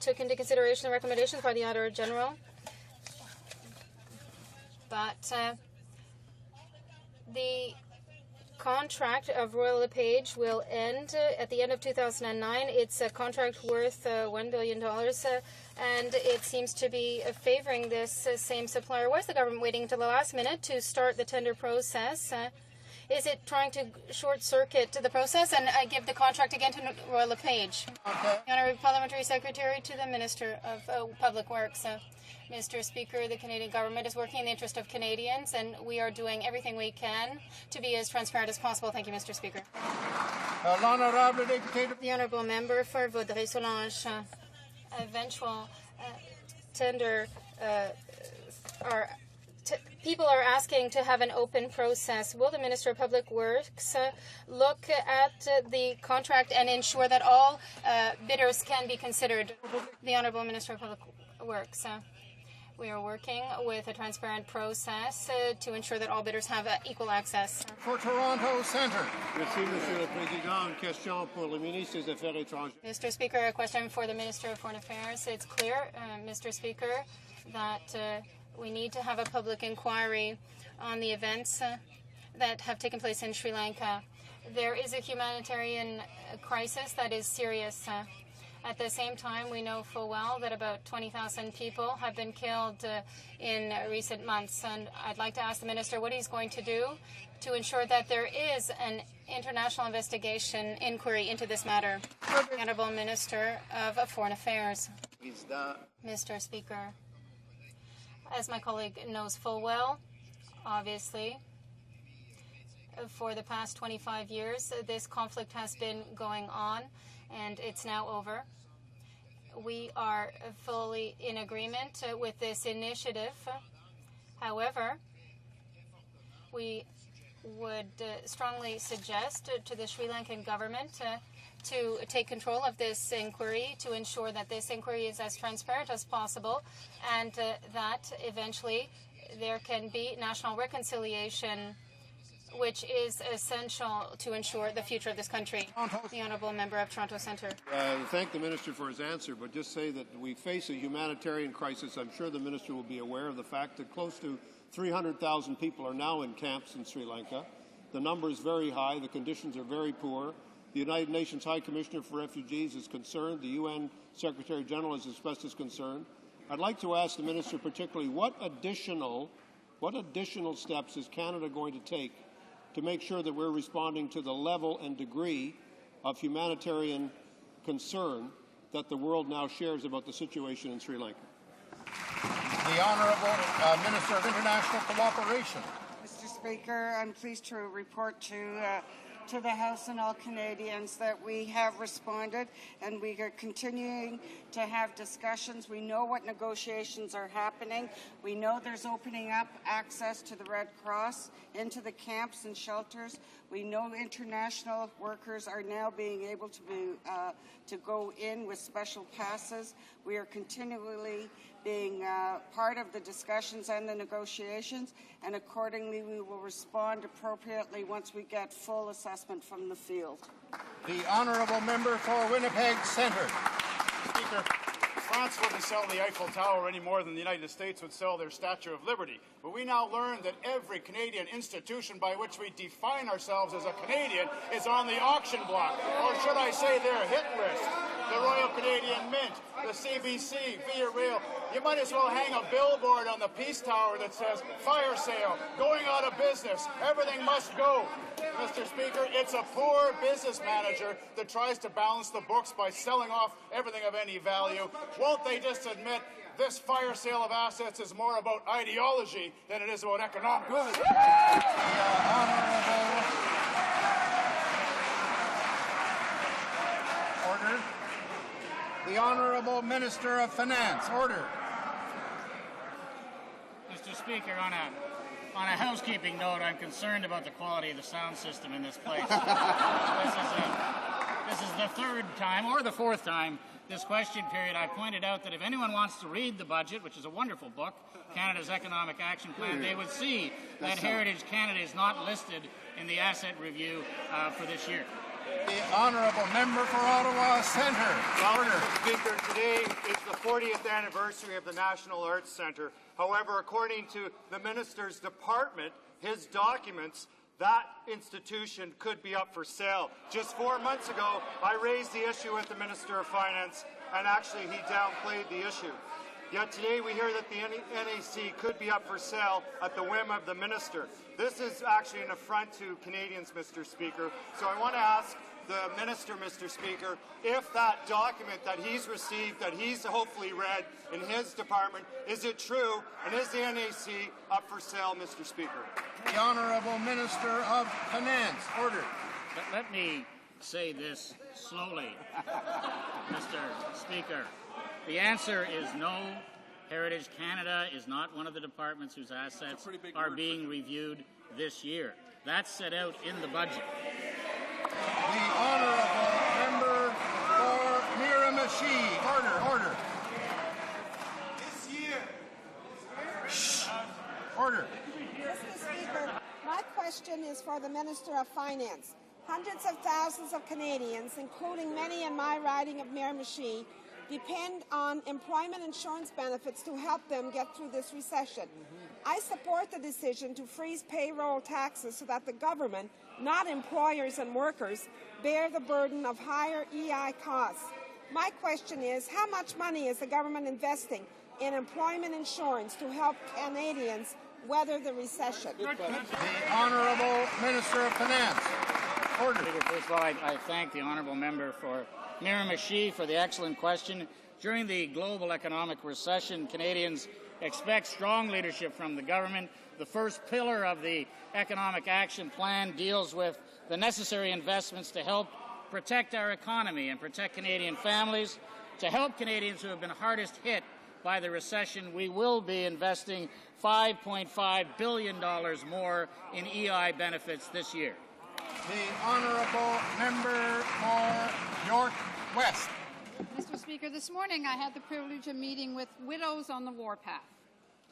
took into consideration the recommendations by the Auditor General, but the contract of Royal LePage will end at the end of 2009. It's a contract worth $1 billion, and it seems to be favoring this same supplier. Why is the government waiting until the last minute to start the tender process? Is it trying to short-circuit the process and give the contract again to Royal LePage? Okay. Honourable Parliamentary Secretary to the Minister of Public Works. Mr. Speaker, the Canadian government is working in the interest of Canadians, and we are doing everything we can to be as transparent as possible. Thank you, Mr. Speaker. The Honourable Member for Vaudreuil-Soulanges. Eventual tender people are asking to have an open process. Will the Minister of Public Works look at the contract and ensure that all bidders can be considered? The Honourable Minister of Public Works. We are working with a transparent process to ensure that all bidders have equal access. For Toronto Centre. Mr. Speaker, a question for the Minister of Foreign Affairs. It's clear, Mr. Speaker, that we need to have a public inquiry on the events that have taken place in Sri Lanka. There is a humanitarian crisis that is serious. At the same time, we know full well that about 20,000 people have been killed in recent months. And I'd like to ask the Minister what he's going to do to ensure that there is an international investigation inquiry into this matter. The Honourable Minister of Foreign Affairs. Mr. Speaker, as my colleague knows full well, obviously, for the past 25 years, this conflict has been going on, and it's now over. We are fully in agreement with this initiative. However, we would strongly suggest to the Sri Lankan government to take control of this inquiry, to ensure that this inquiry is as transparent as possible, and that eventually there can be national reconciliation, which is essential to ensure the future of this country. The Honourable Member of Toronto Centre. Thank the Minister for his answer, but just say that we face a humanitarian crisis. I'm sure the Minister will be aware of the fact that close to 300,000 people are now in camps in Sri Lanka. The number is very high. The conditions are very poor. The United Nations High Commissioner for Refugees is concerned. The UN Secretary General has expressed his concern. I'd like to ask the Minister particularly what additional steps is Canada going to take to make sure that we're responding to the level and degree of humanitarian concern that the world now shares about the situation in Sri Lanka. The Honourable Minister of International Cooperation. Mr. Speaker, I'm pleased to report to the House and all Canadians that we have responded, and we are continuing to have discussions. We know what negotiations are happening. We know there's opening up access to the Red Cross into the camps and shelters. We know international workers are now being able to go in with special passes. We are continually being part of the discussions and the negotiations, and accordingly we will respond appropriately once we get full assessment from the field. The Honourable Member for Winnipeg Centre. Speaker, France wouldn't sell the Eiffel Tower any more than the United States would sell their Statue of Liberty. But we now learn that every Canadian institution by which we define ourselves as a Canadian is on the auction block, or should I say their hit list. The Royal Canadian Mint, the CBC, Via Rail. You might as well hang a billboard on the Peace Tower that says, fire sale, going out of business, everything must go. Mr. Speaker, it's a poor business manager that tries to balance the books by selling off everything of any value. Won't they just admit this fire sale of assets is more about ideology than it is about economics? Good. Order. The Honourable Minister of Finance. Order. Mr. Speaker, on a housekeeping note, I'm concerned about the quality of the sound system in this place. This is the third time, or the fourth time, this question period. I pointed out that if anyone wants to read the budget, which is a wonderful book, Canada's Economic Action Plan, they would see that Heritage Canada is not listed in the asset review for this year. The Honourable Member for Ottawa Centre. Mr. Speaker, today is the 40th anniversary of the National Arts Centre. However, according to the Minister's department, his documents, that institution could be up for sale. Just 4 months ago, I raised the issue with the Minister of Finance, and actually he downplayed the issue. Yet today we hear that the NAC could be up for sale at the whim of the Minister. This is actually an affront to Canadians, Mr. Speaker. So I want to ask the Minister, Mr. Speaker, if that document that he's received, that he's hopefully read in his department, is it true, and is the NAC up for sale, Mr. Speaker? The Honourable Minister of Finance. Order. Let me say this slowly, Mr. Speaker. The answer is no. Heritage Canada is not one of the departments whose assets are being reviewed this year. That's set out in the budget. The Honourable Member for Miramichi. Order. This year. Shh. Order. Mr. Speaker, my question is for the Minister of Finance. Hundreds of thousands of Canadians, including many in my riding of Miramichi, depend on employment insurance benefits to help them get through this recession. I support the decision to freeze payroll taxes so that the government, not employers and workers, bear the burden of higher EI costs. My question is, how much money is the government investing in employment insurance to help Canadians weather the recession? The Honourable Minister of Finance. Order. First of all, I thank the Honourable Member for Miramichi for the excellent question. During the global economic recession, Canadians expect strong leadership from the government. The first pillar of the Economic Action Plan deals with the necessary investments to help protect our economy and protect Canadian families. To help Canadians who have been hardest hit by the recession, we will be investing $5.5 billion more in EI benefits this year. The honourable member for York West. Mr. Speaker, this morning I had the privilege of meeting with Widows on the Warpath,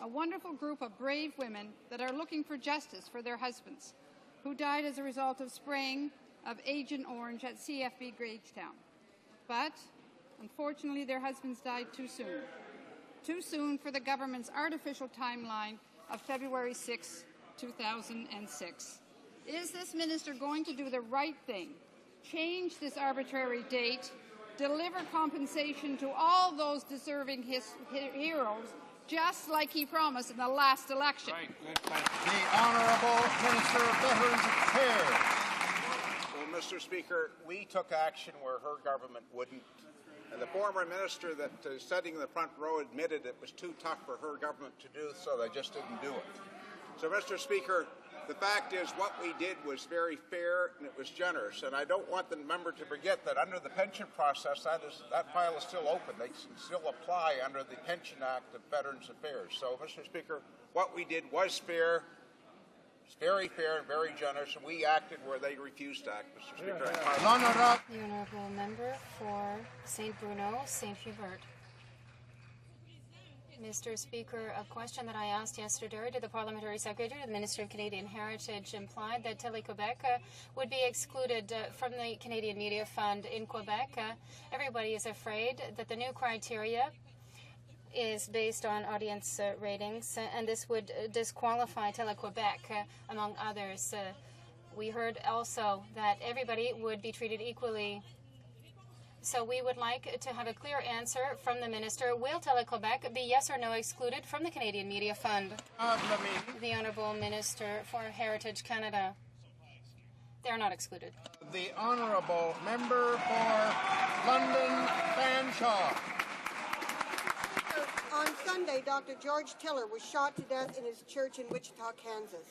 a wonderful group of brave women that are looking for justice for their husbands who died as a result of spraying of Agent Orange at CFB Gagetown. But, unfortunately, their husbands died too soon. Too soon for the government's artificial timeline of February 6, 2006. Is this minister going to do the right thing, change this arbitrary date, deliver compensation to all those deserving heroes, just like he promised in the last election? The Honourable Minister of Veterans Affairs. Well, Mr. Speaker, we took action where her government wouldn't. And the former minister that is sitting in the front row admitted it was too tough for her government to do, so they just didn't do it. So, Mr. Speaker, the fact is what we did was very fair and it was generous. And I don't want the member to forget that under the pension process, that file is still open. They can still apply under the Pension Act of Veterans Affairs. So, Mr. Speaker, what we did was fair. It's very fair and very generous, and we acted where they refused to act, Mr. Speaker. The honourable member for St. Bruno, St. Hubert. Mr. Speaker, a question that I asked yesterday to the Parliamentary Secretary, the Minister of Canadian Heritage, implied that Télé-Québec would be excluded from the Canadian Media Fund in Quebec. Everybody is afraid that the new criteria is based on audience ratings, and this would disqualify Télé-Québec, among others. We heard also that everybody would be treated equally. So we would like to have a clear answer from the minister. Will Télé-Québec be yes or no excluded from the Canadian Media Fund? The Honourable Minister for Heritage Canada. They are not excluded. The Honourable Member for London Fanshawe. On Sunday, Dr. George Tiller was shot to death in his church in Wichita, Kansas.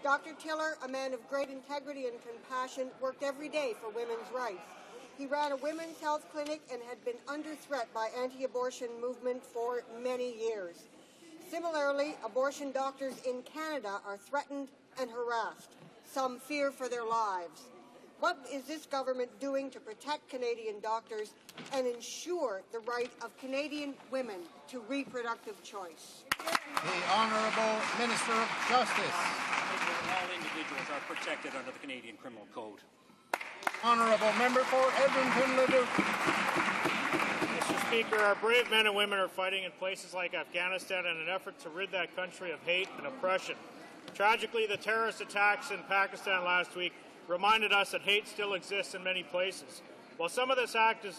Dr. Tiller, a man of great integrity and compassion, worked every day for women's rights. He ran a women's health clinic and had been under threat by anti-abortion movement for many years. Similarly, abortion doctors in Canada are threatened and harassed. Some fear for their lives. What is this government doing to protect Canadian doctors and ensure the right of Canadian women to reproductive choice? The Honourable Minister of Justice. All individuals are protected under the Canadian Criminal Code. Honourable Member for Edmonton Leduc. Mr. Speaker, our brave men and women are fighting in places like Afghanistan in an effort to rid that country of hate and oppression. Tragically, the terrorist attacks in Pakistan last week reminded us that hate still exists in many places. While some of this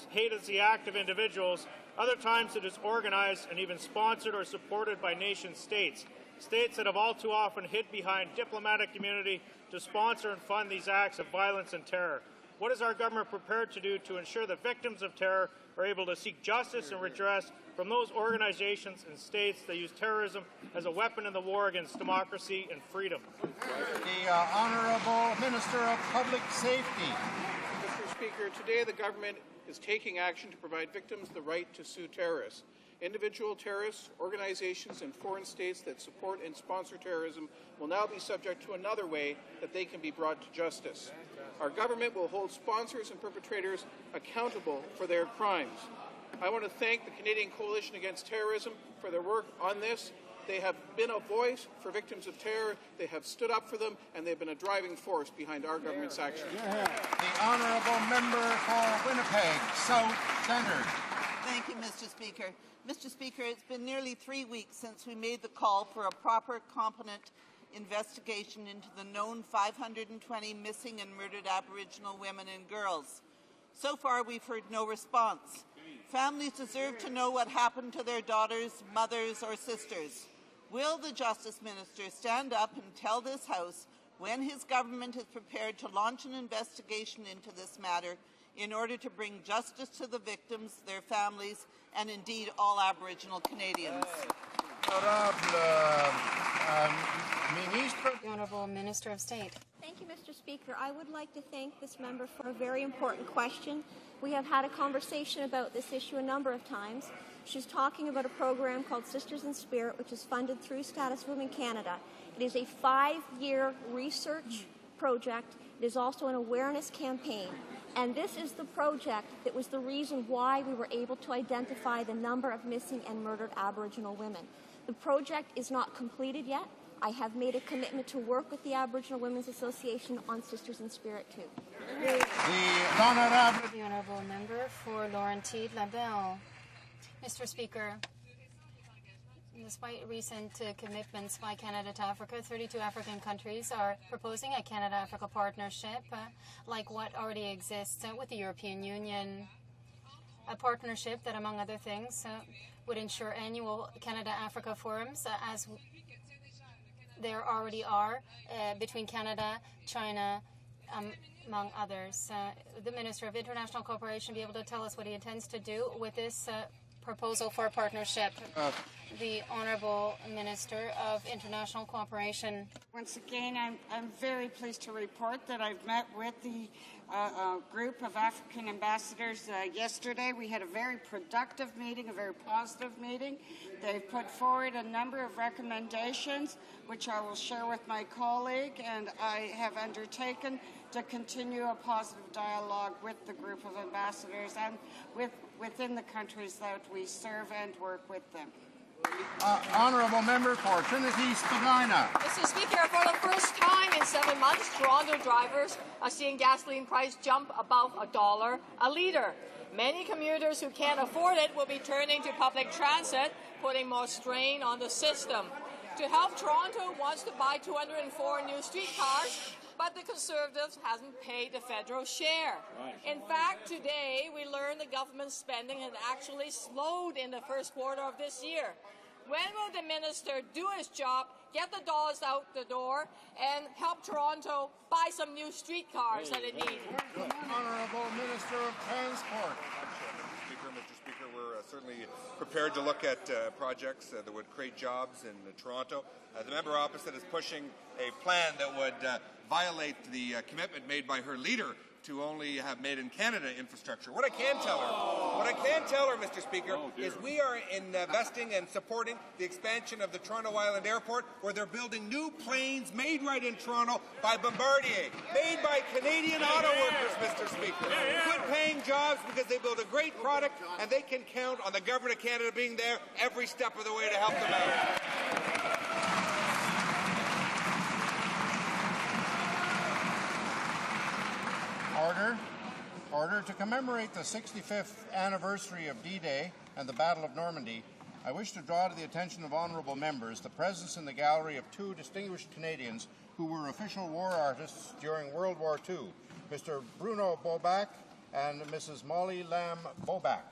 hate is the act of individuals, other times it is organized and even sponsored or supported by nation states. States that have all too often hid behind diplomatic immunity to sponsor and fund these acts of violence and terror. What is our government prepared to do to ensure that victims of terror are able to seek justice and redress from those organizations and states that use terrorism as a weapon in the war against democracy and freedom? The Honourable Minister of Public Safety. Mr. Speaker, today the government is taking action to provide victims the right to sue terrorists. Individual terrorists, organizations, and foreign states that support and sponsor terrorism will now be subject to another way that they can be brought to justice. Our government will hold sponsors and perpetrators accountable for their crimes. I want to thank the Canadian Coalition Against Terrorism for their work on this. They have been a voice for victims of terror, they have stood up for them, and they've been a driving force behind our government's action. The Honourable Member for Winnipeg South Centre. Thank you, Mr. Speaker. Mr. Speaker, it's been nearly 3 weeks since we made the call for a proper, competent investigation into the known 520 missing and murdered Aboriginal women and girls. So far, we've heard no response. Families deserve to know what happened to their daughters, mothers, or sisters. Will the Justice Minister stand up and tell this House when his government is prepared to launch an investigation into this matter in order to bring justice to the victims, their families, and indeed all Aboriginal Canadians? The Honourable Minister of State. Thank you, Mr. Speaker. I would like to thank this member for a very important question. We have had a conversation about this issue a number of times. She's talking about a program called Sisters in Spirit, which is funded through Status Women Canada. It is a 5-year research project. It is also an awareness campaign. And this is the project that was the reason why we were able to identify the number of missing and murdered Aboriginal women. The project is not completed yet. I have made a commitment to work with the Aboriginal Women's Association on Sisters in Spirit too. The Honourable Member for Laurentide Labelle. Mr. Speaker, despite recent commitments by Canada to Africa, 32 African countries are proposing a Canada-Africa partnership like what already exists with the European Union. A partnership that, among other things, would ensure annual Canada-Africa forums as there already are between Canada, China, among others. The Minister of International Cooperation will be able to tell us what he intends to do with this proposal for a partnership. The Honourable Minister of International Cooperation. Once again, I'm very pleased to report that I've met with the group of African ambassadors yesterday. We had a very productive meeting, a very positive meeting. They've put forward a number of recommendations, which I will share with my colleague, and I have undertaken to continue a positive dialogue with the group of ambassadors and within the countries that we serve and work with them. Honourable Member for Trinity Spadina. Mr. Speaker, for the first time in 7 months, Toronto drivers are seeing gasoline price jump above $1 a litre. Many commuters who can't afford it will be turning to public transit, putting more strain on the system. To help, Toronto wants to buy 204 new streetcars, but the Conservatives hasn't paid the federal share. In fact, today we learned the government spending had actually slowed in the first quarter of this year. When will the minister do his job, get the dollars out the door, and help Toronto buy some new streetcars that it needs? Honourable Minister of Transport. Mr. Speaker, we're certainly prepared to look at projects that would create jobs in Toronto. The member opposite is pushing a plan that would violate the commitment made by her leader to only have made in Canada infrastructure. What I can tell her, Mr. Speaker, is we are investing and supporting the expansion of the Toronto Island Airport, where they're building new planes made right in Toronto by Bombardier, made by Canadian auto workers, Mr. Speaker. Good paying jobs because they build a great product, and they can count on the Government of Canada being there every step of the way to help them out. Order. To commemorate the 65th anniversary of D-Day and the Battle of Normandy, I wish to draw to the attention of honourable members the presence in the gallery of two distinguished Canadians who were official war artists during World War II, Mr. Bruno Beaubac and Mrs. Molly Lamb Beaubac.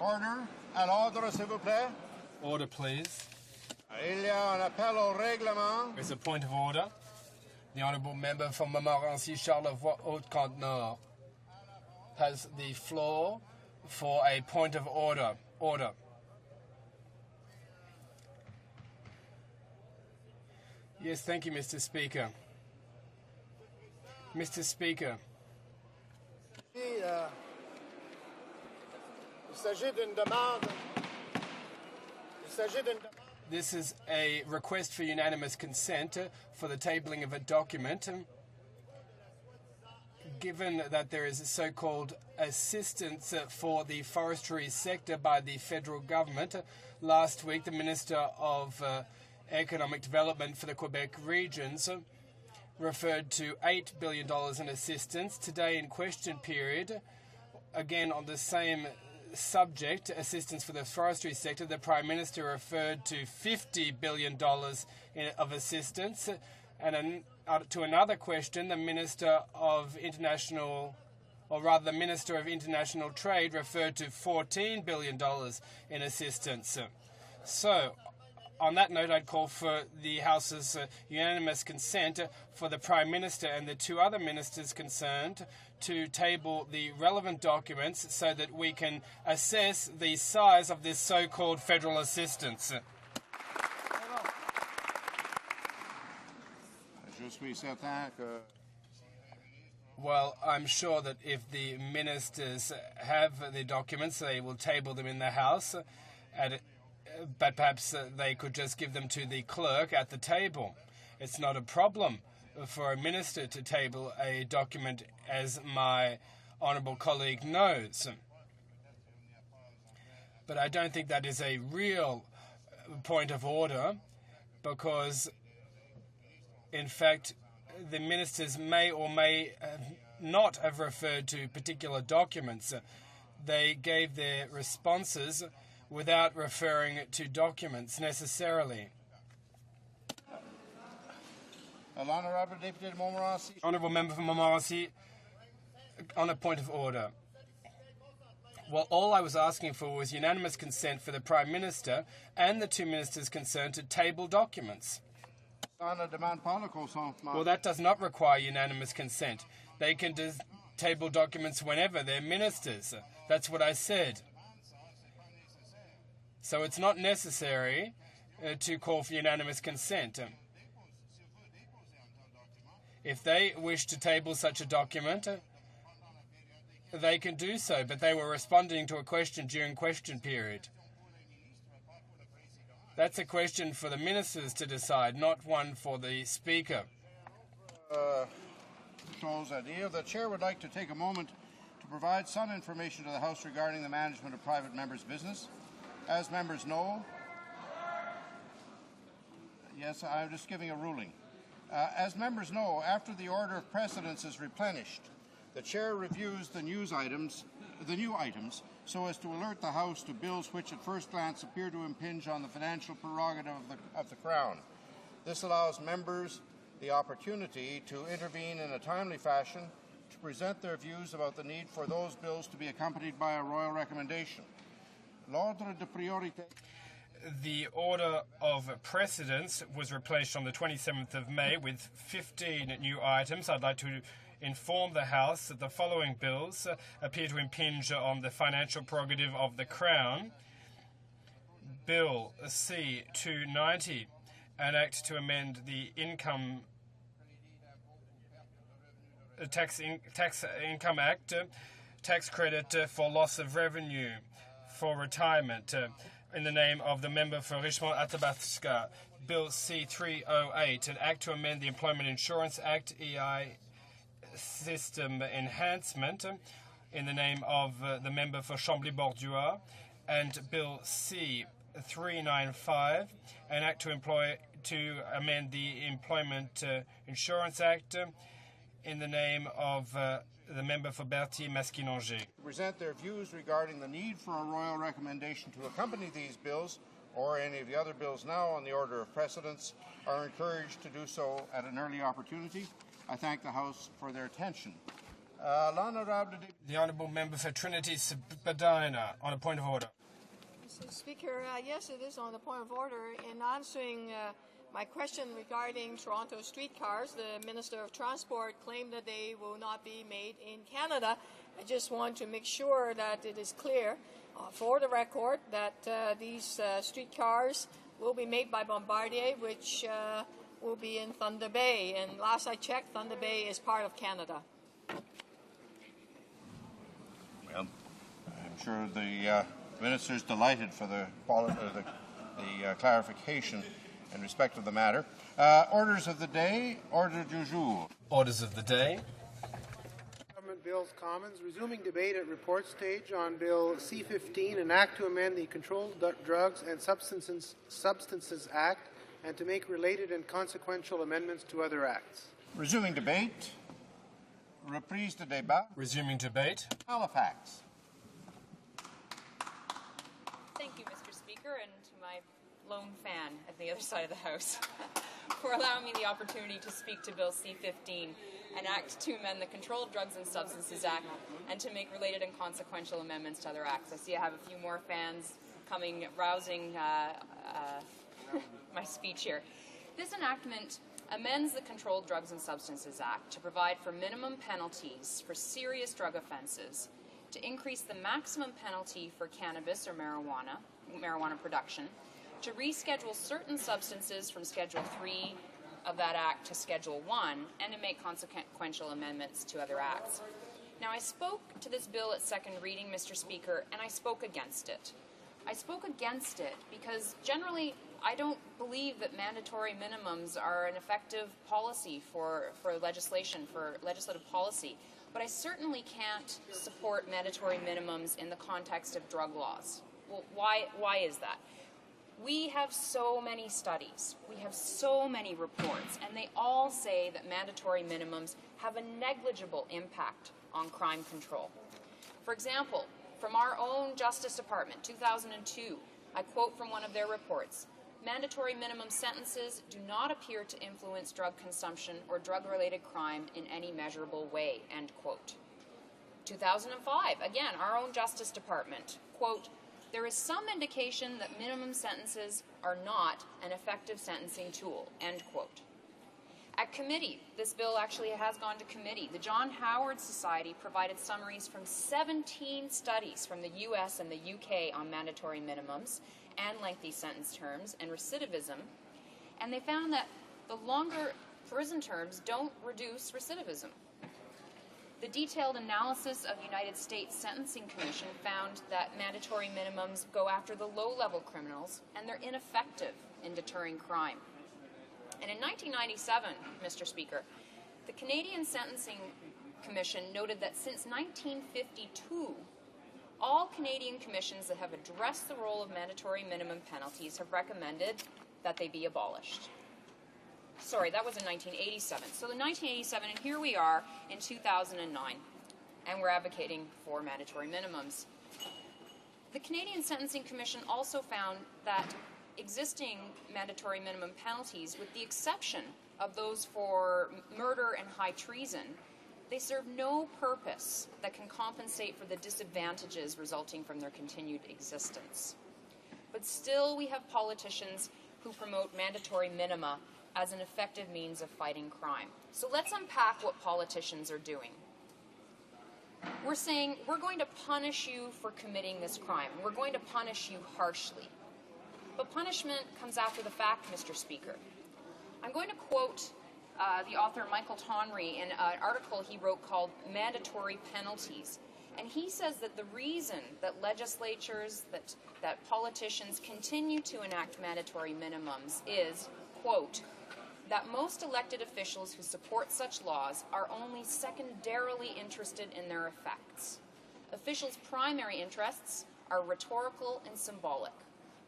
Order. À l'ordre, s'il vous plaît. Order, please. Il y a un appel au règlement. There's a point of order. The Honourable Member from Montmorency, Charlevoix, Haute-Côte-Nord has the floor for a point of order. Order. Yes, thank you, Mr. Speaker. Mr. Speaker. Il s'agit d'une demande. Il s'agit d'une demande. This is a request for unanimous consent for the tabling of a document. Given that there is so-called assistance for the forestry sector by the federal government, last week the Minister of Economic Development for the Quebec regions referred to $8 billion in assistance. Today in question period, again on the same subject, assistance for the forestry sector, the Prime Minister referred to $50 billion of assistance. And to another question, the Minister of International Trade referred to $14 billion in assistance. So, on that note, I'd call for the House's unanimous consent for the Prime Minister and the two other ministers concerned to table the relevant documents so that we can assess the size of this so-called federal assistance. Well, I'm sure that if the ministers have the documents, they will table them in the House, but perhaps they could just give them to the clerk at the table. It's not a problem for a minister to table a document, as my honourable colleague knows. But I don't think that is a real point of order, because in fact, the ministers may or may not have referred to particular documents. They gave their responses without referring to documents necessarily. Honourable Member for Montmorency, on a point of order. Well, all I was asking for was unanimous consent for the Prime Minister and the two ministers concerned to table documents. Well, that does not require unanimous consent. They can table documents whenever. They're ministers. That's what I said. So it's not necessary to call for unanimous consent. If they wish to table such a document, they can do so, but they were responding to a question during question period. That's a question for the ministers to decide, not one for the Speaker. The Chair would like to take a moment to provide some information to the House regarding the management of private members' business. As members know, yes, I'm just giving a ruling. As members know, after the order of precedence is replenished, the Chair reviews the new items, so as to alert the House to bills which at first glance appear to impinge on the financial prerogative of the Crown. This allows members the opportunity to intervene in a timely fashion to present their views about the need for those bills to be accompanied by a royal recommendation. The order of precedence was replenished on the 27th of May with 15 new items. I'd like to inform the House that the following bills appear to impinge on the financial prerogative of the Crown. Bill C-290, an act to amend the Tax Income Act, tax credit for loss of revenue for retirement, in the name of the member for Richmond-Athabasca. Bill C-308, an act to amend the Employment Insurance Act, EI System Enhancement, in the name of the member for Chambly-Bordua. And Bill C-395, an act to amend the Employment Insurance Act, in the name of the member for Berthier-Masquinongé. Present their views regarding the need for a royal recommendation to accompany these bills, or any of the other bills now on the order of precedence, are encouraged to do so at an early opportunity. I thank the House for their attention. The Honourable Member for Trinity Spadina, on a point of order. Mr. Speaker, yes, it is on the point of order. In answering my question regarding Toronto streetcars, the Minister of Transport claimed that they will not be made in Canada. I just want to make sure that it is clear for the record that these streetcars will be made by Bombardier, which will be in Thunder Bay. And last I checked, Thunder Bay is part of Canada. Well, I'm sure the Minister's delighted for the the clarification in respect of the matter. Orders of the day, ordre du jour. Orders of the day. Government Bills Commons, resuming debate at report stage on Bill C-15, an act to amend the Controlled Drugs and Substances Act and to make related and consequential amendments to other acts. Resuming debate. Reprise de débat. Resuming debate. Halifax. Thank you, Mr. Speaker, and to my lone fan at the other side of the House for allowing me the opportunity to speak to Bill C-15, an act to amend the Controlled Drugs and Substances Act and to make related and consequential amendments to other acts. I see I have a few more fans coming, rousing my speech here. This enactment amends the Controlled Drugs and Substances Act to provide for minimum penalties for serious drug offenses, to increase the maximum penalty for cannabis or marijuana production, to reschedule certain substances from Schedule 3 of that Act to Schedule 1, and to make consequential amendments to other acts. Now, I spoke to this bill at second reading, Mr. Speaker, and I spoke against it. I spoke against it because generally I don't believe that mandatory minimums are an effective policy for legislative policy. But I certainly can't support mandatory minimums in the context of drug laws. Well, why is that? We have so many studies, we have so many reports, and they all say that mandatory minimums have a negligible impact on crime control. For example, from our own Justice Department, 2002, I quote from one of their reports, mandatory minimum sentences do not appear to influence drug consumption or drug-related crime in any measurable way, end quote. 2005, again, our own Justice Department, quote, there is some indication that minimum sentences are not an effective sentencing tool, end quote. At committee, this bill actually has gone to committee. The John Howard Society provided summaries from 17 studies from the US and the UK on mandatory minimums and lengthy sentence terms and recidivism, and they found that the longer prison terms don't reduce recidivism. The detailed analysis of United States Sentencing Commission found that mandatory minimums go after the low-level criminals, and they're ineffective in deterring crime. And in 1997, Mr. Speaker, the Canadian Sentencing Commission noted that since 1952, all Canadian commissions that have addressed the role of mandatory minimum penalties have recommended that they be abolished. Sorry, that was in 1987. So in 1987, and here we are in 2009, and we're advocating for mandatory minimums. The Canadian Sentencing Commission also found that existing mandatory minimum penalties, with the exception of those for murder and high treason, they serve no purpose that can compensate for the disadvantages resulting from their continued existence. But still, we have politicians who promote mandatory minima as an effective means of fighting crime. So let's unpack what politicians are doing. We're saying we're going to punish you for committing this crime. We're going to punish you harshly. But punishment comes after the fact, Mr. Speaker. I'm going to quote the author Michael Tonry in an article he wrote called Mandatory Penalties. And he says that the reason that legislatures, that politicians continue to enact mandatory minimums is, quote, that most elected officials who support such laws are only secondarily interested in their effects. Officials' primary interests are rhetorical and symbolic.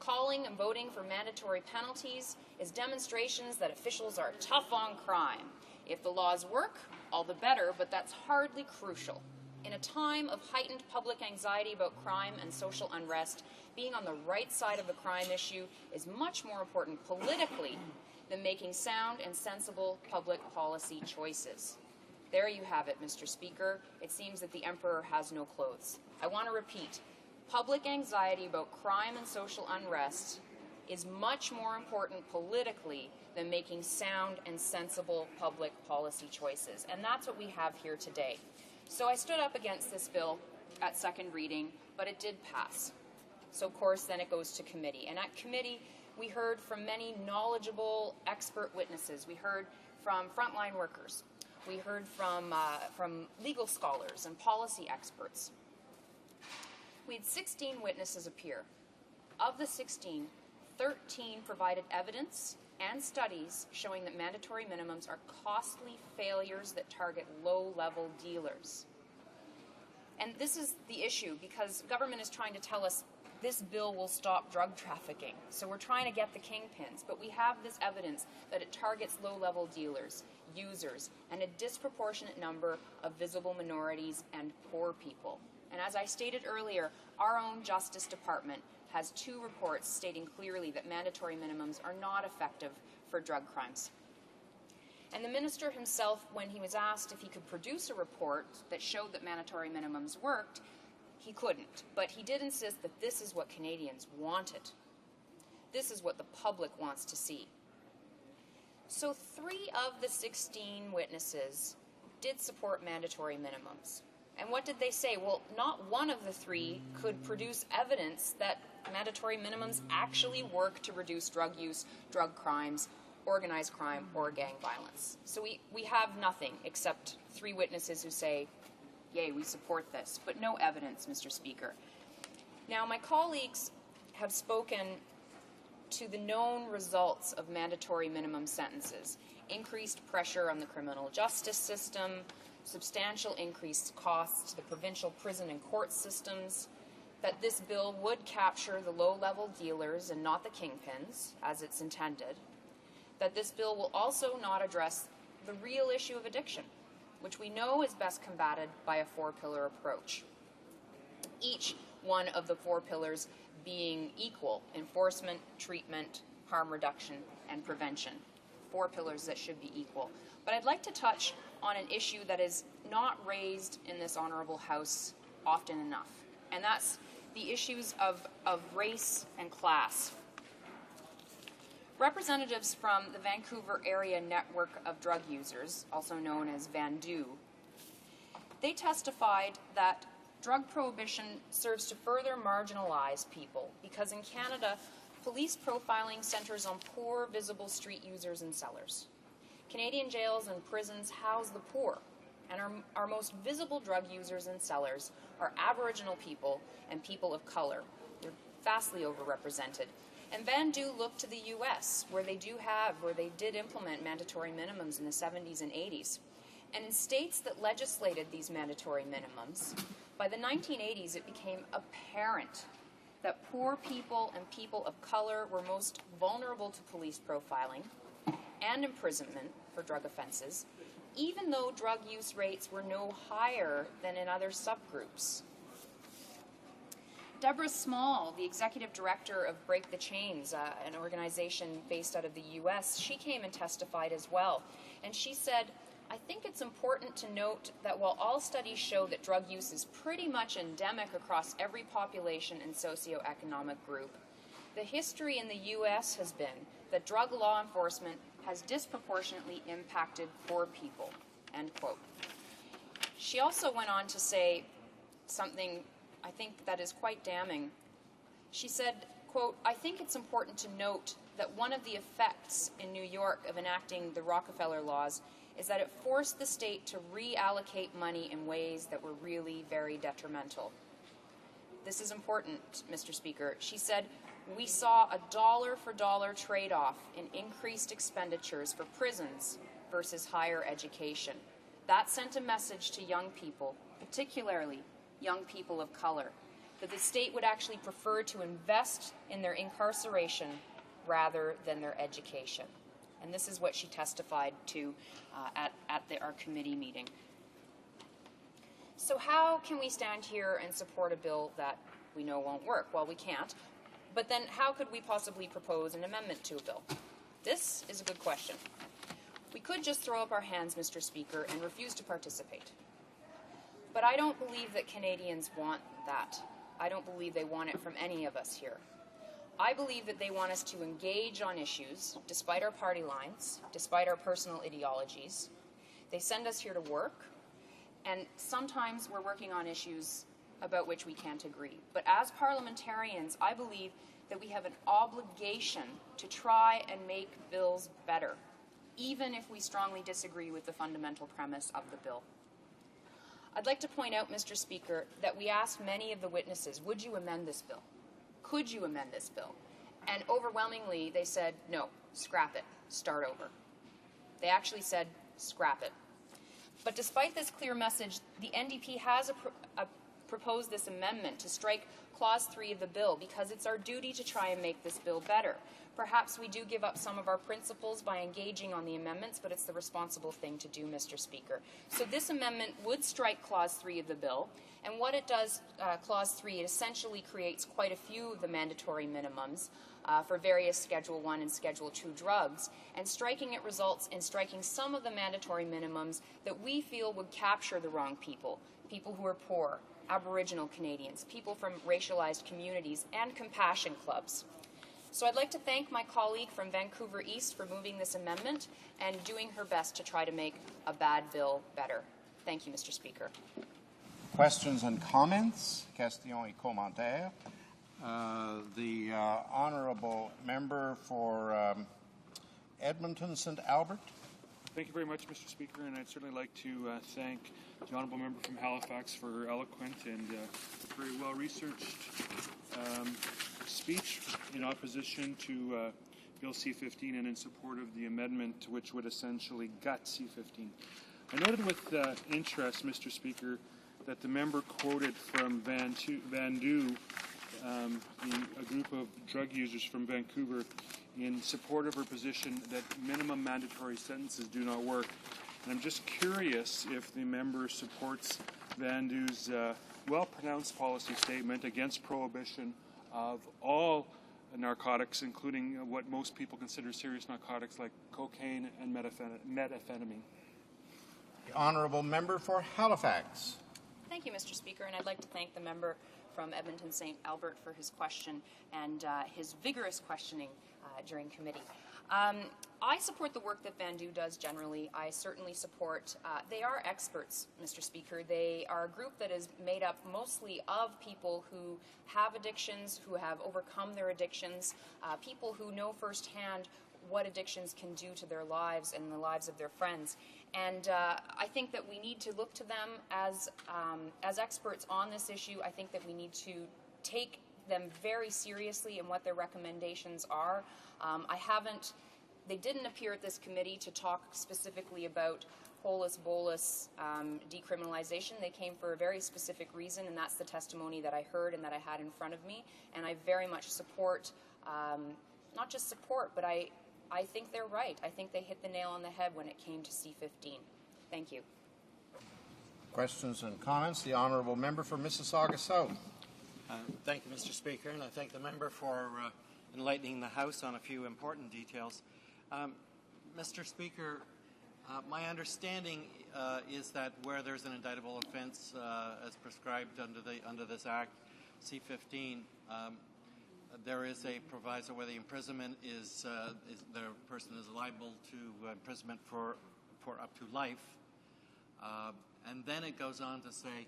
Calling and voting for mandatory penalties is demonstrations that officials are tough on crime. If the laws work, all the better, but that's hardly crucial. In a time of heightened public anxiety about crime and social unrest, being on the right side of the crime issue is much more important politically than making sound and sensible public policy choices. There you have it, Mr. Speaker. It seems that the emperor has no clothes. I want to repeat, public anxiety about crime and social unrest is much more important politically than making sound and sensible public policy choices. And that's what we have here today. So I stood up against this bill at second reading, but it did pass. So of course, then it goes to committee. And at committee, we heard from many knowledgeable expert witnesses. We heard from frontline workers. We heard from legal scholars and policy experts. We had 16 witnesses appear. Of the 16, 13 provided evidence and studies showing that mandatory minimums are costly failures that target low-level dealers. And this is the issue, because government is trying to tell us this bill will stop drug trafficking. So we're trying to get the kingpins, but we have this evidence that it targets low-level dealers, users, and a disproportionate number of visible minorities and poor people. And as I stated earlier, our own Justice Department has 2 reports stating clearly that mandatory minimums are not effective for drug crimes. And the minister himself, when he was asked if he could produce a report that showed that mandatory minimums worked, he couldn't. But he did insist that this is what Canadians wanted. This is what the public wants to see. So 3 of the 16 witnesses did support mandatory minimums. And what did they say? Well, not one of the 3 could produce evidence that mandatory minimums actually work to reduce drug use, drug crimes, organized crime, or gang violence. So we have nothing except 3 witnesses who say, yay, we support this, but no evidence, Mr. Speaker. Now, my colleagues have spoken to the known results of mandatory minimum sentences: increased pressure on the criminal justice system, substantial increased costs to the provincial prison and court systems, that this bill would capture the low-level dealers and not the kingpins, as it's intended, that this bill will also not address the real issue of addiction, which we know is best combated by a 4-pillar approach. Each one of the 4 pillars being equal: enforcement, treatment, harm reduction, and prevention. 4 pillars that should be equal. But I'd like to touch on an issue that is not raised in this Honourable House often enough, and that's the issues of race and class. Representatives from the Vancouver Area Network of Drug Users, also known as VANDU, they testified that drug prohibition serves to further marginalize people because in Canada, police profiling centers on poor, visible street users and sellers. Canadian jails and prisons house the poor, and our most visible drug users and sellers are Aboriginal people and people of color. They're vastly overrepresented. And VANDU looked to the U.S., where they did implement mandatory minimums in the 70s and 80s. And in states that legislated these mandatory minimums, by the 1980s it became apparent that poor people and people of color were most vulnerable to police profiling and imprisonment for drug offenses, even though drug use rates were no higher than in other subgroups. Deborah Small, the executive director of Break the Chains, an organization based out of the U.S., she came and testified as well. And she said, I think it's important to note that while all studies show that drug use is pretty much endemic across every population and socioeconomic group, the history in the U.S. has been that drug law enforcement has disproportionately impacted poor people, end quote. She also went on to say something I think that is quite damning. She said, quote, I think it's important to note that one of the effects in New York of enacting the Rockefeller laws is that it forced the state to reallocate money in ways that were really very detrimental. This is important, Mr. Speaker. She said, we saw a dollar-for-dollar trade-off in increased expenditures for prisons versus higher education. That sent a message to young people, particularly young people of color, that the state would actually prefer to invest in their incarceration rather than their education. And this is what she testified to at our committee meeting. So how can we stand here and support a bill that we know won't work? Well, we can't. But then how could we possibly propose an amendment to a bill? This is a good question. We could just throw up our hands, Mr. Speaker, and refuse to participate. But I don't believe that Canadians want that. I don't believe they want it from any of us here. I believe that they want us to engage on issues, despite our party lines, despite our personal ideologies. They send us here to work, and sometimes we're working on issues about which we can't agree. But as parliamentarians, I believe that we have an obligation to try and make bills better, even if we strongly disagree with the fundamental premise of the bill. I'd like to point out, Mr. Speaker, that we asked many of the witnesses, would you amend this bill? Could you amend this bill? And overwhelmingly, they said, no, scrap it, start over. They actually said, scrap it. But despite this clear message, the NDP has proposed this amendment to strike Clause 3 of the bill because it's our duty to try and make this bill better. Perhaps we do give up some of our principles by engaging on the amendments, but it's the responsible thing to do, Mr. Speaker. So this amendment would strike Clause 3 of the bill, and what it does, Clause 3, it essentially creates quite a few of the mandatory minimums for various Schedule 1 and Schedule 2 drugs, and striking it results in striking some of the mandatory minimums that we feel would capture the wrong people, people who are poor, Aboriginal Canadians, people from racialized communities, and compassion clubs. So I'd like to thank my colleague from Vancouver East for moving this amendment and doing her best to try to make a bad bill better. Thank you, Mr. Speaker. Questions and comments? Questions et commentaires. The honourable member for Edmonton St. Albert. Thank you very much, Mr. Speaker, and I'd certainly like to thank the honourable member from Halifax for her eloquent and very well-researched speech in opposition to Bill C-15 and in support of the amendment which would essentially gut C-15. I noted with interest, Mr. Speaker, that the member quoted from Vandu, a group of drug users from Vancouver, in support of her position that minimum mandatory sentences do not work. And I'm just curious if the member supports Vandu's well-pronounced policy statement against prohibition of all narcotics, including what most people consider serious narcotics like cocaine and methamphetamine. The honourable member for Halifax. Thank you, Mr. Speaker, and I'd like to thank the member from Edmonton St. Albert for his question and his vigorous questioning during committee. I support the work that Vandu does generally. I certainly support, they are experts, Mr. Speaker. They are a group that is made up mostly of people who have addictions, who have overcome their addictions, people who know firsthand what addictions can do to their lives and the lives of their friends. And I think that we need to look to them as experts on this issue. I think that we need to take them very seriously in what their recommendations are. They didn't appear at this committee to talk specifically about holus bolus decriminalization. They came for a very specific reason, and that's the testimony that I heard and that I had in front of me. And I very much support, not just support, but I think they're right. I think they hit the nail on the head when it came to C-15. Thank you. Questions and comments? The honourable member for Mississauga South. Thank you, Mr. Speaker, and I thank the member for enlightening the House on a few important details. Mr. Speaker, my understanding is that where there's an indictable offence as prescribed under this Act, C-15, there is a proviso where the imprisonment is the person is liable to imprisonment for up to life, and then it goes on to say,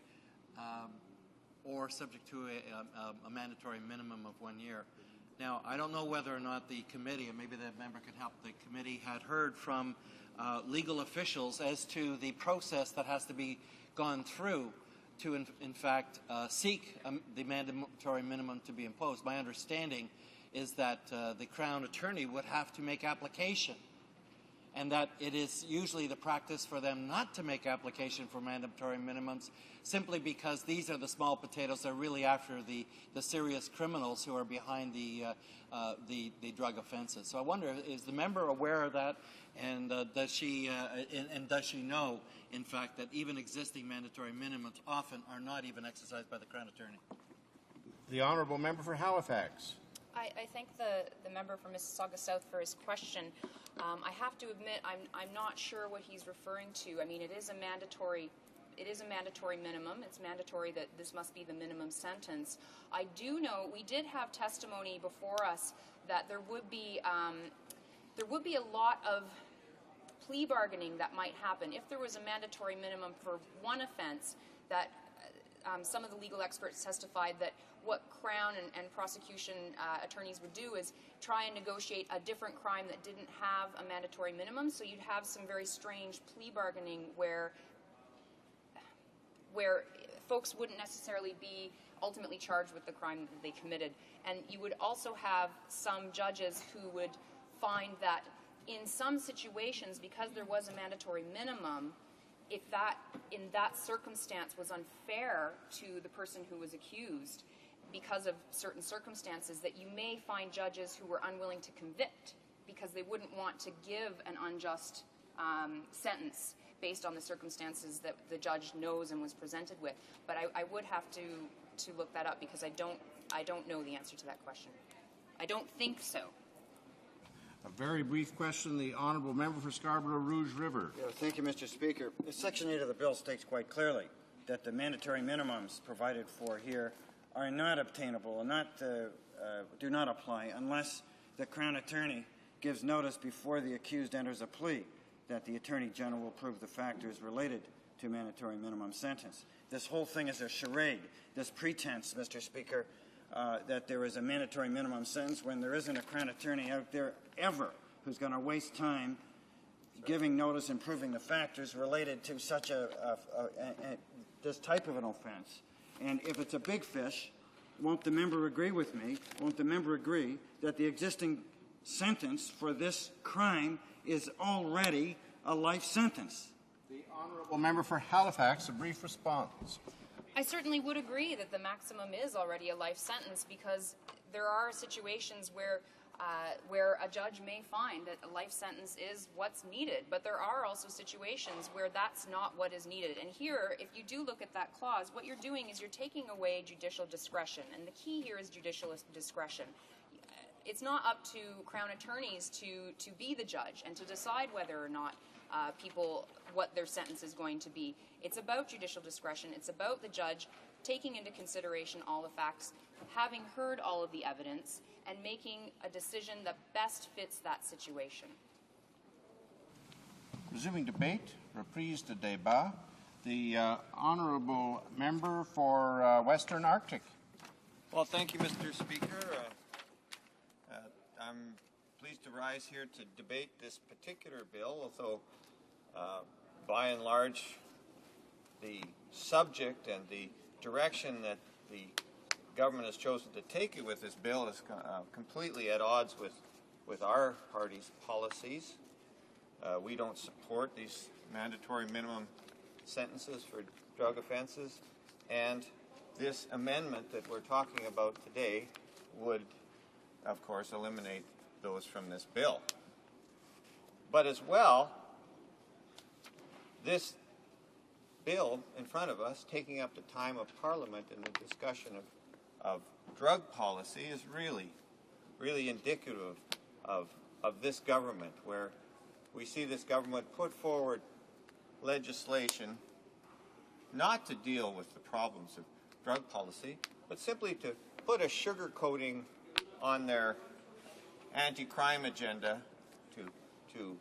or subject to a mandatory minimum of 1 year. Now, I don't know whether or not the committee, and maybe the member can help, the committee had heard from legal officials as to the process that has to be gone through to, in fact, seek the mandatory minimum to be imposed. My understanding is that the Crown Attorney would have to make application, and that it is usually the practice for them not to make application for mandatory minimums simply because these are the small potatoes. They're really after the serious criminals who are behind the drug offenses. So I wonder, is the member aware of that, and does she know, in fact, that even existing mandatory minimums often are not even exercised by the Crown Attorney? The honourable member for Halifax. I thank the member from Mississauga South for his question. I have to admit, I'm not sure what he's referring to. I mean, it is a mandatory minimum. It's mandatory that this must be the minimum sentence. I do know we did have testimony before us that there would be a lot of plea bargaining that might happen if there was a mandatory minimum for one offense. That some of the legal experts testified that what Crown and prosecution attorneys would do is try and negotiate a different crime that didn't have a mandatory minimum. So you'd have some very strange plea bargaining where folks wouldn't necessarily be ultimately charged with the crime that they committed. And you would also have some judges who would find that in some situations, because there was a mandatory minimum, if that, in that circumstance, was unfair to the person who was accused because of certain circumstances, that you may find judges who were unwilling to convict because they wouldn't want to give an unjust sentence based on the circumstances that the judge knows and was presented with. But I would have to look that up, because I don't know the answer to that question. I don't think so. A very brief question, the Honourable Member for Scarborough Rouge River. Yeah, thank you, Mr. Speaker. Section 8 of the bill states quite clearly that the mandatory minimums provided for here are not obtainable and do not apply unless the Crown Attorney gives notice before the accused enters a plea that the Attorney General will prove the factors related to mandatory minimum sentence. This whole thing is a charade, this pretense, Mr. Speaker, that there is a mandatory minimum sentence when there isn't a Crown Attorney out there ever who's going to waste time giving notice and proving the factors related to such this type of an offense. And if it's a big fish, won't the member agree with me? Won't the member agree that the existing sentence for this crime is already a life sentence? The Honourable Member for Halifax, a brief response. I certainly would agree that the maximum is already a life sentence, because there are situations where a judge may find that a life sentence is what's needed, but there are also situations where that's not what is needed. And here, if you do look at that clause, what you're doing is you're taking away judicial discretion, and the key here is judicial discretion. It's not up to Crown attorneys to be the judge and to decide whether or not what their sentence is going to be. It's about judicial discretion. It's about the judge taking into consideration all the facts, having heard all of the evidence, and making a decision that best fits that situation. Resuming debate, reprise de débat. The Honourable Member for Western Arctic. Well, thank you, Mr. Speaker. I'm pleased to rise here to debate this particular bill, although by and large the subject and the direction that the government has chosen to take it with this bill is completely at odds with our party's policies. We don't support these mandatory minimum sentences for drug offenses, and this amendment that we're talking about today would, of course, eliminate those from this bill. But as well, this bill in front of us, taking up the time of Parliament in the discussion of drug policy, is really indicative of this government, where we see this government put forward legislation not to deal with the problems of drug policy, but simply to put a sugar coating on their anti-crime agenda to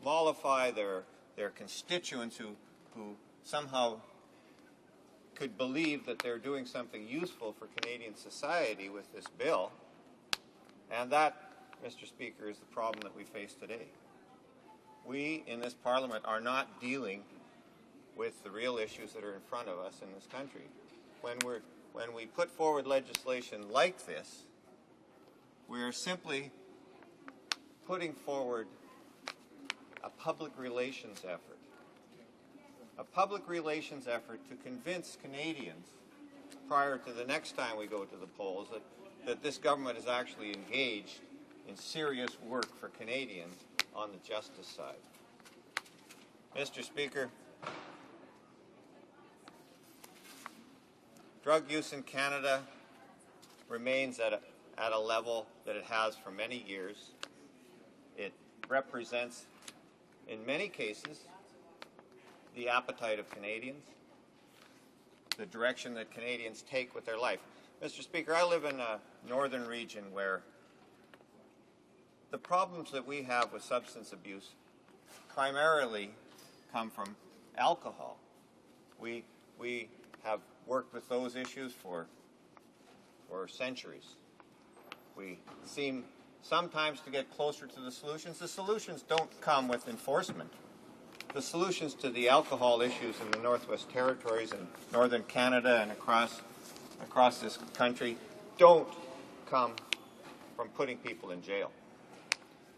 mollify their constituents who somehow could believe that they're doing something useful for Canadian society with this bill. And that, Mr. Speaker, is the problem that we face today. We in this Parliament are not dealing with the real issues that are in front of us in this country. When we put forward legislation like this, we are simply putting forward a public relations effort. A public relations effort to convince Canadians prior to the next time we go to the polls that this government is actually engaged in serious work for Canadians on the justice side. Mr. Speaker, drug use in Canada remains at a level that it has for many years. It represents, in many cases, the appetite of Canadians, the direction that Canadians take with their life. Mr. Speaker, I live in a northern region where the problems that we have with substance abuse primarily come from alcohol. We have worked with those issues for centuries. We seem sometimes to get closer to the solutions. The solutions don't come with enforcement. the solutions to the alcohol issues in the Northwest Territories and Northern Canada and across this country don't come from putting people in jail.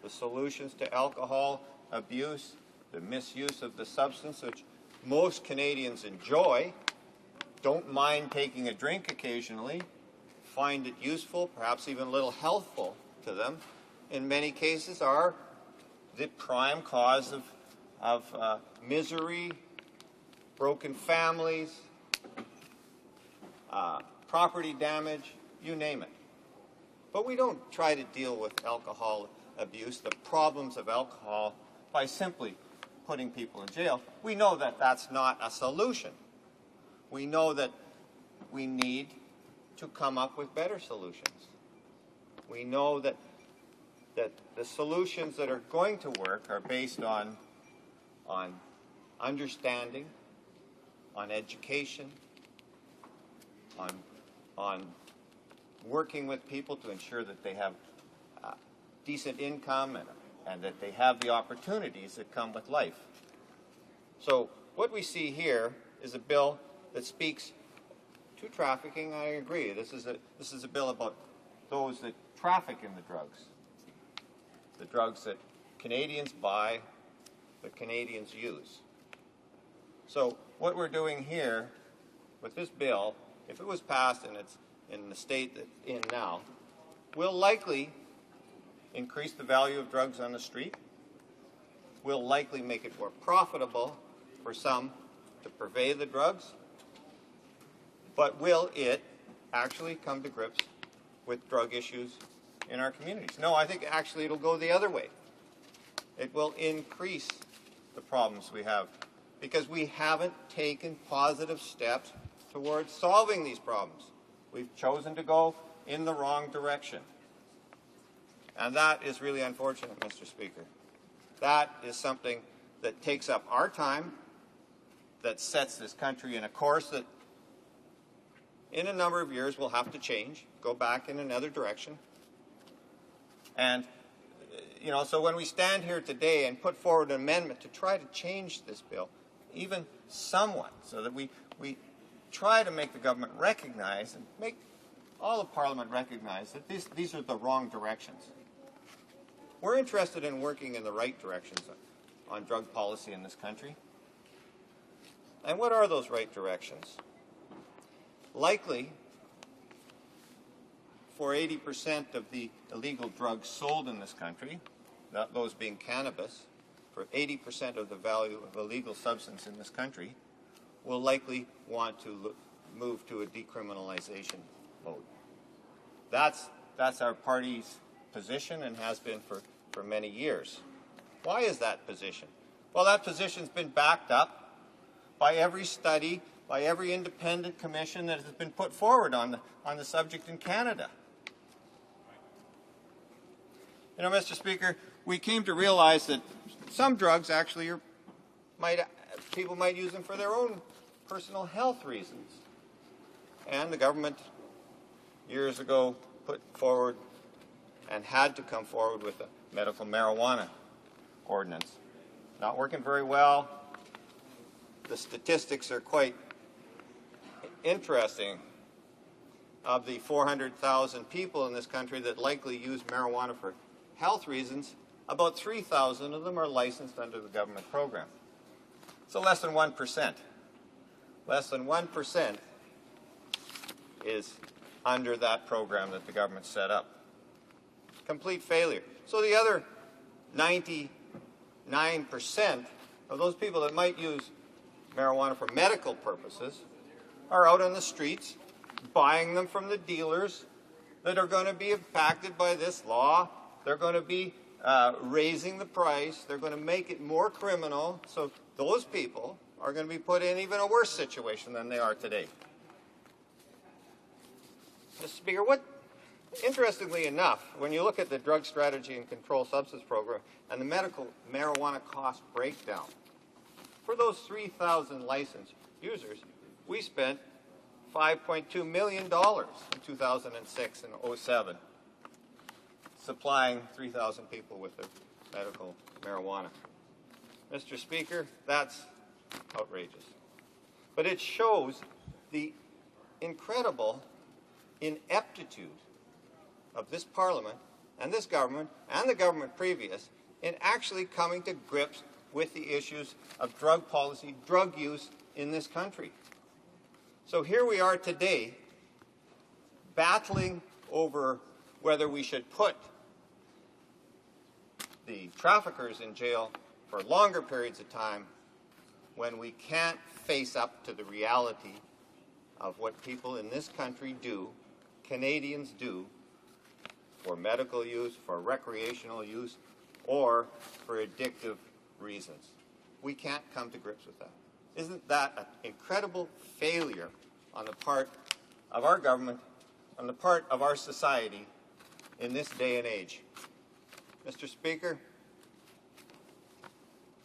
The solutions to alcohol abuse, the misuse of the substance, which most Canadians enjoy, don't mind taking a drink occasionally, find it useful, perhaps even a little healthful to them, in many cases are the prime cause of misery, broken families, property damage, you name it. But we don't try to deal with alcohol abuse, the problems of alcohol, by simply putting people in jail. We know that that's not a solution. We know that we need to come up with better solutions. We know that the solutions that are going to work are based on understanding, on education, on working with people to ensure that they have decent income and that they have the opportunities that come with life. So what we see here is a bill that speaks to trafficking. I agree. This is a bill about those that traffic in the drugs that Canadians buy, that Canadians use. So what we're doing here with this bill, if it was passed and it's in the state that it's in now, will likely increase the value of drugs on the street, will likely make it more profitable for some to purvey the drugs, but will it actually come to grips with drug issues in our communities? No, I think actually it'll go the other way. It will increase the problems we have because we haven't taken positive steps towards solving these problems. We've chosen to go in the wrong direction. And that is really unfortunate, Mr. Speaker. That is something that takes up our time, that sets this country in a course that in a number of years will have to change, go back in another direction. And, so when we stand here today and put forward an amendment to try to change this bill, even somewhat, so that we try to make the government recognize and make all of Parliament recognize that these are the wrong directions. We're interested in working in the right directions on drug policy in this country. And what are those right directions? Likely, for 80% of the illegal drugs sold in this country, those being cannabis, for 80% of the value of illegal substance in this country, will likely want to move to a decriminalization mode. That's our party's position and has been for many years. Why is that position? Well, that position's been backed up by every study, by every independent commission that has been put forward on the subject in Canada. Mr. Speaker, we came to realize that some drugs actually people might use them for their own personal health reasons. And the government years ago put forward and had to come forward with a medical marijuana ordinance. Not working very well. The statistics are quite interesting. Of the 400,000 people in this country that likely use marijuana for health reasons, about 3,000 of them are licensed under the government program. So less than 1%. Less than 1% is under that program that the government set up. Complete failure. So the other 99% of those people that might use marijuana for medical purposes are out on the streets buying them from the dealers that are going to be impacted by this law. They're going to be raising the price. They're going to make it more criminal. So those people are going to be put in even a worse situation than they are today. Mr. Speaker, interestingly enough, when you look at the Drug Strategy and Control Substance Program and the medical marijuana cost breakdown, for those 3,000 licensed users, we spent $5.2 million in 2006 and 2007 supplying 3,000 people with their medical marijuana. Mr. Speaker, that's outrageous. But it shows the incredible ineptitude of this Parliament and this government and the government previous in actually coming to grips with the issues of drug policy, drug use in this country. So here we are today battling over whether we should put the traffickers in jail for longer periods of time when we can't face up to the reality of what people in this country do, Canadians do, for medical use, for recreational use, or for addictive reasons. We can't come to grips with that. Isn't that an incredible failure on the part of our government, on the part of our society in this day and age? Mr. Speaker,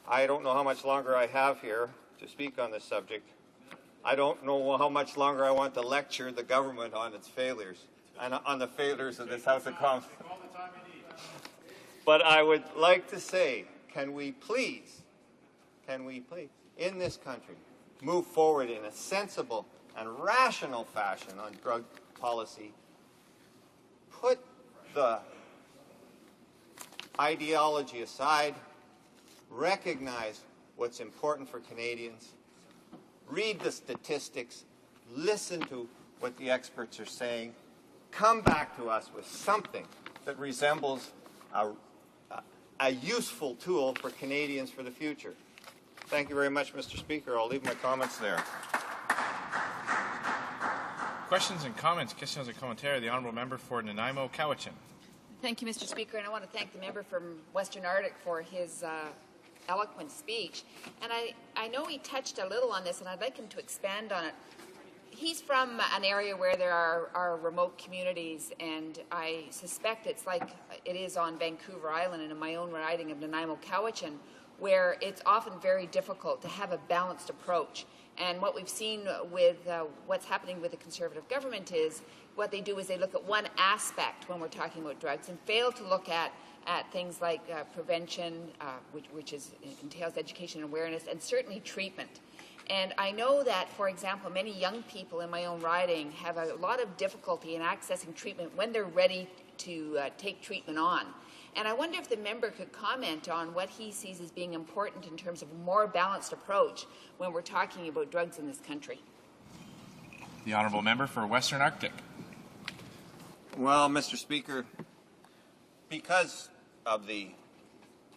I don't know how much longer I have here to speak on this subject. I don't know how much longer I want to lecture the government on its failures and on the failures of this House of Commons. But I would like to say, can we please, in this country, move forward in a sensible and rational fashion on drug policy, put the ideology aside, recognize what's important for Canadians, read the statistics, listen to what the experts are saying, come back to us with something that resembles a useful tool for Canadians for the future. Thank you very much, Mr. Speaker. I'll leave my comments there. Questions and comments. Questions and commentaires. The Honourable Member for Nanaimo, Cowichan. Thank you, Mr. Speaker, and I want to thank the member from Western Arctic for his eloquent speech. And I know he touched a little on this, and I'd like him to expand on it. He's from an area where there are remote communities, and I suspect it's like it is on Vancouver Island and in my own riding of Nanaimo, Cowichan, where it's often very difficult to have a balanced approach. And what we've seen with what's happening with the Conservative government is what they do is they look at one aspect when we're talking about drugs and fail to look at things like prevention, which entails education and awareness, and certainly treatment. And I know that, for example, many young people in my own riding have a lot of difficulty in accessing treatment when they're ready to take treatment on. And I wonder if the member could comment on what he sees as being important in terms of a more balanced approach when we're talking about drugs in this country. The Honourable Member for Western Arctic. Well, Mr. Speaker, because of the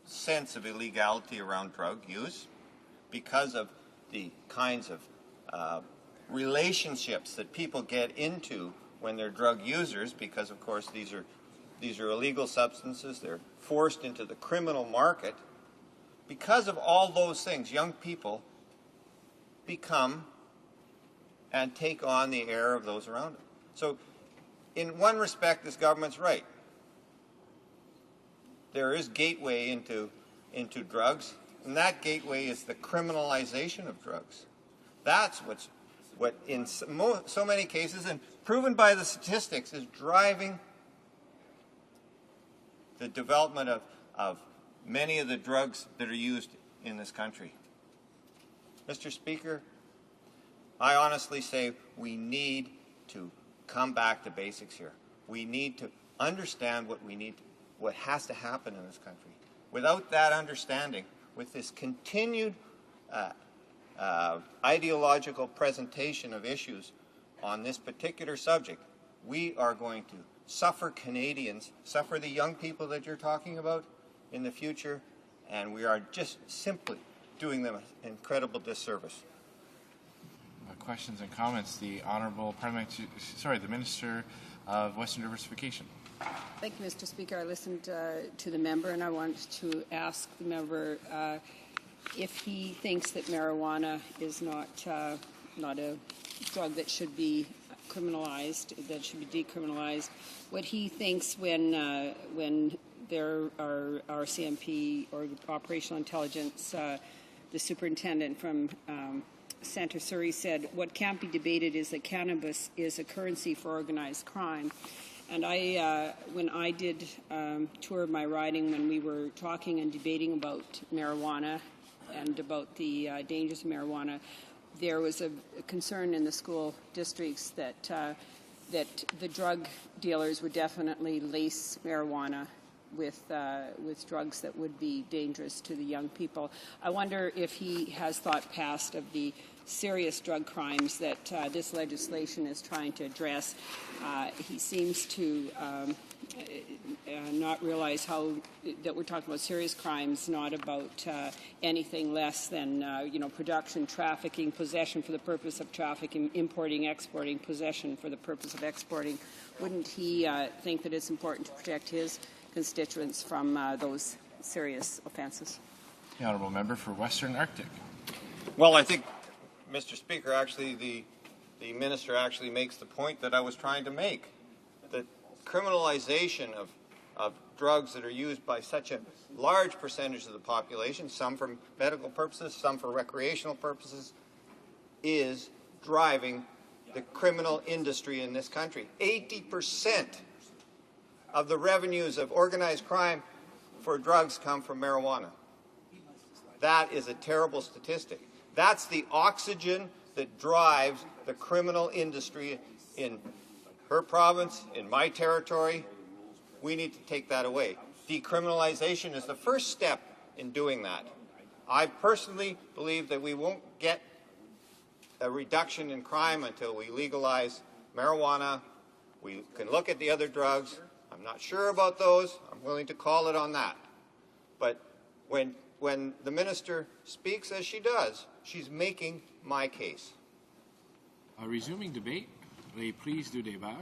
sense of illegality around drug use, because of the kinds of relationships that people get into when they're drug users, because of course these are illegal substances, they're forced into the criminal market. Because of all those things, young people become and take on the air of those around them. So in one respect, this government's right. There is gateway into drugs, and that gateway is the criminalization of drugs. That's what in so many cases, and proven by the statistics, is driving the development of many of the drugs that are used in this country. Mr. Speaker, I honestly say we need to come back to basics here. We need to understand what has to happen in this country. Without that understanding, with this continued ideological presentation of issues on this particular subject, we are going to suffer Canadians, suffer the young people that you're talking about in the future, and we are just simply doing them an incredible disservice. Questions and comments. The Honourable the Minister of Western Diversification. Thank you, Mr. Speaker. I listened to the member, and I want to ask the member if he thinks that marijuana is not a drug that should be criminalized, that should be decriminalized. What he thinks when there are RCMP or operational intelligence, the superintendent from Centre Surrey said, what can't be debated is that cannabis is a currency for organized crime. And when I did tour of my riding, when we were talking and debating about marijuana, and about the dangers of marijuana, there was a concern in the school districts that the drug dealers would definitely lace marijuana with drugs that would be dangerous to the young people. I wonder if he has thought past of the serious drug crimes that this legislation is trying to address. He seems to not realize that we're talking about serious crimes, not about anything less than production, trafficking, possession for the purpose of trafficking, importing, exporting, possession for the purpose of exporting. Wouldn't he think that it's important to protect his constituents from those serious offences? The honourable member for Western Arctic. Well, I think, Mr. Speaker, actually the minister actually makes the point that I was trying to make. The criminalization of drugs that are used by such a large percentage of the population, some for medical purposes, some for recreational purposes, is driving the criminal industry in this country. 80% of the revenues of organized crime for drugs come from marijuana. That is a terrible statistic. That's the oxygen that drives the criminal industry in her province, in my territory. We need to take that away. Decriminalization is the first step in doing that. I personally believe that we won't get a reduction in crime until we legalize marijuana. We can look at the other drugs. I'm not sure about those. I'm willing to call it on that. But when the minister speaks as she does, she's making my case. Resuming debate. Will please do débat.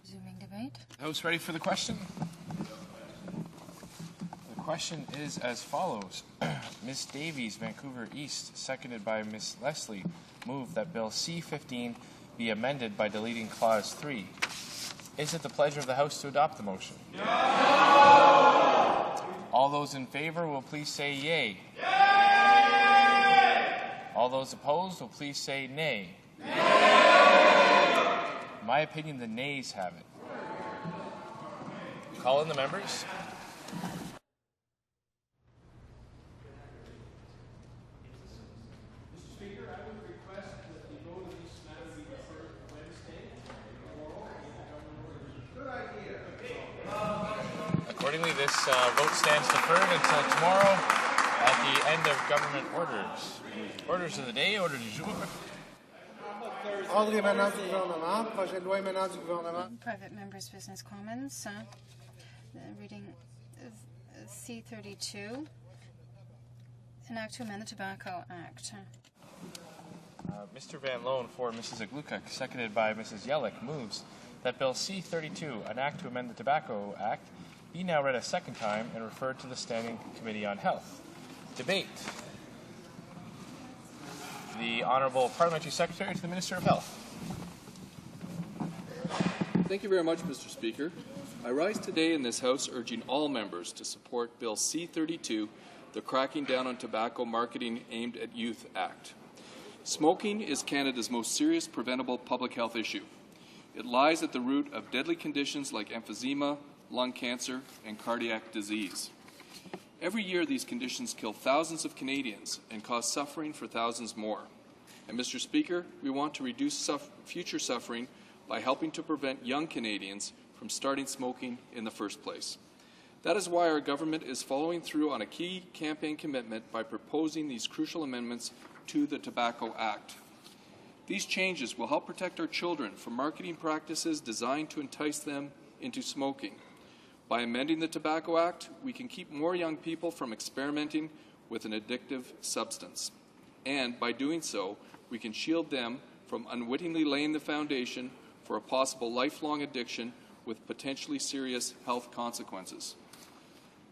Resuming debate. House ready for the question? The question is as follows. Ms. Davies, Vancouver East, seconded by Ms. Leslie, moved that Bill C-15 be amended by deleting Clause 3. Is it the pleasure of the House to adopt the motion? No! All those in favor will please say yea. Yay! All those opposed will please say nay. Nay! In my opinion, the nays have it. Call in the members. Accordingly, this vote stands deferred until tomorrow at the end of government orders. Orders of the day, order du jour. Private members' business comments. Reading C-32, an act to amend the Tobacco Act. Mr. Van Loan for Mrs. Aglukak, seconded by Mrs. Yellick, moves that Bill C-32, an act to amend the Tobacco Act, be now read a second time and referred to the Standing Committee on Health. Debate. The Honourable Parliamentary Secretary to the Minister of Health. Thank you very much, Mr. Speaker. I rise today in this House urging all members to support Bill C-32, the Cracking Down on Tobacco Marketing Aimed at Youth Act. Smoking is Canada's most serious preventable public health issue. It lies at the root of deadly conditions like emphysema, lung cancer, and cardiac disease. Every year, these conditions kill thousands of Canadians and cause suffering for thousands more. And, Mr. Speaker, we want to reduce future suffering by helping to prevent young Canadians from starting smoking in the first place. That is why our government is following through on a key campaign commitment by proposing these crucial amendments to the Tobacco Act. These changes will help protect our children from marketing practices designed to entice them into smoking. By amending the Tobacco Act, we can keep more young people from experimenting with an addictive substance. And by doing so, we can shield them from unwittingly laying the foundation for a possible lifelong addiction with potentially serious health consequences.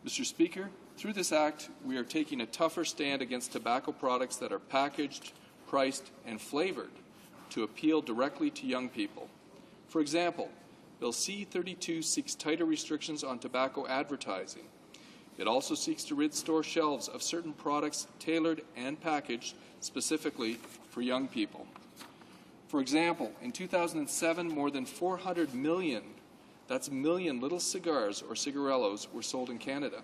Mr. Speaker, through this Act, we are taking a tougher stand against tobacco products that are packaged, priced, and flavored to appeal directly to young people. For example, Bill C-32 seeks tighter restrictions on tobacco advertising. It also seeks to rid store shelves of certain products tailored and packaged specifically for young people. For example, in 2007, more than 400 million, that's million little cigars or cigarillos, were sold in Canada.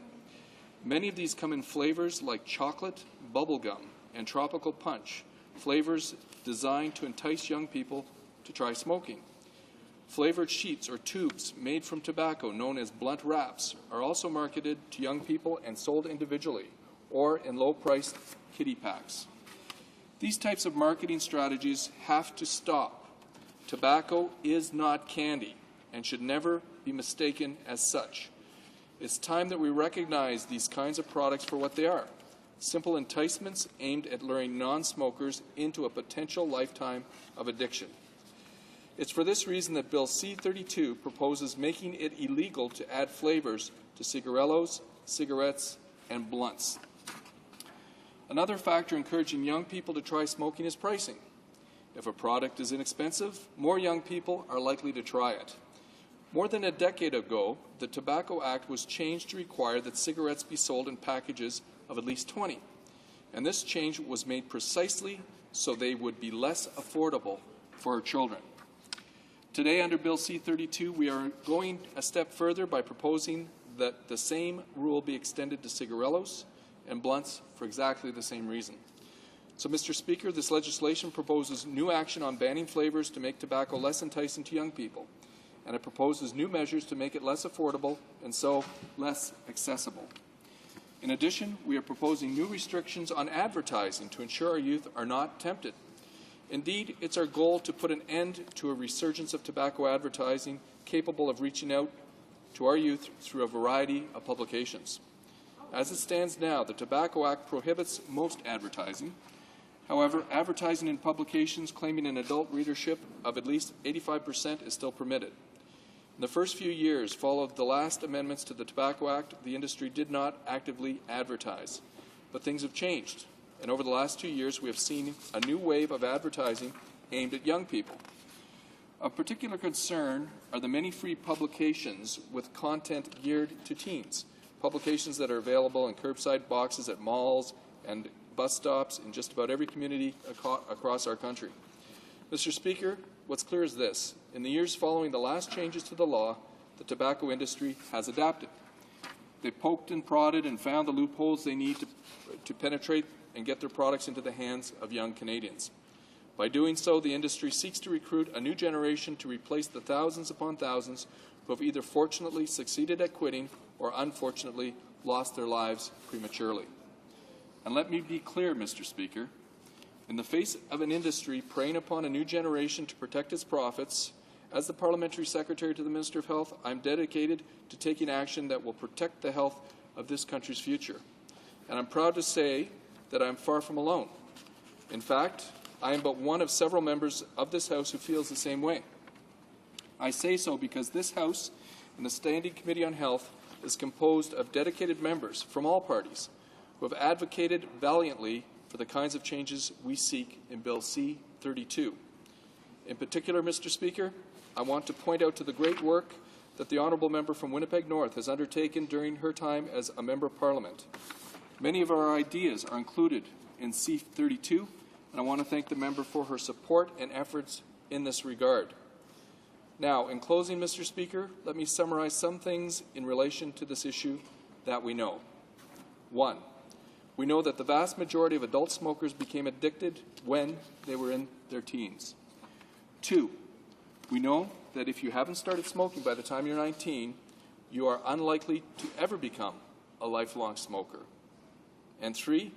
Many of these come in flavors like chocolate, bubblegum, and tropical punch, flavors designed to entice young people to try smoking. Flavored sheets or tubes made from tobacco, known as blunt wraps, are also marketed to young people and sold individually or in low-priced kiddie packs. These types of marketing strategies have to stop. Tobacco is not candy and should never be mistaken as such. It's time that we recognize these kinds of products for what they are: simple enticements aimed at luring non-smokers into a potential lifetime of addiction. It's for this reason that Bill C-32 proposes making it illegal to add flavors to cigarillos, cigarettes, and blunts. Another factor encouraging young people to try smoking is pricing. If a product is inexpensive, more young people are likely to try it. More than a decade ago, the Tobacco Act was changed to require that cigarettes be sold in packages of at least 20. And this change was made precisely so they would be less affordable for our children. Today, under Bill C-32, we are going a step further by proposing that the same rule be extended to cigarillos and blunts for exactly the same reason. So, Mr. Speaker, this legislation proposes new action on banning flavors to make tobacco less enticing to young people, and it proposes new measures to make it less affordable and so less accessible. In addition, we are proposing new restrictions on advertising to ensure our youth are not tempted. Indeed, it's our goal to put an end to a resurgence of tobacco advertising capable of reaching out to our youth through a variety of publications. As it stands now, the Tobacco Act prohibits most advertising. However, advertising in publications claiming an adult readership of at least 85% is still permitted. In the first few years following the last amendments to the Tobacco Act, the industry did not actively advertise. But things have changed, and over the last 2 years we have seen a new wave of advertising aimed at young people. Of particular concern are the many free publications with content geared to teens, publications that are available in curbside boxes at malls and bus stops in just about every community across our country. Mr. Speaker, what's clear is this: in the years following the last changes to the law, the tobacco industry has adapted. They poked and prodded and found the loopholes they need to penetrate and get their products into the hands of young Canadians. By doing so, the industry seeks to recruit a new generation to replace the thousands upon thousands who have either fortunately succeeded at quitting or unfortunately lost their lives prematurely. And let me be clear, Mr. Speaker, in the face of an industry preying upon a new generation to protect its profits, as the Parliamentary Secretary to the Minister of Health, I'm dedicated to taking action that will protect the health of this country's future. And I'm proud to say that I'm far from alone. In fact, I am but one of several members of this House who feels the same way. I say so because this House and the Standing Committee on Health is composed of dedicated members from all parties who have advocated valiantly for the kinds of changes we seek in Bill C-32. In particular, Mr. Speaker, I want to point out to the great work that the Honourable Member from Winnipeg North has undertaken during her time as a Member of Parliament. Many of our ideas are included in C-32, and I want to thank the member for her support and efforts in this regard. Now, in closing, Mr. Speaker, let me summarize some things in relation to this issue that we know. 1. We know that the vast majority of adult smokers became addicted when they were in their teens. 2. We know that if you haven't started smoking by the time you're 19, you are unlikely to ever become a lifelong smoker. And 3,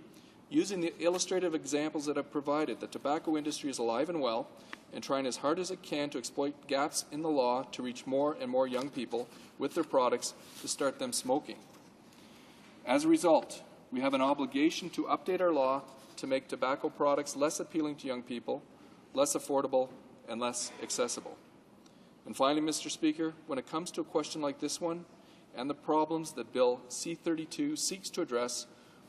using the illustrative examples that I've provided, the tobacco industry is alive and well and trying as hard as it can to exploit gaps in the law to reach more and more young people with their products to start them smoking. As a result, we have an obligation to update our law to make tobacco products less appealing to young people, less affordable, and less accessible. And finally, Mr. Speaker, when it comes to a question like this one and the problems that Bill C-32 seeks to address,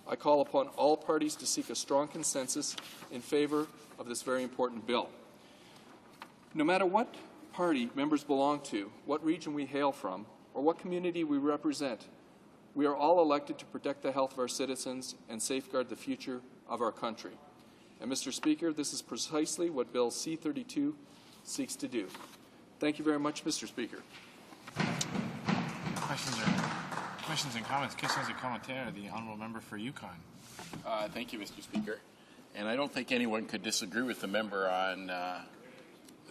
I call upon all parties to seek a strong consensus in favour of this very important bill. No matter what party members belong to, what region we hail from, or what community we represent, we are all elected to protect the health of our citizens and safeguard the future of our country. And, Mr. Speaker, this is precisely what Bill C-32 seeks to do. Thank you very much, Mr. Speaker. Questions are Questions and comments. Questions and commentaires. The honourable member for Yukon. Thank you, Mr. Speaker. And I don't think anyone could disagree with the member on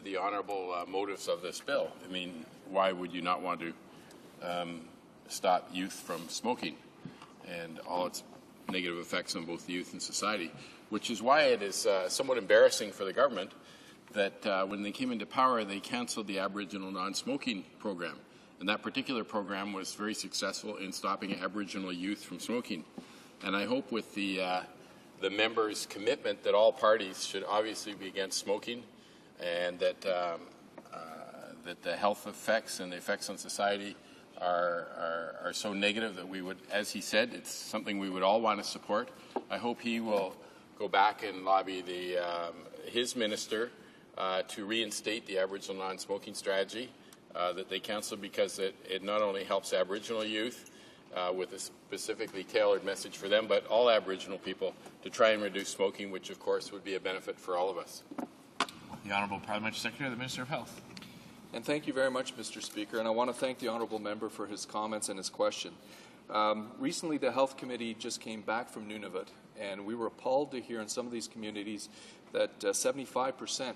the honourable motives of this bill. I mean, why would you not want to stop youth from smoking and all its negative effects on both youth and society? Which is why it is somewhat embarrassing for the government that when they came into power, they cancelled the Aboriginal non-smoking program. And that particular program was very successful in stopping Aboriginal youth from smoking. And I hope with the members' commitment that all parties should obviously be against smoking, and that that the health effects and the effects on society are so negative that we would, as he said, it's something we would all want to support. I hope he will go back and lobby his minister to reinstate the Aboriginal non-smoking strategy that they cancelled, because it not only helps Aboriginal youth with a specifically tailored message for them, but all Aboriginal people to try and reduce smoking, which of course would be a benefit for all of us. The Honourable Parliamentary Secretary, the Minister of Health. And thank you very much, Mr. Speaker. And I want to thank the honourable member for his comments and his question. Recently, the Health Committee just came back from Nunavut, and we were appalled to hear in some of these communities that 75%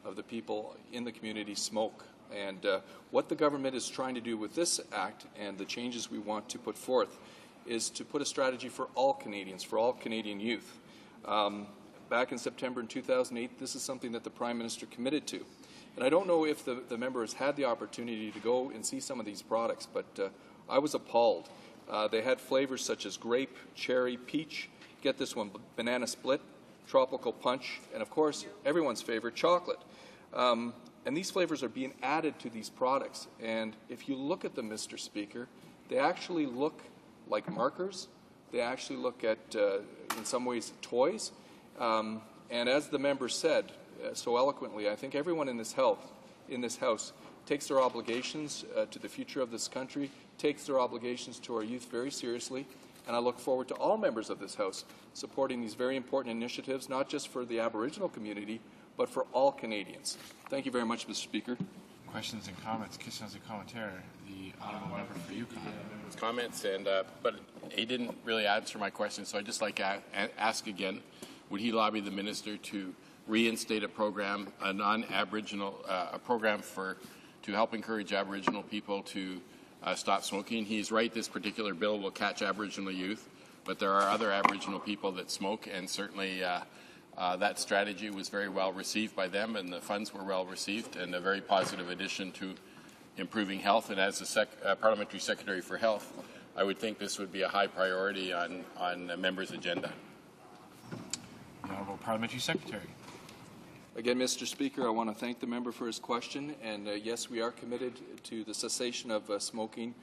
of the people in the community smoke. And what the government is trying to do with this act and the changes we want to put forth is to put a strategy for all Canadians, for all Canadian youth. Back in September in 2008, this is something that the Prime Minister committed to. And I don't know if the member has had the opportunity to go and see some of these products, but I was appalled. They had flavors such as grape, cherry, peach, get this one, banana split, tropical punch, and of course, everyone's favorite, chocolate. And these flavors are being added to these products. And if you look at them, Mr. Speaker, they actually look like markers. They actually look at, in some ways, toys. And as the member said so eloquently, I think everyone in this House takes their obligations to the future of this country, takes their obligations to our youth very seriously. And I look forward to all members of this House supporting these very important initiatives, not just for the Aboriginal community, but for all Canadians. Thank you very much, Mr. Speaker. Questions and comments. Questions and commentaires. The honourable member for Yukon. Comments, and but he didn't really answer my question, so I'd just like to ask again, would he lobby the minister to reinstate a program, a non-Aboriginal, a program to help encourage Aboriginal people to stop smoking? He's right, this particular bill will catch Aboriginal youth, but there are other Aboriginal people that smoke, and certainly that strategy was very well received by them, and the funds were well received, and a very positive addition to improving health. And as the Parliamentary Secretary for Health, I would think this would be a high priority on a member's agenda. The Honourable Parliamentary Secretary. Again, Mr. Speaker, I want to thank the member for his question. And yes, we are committed to the cessation of smoking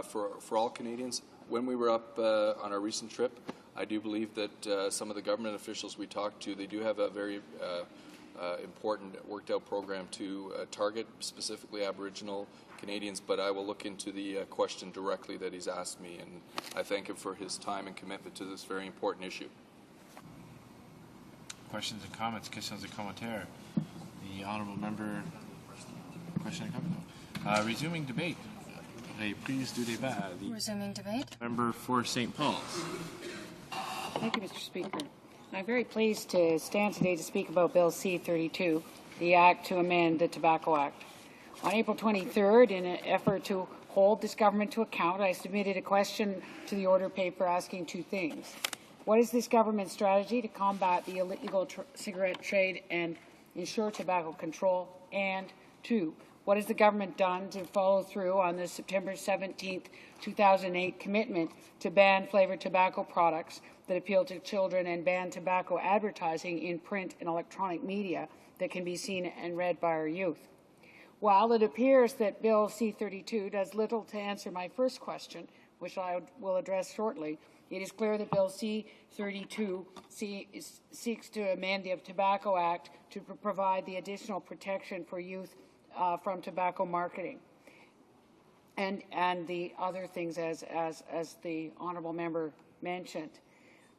for all Canadians. When we were up on our recent trip, I do believe that some of the government officials we talked to, they do have a very important worked out program to target specifically Aboriginal Canadians, but I will look into the question directly that he's asked me, and I thank him for his time and commitment to this very important issue. Questions and comments. Questions and commentaires. The honourable member. Question and comment. Resuming debate. Reprise du débat. Resuming debate. Member for St. Paul's. Thank you, Mr. Speaker. I'm very pleased to stand today to speak about Bill C-32, the Act to amend the Tobacco Act. On April 23rd, in an effort to hold this government to account, I submitted a question to the order paper asking two things. What is this government's strategy to combat the illegal cigarette trade and ensure tobacco control? And two, what has the government done to follow through on the September 17, 2008 commitment to ban flavoured tobacco products that appeal to children and ban tobacco advertising in print and electronic media that can be seen and read by our youth? While it appears that Bill C-32 does little to answer my first question, which I will address shortly, it is clear that Bill C-32 seeks to amend the Tobacco Act to provide the additional protection for youth from tobacco marketing and the other things as the honourable member mentioned.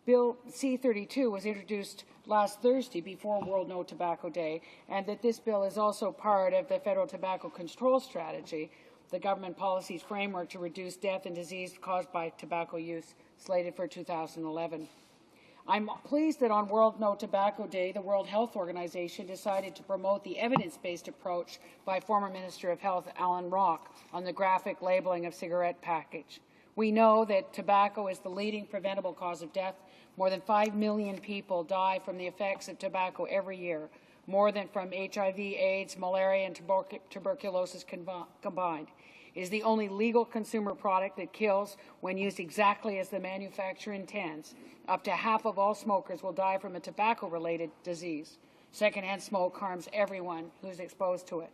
Bill C-32 was introduced last Thursday before World No Tobacco Day, and that this bill is also part of the federal tobacco control strategy the government policies framework to reduce death and disease caused by tobacco use, slated for 2011. I'm pleased that on World No Tobacco Day, the World Health Organization decided to promote the evidence-based approach by former Minister of Health Alan Rock on the graphic labeling of cigarette package. We know that tobacco is the leading preventable cause of death. More than 5 million people die from the effects of tobacco every year, more than from HIV, AIDS, malaria, and tuberculosis combined. It is the only legal consumer product that kills when used exactly as the manufacturer intends. Up to half of all smokers will die from a tobacco-related disease. Secondhand smoke harms everyone who is exposed to it.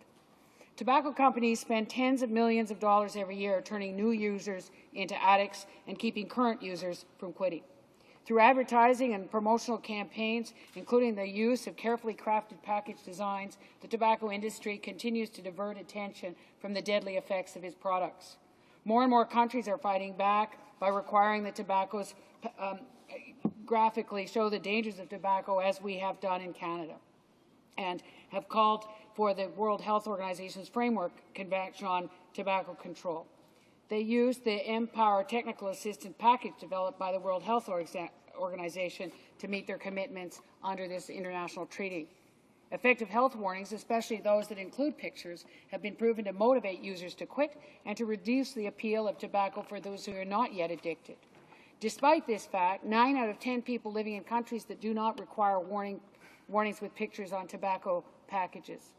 Tobacco companies spend tens of millions of dollars every year turning new users into addicts and keeping current users from quitting. Through advertising and promotional campaigns, including the use of carefully crafted package designs, the tobacco industry continues to divert attention from the deadly effects of its products. More and more countries are fighting back by requiring that tobaccos graphically show the dangers of tobacco, as we have done in Canada, and have called for the World Health Organization's Framework Convention on Tobacco Control. They used the Empower Technical Assistance Package developed by the World Health Organization to meet their commitments under this international treaty. Effective health warnings, especially those that include pictures, have been proven to motivate users to quit and to reduce the appeal of tobacco for those who are not yet addicted. Despite this fact, 9 out of 10 people living in countries that do not require warnings with pictures on tobacco packages.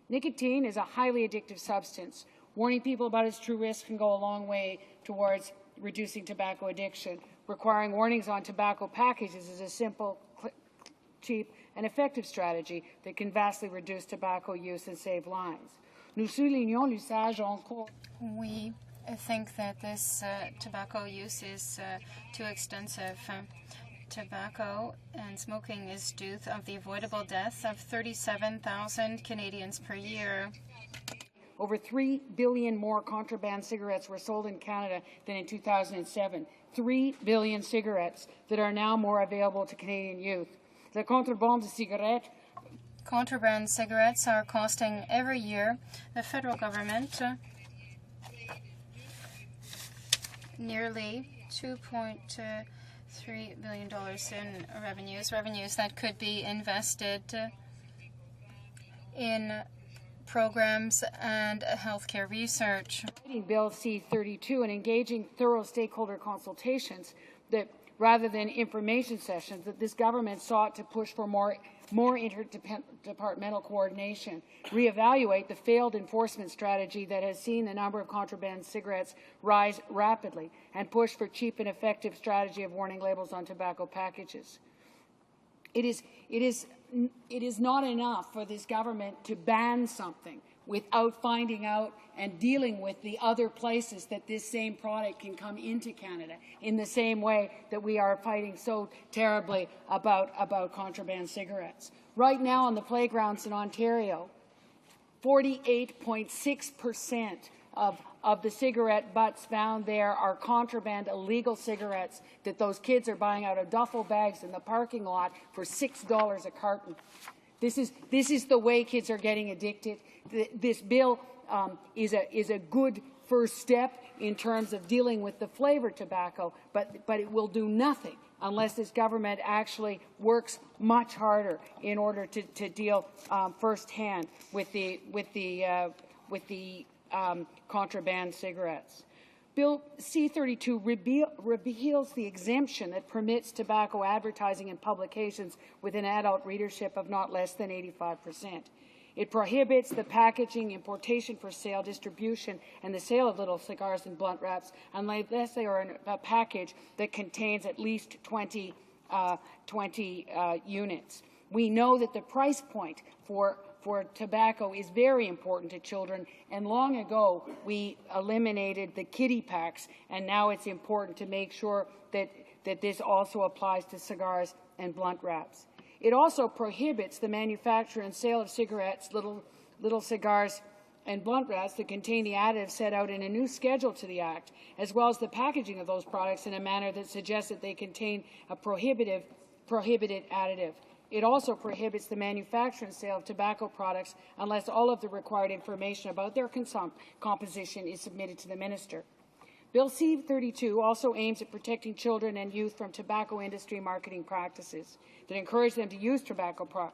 Nicotine is a highly addictive substance. Warning people about its true risks can go a long way towards reducing tobacco addiction. Requiring warnings on tobacco packages is a simple, cheap, and effective strategy that can vastly reduce tobacco use and save lives. Nous soulignons l'usage en cours. We think that this tobacco use is too extensive. Tobacco and smoking is due of the avoidable death of 37,000 Canadians per year. Over 3 billion more contraband cigarettes were sold in Canada than in 2007. 3 billion cigarettes that are now more available to Canadian youth. The contraband de cigarettes. Contraband cigarettes are costing every year the federal government nearly $2.3 billion in revenues that could be invested in programs and healthcare research. Bill C-32 and engaging thorough stakeholder consultations that, rather than information sessions, that this government sought to push for more interdepartmental coordination, reevaluate the failed enforcement strategy that has seen the number of contraband cigarettes rise rapidly, and push for cheap and effective strategy of warning labels on tobacco packages. It is not enough for this government to ban something without finding out and dealing with the other places that this same product can come into Canada, in the same way that we are fighting so terribly about contraband cigarettes. Right now on the playgrounds in Ontario, 48.6% of the cigarette butts found there are contraband illegal cigarettes that those kids are buying out of duffel bags in the parking lot for $6 a carton. This is the way kids are getting addicted. This bill is a good first step in terms of dealing with the flavored tobacco, but it will do nothing unless this government actually works much harder in order to deal firsthand with the contraband cigarettes. Bill C-32 repeals the exemption that permits tobacco advertising and publications with an adult readership of not less than 85%. It prohibits the packaging, importation for sale, distribution, and the sale of little cigars and blunt wraps unless they are in a package that contains at least 20 units. We know that the price point for tobacco is very important to children, and long ago we eliminated the kiddie packs, and now it's important to make sure that this also applies to cigars and blunt wraps. It also prohibits the manufacture and sale of cigarettes, little cigars and blunt wraps that contain the additives set out in a new schedule to the Act, as well as the packaging of those products in a manner that suggests that they contain a prohibited additive. It also prohibits the manufacture and sale of tobacco products unless all of the required information about their composition is submitted to the Minister. Bill C-32 also aims at protecting children and youth from tobacco industry marketing practices that encourage them to use tobacco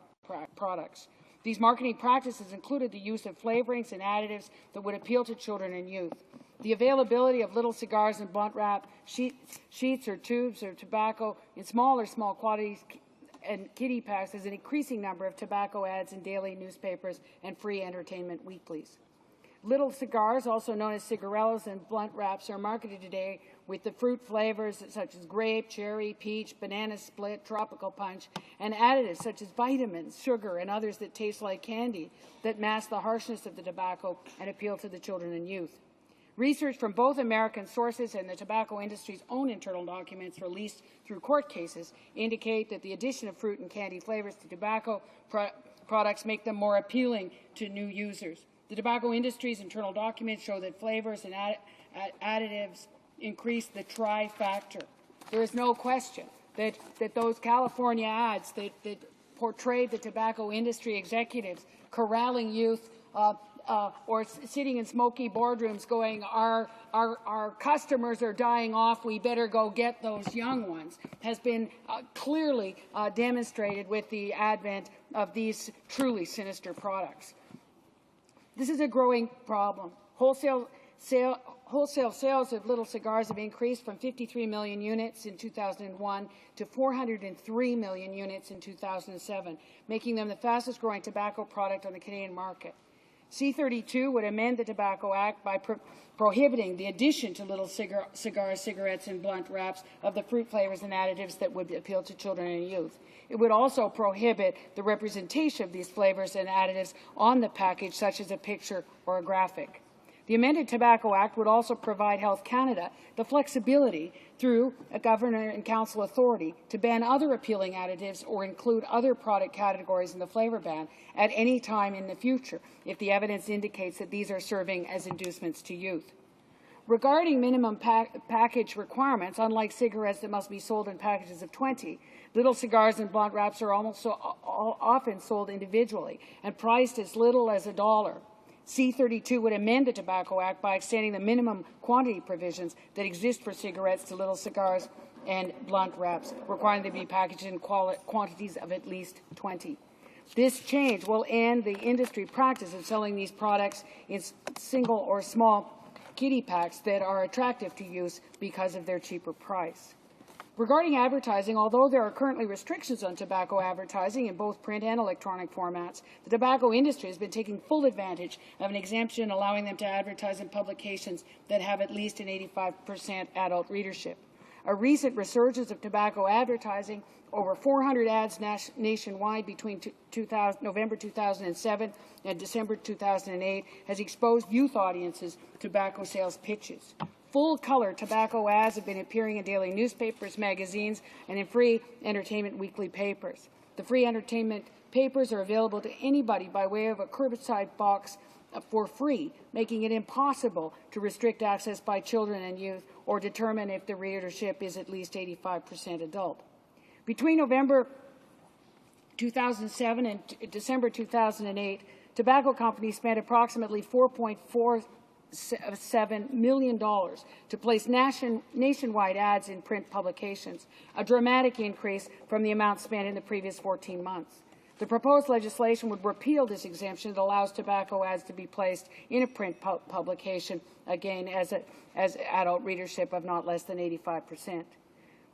products. These marketing practices included the use of flavorings and additives that would appeal to children and youth. The availability of little cigars and blunt wrap, sheets or tubes of tobacco in small quantities and kitty packs is an increasing number of tobacco ads in daily newspapers and free entertainment weeklies. Little cigars, also known as cigarillos and blunt wraps, are marketed today with the fruit flavors such as grape, cherry, peach, banana split, tropical punch, and additives such as vitamins, sugar, and others that taste like candy that mask the harshness of the tobacco and appeal to the children and youth. Research from both American sources and the tobacco industry's own internal documents released through court cases indicate that the addition of fruit and candy flavors to tobacco products make them more appealing to new users. The tobacco industry's internal documents show that flavors and additives increase the try factor. There is no question that those California ads that portrayed the tobacco industry executives corralling youth or sitting in smoky boardrooms going, our customers are dying off, we better go get those young ones, has been clearly demonstrated with the advent of these truly sinister products. This is a growing problem. Wholesale sales of little cigars have increased from 53 million units in 2001 to 403 million units in 2007, making them the fastest growing tobacco product on the Canadian market. C-32 would amend the Tobacco Act by prohibiting the addition to little cigars, cigarettes, and blunt wraps of the fruit flavors and additives that would appeal to children and youth. It would also prohibit the representation of these flavors and additives on the package, such as a picture or a graphic. The amended Tobacco Act would also provide Health Canada the flexibility through a Governor and Council authority to ban other appealing additives or include other product categories in the flavour ban at any time in the future if the evidence indicates that these are serving as inducements to youth. Regarding minimum package requirements, unlike cigarettes that must be sold in packages of 20, little cigars and blunt wraps are almost often sold individually and priced as little as $1. C-32 would amend the Tobacco Act by extending the minimum quantity provisions that exist for cigarettes to little cigars and blunt wraps, requiring them to be packaged in quantities of at least 20. This change will end the industry practice of selling these products in single or small kitty packs that are attractive to use because of their cheaper price. Regarding advertising, although there are currently restrictions on tobacco advertising in both print and electronic formats, the tobacco industry has been taking full advantage of an exemption allowing them to advertise in publications that have at least an 85% adult readership. A recent resurgence of tobacco advertising, over 400 ads nationwide between November 2007 and December 2008, has exposed youth audiences to tobacco sales pitches. Full-color tobacco ads have been appearing in daily newspapers, magazines, and in free entertainment weekly papers. The free entertainment papers are available to anybody by way of a curbside box for free, making it impossible to restrict access by children and youth or determine if the readership is at least 85% adult. Between November 2007 and December 2008, tobacco companies spent approximately $4.47 million to place nationwide ads in print publications, a dramatic increase from the amount spent in the previous 14 months. The proposed legislation would repeal this exemption that allows tobacco ads to be placed in a print publication, again, as adult readership of not less than 85%.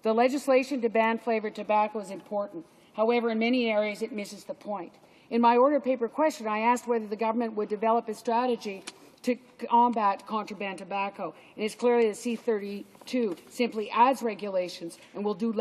The legislation to ban flavoured tobacco is important. However, in many areas it misses the point. In my order paper question, I asked whether the government would develop a strategy to combat contraband tobacco. It is clear that C-32 simply adds regulations and will do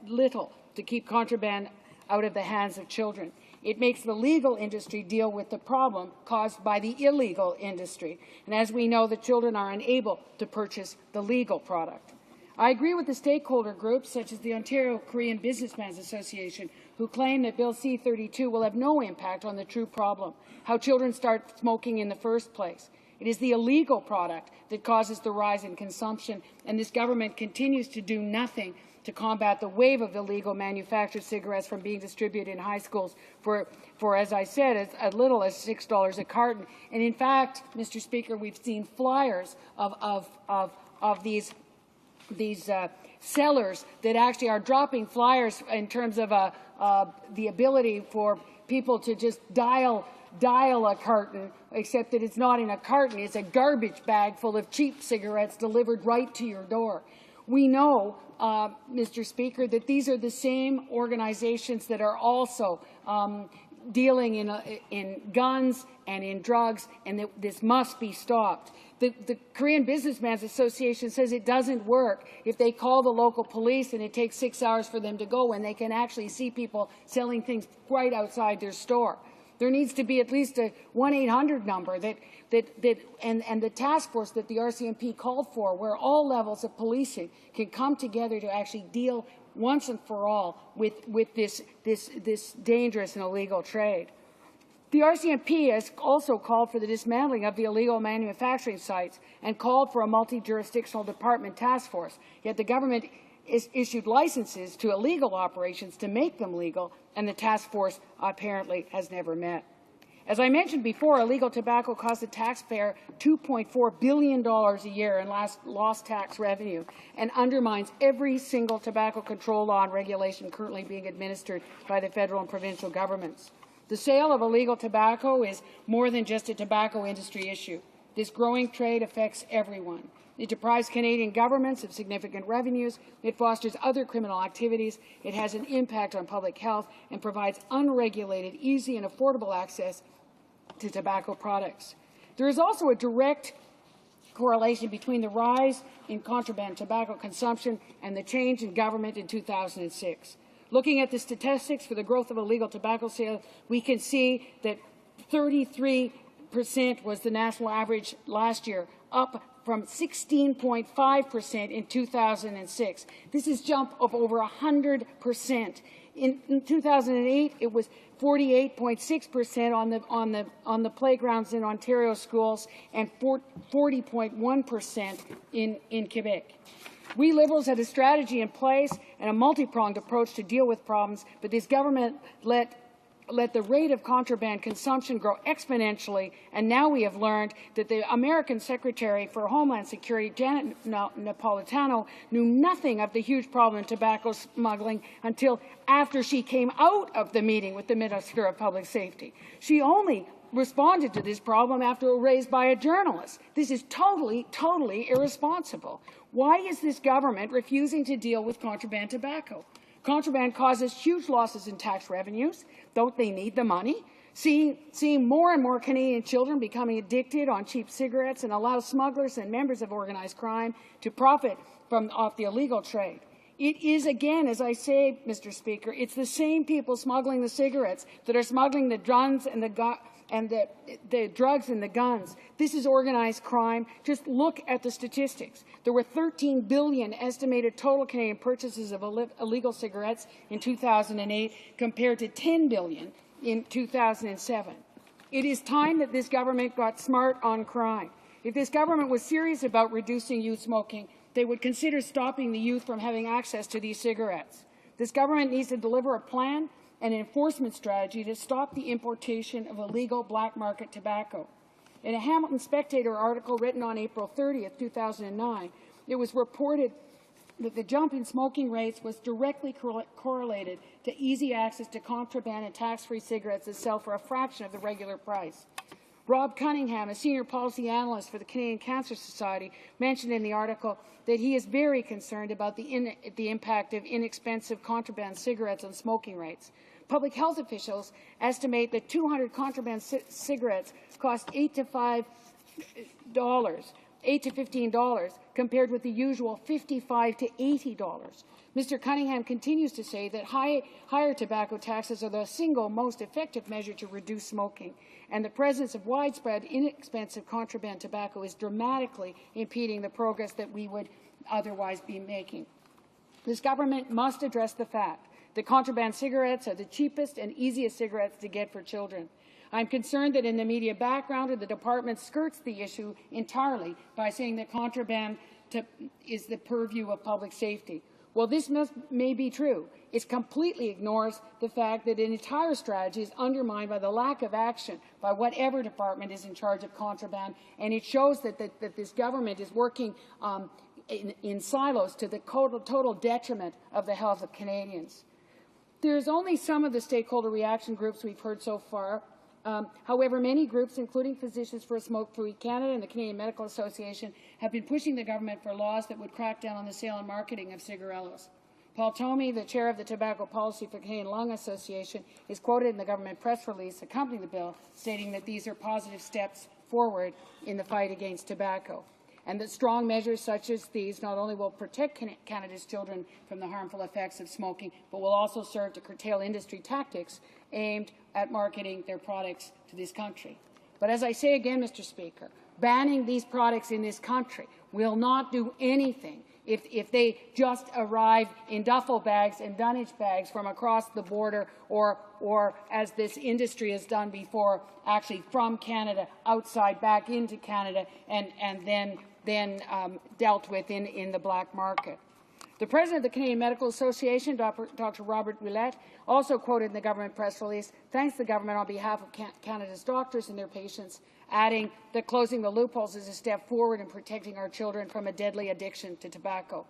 little to keep contraband out of the hands of children. It makes the legal industry deal with the problem caused by the illegal industry. And as we know, the children are unable to purchase the legal product. I agree with the stakeholder groups, such as the Ontario Korean Businessmen's Association, who claim that Bill C-32 will have no impact on the true problem, how children start smoking in the first place. It is the illegal product that causes the rise in consumption, and this government continues to do nothing to combat the wave of illegal manufactured cigarettes from being distributed in high schools for as I said, as little as $6 a carton. And in fact, Mr. Speaker, we've seen flyers of these sellers that actually are dropping flyers in terms of the ability for people to just dial a carton, except that it's not in a carton, it's a garbage bag full of cheap cigarettes delivered right to your door. We know, Mr. Speaker, that these are the same organizations that are also dealing in guns and in drugs, and that this must be stopped. The Korean Businessmen's Association says it doesn't work if they call the local police and it takes 6 hours for them to go when they can actually see people selling things right outside their store. There needs to be at least a 1-800 number and the task force that the RCMP called for, where all levels of policing can come together to actually deal once and for all with this dangerous and illegal trade. The RCMP has also called for the dismantling of the illegal manufacturing sites and called for a multi-jurisdictional department task force. Yet the government issued licenses to illegal operations to make them legal, and the task force apparently has never met. As I mentioned before, illegal tobacco costs the taxpayer $2.4 billion a year in lost tax revenue and undermines every single tobacco control law and regulation currently being administered by the federal and provincial governments. The sale of illegal tobacco is more than just a tobacco industry issue. This growing trade affects everyone. It deprives Canadian governments of significant revenues, it fosters other criminal activities, it has an impact on public health, and provides unregulated, easy and affordable access to tobacco products. There is also a direct correlation between the rise in contraband tobacco consumption and the change in government in 2006. Looking at the statistics for the growth of illegal tobacco sales, we can see that 33% was the national average last year, up from 16.5% in 2006. This is a jump of over 100%. In 2008, it was 48.6% on the playgrounds in Ontario schools and 40.1% in Quebec. We Liberals had a strategy in place and a multi-pronged approach to deal with problems, but this government let the rate of contraband consumption grow exponentially, and now we have learned that the American Secretary for Homeland Security, Janet Napolitano, knew nothing of the huge problem in tobacco smuggling until after she came out of the meeting with the Minister of Public Safety. She only responded to this problem after it was raised by a journalist. This is totally, totally irresponsible. Why is this government refusing to deal with contraband tobacco? Contraband causes huge losses in tax revenues. Don't they need the money? Seeing more and more Canadian children becoming addicted on cheap cigarettes and allow smugglers and members of organized crime to profit off the illegal trade. It is, again, as I say, Mr. Speaker, it's the same people smuggling the cigarettes that are smuggling the drugs and the drugs and the guns. This is organized crime. Just look at the statistics. There were 13 billion estimated total Canadian purchases of illegal cigarettes in 2008 compared to 10 billion in 2007. It is time that this government got smart on crime. If this government was serious about reducing youth smoking, they would consider stopping the youth from having access to these cigarettes. This government needs to deliver a plan and an enforcement strategy to stop the importation of illegal black market tobacco. In a Hamilton Spectator article written on April 30th, 2009, it was reported that the jump in smoking rates was directly correlated to easy access to contraband and tax-free cigarettes that sell for a fraction of the regular price. Rob Cunningham, a senior policy analyst for the Canadian Cancer Society, mentioned in the article that he is very concerned about the impact of inexpensive contraband cigarettes on smoking rates. Public health officials estimate that 200 contraband cigarettes cost $8 to $15, compared with the usual $55 to $80. Mr. Cunningham continues to say that higher tobacco taxes are the single most effective measure to reduce smoking, and the presence of widespread, inexpensive contraband tobacco is dramatically impeding the progress that we would otherwise be making. This government must address the fact that contraband cigarettes are the cheapest and easiest cigarettes to get for children. I'm concerned that in the media background, the department skirts the issue entirely by saying that contraband is the purview of public safety. Well, this may be true. It completely ignores the fact that an entire strategy is undermined by the lack of action by whatever department is in charge of contraband, and it shows that this government is working in silos to the total detriment of the health of Canadians. There's only some of the stakeholder reaction groups we've heard so far. However, many groups, including Physicians for a Smoke-Free Canada and the Canadian Medical Association, have been pushing the government for laws that would crack down on the sale and marketing of cigarillos. Paul Tomey, the chair of the Tobacco Policy for Canadian Lung Association, is quoted in the government press release accompanying the bill, stating that these are positive steps forward in the fight against tobacco, and that strong measures such as these not only will protect Canada's children from the harmful effects of smoking, but will also serve to curtail industry tactics aimed at marketing their products to this country. But as I say again, Mr. Speaker, banning these products in this country will not do anything if they just arrive in duffel bags and dunnage bags from across the border, or as this industry has done before, actually from Canada outside back into Canada and then dealt with in the black market. The President of the Canadian Medical Association, Dr. Robert Willett, also quoted in the government press release, thanks the government on behalf of Canada's doctors and their patients, adding that closing the loopholes is a step forward in protecting our children from a deadly addiction to tobacco.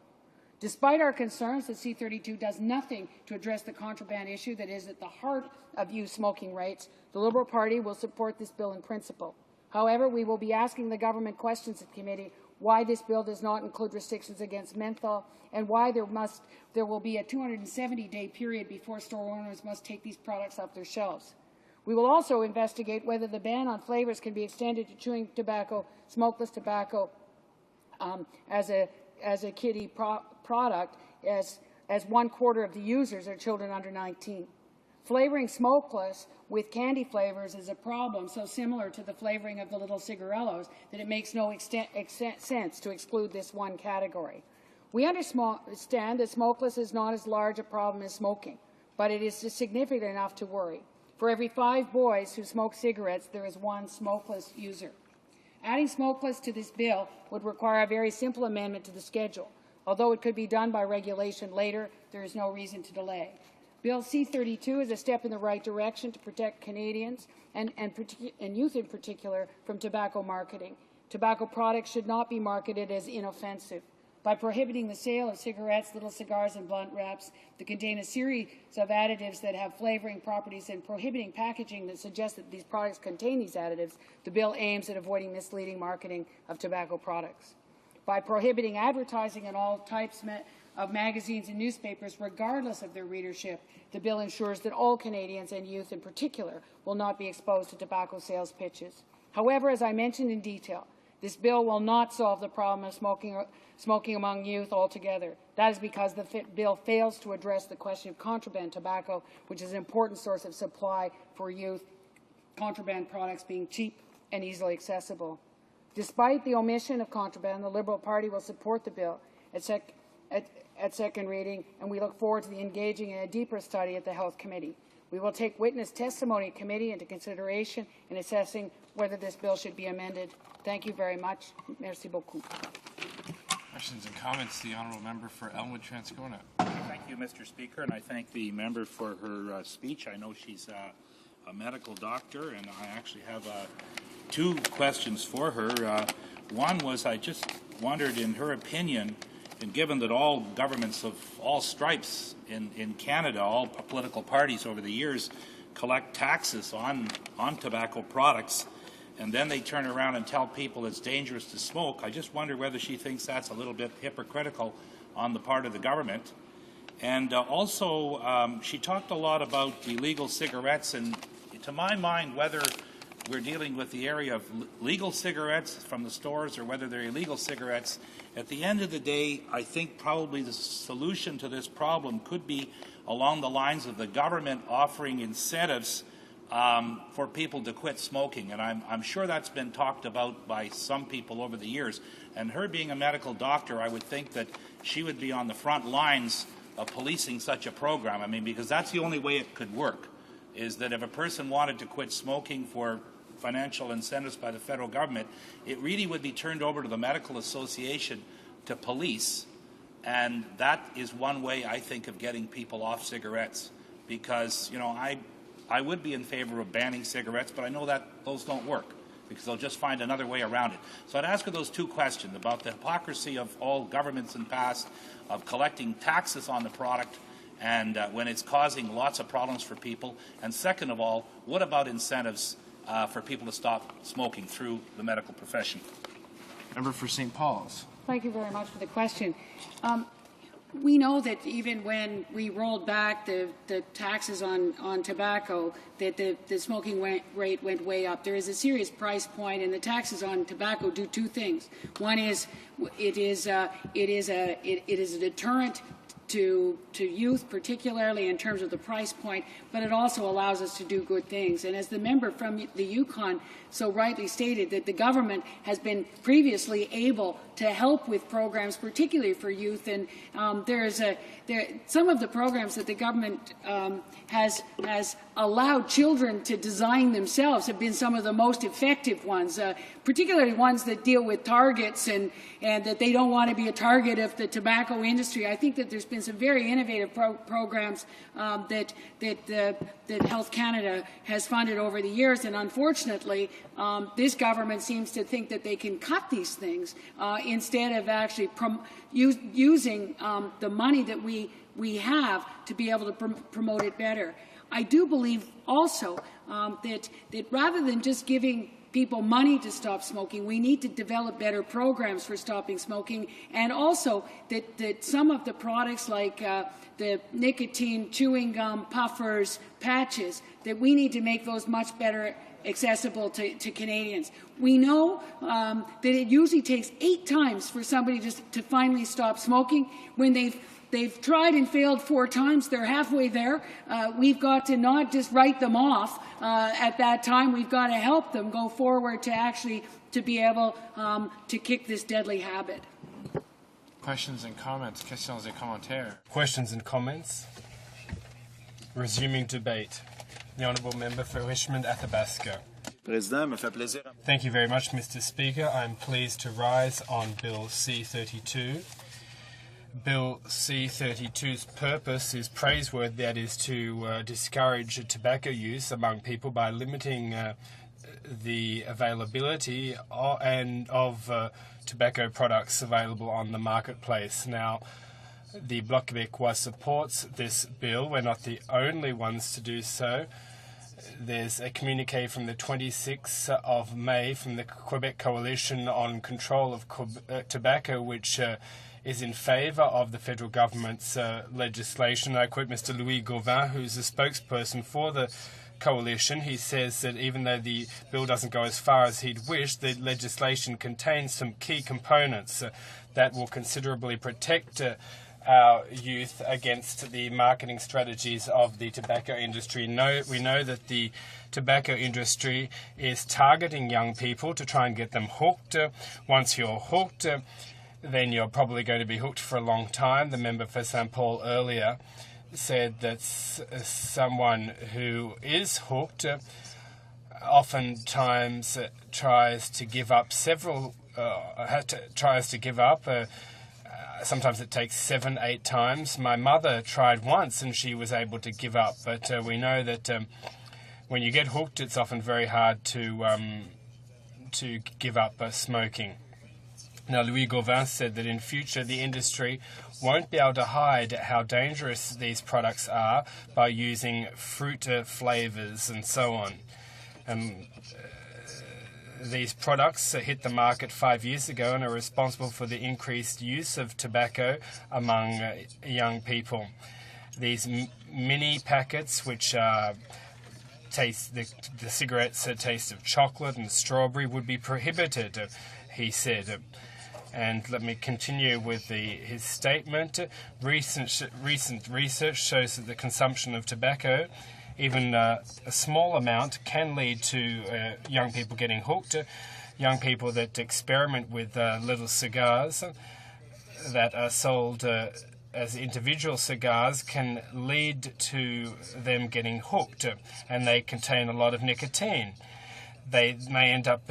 Despite our concerns that C-32 does nothing to address the contraband issue that is at the heart of youth smoking rates, the Liberal Party will support this bill in principle. However, we will be asking the government questions at committee why this bill does not include restrictions against menthol, and why there will be a 270-day period before store owners must take these products off their shelves. We will also investigate whether the ban on flavors can be extended to chewing tobacco, smokeless tobacco, as a kiddie product, as 1/4 of the users are children under 19. Flavoring smokeless with candy flavors is a problem so similar to the flavoring of the little cigarillos that it makes no sense to exclude this one category. We understand that smokeless is not as large a problem as smoking, but it is significant enough to worry. For every 5 boys who smoke cigarettes, there is 1 smokeless user. Adding smokeless to this bill would require a very simple amendment to the schedule. Although it could be done by regulation later, there is no reason to delay. Bill C-32 is a step in the right direction to protect Canadians and youth in particular from tobacco marketing. Tobacco products should not be marketed as inoffensive. By prohibiting the sale of cigarettes, little cigars and blunt wraps that contain a series of additives that have flavoring properties and prohibiting packaging that suggests that these products contain these additives, the bill aims at avoiding misleading marketing of tobacco products. By prohibiting advertising in all types of magazines and newspapers, regardless of their readership, the bill ensures that all Canadians and youth in particular will not be exposed to tobacco sales pitches. However, as I mentioned in detail, this bill will not solve the problem of smoking among youth altogether. That is because the bill fails to address the question of contraband tobacco, which is an important source of supply for youth, contraband products being cheap and easily accessible. Despite the omission of contraband, the Liberal Party will support the bill at second reading, and we look forward to engaging in a deeper study at the Health Committee. We will take witness testimony at committee into consideration in assessing whether this bill should be amended. Thank you very much. Merci beaucoup. Questions and comments. The honourable member for Elmwood-Transcona. Thank you, Mr. Speaker, and I thank the member for her speech. I know she's a medical doctor, and I actually have 2 questions for her. One was, I just wondered, in her opinion, and given that all governments of all stripes in Canada, all political parties over the years, collect taxes on tobacco products, and then they turn around and tell people it's dangerous to smoke, I just wonder whether she thinks that's a little bit hypocritical on the part of the government. And also, she talked a lot about illegal cigarettes, and to my mind, whether we're dealing with the area of legal cigarettes from the stores or whether they're illegal cigarettes, at the end of the day, I think probably the solution to this problem could be along the lines of the government offering incentives for people to quit smoking. And I'm sure that's been talked about by some people over the years. And her being a medical doctor, I would think that she would be on the front lines of policing such a program. I mean, because that's the only way it could work. is that if a person wanted to quit smoking for financial incentives by the federal government, it really would be turned over to the Medical Association to police, and that is one way, I think, of getting people off cigarettes. Because, you know, I would be in favor of banning cigarettes, but I know that those don't work, because they'll just find another way around it. So I'd ask her those two questions about the hypocrisy of all governments in the past of collecting taxes on the product and when it's causing lots of problems for people. And second of all, what about incentives for people to stop smoking through the medical profession? Member for St. Paul's. Thank you very much for the question. We know that even when we rolled back the taxes on tobacco, that the smoking rate went way up. There is a serious price point, and the taxes on tobacco do two things. One is it is a deterrent to youth, particularly in terms of the price point, but it also allows us to do good things. And as the member from the Yukon so rightly stated, that the government has been previously able to help with programs, particularly for youth. And some of the programs that the government has allowed children to design themselves have been some of the most effective ones, particularly ones that deal with targets and that they don't want to be a target of the tobacco industry. I think that there's been some very innovative programs that Health Canada has funded over the years, and unfortunately, this government seems to think that they can cut these things instead of actually using the money that we have to be able to promote it better. I do believe also that rather than just giving people money to stop smoking, we need to develop better programs for stopping smoking, and also that some of the products like the nicotine chewing gum, puffers, patches, that we need to make those much better accessible to Canadians. We know that it usually takes 8 times for somebody to finally stop smoking. When they've tried and failed 4 times, they're halfway there. We've got to not just write them off at that time. We've got to help them go forward to be able to kick this deadly habit. Questions and comments. Questions et commentaires. Questions and comments. Resuming debate. The Honourable Member for Richmond Athabasca. Thank you very much, Mr. Speaker. I'm pleased to rise on Bill C-32. Bill C-32's purpose is praiseworthy, that is to discourage tobacco use among people by limiting the availability of tobacco products available on the marketplace. Now, the Bloc Québécois supports this bill. We're not the only ones to do so. There's a communique from the 26th of May from the Quebec Coalition on Control of Tobacco, which is in favour of the federal government's legislation. I quote Mr. Louis Gauvin, who's a spokesperson for the coalition. He says that even though the bill doesn't go as far as he'd wish, the legislation contains some key components that will considerably protect our youth against the marketing strategies of the tobacco industry. We know that the tobacco industry is targeting young people to try and get them hooked. Once you're hooked, then you're probably going to be hooked for a long time. The member for St. Paul earlier said that someone who is hooked oftentimes tries to give up sometimes it takes 7-8 times. My mother tried once and she was able to give up, but we know that when you get hooked, it's often very hard to give up smoking. Now, Louis Gauvin said that in future the industry won't be able to hide how dangerous these products are by using fruit flavours and so on. These products hit the market 5 years ago and are responsible for the increased use of tobacco among young people. These mini packets, which taste the cigarettes taste of chocolate and strawberry, would be prohibited, he said. And let me continue with his statement. Recent research shows that the consumption of tobacco, even a small amount, can lead to young people getting hooked. Young people that experiment with little cigars that are sold as individual cigars can lead to them getting hooked, and they contain a lot of nicotine. They may end up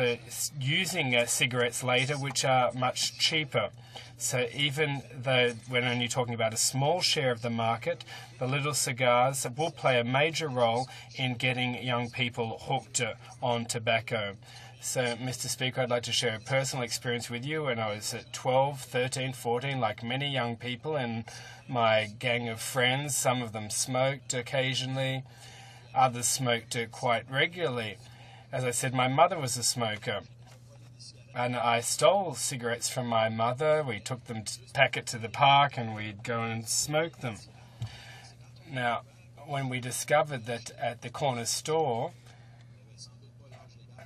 using cigarettes later, which are much cheaper. So even though we're only talking about a small share of the market, the little cigars will play a major role in getting young people hooked on tobacco. So, Mr. Speaker, I'd like to share a personal experience with you. When I was at 12, 13, 14, like many young people in my gang of friends, some of them smoked occasionally, others smoked quite regularly. As I said, my mother was a smoker, and I stole cigarettes from my mother. We took them to pack it to the park, and we'd go and smoke them. Now, when we discovered that at the corner store,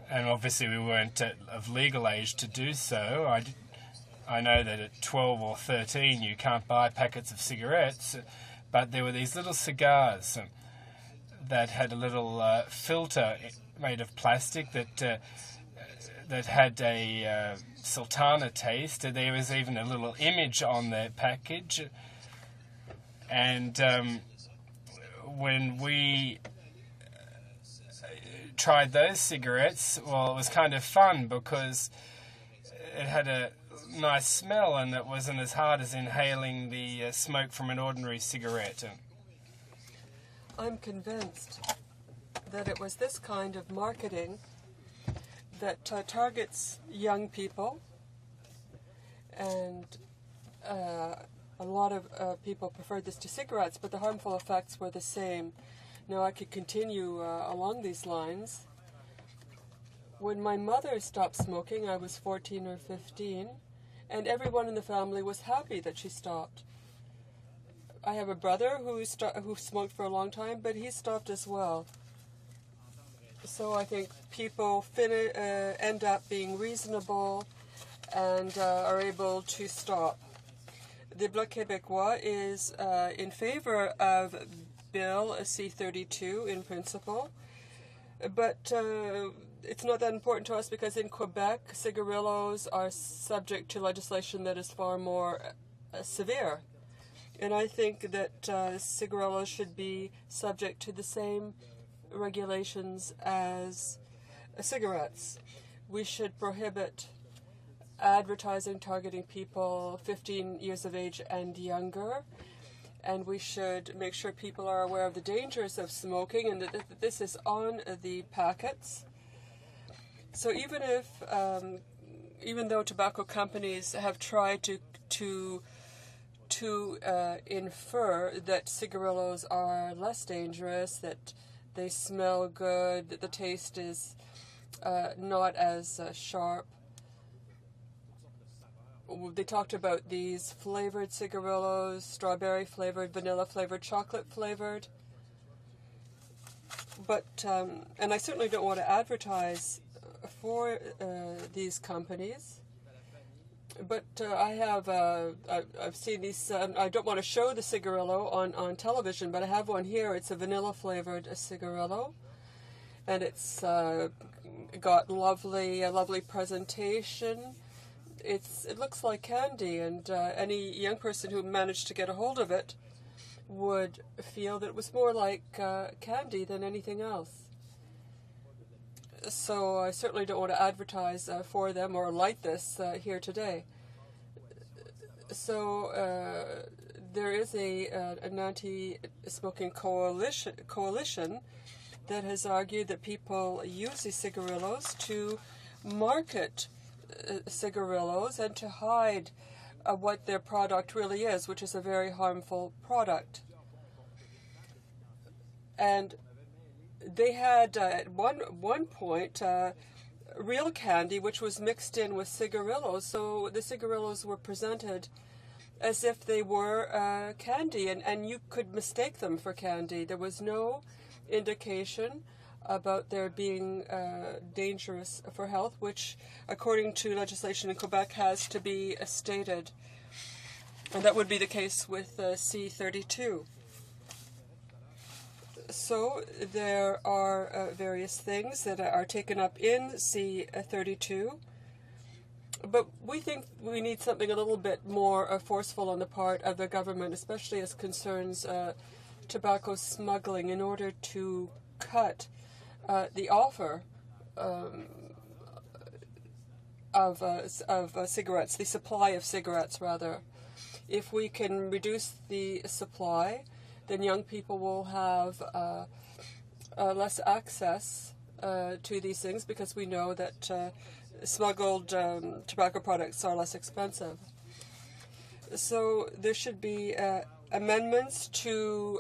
and obviously we weren't of legal age to do so, I know that at 12 or 13 you can't buy packets of cigarettes, but there were these little cigars that had a little filter made of plastic that had a sultana taste. There was even a little image on the package. And when we tried those cigarettes, well, it was kind of fun because it had a nice smell and it wasn't as hard as inhaling the smoke from an ordinary cigarette. I'm convinced that it was this kind of marketing that targets young people, and a lot of people preferred this to cigarettes, but the harmful effects were the same. Now, I could continue along these lines. When my mother stopped smoking, I was 14 or 15, and everyone in the family was happy that she stopped. I have a brother who smoked for a long time, but he stopped as well. So I think people end up being reasonable and are able to stop. The Bloc Québécois is in favor of Bill C-32 in principle, but it's not that important to us because in Quebec, cigarillos are subject to legislation that is far more severe. And I think that cigarillos should be subject to the same regulations as cigarettes. We should prohibit advertising targeting people 15 years of age and younger, and we should make sure people are aware of the dangers of smoking and that this is on the packets. So even though tobacco companies have tried to infer that cigarillos are less dangerous, that they smell good, that the taste is not as sharp. They talked about these flavored cigarillos, strawberry flavored, vanilla flavored, chocolate flavored. But, and I certainly don't want to advertise for these companies. But I've seen these, I don't want to show the cigarillo on television, but I have one here. It's a vanilla flavored cigarillo, and it's got a lovely presentation. It looks like candy, and any young person who managed to get a hold of it would feel that it was more like candy than anything else. So I certainly don't want to advertise for them or light this here today. So there is an anti-smoking coalition that has argued that people use these cigarillos to market cigarillos and to hide what their product really is, which is a very harmful product. And they had at one point real candy, which was mixed in with cigarillos. So the cigarillos were presented as if they were candy, and you could mistake them for candy. There was no indication about their being dangerous for health, which, according to legislation in Quebec, has to be stated. And that would be the case with C-32. So there are various things that are taken up in C-32, But we think we need something a little bit more forceful on the part of the government, especially as concerns tobacco smuggling, in order to cut the offer of cigarettes, the supply of cigarettes, rather. If we can reduce the supply, then young people will have less access to these things, because we know that smuggled tobacco products are less expensive. So there should be amendments to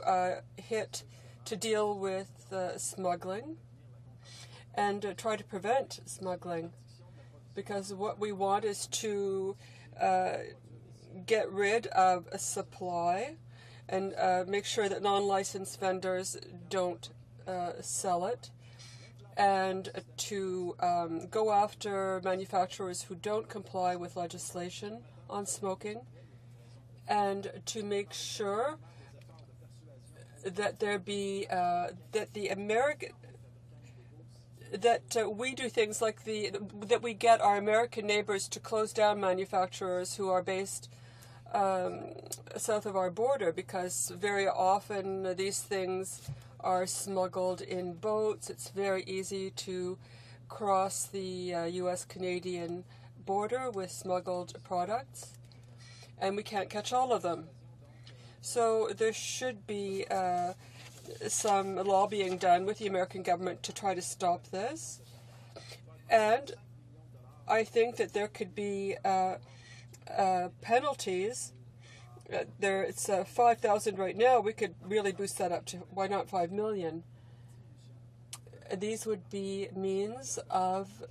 deal with smuggling and try to prevent smuggling, because what we want is to get rid of a supply and make sure that non-licensed vendors don't sell it, and to go after manufacturers who don't comply with legislation on smoking, and to make sure that there be we do things like that we get our American neighbors to close down manufacturers who are based south of our border, because very often these things are smuggled in boats. It's very easy to cross the U.S.-Canadian border with smuggled products, and we can't catch all of them. So there should be some lobbying done with the American government to try to stop this. And I think that there could be penalties. It's 5,000 right now. We could really boost that up to, why not, 5 million? These would be means of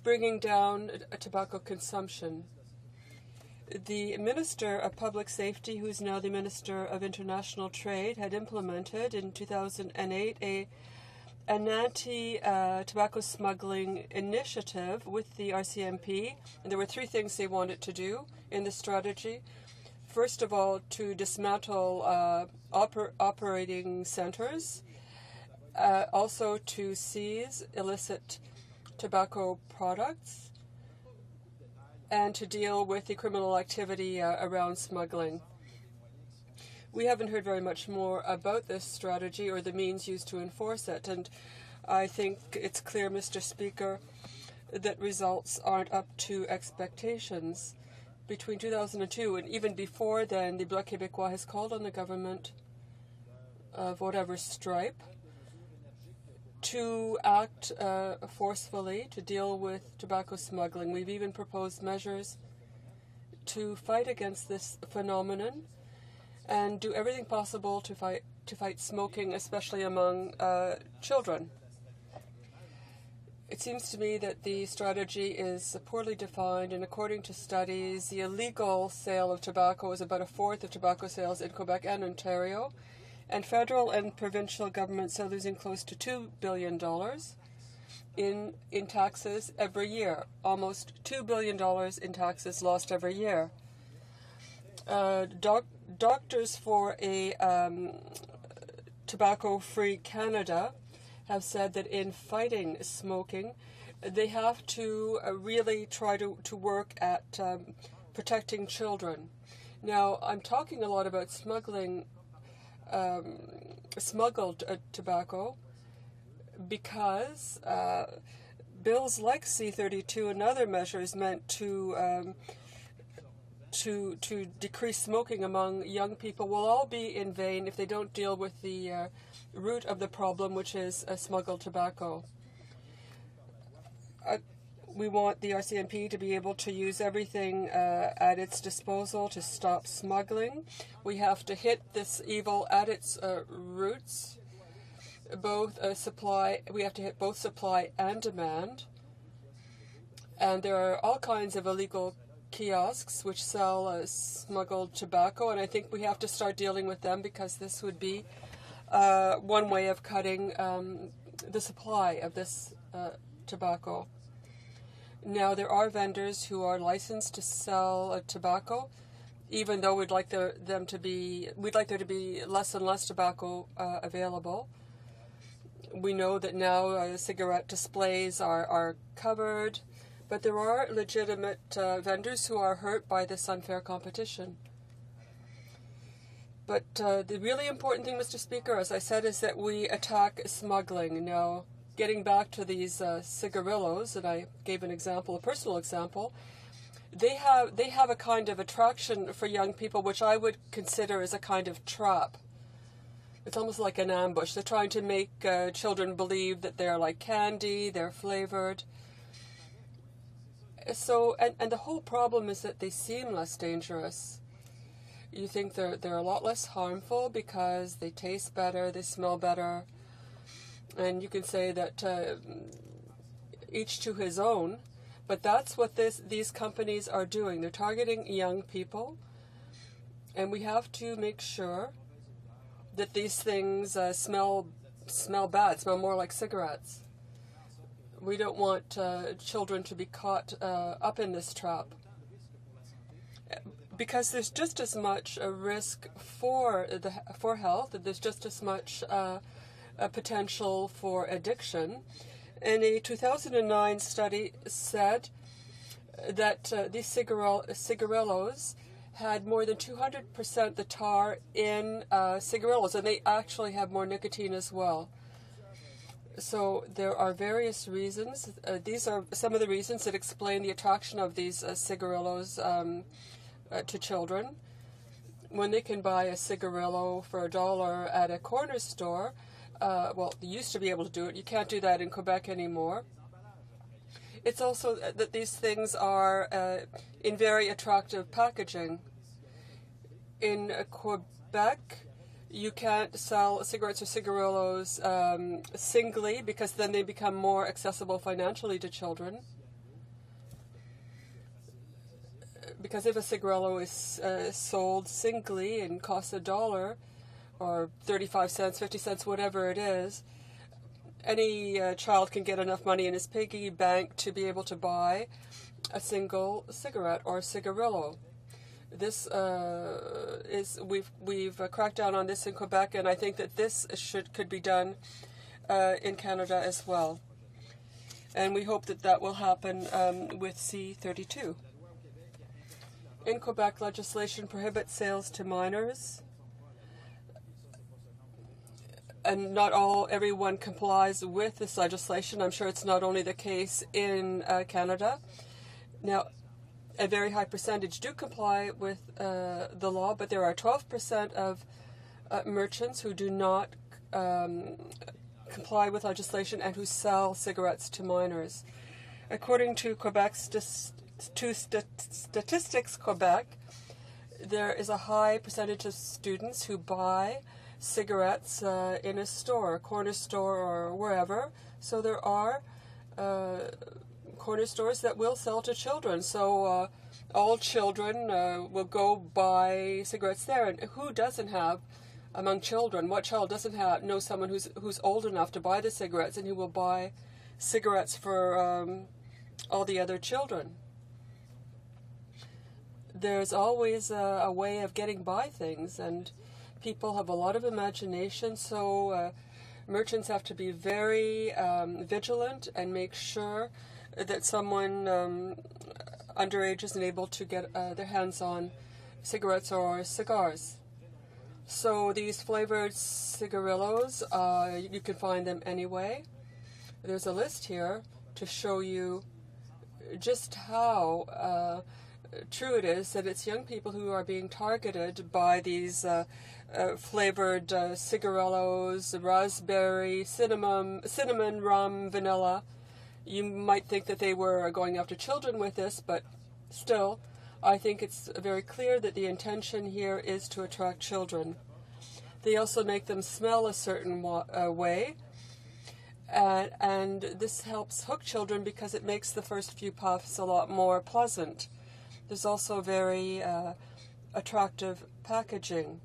bringing down tobacco consumption. The Minister of Public Safety, who is now the Minister of International Trade, had implemented in 2008 an anti-tobacco smuggling initiative with the RCMP. And there were 3 things they wanted to do in the strategy. First of all, to dismantle operating centers, also to seize illicit tobacco products, and to deal with the criminal activity around smuggling. We haven't heard very much more about this strategy or the means used to enforce it, and I think it's clear, Mr. Speaker, that results aren't up to expectations. Between 2002 and even before then, the Bloc Québécois has called on the government of whatever stripe to act forcefully to deal with tobacco smuggling. We've even proposed measures to fight against this phenomenon and do everything possible to fight smoking, especially among children. It seems to me that the strategy is poorly defined, and according to studies, the illegal sale of tobacco is about 1/4 of tobacco sales in Quebec and Ontario, and federal and provincial governments are losing close to $2 billion in taxes every year. Almost $2 billion in taxes lost every year. Doctors for a tobacco-free Canada have said that in fighting smoking, they have to really try to work at protecting children. Now, I'm talking a lot about smuggling, smuggled tobacco, because bills like C-32 and other measures meant to decrease smoking among young people will all be in vain if they don't deal with the root of the problem, which is smuggled tobacco. We want the RCMP to be able to use everything at its disposal to stop smuggling. We have to hit this evil at its roots. We have to hit both supply and demand. And there are all kinds of illegal kiosks which sell smuggled tobacco, and I think we have to start dealing with them, because this would be one way of cutting the supply of this tobacco. Now, there are vendors who are licensed to sell tobacco, even though we'd like there to be less and less tobacco available. We know that now cigarette displays are covered, But there are legitimate vendors who are hurt by this unfair competition. But the really important thing, Mr. Speaker, as I said, is that we attack smuggling. Now, getting back to these cigarillos, and I gave an example, a personal example, they have a kind of attraction for young people, which I would consider as a kind of trap. It's almost like an ambush. They're trying to make children believe that they're like candy, they're flavored. So, and the whole problem is that they seem less dangerous. You think they're a lot less harmful because they taste better, they smell better, and you can say that each to his own. But that's what these companies are doing. They're targeting young people, and we have to make sure that these things smell bad, smell more like cigarettes. We don't want children to be caught up in this trap, because there's just as much a risk for health, and there's just as much a potential for addiction. And a 2009 study said that these cigarillos had more than 200% the tar in cigarillos, and they actually have more nicotine as well. So there are various reasons. These are some of the reasons that explain the attraction of these cigarillos to children. When they can buy a cigarillo for $1 at a corner store, well, they used to be able to do it. You can't do that in Quebec anymore. It's also that these things are in very attractive packaging. In Quebec, you can't sell cigarettes or cigarillos singly, because then they become more accessible financially to children. Because if a cigarillo is sold singly and costs $1 or 35 cents, 50 cents, whatever it is, any child can get enough money in his piggy bank to be able to buy a single cigarette or cigarillo. This we've cracked down on this in Quebec, and I think that this could be done in Canada as well. And we hope that will happen with C-32. In Quebec, legislation prohibits sales to minors, and not everyone complies with this legislation. I'm sure it's not only the case in Canada. Now, a very high percentage do comply with the law, but there are 12% of merchants who do not comply with legislation and who sell cigarettes to minors. According to Statistics Quebec, there is a high percentage of students who buy cigarettes in a store, a corner store or wherever. So there are corner stores that will sell to children. So all children will go buy cigarettes there. And who doesn't have, among children, what child doesn't know someone who's old enough to buy the cigarettes and who will buy cigarettes for all the other children? There's always a way of getting by things, and people have a lot of imagination, so merchants have to be very vigilant and make sure that someone underage isn't able to get their hands on cigarettes or cigars. So these flavored cigarillos, you can find them anyway. There's a list here to show you just how true it is that it's young people who are being targeted by these flavored cigarillos, raspberry, cinnamon, rum, vanilla. You might think that they were going after children with this, but still, I think it's very clear that the intention here is to attract children. They also make them smell a certain way, and this helps hook children because it makes the first few puffs a lot more pleasant. There's also very attractive packaging.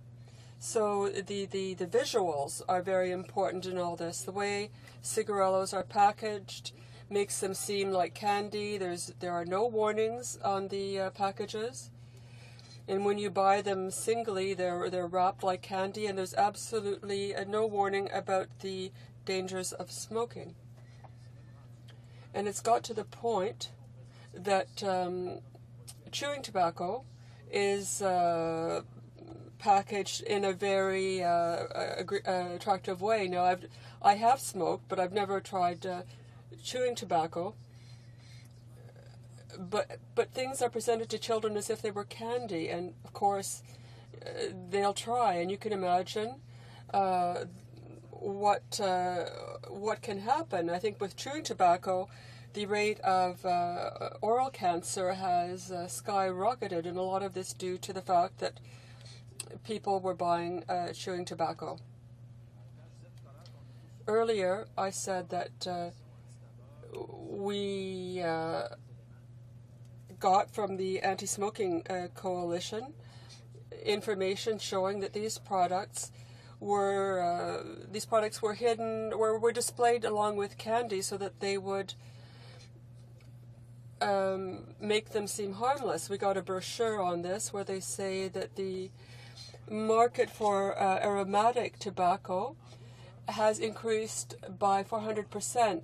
So the visuals are very important in all this. The way cigarillos are packaged makes them seem like candy. There are no warnings on the packages. And when you buy them singly, they're wrapped like candy, and there's absolutely no warning about the dangers of smoking. And it's got to the point that chewing tobacco is packaged in a very attractive way. Now, I have smoked, but I've never tried chewing tobacco. But things are presented to children as if they were candy, and of course they'll try, and you can imagine what can happen. I think with chewing tobacco, the rate of oral cancer has skyrocketed, and a lot of this due to the fact that people were buying chewing tobacco. Earlier, I said that we got from the Anti-Smoking Coalition information showing that these products were hidden, or were displayed along with candy so that they would make them seem harmless. We got a brochure on this where they say that the market for aromatic tobacco has increased by 400%.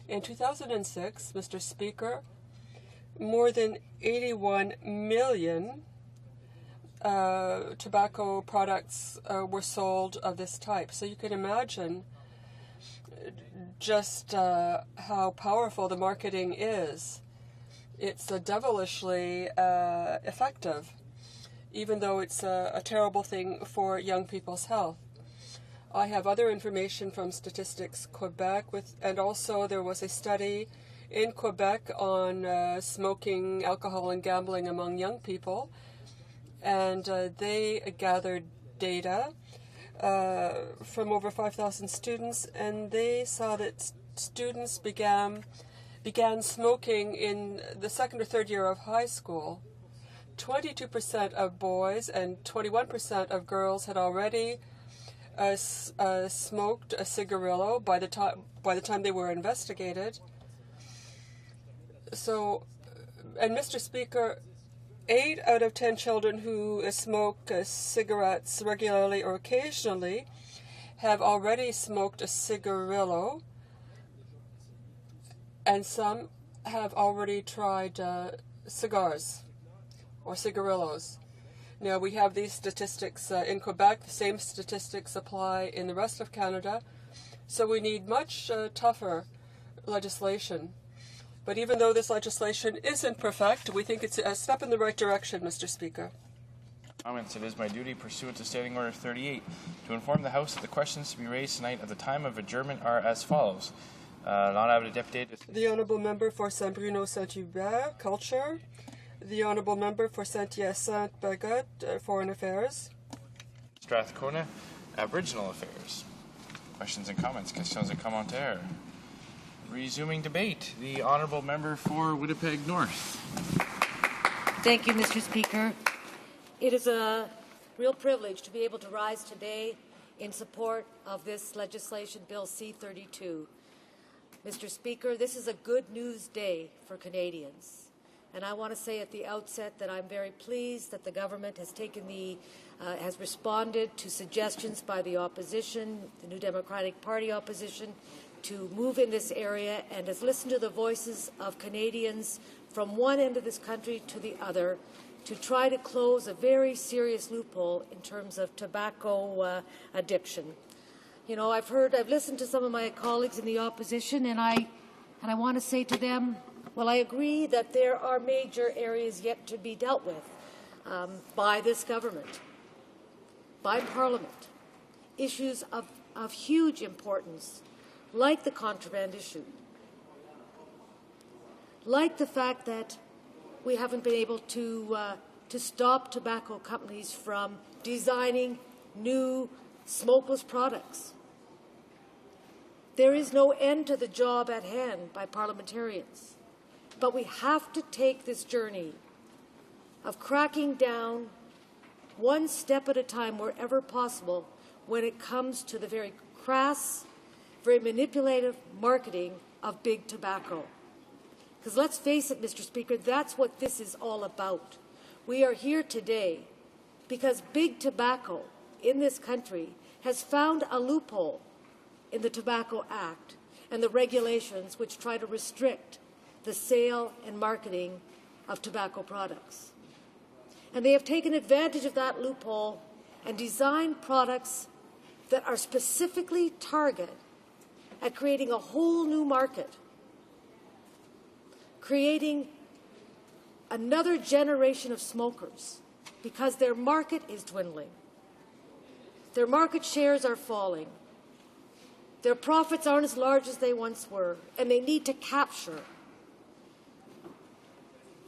In 2006, Mr. Speaker, more than 81 million tobacco products were sold of this type. So you can imagine just how powerful the marketing is. It's devilishly effective, even though it's a terrible thing for young people's health. I have other information from Statistics Quebec, and also there was a study in Quebec on smoking, alcohol, and gambling among young people, and they gathered data from over 5,000 students, and they saw that students began smoking in the second or third year of high school. 22% of boys and 21% of girls had already smoked a cigarillo by the time they were investigated. So, and Mr. Speaker, 8 out of 10 children who smoke cigarettes regularly or occasionally have already smoked a cigarillo, and some have already tried cigars or cigarillos. Now, we have these statistics in Quebec. The same statistics apply in the rest of Canada. So we need much tougher legislation. But even though this legislation isn't perfect, we think it's a step in the right direction, Mr. Speaker. Comments. It is my duty, pursuant to Standing Order 38, to inform the House that the questions to be raised tonight at the time of adjournment are as follows. The Honourable Member for Saint-Bruno-Saint-Hubert, Culture. The Honourable Member for Saint-Hyacinthe-Bagot, Foreign Affairs. Strathcona, Aboriginal Affairs. Questions and comments. Questions et commentaires. Resuming debate, the Honourable Member for Winnipeg North. Thank you, Mr. Speaker. It is a real privilege to be able to rise today in support of this legislation, Bill C-32. Mr. Speaker, this is a good news day for Canadians. And I want to say at the outset that I'm very pleased that the government has has responded to suggestions by the opposition, the New Democratic Party opposition, to move in this area, and has listened to the voices of Canadians from one end of this country to the other to try to close a very serious loophole in terms of tobacco addiction. You know, I've listened to some of my colleagues in the opposition, and I want to say to them, well, I agree that there are major areas yet to be dealt with by this government, by Parliament, issues of huge importance, like the contraband issue, like the fact that we haven't been able to stop tobacco companies from designing new smokeless products. There is no end to the job at hand by parliamentarians, but we have to take this journey of cracking down one step at a time wherever possible when it comes to the very crass, very manipulative marketing of big tobacco. Because let's face it, Mr. Speaker, that's what this is all about. We are here today because big tobacco in this country has found a loophole in the Tobacco Act and the regulations which try to restrict the sale and marketing of tobacco products. And they have taken advantage of that loophole and designed products that are specifically targeted at creating a whole new market, creating another generation of smokers, because their market is dwindling. Their market shares are falling. Their profits aren't as large as they once were, and they need to capture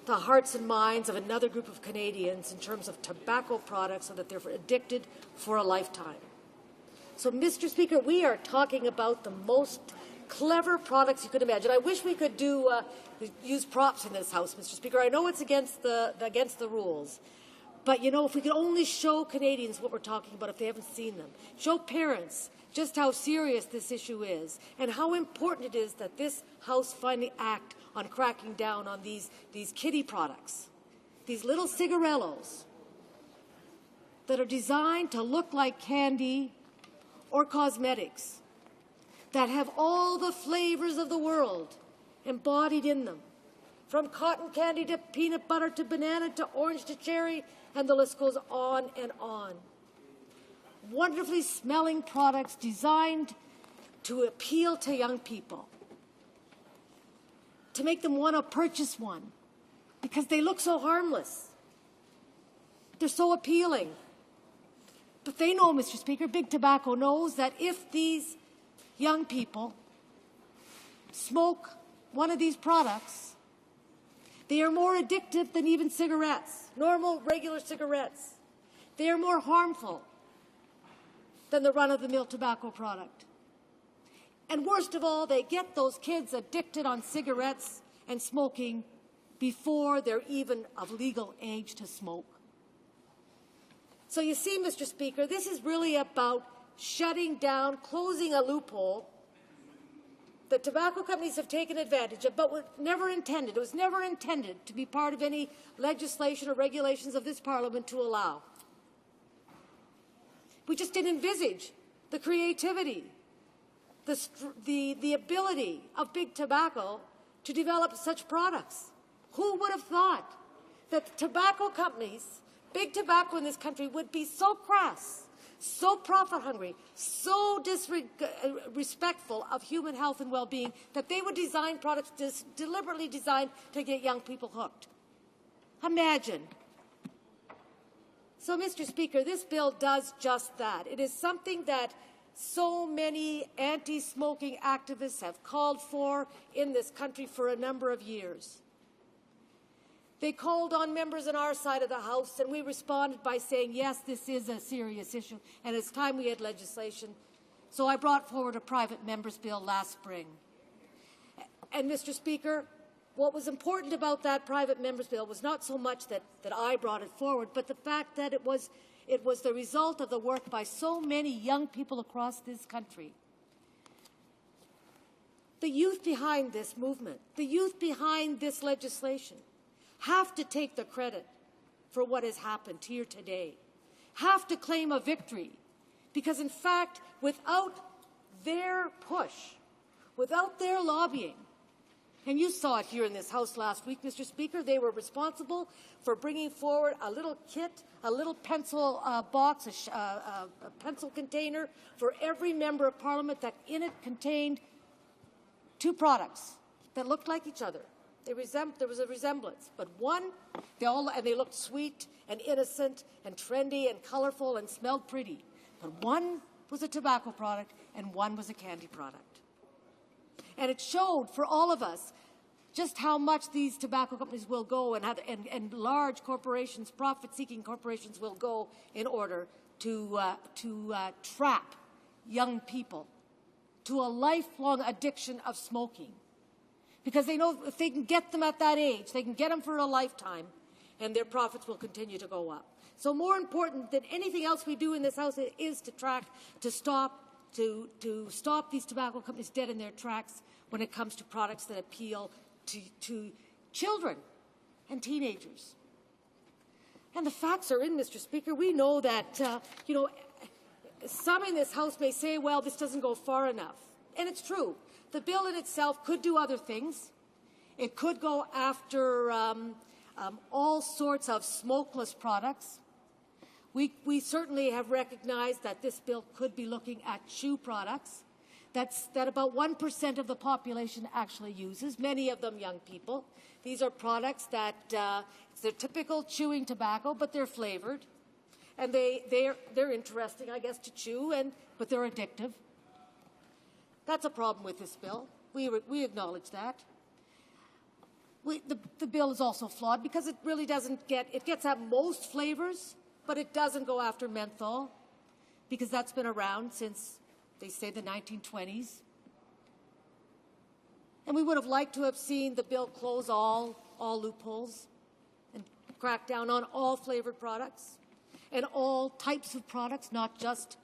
the hearts and minds of another group of Canadians in terms of tobacco products so that they're addicted for a lifetime. So, Mr. Speaker, we are talking about the most clever products you could imagine. I wish we could use props in this House, Mr. Speaker. I know it's against the rules. But, you know, if we could only show Canadians what we're talking about if they haven't seen them, show parents just how serious this issue is and how important it is that this House finally act on cracking down on these kiddie products, these little cigarellos that are designed to look like candy or cosmetics, that have all the flavors of the world embodied in them, from cotton candy to peanut butter to banana to orange to cherry, and the list goes on and on. Wonderfully smelling products designed to appeal to young people, to make them want to purchase one because they look so harmless. They're so appealing. But they know, Mr. Speaker, Big Tobacco knows that if these young people smoke one of these products, they are more addictive than even cigarettes, normal, regular cigarettes. They are more harmful than the run-of-the-mill tobacco product. And worst of all, they get those kids addicted on cigarettes and smoking before they're even of legal age to smoke. So you see, Mr. Speaker, this is really about shutting down, closing a loophole that tobacco companies have taken advantage of, but were never intended. It was never intended to be part of any legislation or regulations of this Parliament to allow. We just didn't envisage the creativity, the ability of Big Tobacco to develop such products. Who would have thought that tobacco companies, Big Tobacco in this country, would be so crass, so profit-hungry, so disrespectful of human health and well-being that they would design products deliberately designed to get young people hooked? Imagine. So, Mr. Speaker, this bill does just that. It is something that so many anti-smoking activists have called for in this country for a number of years. They called on members on our side of the House, and we responded by saying, yes, this is a serious issue, and it's time we had legislation. So I brought forward a private member's bill last spring. And, Mr. Speaker, what was important about that private member's bill was not so much that I brought it forward, but the fact that it was the result of the work by so many young people across this country. The youth behind this movement, the youth behind this legislation, have to take the credit for what has happened here today, have to claim a victory, because in fact, without their push, without their lobbying, and you saw it here in this House last week, Mr. Speaker, they were responsible for bringing forward a little kit, a little pencil box, a pencil container for every member of Parliament that in it contained two products that looked like each other. There was a resemblance, but one, they looked sweet and innocent and trendy and colorful and smelled pretty. But one was a tobacco product and one was a candy product. And it showed for all of us just how much these tobacco companies will go and large corporations, profit-seeking corporations will go in order to trap young people to a lifelong addiction of smoking. Because they know if they can get them at that age, they can get them for a lifetime, and their profits will continue to go up. So more important than anything else we do in this House is to stop these tobacco companies dead in their tracks when it comes to products that appeal to children and teenagers. And the facts are in, Mr. Speaker. We know that, some in this House may say, well, this doesn't go far enough. And it's true. The bill in itself could do other things. It could go after all sorts of smokeless products. We certainly have recognized that this bill could be looking at chew products that about 1% of the population actually uses, many of them young people. These are products that they're typical chewing tobacco, but they're flavored. And they're interesting, I guess, to chew, but they're addictive. That's a problem with this bill. We acknowledge that. The bill is also flawed because it really doesn't it gets at most flavors, but it doesn't go after menthol because that's been around since, they say, the 1920s. And we would have liked to have seen the bill close all loopholes and crack down on all flavored products and all types of products, not just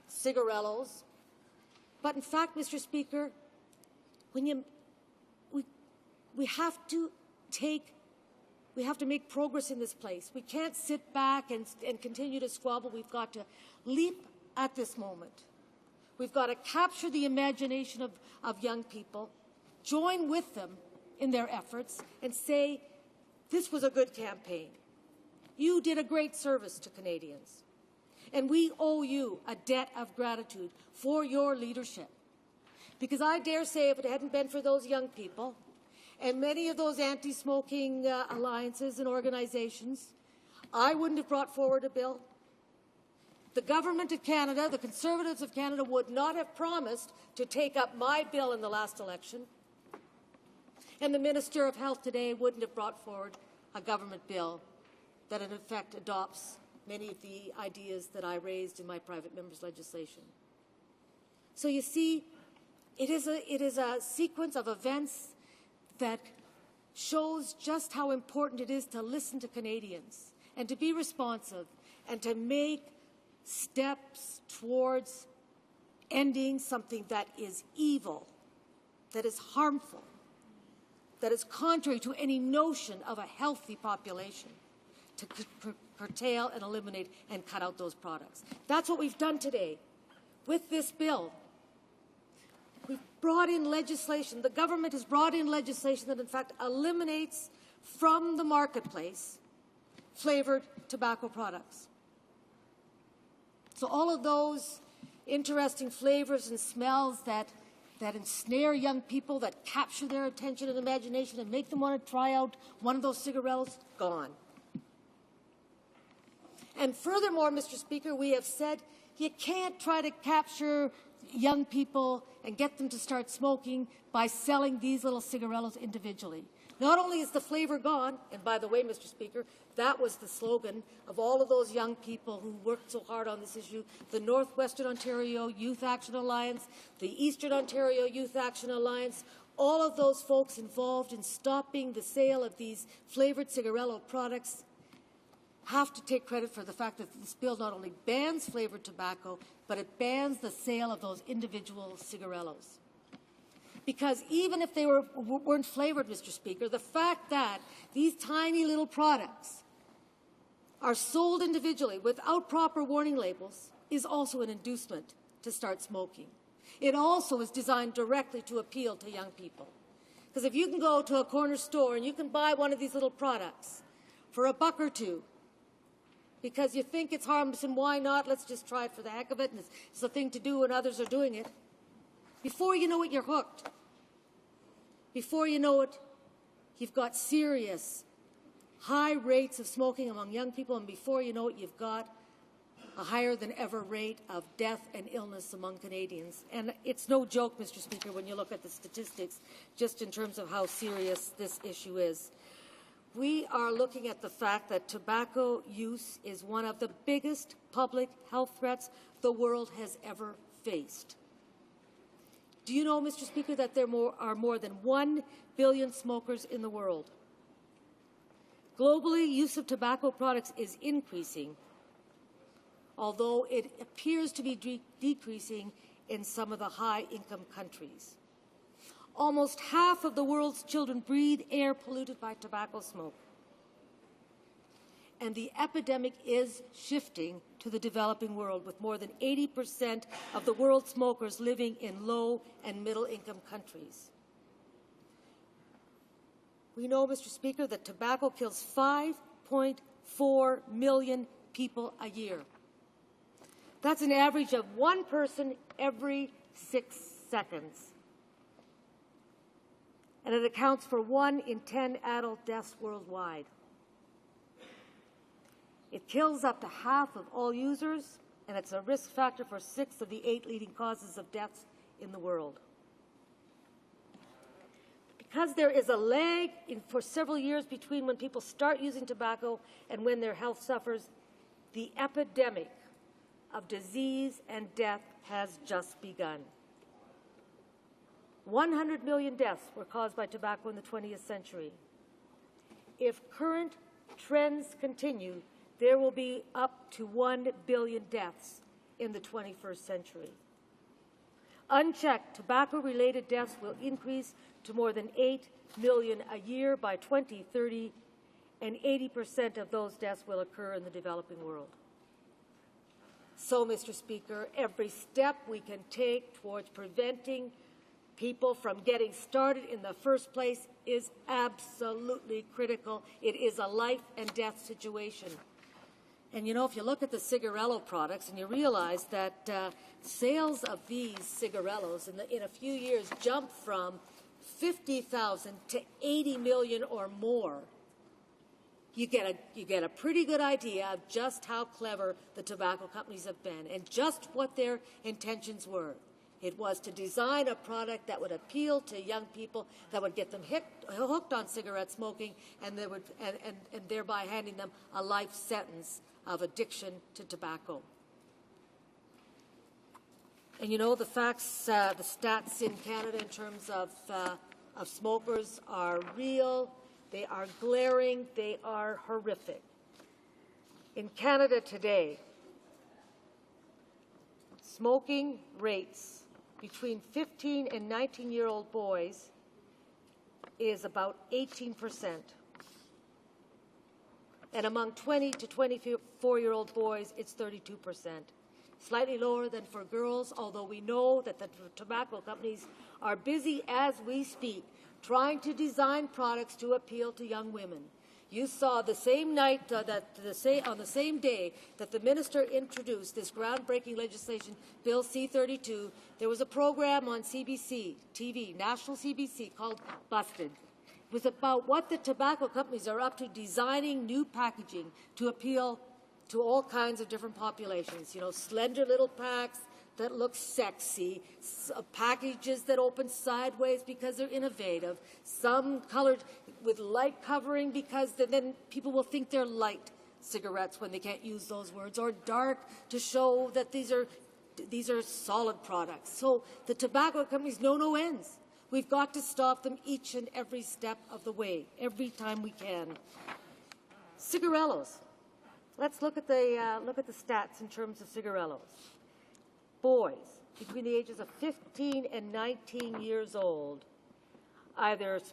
cigarillos. But in fact, Mr. Speaker, we have to make progress in this place. We can't sit back and continue to squabble. We've got to leap at this moment. We've got to capture the imagination of young people, join with them in their efforts, and say, this was a good campaign. You did a great service to Canadians. And we owe you a debt of gratitude for your leadership. Because I dare say if it hadn't been for those young people and many of those anti-smoking alliances and organizations, I wouldn't have brought forward a bill. The Government of Canada, the Conservatives of Canada, would not have promised to take up my bill in the last election. And the Minister of Health today wouldn't have brought forward a government bill that in effect adopts many of the ideas that I raised in my private member's legislation. So you see, it is a sequence of events that shows just how important it is to listen to Canadians and to be responsive and to make steps towards ending something that is evil, that is harmful, that is contrary to any notion of a healthy population, to curtail and eliminate and cut out those products. That's what we've done today with this bill. We've brought in legislation. The government has brought in legislation that, in fact, eliminates from the marketplace flavored tobacco products. So all of those interesting flavors and smells that ensnare young people, that capture their attention and imagination and make them want to try out one of those cigarillos, gone. And furthermore, Mr. Speaker, we have said you can't try to capture young people and get them to start smoking by selling these little cigarillos individually. Not only is the flavor gone, and by the way, Mr. Speaker, that was the slogan of all of those young people who worked so hard on this issue, the Northwestern Ontario Youth Action Alliance, the Eastern Ontario Youth Action Alliance, all of those folks involved in stopping the sale of these flavored cigarillo products have to take credit for the fact that this bill not only bans flavored tobacco, but it bans the sale of those individual cigarillos. Because even if they weren't flavored, Mr. Speaker, the fact that these tiny little products are sold individually without proper warning labels is also an inducement to start smoking. It also is designed directly to appeal to young people. Because if you can go to a corner store and you can buy one of these little products for $1 or $2, because you think it's harmless and why not, let's just try it for the heck of it, and it's the thing to do when others are doing it. Before you know it, you're hooked. Before you know it, you've got serious, high rates of smoking among young people, and before you know it, you've got a higher than ever rate of death and illness among Canadians. And it's no joke, Mr. Speaker, when you look at the statistics, just in terms of how serious this issue is. We are looking at the fact that tobacco use is one of the biggest public health threats the world has ever faced. Do you know, Mr. Speaker, that there are more than 1 billion smokers in the world? Globally, use of tobacco products is increasing, although it appears to be decreasing in some of the high-income countries. Almost half of the world's children breathe air polluted by tobacco smoke. And the epidemic is shifting to the developing world, with more than 80% of the world's smokers living in low and middle-income countries. We know, Mr. Speaker, that tobacco kills 5.4 million people a year. That's an average of one person every 6 seconds. And it accounts for 1 in 10 adult deaths worldwide. It kills up to half of all users, and it's a risk factor for 6 of the 8 leading causes of deaths in the world. Because there is a lag for several years between when people start using tobacco and when their health suffers, the epidemic of disease and death has just begun. 100 million deaths were caused by tobacco in the 20th century. If current trends continue, there will be up to 1 billion deaths in the 21st century. Unchecked, tobacco-related deaths will increase to more than 8 million a year by 2030, and 80% of those deaths will occur in the developing world. So, Mr. Speaker, every step we can take towards preventing people from getting started in the first place is absolutely critical. It is a life and death situation. And you know, if you look at the cigarillo products and you realize that sales of these cigarillos in a few years jumped from 50,000 to 80 million or more, you get a pretty good idea of just how clever the tobacco companies have been and just what their intentions were. It was to design a product that would appeal to young people, that would get them hooked on cigarette smoking, and thereby handing them a life sentence of addiction to tobacco. And you know, the facts, the stats in Canada in terms of smokers are real, they are glaring, they are horrific. In Canada today, smoking rates between 15 and 19-year-old boys is about 18%. And among 20 to 24-year-old boys, it's 32%. Slightly lower than for girls, although we know that the tobacco companies are busy as we speak trying to design products to appeal to young women. You saw the same night, on the same day that the minister introduced this groundbreaking legislation, Bill C-32, there was a program on CBC TV, national CBC, called Busted. It was about what the tobacco companies are up to, designing new packaging to appeal to all kinds of different populations. You know, slender little packs that look sexy, packages that open sideways because they're innovative, some colored with light covering because then people will think they're light cigarettes when they can't use those words, or dark to show that these are solid products. So the tobacco companies know no ends. We've got to stop them each and every step of the way, every time we can. Cigarillos. Let's look at the stats in terms of cigarillos. Boys between the ages of 15 and 19 years old either have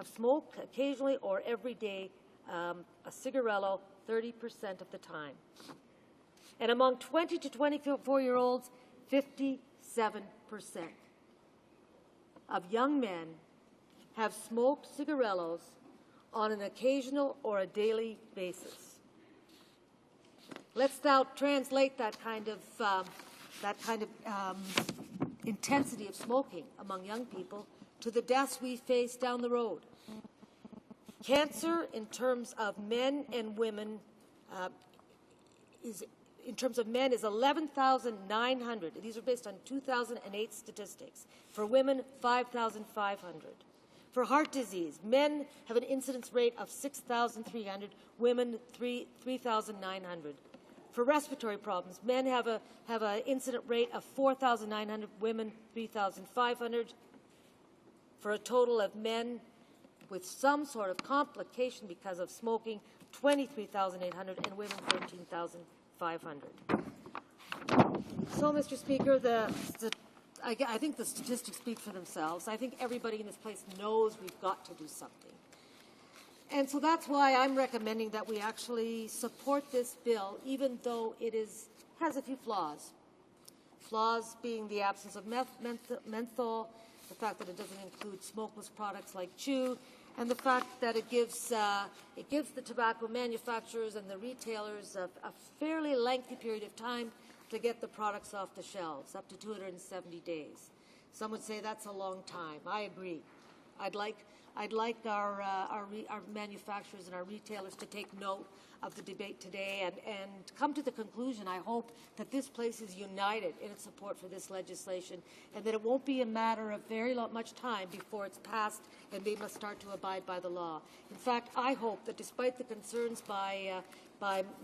smoked occasionally or every day a cigarillo 30% of the time. And among 20 to 24-year-olds, 57% of young men have smoked cigarillos on an occasional or a daily basis. Let's now translate that kind of intensity of smoking among young people to the deaths we face down the road. Cancer, in terms of men and women, is 11,900. These are based on 2008 statistics. For women, 5,500. For heart disease, men have an incidence rate of 6,300, women 3,900. For respiratory problems, men have an incident rate of 4,900, women 3,500, for a total of men with some sort of complication because of smoking, 23,800, and women 13,500. So, Mr. Speaker, I think the statistics speak for themselves. I think everybody in this place knows we've got to do something. And so that's why I'm recommending that we actually support this bill, even though it has a few flaws. Flaws being the absence of menthol, the fact that it doesn't include smokeless products like chew, and the fact that it gives the tobacco manufacturers and the retailers a fairly lengthy period of time to get the products off the shelves, up to 270 days. Some would say that's a long time. I agree. I'd like our manufacturers and our retailers to take note of the debate today and come to the conclusion, I hope, that this place is united in its support for this legislation, and that it won't be a matter of very much time before it's passed and they must start to abide by the law. In fact, I hope that despite the concerns by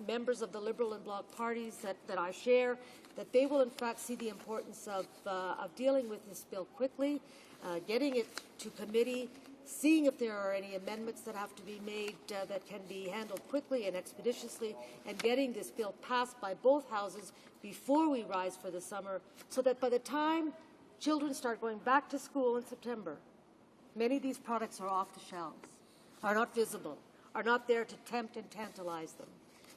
members of the Liberal and Bloc parties that I share, that they will in fact see the importance of dealing with this bill quickly, getting it to committee, seeing if there are any amendments that have to be made that can be handled quickly and expeditiously, and getting this bill passed by both houses before we rise for the summer, so that by the time children start going back to school in September, many of these products are off the shelves, are not visible, are not there to tempt and tantalize them.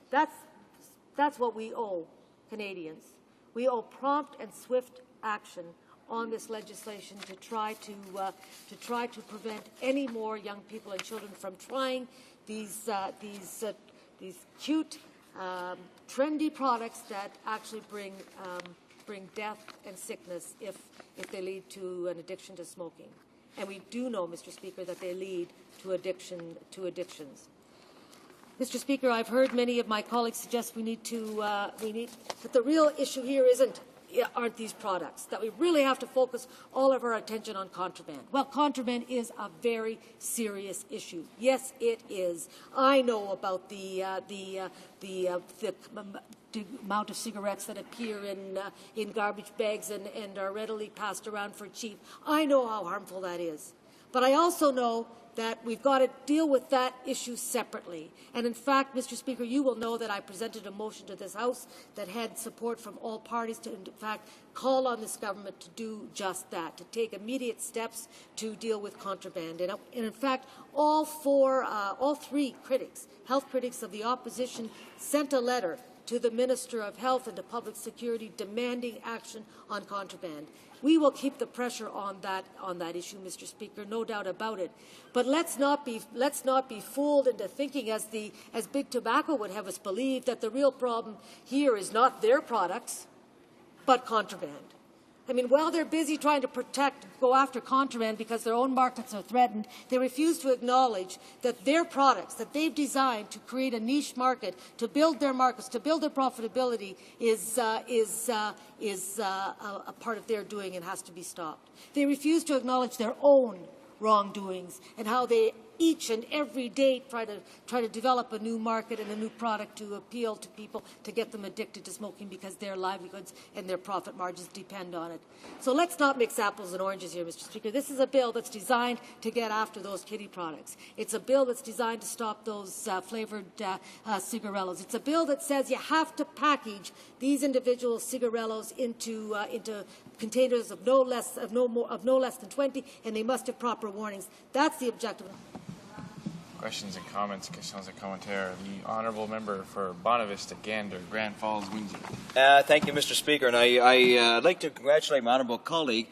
That's what we owe Canadians. We owe prompt and swift action on this legislation to try to prevent any more young people and children from trying these cute, trendy products that actually bring death and sickness if they lead to an addiction to smoking. And we do know, Mr. Speaker, that they lead to addictions. Mr. Speaker, I've heard many of my colleagues suggest that the real issue here aren't these products, that we really have to focus all of our attention on contraband. Well, contraband is a very serious issue. Yes, it is. I know about the amount of cigarettes that appear in garbage bags and are readily passed around for cheap. I know how harmful that is. But I also know that we've got to deal with that issue separately. And in fact, Mr. Speaker, you will know that I presented a motion to this House that had support from all parties to, in fact, call on this government to do just that, to take immediate steps to deal with contraband. And in fact, all three health critics of the opposition, sent a letter to the Minister of Health and to Public Security demanding action on contraband. We will keep the pressure on that issue, Mr. Speaker, no doubt about it. But let's not be fooled into thinking, as Big Tobacco would have us believe, that the real problem here is not their products, but contraband. I mean, while they're busy trying to go after contraband because their own markets are threatened, they refuse to acknowledge that their products that they've designed to create a niche market, to build their markets, to build their profitability, is a part of their doing and has to be stopped. They refuse to acknowledge their own wrongdoings and how they each and every day try to develop a new market and a new product to appeal to people, to get them addicted to smoking because their livelihoods and their profit margins depend on it. So let's not mix apples and oranges here, Mr. Speaker. This is a bill that's designed to get after those kiddie products. It's a bill that's designed to stop those flavoured cigarellos. It's a bill that says you have to package these individual cigarellos into containers of no less than 20, and they must have proper warnings. That's the objective. Questions and comments, questions and commentaire. The Honourable Member for Bonavista, Gander, Grand Falls, Windsor. Thank you, Mr. Speaker, and I'd like to congratulate my honourable colleague.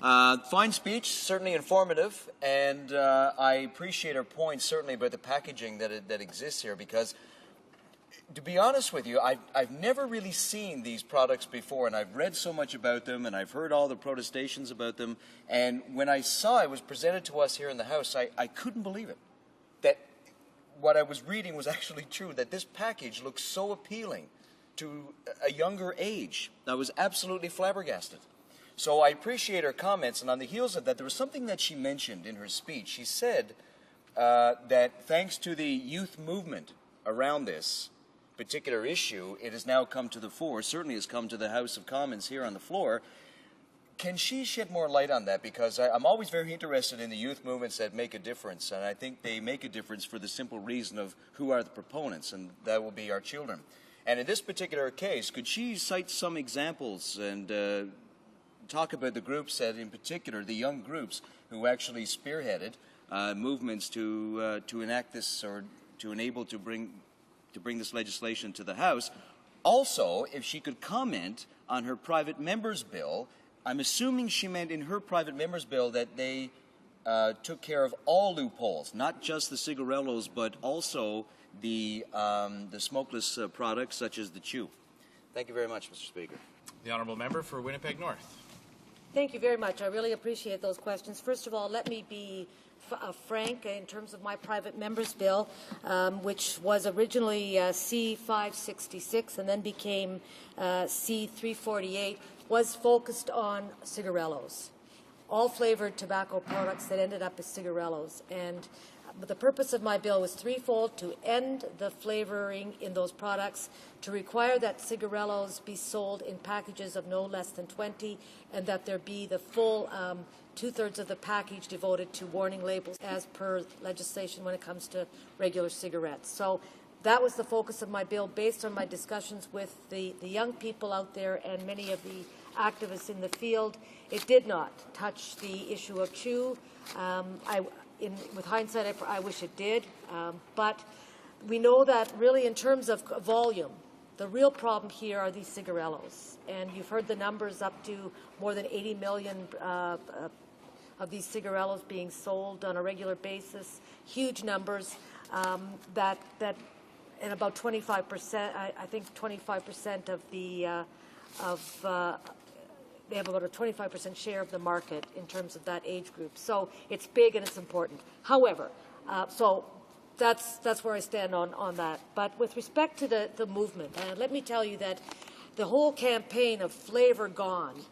Fine speech, certainly informative, and I appreciate her point certainly about the packaging that exists here, because to be honest with you, I've never really seen these products before, and I've read so much about them, and I've heard all the protestations about them, and when I saw it was presented to us here in the House, I couldn't believe it. That what I was reading was actually true, that this package looks so appealing to a younger age. I was absolutely flabbergasted. So I appreciate her comments, and on the heels of that, there was something that she mentioned in her speech. She said that thanks to the youth movement around this particular issue, it has now come to the fore, certainly has come to the House of Commons here on the floor. Can she shed more light on that? Because I'm always very interested in the youth movements that make a difference, and I think they make a difference for the simple reason of who are the proponents, and that will be our children. And in this particular case, could she cite some examples and talk about the groups that, in particular, the young groups who actually spearheaded movements to enact this, or to enable to bring this legislation to the House? Also, if she could comment on her private member's bill. I'm assuming she meant in her private member's bill that they took care of all loopholes, not just the cigarillos, but also the smokeless products such as the chew. Thank you very much, Mr. Speaker. The Honourable Member for Winnipeg North. Thank you very much. I really appreciate those questions. First of all, let me be frank in terms of my private member's bill, which was originally C566 and then became C348, was focused on cigarillos, all flavored tobacco products that ended up as cigarillos. And the purpose of my bill was threefold: to end the flavoring in those products, to require that cigarillos be sold in packages of no less than 20, and that there be the full two-thirds of the package devoted to warning labels as per legislation when it comes to regular cigarettes. So that was the focus of my bill, based on my discussions with the young people out there and many of the activists in the field. It did not touch the issue of chew. With hindsight, I wish it did. But we know that really in terms of volume, the real problem here are these cigarillos. And you've heard the numbers, up to more than 80 million of these cigarillos being sold on a regular basis. Huge numbers and about 25%, I think 25% of they have about a 25% share of the market in terms of that age group. So it's big and it's important. However, so that's where I stand on that. But with respect to the movement, let me tell you that the whole campaign of Flavor Gone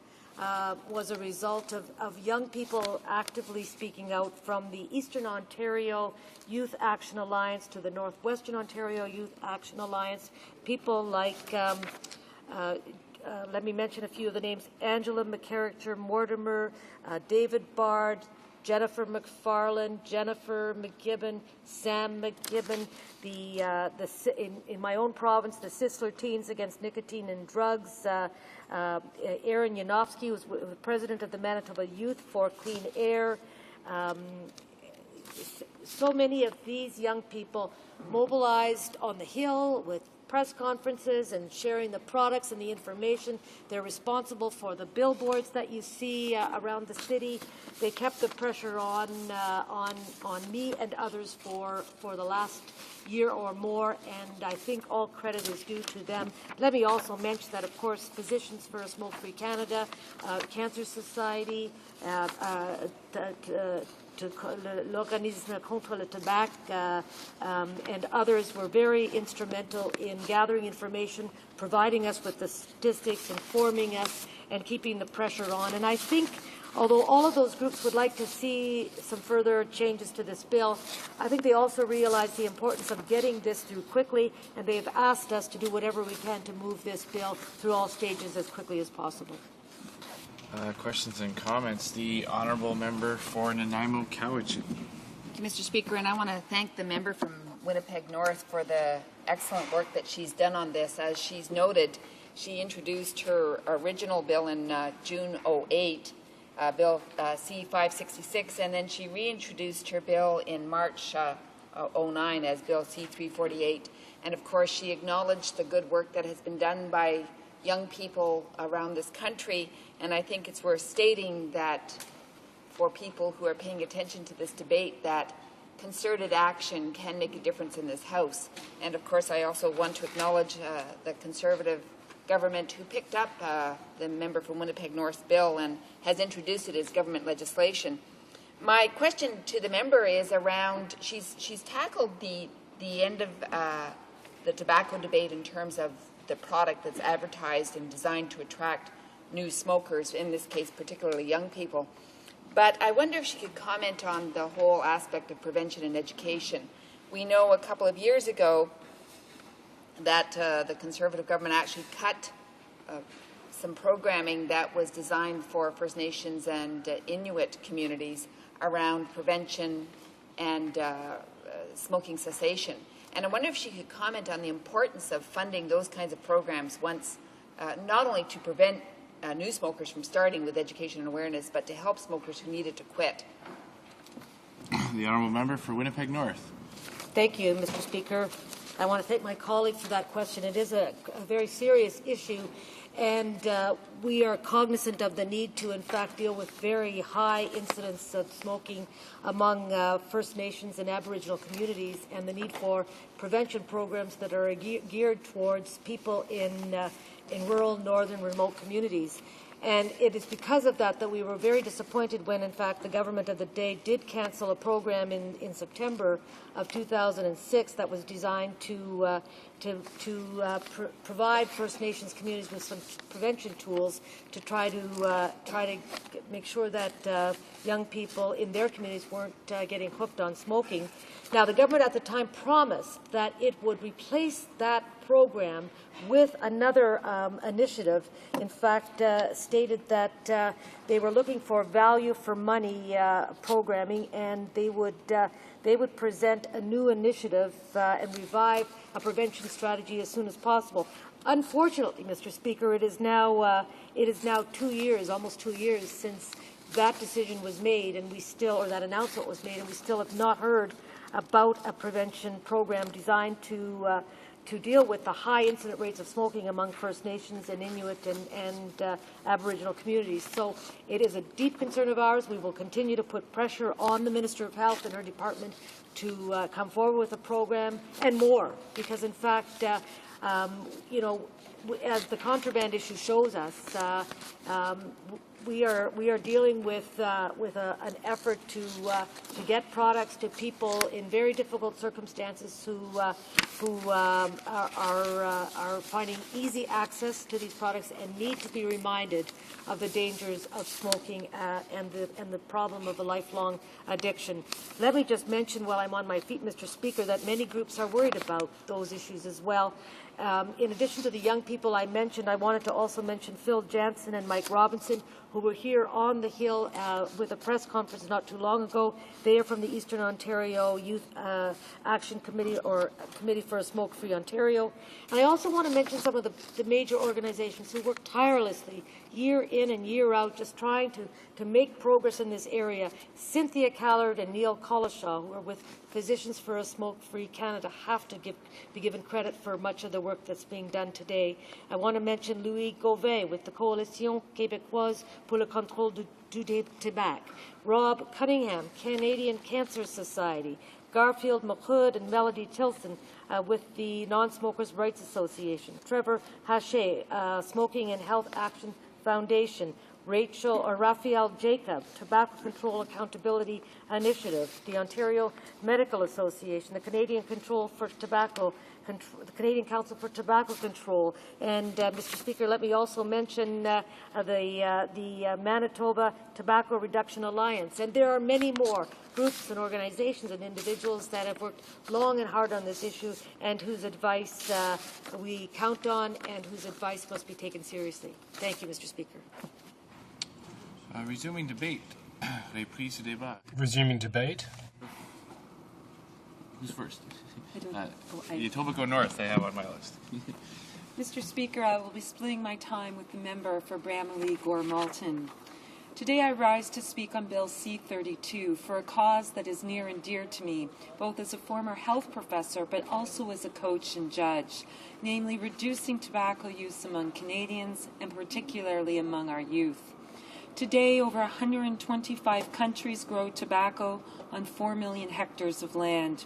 was a result of young people actively speaking out, from the Eastern Ontario Youth Action Alliance to the Northwestern Ontario Youth Action Alliance. People like let me mention a few of the names: Angela McCarricker Mortimer, David Bard, Jennifer McFarland, Jennifer McGibbon, Sam McGibbon, in my own province, the Sisler Teens Against Nicotine and Drugs, Aaron Yanofsky, who was the president of the Manitoba Youth for Clean Air. So many of these young people mobilized on the Hill with press conferences and sharing the products and the information. They're responsible for the billboards that you see around the city. They kept the pressure on me and others for the last year or more, and I think all credit is due to them. Let me also mention that, of course, Physicians for a Smoke-Free Canada, Cancer Society, l'Organisme contre le Tabac, and others were very instrumental in gathering information, providing us with the statistics, informing us, and keeping the pressure on. And I think, although all of those groups would like to see some further changes to this bill, I think they also realize the importance of getting this through quickly, and they have asked us to do whatever we can to move this bill through all stages as quickly as possible. Questions and comments. The Honourable Member for Nanaimo Cowichan. Thank you, Mr. Speaker, and I want to thank the member from Winnipeg North for the excellent work that she's done on this. As she's noted, she introduced her original bill in June 08, Bill C566, and then she reintroduced her bill in March 09 as Bill C348. And of course, she acknowledged the good work that has been done by young people around this country, and I think it's worth stating that for people who are paying attention to this debate, that concerted action can make a difference in this House. And of course, I also want to acknowledge the Conservative government who picked up the member from Winnipeg North bill and has introduced it as government legislation. My question to the member is around, she's tackled the end of the tobacco debate in terms of the product that's advertised and designed to attract new smokers, in this case particularly young people. But I wonder if she could comment on the whole aspect of prevention and education. We know a couple of years ago that the Conservative government actually cut some programming that was designed for First Nations and Inuit communities around prevention and smoking cessation. And I wonder if she could comment on the importance of funding those kinds of programs once, not only to prevent new smokers from starting with education and awareness, but to help smokers who need it to quit. The Honourable Member for Winnipeg North. Thank you, Mr. Speaker. I want to thank my colleague for that question. It is a very serious issue, And we are cognizant of the need to, in fact, deal with very high incidence of smoking among First Nations and Aboriginal communities, and the need for prevention programs that are geared towards people in rural, northern, remote communities. And it is because of that that we were very disappointed when, in fact, the government of the day did cancel a program in September of 2006 that was designed to provide First Nations communities with some prevention tools to try to make sure that young people in their communities weren't getting hooked on smoking. Now, the government at the time promised that it would replace that program with another initiative. In fact, stated that they were looking for value for money programming, and they would present a new initiative and revive a prevention strategy as soon as possible. Unfortunately, Mr. Speaker, it is now 2 years, almost 2 years since that decision was made, and we still, or that announcement was made, and we still have not heard about a prevention program designed to deal with the high incident rates of smoking among First Nations and Inuit and Aboriginal communities. So it is a deep concern of ours. We will continue to put pressure on the Minister of Health and her department to come forward with a program and more, because in fact, as the contraband issue shows us, we are dealing with an effort to get products to people in very difficult circumstances who are finding easy access to these products and need to be reminded of the dangers of smoking and the problem of a lifelong addiction. Let me just mention while I'm on my feet, Mr. Speaker, that many groups are worried about those issues as well. In addition to the young people I mentioned, I wanted to also mention Phil Jansen and Mike Robinson, who were here on the Hill with a press conference not too long ago. They are from the Eastern Ontario Youth Action Committee, or Committee for a Smoke-Free Ontario. And I also want to mention some of the major organizations who work tirelessly year in and year out just trying to make progress in this area. Cynthia Callard and Neil Collishaw, who are with Physicians for a Smoke-Free Canada, have to be given credit for much of the work that's being done today. I want to mention Louis Gauvet with the Coalition Québécoise pour le contrôle du tabac, Rob Cunningham, Canadian Cancer Society, Garfield McHood and Melody Tilson with the Non-Smokers' Rights Association, Trevor Haché, Smoking and Health Action Foundation, Raphael Jacob, Tobacco Control Accountability Initiative, the Ontario Medical Association, the Canadian Council for Tobacco Control, and Mr. Speaker, let me also mention the Manitoba Tobacco Reduction Alliance, and there are many more groups and organizations and individuals that have worked long and hard on this issue, and whose advice we count on, and whose advice must be taken seriously. Thank you, Mr. Speaker. Resuming debate. Reprise du débat. Resuming debate. Who's first? The Etobicoke North I have on my list. Mr. Speaker, I will be splitting my time with the member for Bramalea Gore-Malton. Today I rise to speak on Bill C-32 for a cause that is near and dear to me, both as a former health professor but also as a coach and judge, namely reducing tobacco use among Canadians and particularly among our youth. Today, over 125 countries grow tobacco on 4 million hectares of land.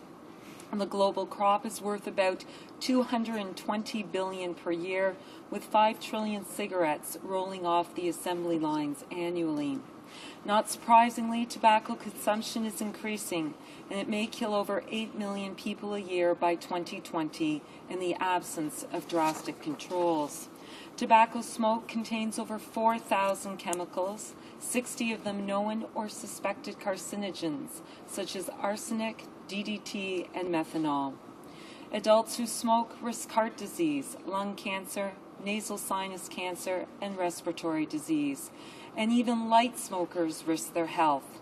And the global crop is worth about $220 billion per year, with 5 trillion cigarettes rolling off the assembly lines annually. Not surprisingly, tobacco consumption is increasing, and it may kill over 8 million people a year by 2020 in the absence of drastic controls. Tobacco smoke contains over 4,000 chemicals, 60 of them known or suspected carcinogens, such as arsenic, DDT, and methanol. Adults who smoke risk heart disease, lung cancer, nasal sinus cancer, and respiratory disease. And even light smokers risk their health.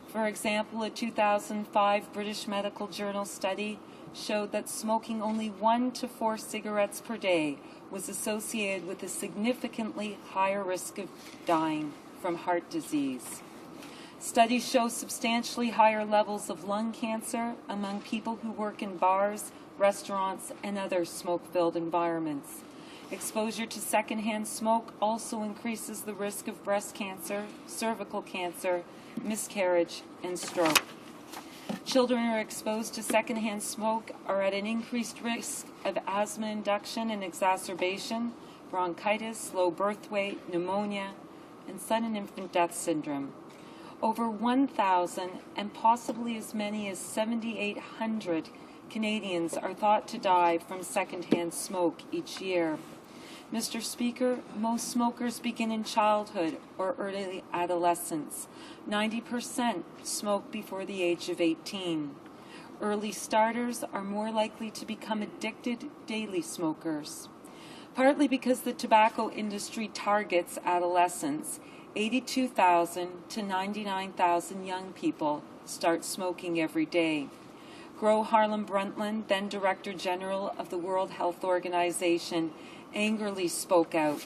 For example, a 2005 British Medical Journal study showed that smoking only 1 to 4 cigarettes per day was associated with a significantly higher risk of dying from heart disease. Studies show substantially higher levels of lung cancer among people who work in bars, restaurants, and other smoke-filled environments. Exposure to secondhand smoke also increases the risk of breast cancer, cervical cancer, miscarriage, and stroke. Children who are exposed to secondhand smoke are at an increased risk of asthma induction and exacerbation, bronchitis, low birth weight, pneumonia, and sudden infant death syndrome. Over 1,000 and possibly as many as 7,800 Canadians are thought to die from secondhand smoke each year. Mr. Speaker, most smokers begin in childhood or early adolescence. 90% smoke before the age of 18. Early starters are more likely to become addicted daily smokers. Partly because the tobacco industry targets adolescents, 82,000 to 99,000 young people start smoking every day. Gro Harlem Brundtland, then Director General of the World Health Organization, angrily spoke out.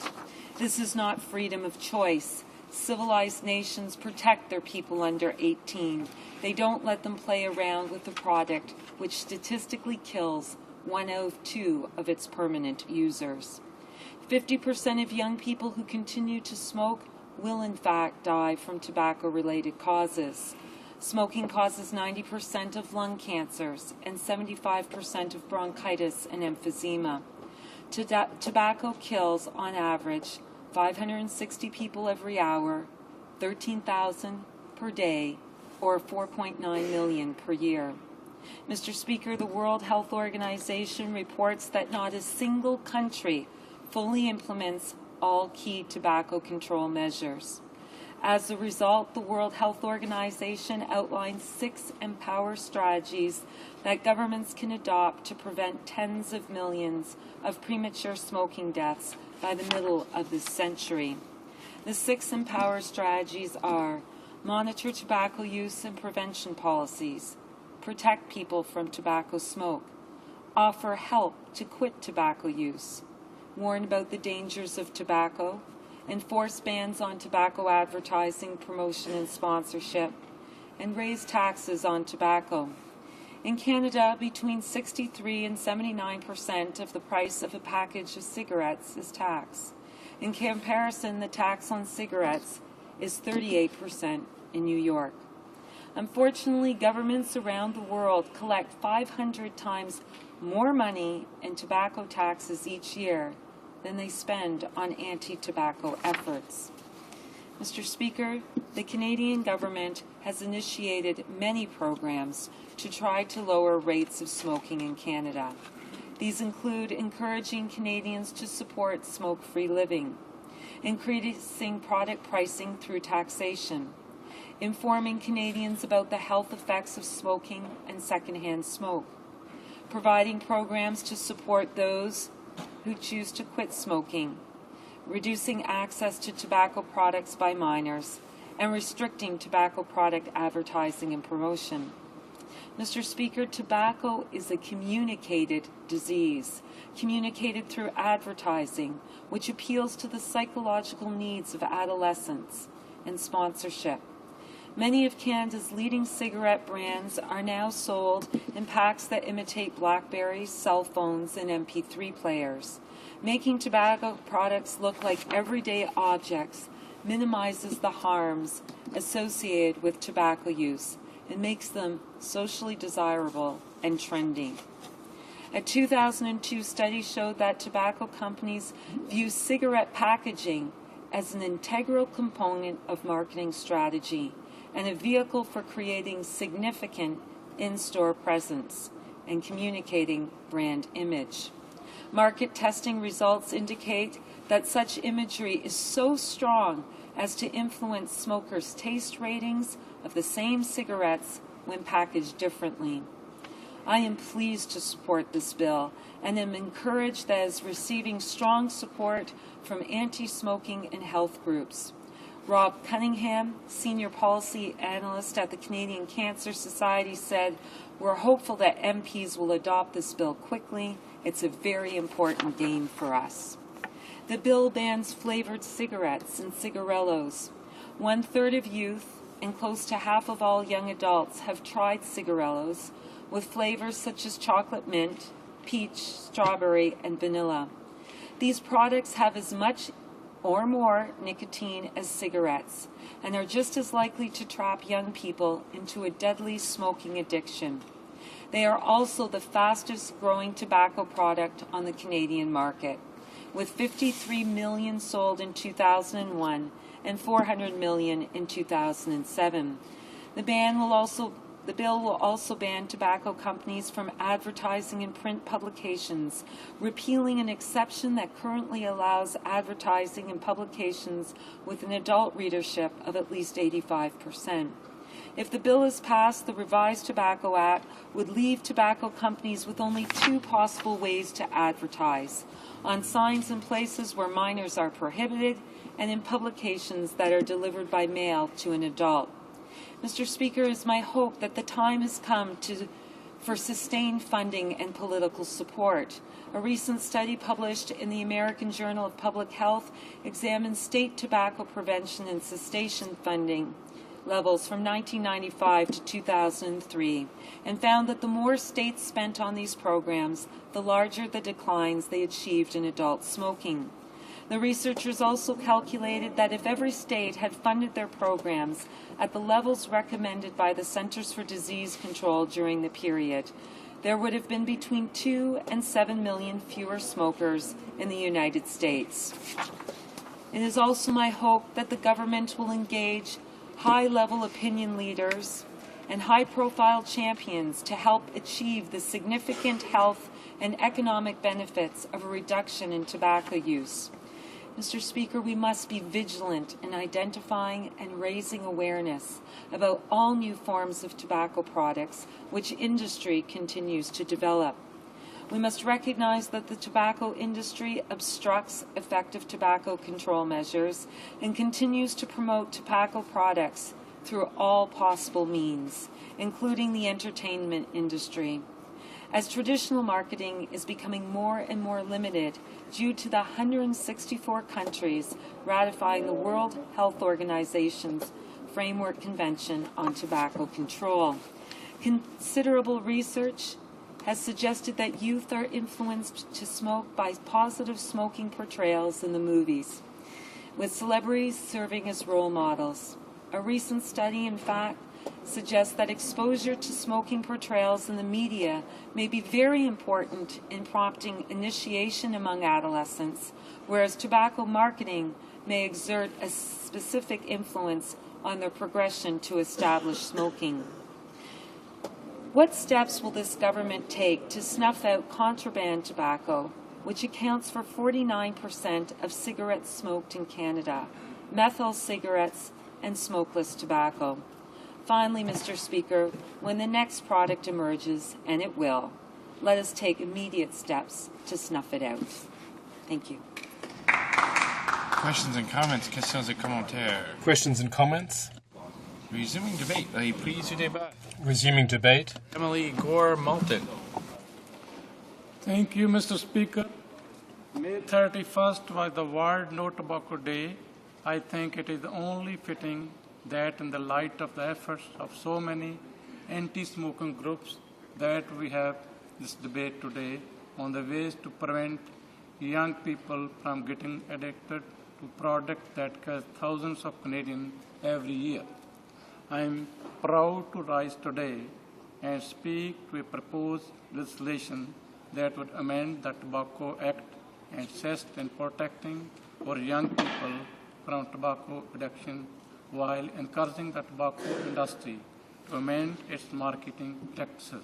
This is not freedom of choice. Civilized nations protect their people under 18. They don't let them play around with the product, which statistically kills 1 out of 2 of its permanent users. 50% of young people who continue to smoke will in fact die from tobacco-related causes. Smoking causes 90% of lung cancers and 75% of bronchitis and emphysema. Tobacco kills, on average, 560 people every hour, 13,000 per day, or 4.9 million per year. Mr. Speaker, the World Health Organization reports that not a single country fully implements all key tobacco control measures. As a result, the World Health Organization outlines 6 Empower strategies that governments can adopt to prevent tens of millions of premature smoking deaths by the middle of this century. The 6 Empower strategies are: monitor tobacco use and prevention policies, protect people from tobacco smoke, offer help to quit tobacco use, warn about the dangers of tobacco, enforce bans on tobacco advertising, promotion, and sponsorship, and raise taxes on tobacco. In Canada, between 63 and 79% of the price of a package of cigarettes is tax. In comparison, the tax on cigarettes is 38% in New York. Unfortunately, governments around the world collect 500 times more money in tobacco taxes each year than they spend on anti-tobacco efforts. Mr. Speaker, the Canadian government has initiated many programs to try to lower rates of smoking in Canada. These include encouraging Canadians to support smoke-free living, increasing product pricing through taxation, informing Canadians about the health effects of smoking and secondhand smoke, providing programs to support those who choose to quit smoking, reducing access to tobacco products by minors, and restricting tobacco product advertising and promotion. Mr. Speaker, tobacco is a communicated disease, communicated through advertising, which appeals to the psychological needs of adolescents, and sponsorship. Many of Canada's leading cigarette brands are now sold in packs that imitate BlackBerries, cell phones, and MP3 players. Making tobacco products look like everyday objects minimizes the harms associated with tobacco use and makes them socially desirable and trendy. A 2002 study showed that tobacco companies view cigarette packaging as an integral component of marketing strategy and a vehicle for creating significant in-store presence and communicating brand image. Market testing results indicate that such imagery is so strong as to influence smokers' taste ratings of the same cigarettes when packaged differently. I am pleased to support this bill and am encouraged that it is receiving strong support from anti-smoking and health groups. Rob Cunningham, Senior Policy Analyst at the Canadian Cancer Society, said, "We're hopeful that MPs will adopt this bill quickly. It's a very important gain for us." The bill bans flavored cigarettes and cigarillos. 1/3 of youth and close to half of all young adults have tried cigarillos with flavors such as chocolate mint, peach, strawberry, and vanilla. These products have as much or more nicotine as cigarettes and are just as likely to trap young people into a deadly smoking addiction. They are also the fastest growing tobacco product on the Canadian market, with 53 million sold in 2001 and 400 million in 2007. The bill will also ban tobacco companies from advertising in print publications, repealing an exception that currently allows advertising in publications with an adult readership of at least 85%. If the bill is passed, the revised Tobacco Act would leave tobacco companies with only two possible ways to advertise: on signs in places where minors are prohibited and in publications that are delivered by mail to an adult. Mr. Speaker, it is my hope that the time has come for sustained funding and political support. A recent study published in the American Journal of Public Health examined state tobacco prevention and cessation funding levels from 1995 to 2003 and found that the more states spent on these programs, the larger the declines they achieved in adult smoking. The researchers also calculated that if every state had funded their programs at the levels recommended by the Centers for Disease Control during the period, there would have been between 2 and 7 million fewer smokers in the United States. It is also my hope that the government will engage high-level opinion leaders and high-profile champions to help achieve the significant health and economic benefits of a reduction in tobacco use. Mr. Speaker, we must be vigilant in identifying and raising awareness about all new forms of tobacco products which industry continues to develop. We must recognize that the tobacco industry obstructs effective tobacco control measures and continues to promote tobacco products through all possible means, including the entertainment industry. As traditional marketing is becoming more and more limited due to the 164 countries ratifying the World Health Organization's Framework Convention on Tobacco Control. Considerable research has suggested that youth are influenced to smoke by positive smoking portrayals in the movies, with celebrities serving as role models. A recent study, in fact, suggests that exposure to smoking portrayals in the media may be very important in prompting initiation among adolescents, whereas tobacco marketing may exert a specific influence on their progression to established smoking. What steps will this government take to snuff out contraband tobacco, which accounts for 49% of cigarettes smoked in Canada, menthol cigarettes, and smokeless tobacco? Finally, Mr. Speaker, when the next product emerges, and it will, let us take immediate steps to snuff it out. Thank you. Questions and comments, questions et commentaires. Questions and comments? Resuming debate. Veuillez prise du débat. Resuming debate. Emily Gore-Malton. Thank you, Mr. Speaker. May 31st was the World No Tobacco Day. I think it is only fitting that in the light of the efforts of so many anti-smoking groups that we have this debate today on the ways to prevent young people from getting addicted to products that kill thousands of Canadians every year. I am proud to rise today and speak to a proposed legislation that would amend the Tobacco Act and assist in protecting our young people from tobacco addiction while encouraging the tobacco industry to amend its marketing practices.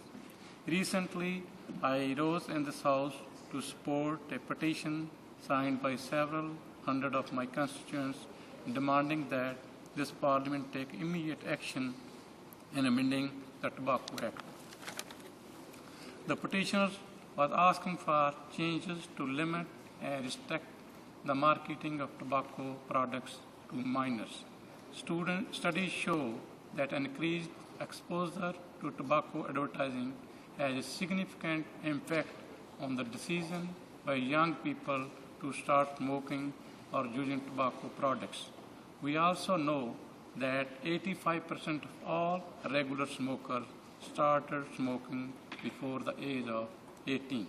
Recently, I rose in this House to support a petition signed by several hundred of my constituents demanding that this Parliament take immediate action in amending the Tobacco Act. The petitioners was asking for changes to limit and restrict the marketing of tobacco products to minors. Studies show that an increased exposure to tobacco advertising has a significant impact on the decision by young people to start smoking or using tobacco products. We also know that 85% of all regular smokers started smoking before the age of 18.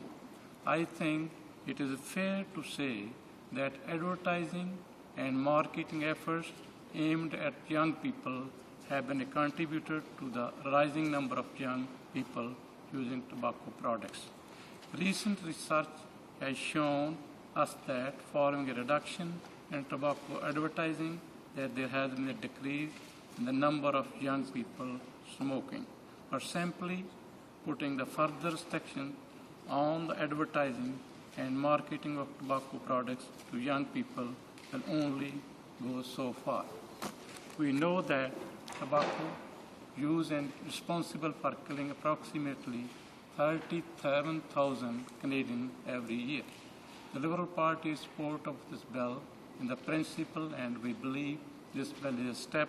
I think it is fair to say that advertising and marketing efforts aimed at young people have been a contributor to the rising number of young people using tobacco products. Recent research has shown us that following a reduction in tobacco advertising, that there has been a decrease in the number of young people smoking. Or simply putting the further restriction on the advertising and marketing of tobacco products to young people will only go so far. We know that tobacco use is responsible for killing approximately 37,000 Canadians every year. The Liberal Party is supportive of this bill in the principle, and we believe this bill is a step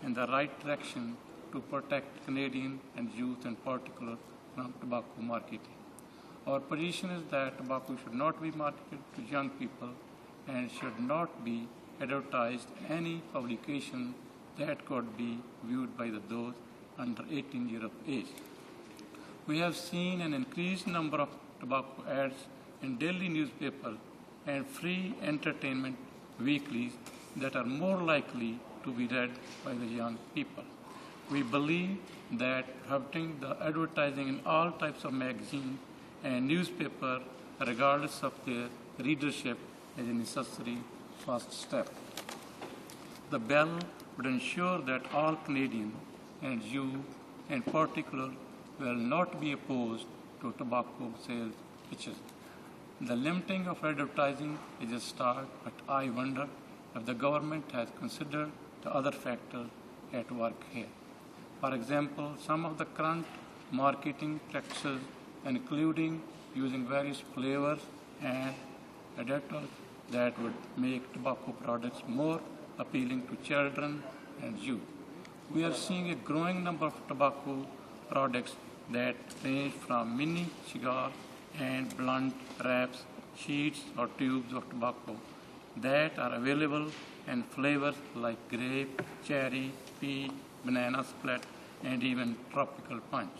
in the right direction to protect Canadians and youth in particular from tobacco marketing. Our position is that tobacco should not be marketed to young people and should not be advertised in any publication that could be viewed by those under 18 years of age. We have seen an increased number of tobacco ads in daily newspapers and free entertainment weeklies that are more likely to be read by the young people. We believe that prohibiting the advertising in all types of magazines and newspapers, regardless of their readership, is a necessary first step. The bill would ensure that all Canadians, and you in particular, will not be opposed to tobacco sales pitches. The limiting of advertising is a start, but I wonder if the government has considered the other factors at work here. For example, some of the current marketing practices, including using various flavors and additives that would make tobacco products more appealing to children and youth. We are seeing a growing number of tobacco products that range from mini cigars and blunt wraps, sheets or tubes of tobacco that are available in flavors like grape, cherry, peach, banana split, and even tropical punch.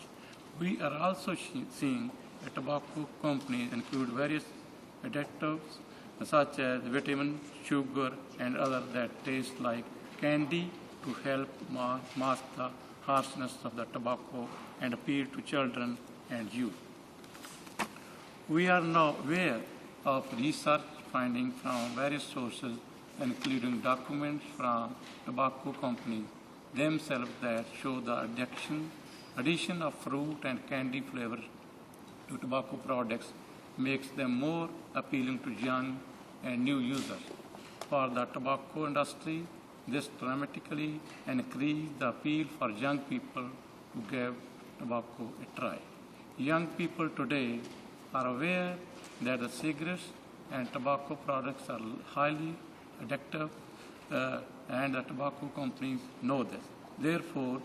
We are also seeing that tobacco companies include various additives such as vitamin, sugar, and others that taste like candy to help mask the harshness of the tobacco and appeal to children and youth. We are now aware of research findings from various sources, including documents from tobacco companies themselves that show the addition of fruit and candy flavors to tobacco products makes them more appealing to young and new users. For the tobacco industry, this dramatically increased the appeal for young people to give tobacco a try. Young people today are aware that the cigarettes and tobacco products are highly addictive, and the tobacco companies know this. Therefore,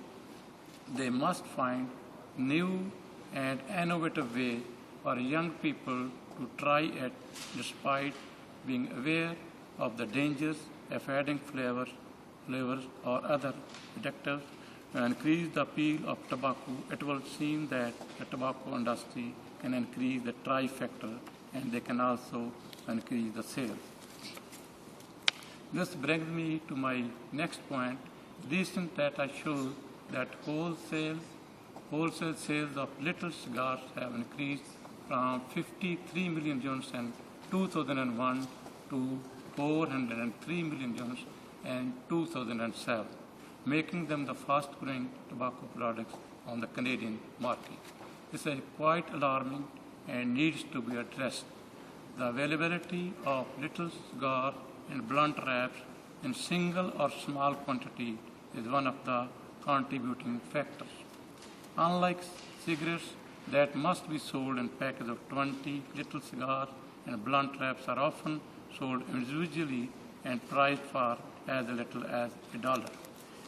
they must find new and innovative ways for young people to try it despite being aware of the dangers of adding flavors or other additives to increase the appeal of tobacco. It will seem that the tobacco industry can increase the try factor, and they can also increase the sales. This brings me to my next point. Recent data shows that wholesale sales of little cigars have increased from 53 million units in 2001 to 403 million units in 2007, making them the fast-growing tobacco products on the Canadian market. This is quite alarming and needs to be addressed. The availability of little cigars and blunt wraps in single or small quantity is one of the contributing factors. Unlike cigarettes that must be sold in packages of 20, little cigars and blunt wraps are often sold individually and priced for as little as $1.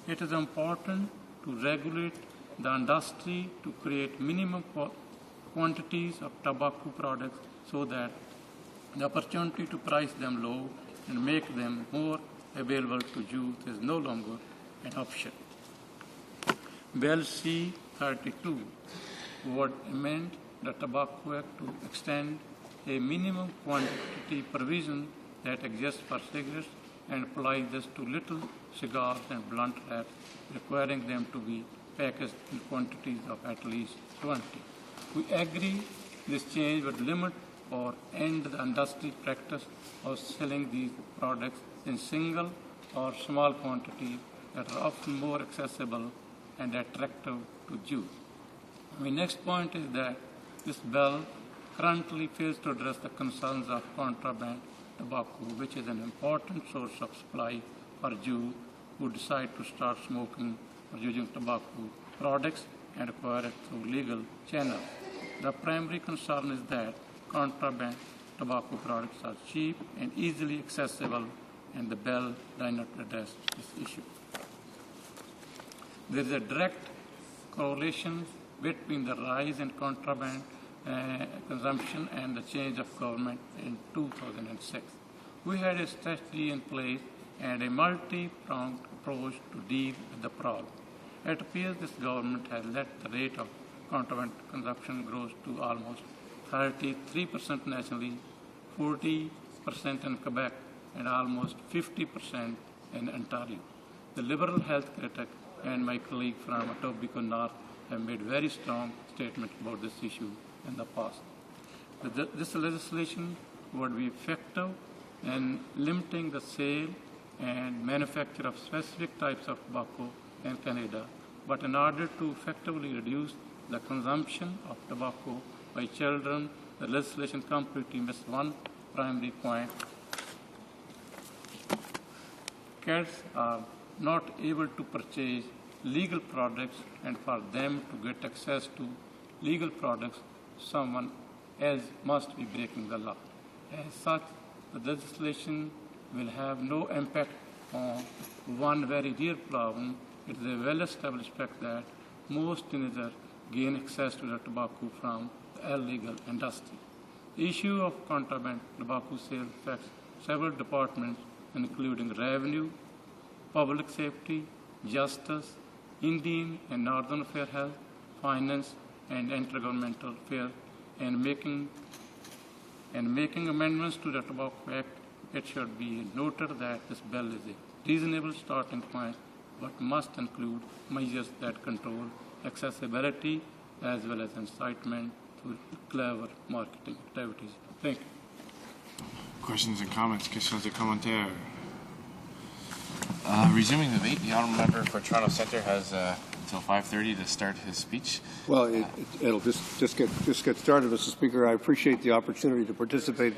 It is important to regulate the industry to create minimum quantities of tobacco products so that the opportunity to price them low and make them more available to youth is no longer an option. Bill C-32 would amend the Tobacco Act to extend a minimum quantity provision that exists for cigarettes and apply this to little cigars and blunt wraps, requiring them to be packaged in quantities of at least 20. We agree this change would limit or end the industry practice of selling these products in single or small quantities that are often more accessible and attractive to youth. My next point is that this bill currently fails to address the concerns of contraband tobacco, which is an important source of supply for youth who decide to start smoking or using tobacco products and acquire it through legal channels. The primary concern is that contraband tobacco products are cheap and easily accessible, and the bill does not address this issue. There is a direct correlation between the rise in contraband consumption and the change of government in 2006. We had a strategy in place and a multi-pronged approach to deal with the problem. It appears this government has let the rate of contraband consumption grow to almost 33% nationally, 40% in Quebec, and almost 50% in Ontario. The Liberal health critic and my colleague from Etobicoke North have made very strong statements about this issue in the past. This legislation would be effective in limiting the sale and manufacture of specific types of tobacco in Canada, but in order to effectively reduce the consumption of tobacco by children, the legislation completely missed one primary point. Kids are not able to purchase legal products, and for them to get access to legal products, someone else must be breaking the law. As such, the legislation will have no impact on one very real problem. It is a well-established fact that most teenagers gain access to the tobacco from the illegal industry. The issue of contraband tobacco sales affects several departments, including revenue, public safety, justice, Indian and Northern Affairs Health, finance, and intergovernmental affairs, and making amendments to the Tobacco Act. It should be noted that this bill is a reasonable starting point, but must include measures that control accessibility as well as incitement through clever marketing activities. Thank you. Questions and comments? Questions et commentaires? Resuming the debate, the honourable member for Toronto Centre has until 5:30 to start his speech. Well, it'll just get started, Mr. Speaker. I appreciate the opportunity to participate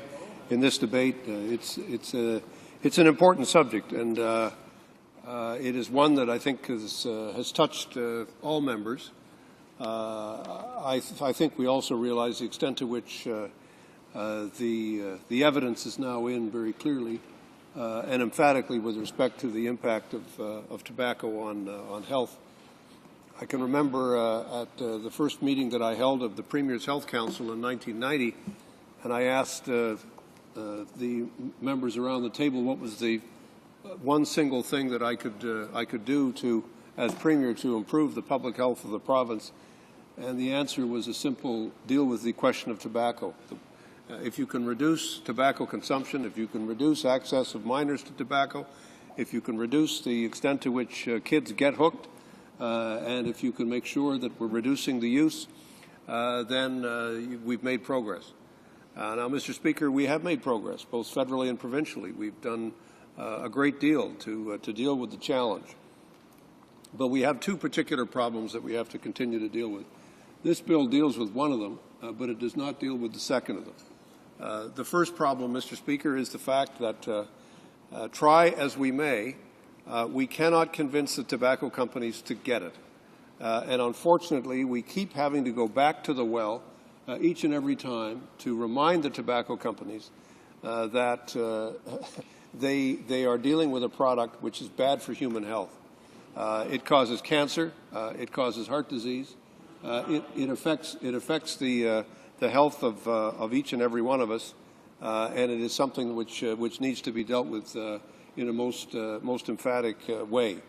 in this debate. It's an important subject, and it is one that I think has touched all members. I think we also realize the extent to which the evidence is now in very clearly and emphatically with respect to the impact of tobacco on health. I can remember at the first meeting that I held of the Premier's Health Council in 1990, and I asked the members around the table what was the one single thing that I could do to, as Premier, to improve the public health of the province, and the answer was a simple: deal with the question of tobacco. If you can reduce tobacco consumption, if you can reduce access of minors to tobacco, if you can reduce the extent to which kids get hooked, and if you can make sure that we're reducing the use, then we've made progress. Now, Mr. Speaker, we have made progress, both federally and provincially. We've done a great deal to deal with the challenge. But we have two particular problems that we have to continue to deal with. This bill deals with one of them, but it does not deal with the second of them. The first problem, Mr. Speaker, is the fact that try as we may, we cannot convince the tobacco companies to get it. And unfortunately, we keep having to go back to the well each and every time to remind the tobacco companies that they are dealing with a product which is bad for human health. It causes cancer. It causes heart disease. It affects the health of each and every one of us, and it is something which needs to be dealt with in a most emphatic way.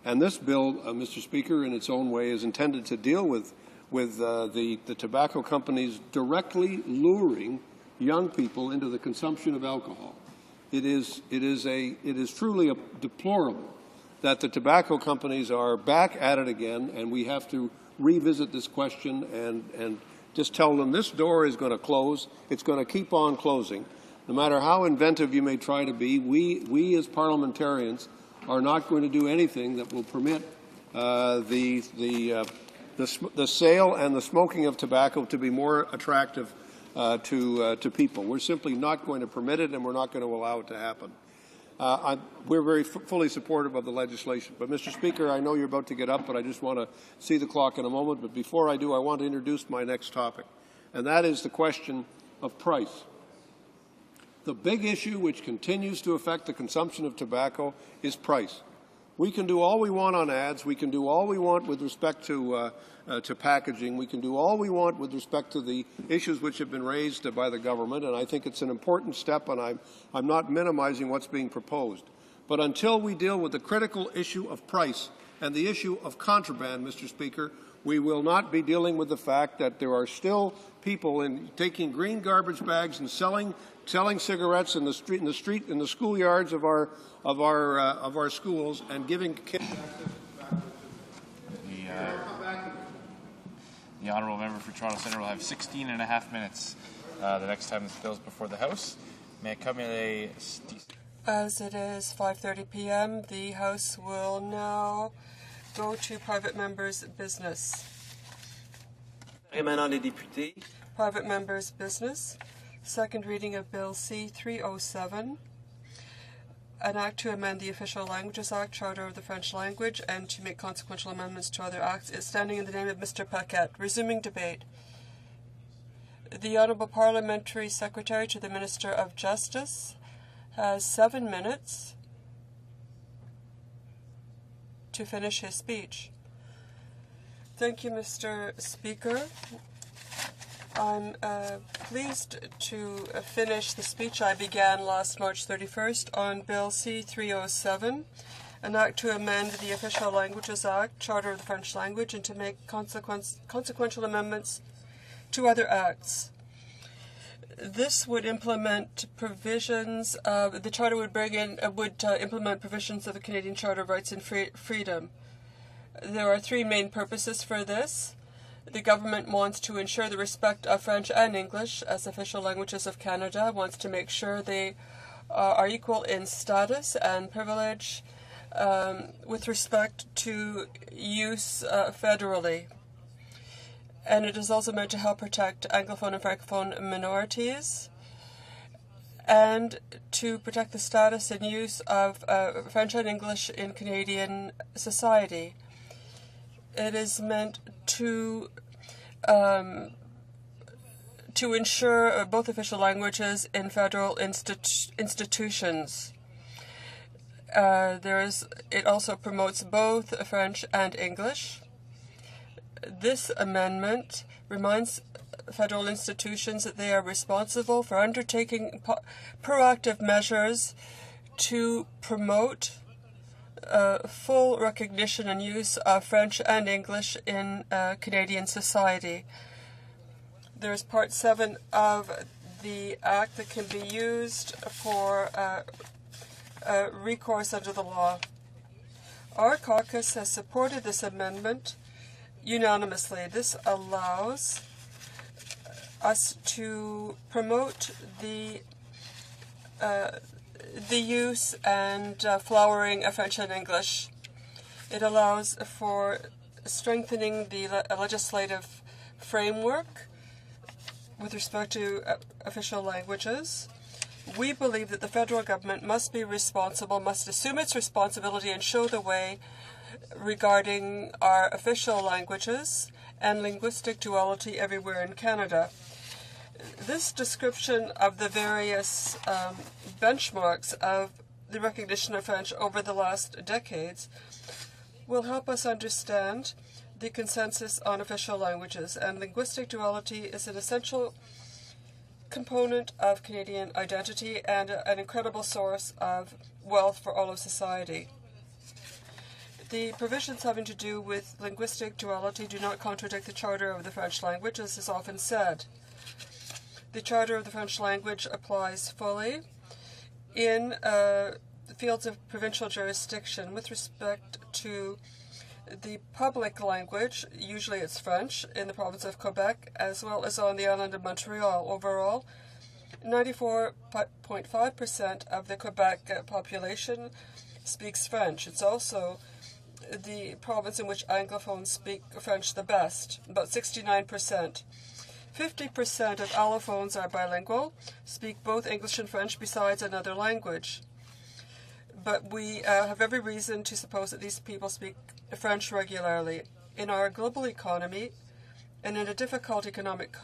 And this bill, Mr. Speaker, in its own way, is intended to deal with the tobacco companies directly luring young people into the consumption of alcohol. It is truly deplorable that the tobacco companies are back at it again, and we have to revisit this question and just tell them this door is going to close. It's going to keep on closing. No matter how inventive you may try to be, we as parliamentarians are not going to do anything that will permit the sale and the smoking of tobacco to be more attractive to people. We're simply not going to permit it, and we're not going to allow it to happen. We're very fully supportive of the legislation. But, Mr. Speaker, I know you're about to get up, but I just want to see the clock in a moment. But before I do, I want to introduce my next topic, and that is the question of price. The big issue which continues to affect the consumption of tobacco is price. We can do all we want on ads. We can do all we want with respect to packaging. We can do all we want with respect to the issues which have been raised by the government, and I think it's an important step, and I'm not minimizing what's being proposed. But until we deal with the critical issue of price and the issue of contraband, Mr. Speaker, we will not be dealing with the fact that there are still people taking green garbage bags and selling cigarettes in the schoolyards of our schools and giving kids access to tobacco. The honourable member for Toronto Centre will have 16 and a half minutes the next time this bill is before the House. May I come in a... As it is 5:30 p.m., the House will now go to private members' business. Private members' business. Second reading of Bill C-307, an act to amend the Official Languages Act, Charter of the French Language, and to make consequential amendments to other acts, is standing in the name of Mr. Paquette. Resuming debate. The Honourable Parliamentary Secretary to the Minister of Justice has 7 minutes to finish his speech. Thank you, Mr. Speaker. I'm pleased to finish the speech I began last March 31st on Bill C-307, an act to amend the Official Languages Act, Charter of the French Language, and to make consequential amendments to other acts. This would implement provisions of the Charter would implement provisions of the Canadian Charter of Rights and Freedom. There are 3 main purposes for this. The government wants to ensure the respect of French and English as official languages of Canada, wants to make sure they are equal in status and privilege with respect to use federally. And it is also meant to help protect Anglophone and Francophone minorities and to protect the status and use of French and English in Canadian society. It is meant to ensure both official languages in federal institutions. It also promotes both French and English. This amendment reminds federal institutions that they are responsible for undertaking proactive measures to promote full recognition and use of French and English in Canadian society. There's Part 7 of the Act that can be used for recourse under the law. Our caucus has supported this amendment unanimously. This allows us to promote the use and flowering of French and English. It allows for strengthening the legislative framework with respect to official languages. We believe that the federal government must be responsible, must assume its responsibility and show the way regarding our official languages and linguistic duality everywhere in Canada. This description of the various benchmarks of the recognition of French over the last decades will help us understand the consensus on official languages, and linguistic duality is an essential component of Canadian identity and an incredible source of wealth for all of society. The provisions having to do with linguistic duality do not contradict the Charter of the French Language, as is often said. The Charter of the French language applies fully in the fields of provincial jurisdiction with respect to the public language. Usually it's French in the province of Quebec, as well as on the island of Montreal. Overall, 94.5% of the Quebec population speaks French. It's also the province in which Anglophones speak French the best, about 69%. 50% of allophones are bilingual, speak both English and French besides another language. But we have every reason to suppose that these people speak French regularly. In our global economy and in a difficult economic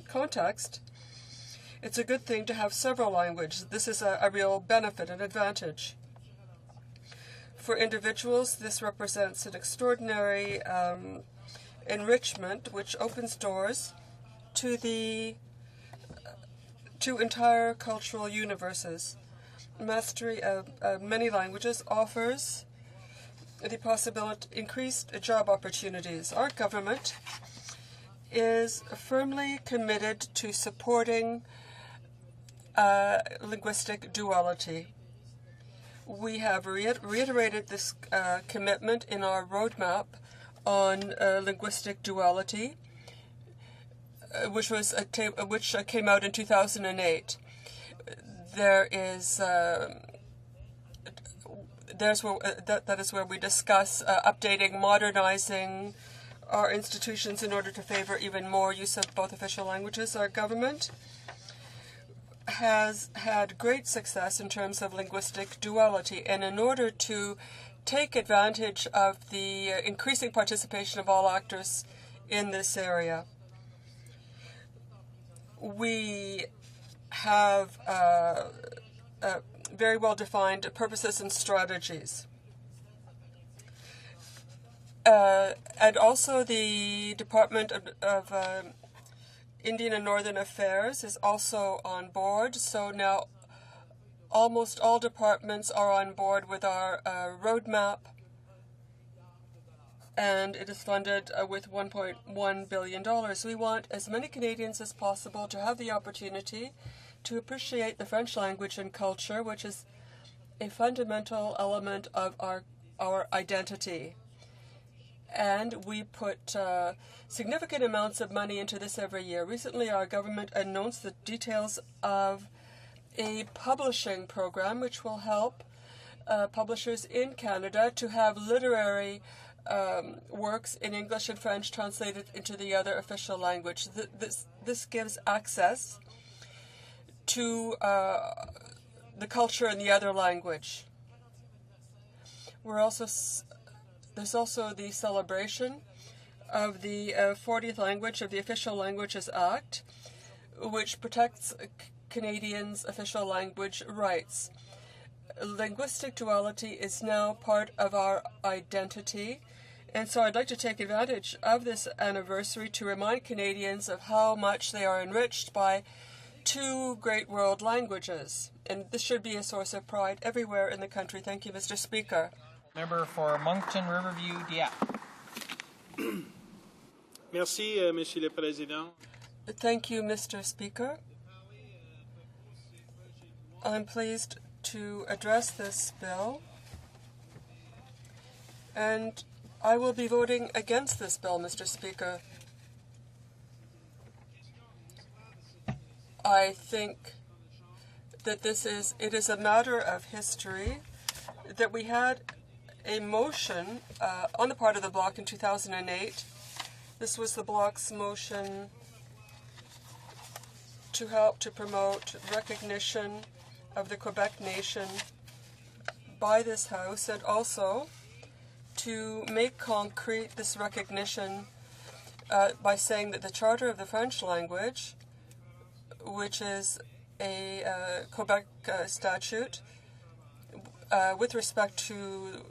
context, it's a good thing to have several languages. This is a real benefit, an advantage. For individuals, this represents an extraordinary enrichment which opens doors to entire cultural universes. Mastery of many languages offers the possibility increased job opportunities. Our government is firmly committed to supporting linguistic duality. We have reiterated this commitment in our roadmap on linguistic duality, which came out in 2008. That is where we discuss updating, modernizing our institutions in order to favor even more use of both official languages. Our government has had great success in terms of linguistic duality, and in order to take advantage of the increasing participation of all actors in this area, we have very well-defined purposes and strategies. And also the Department of Indian and Northern Affairs is also on board. So now almost all departments are on board with our roadmap, and it is funded with $1.1 billion. We want as many Canadians as possible to have the opportunity to appreciate the French language and culture, which is a fundamental element of our identity. And we put significant amounts of money into this every year. Recently, our government announced the details of a publishing program which will help publishers in Canada to have literary works in English and French translated into the other official language. This gives access to the culture in the other language. There's also the celebration of the 40th language of the Official Languages Act, which protects Canadians' official language rights. Linguistic duality is now part of our identity, and so I'd like to take advantage of this anniversary to remind Canadians of how much they are enriched by two great world languages. And this should be a source of pride everywhere in the country. Thank you, Mr. Speaker. Member for Moncton Riverview, Dieppe. Merci, Monsieur le Président. Thank you, Mr. Speaker. I'm pleased to address this bill, and I will be voting against this bill, Mr. Speaker. I think that it is a matter of history that we had a motion on the part of the Bloc in 2008. This was the Bloc's motion to help to promote recognition of the Quebec nation by this House, and also to make concrete this recognition by saying that the Charter of the French language, which is a Quebec statute, with respect to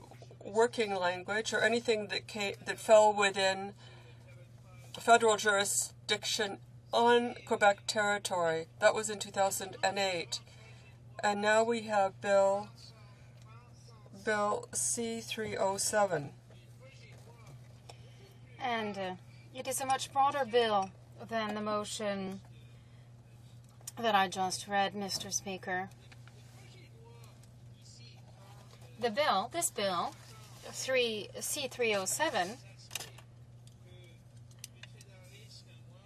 working language or anything that fell within federal jurisdiction on Quebec territory. That was in 2008. And now we have Bill C-307. And it is a much broader bill than the motion that I just read, Mr. Speaker. This bill, C-307,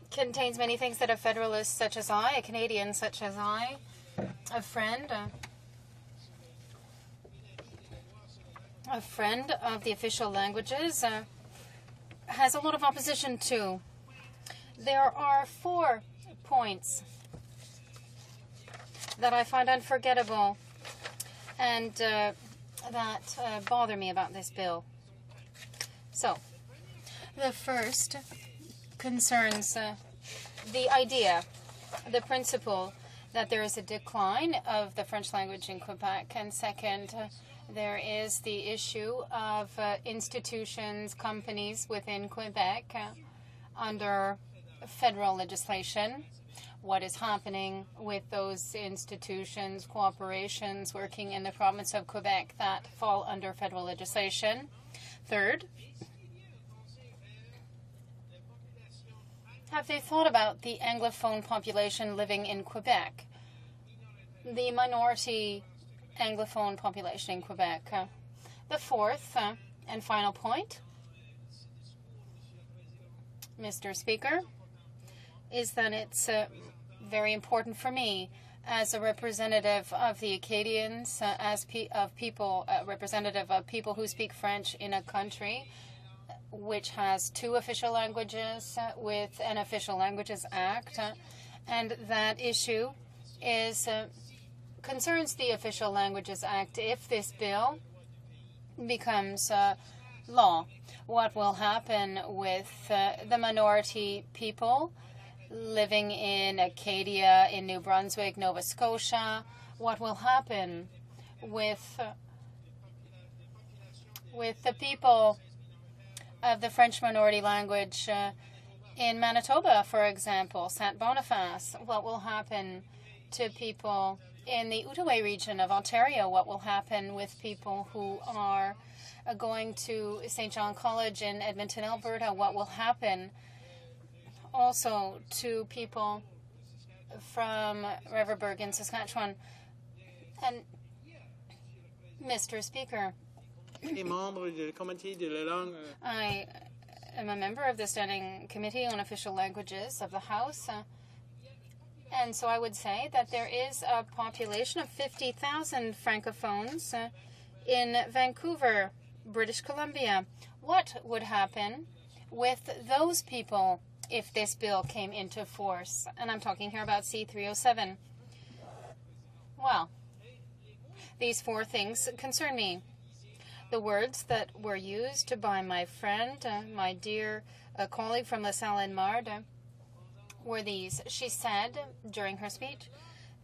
contains many things that a federalist such as I, a Canadian such as I, a friend of the official languages, has a lot of opposition to. There are 4 points that I find unforgettable and that bother me about this bill. So, the first concerns the idea, the principle that there is a decline of the French language in Quebec, and second, there is the issue of institutions, companies within Quebec under federal legislation. What is happening with those institutions, corporations working in the province of Quebec that fall under federal legislation. Third, have they thought about the Anglophone population living in Quebec? The minority Anglophone population in Quebec. The fourth and final point, Mr. Speaker, is that it's very important for me as a representative of the Acadians, representative of people who speak French in a country which has 2 official languages with an Official Languages Act, and that issue is concerns the Official Languages Act. If this bill becomes law, what will happen with the minority people living in Acadia, in New Brunswick, Nova Scotia? What will happen with the people of the French minority language in Manitoba, for example, St. Boniface? What will happen to people in the Outaouais region of Ontario? What will happen with people who are going to St. John College in Edmonton, Alberta? What will happen also to people from Riverburgh in Saskatchewan? And Mr. Speaker, I am a member of the Standing Committee on Official Languages of the House, and so I would say that there is a population of 50,000 Francophones in Vancouver, British Columbia. What would happen with those people if this bill came into force? And I'm talking here about C-307. Well, these 4 things concern me. The words that were used by my friend, my dear colleague from La Salle and Marde, were these. She said during her speech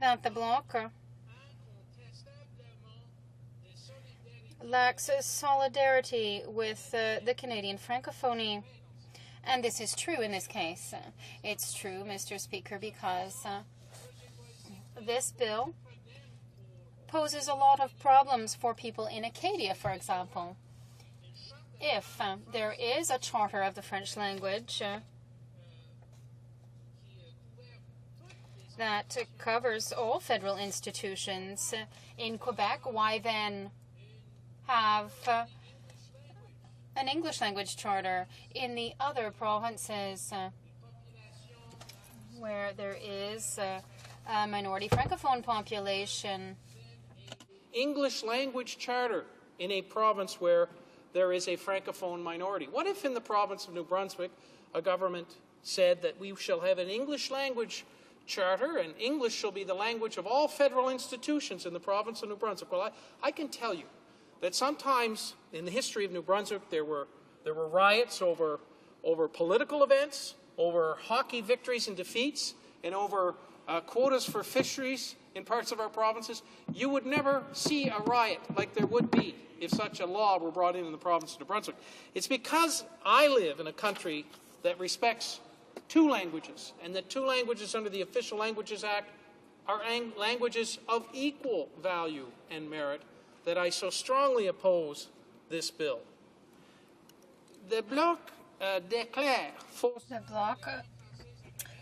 that the Bloc lacks solidarity with the Canadian Francophonie. And this is true in this case. It's true, Mr. Speaker, because this bill poses a lot of problems for people in Acadia, for example. If there is a charter of the French language that covers all federal institutions in Quebec, why then have an English language charter in the other provinces where there is a minority Francophone population? English language charter in a province where there is a Francophone minority. What if in the province of New Brunswick a government said that we shall have an English language charter and English shall be the language of all federal institutions in the province of New Brunswick? Well, I can tell you that sometimes in the history of New Brunswick there were riots over political events, over hockey victories and defeats, and over quotas for fisheries in parts of our provinces. You would never see a riot like there would be if such a law were brought in the province of New Brunswick. It's because I live in a country that respects 2 languages, and that 2 languages under the Official Languages Act are languages of equal value and merit, that I so strongly oppose this bill. The Bloc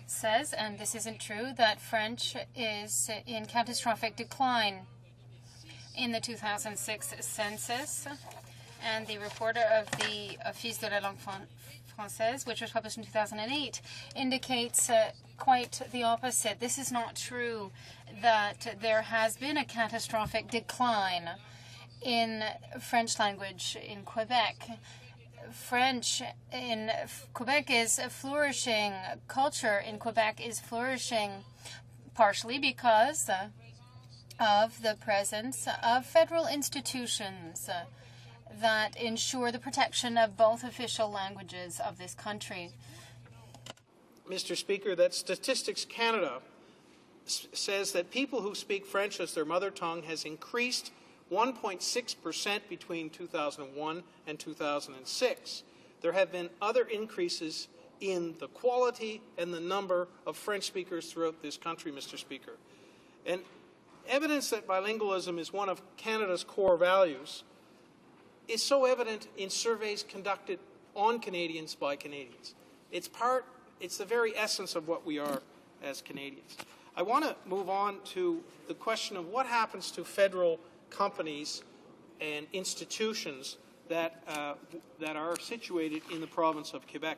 says, and this isn't true, that French is in catastrophic decline in the 2006 census. And the report of the Office de la langue française, which was published in 2008, indicates quite the opposite. This is not true, that there has been a catastrophic decline in French language in Quebec. French in Quebec is flourishing. Culture in Quebec is flourishing, partially because of the presence of federal institutions that ensure the protection of both official languages of this country. Mr. Speaker, that Statistics Canada says that people who speak French as their mother tongue has increased 1.6% between 2001 and 2006. There have been other increases in the quality and the number of French speakers throughout this country, Mr. Speaker. And evidence that bilingualism is one of Canada's core values is so evident in surveys conducted on Canadians by Canadians. It's the very essence of what we are as Canadians. I want to move on to the question of what happens to federal companies and institutions that are situated in the province of Quebec,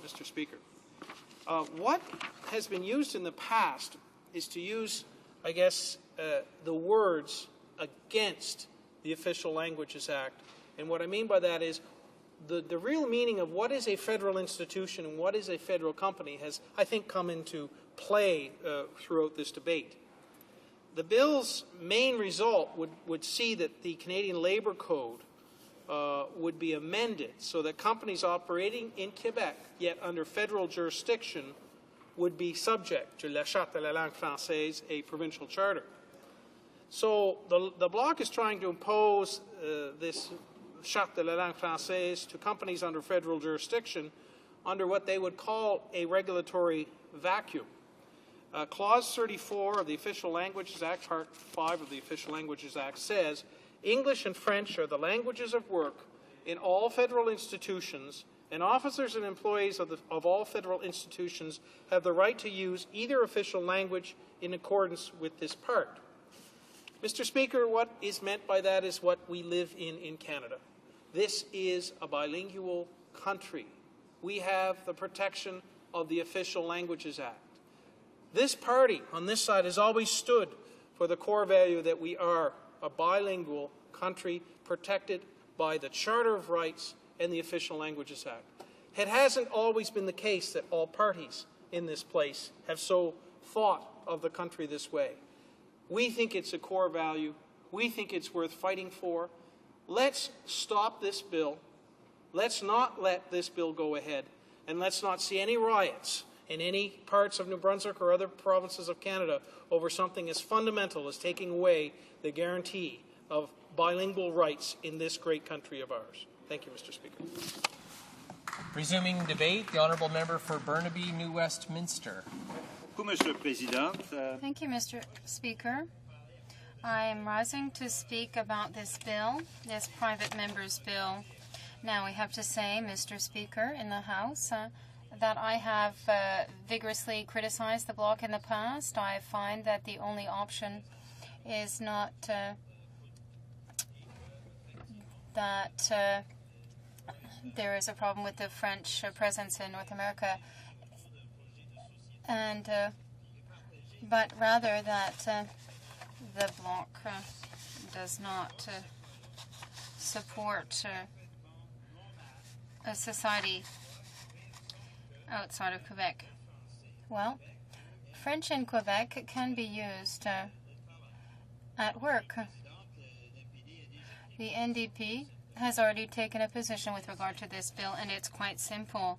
Mr. Speaker. What has been used in the past is to use, I guess, the words against the Official Languages Act. And what I mean by that is the real meaning of what is a federal institution and what is a federal company has, I think, come into play throughout this debate. The bill's main result would see that the Canadian Labour Code would be amended so that companies operating in Quebec, yet under federal jurisdiction, would be subject to la Charte de la langue française, a provincial charter. So the Bloc is trying to impose this Charte de la langue française to companies under federal jurisdiction under what they would call a regulatory vacuum. Clause 34 of the Official Languages Act, Part 5 of the Official Languages Act, says English and French are the languages of work in all federal institutions, and officers and employees of all federal institutions have the right to use either official language in accordance with this part. Mr. Speaker, what is meant by that is what we live in Canada. This is a bilingual country. We have the protection of the Official Languages Act. This party on this side has always stood for the core value that we are a bilingual country protected by the Charter of Rights and the Official Languages Act. It hasn't always been the case that all parties in this place have so thought of the country this way. We think it's a core value. We think it's worth fighting for. Let's stop this bill. Let's not let this bill go ahead. And let's not see any riots in any parts of New Brunswick or other provinces of Canada over something as fundamental as taking away the guarantee of bilingual rights in this great country of ours. Thank you, Mr. Speaker. Resuming debate, the Honourable Member for Burnaby, New Westminster. Thank you, Mr. Speaker. I am rising to speak about this bill, this private member's bill. Now, we have to say, Mr. Speaker, in the House, that I have vigorously criticized the Bloc in the past. I find that the only option is not that there is a problem with the French presence in North America, and but rather that the Bloc does not support a society outside of Quebec. Well, French in Quebec can be used at work. The NDP has already taken a position with regard to this bill, and it's quite simple.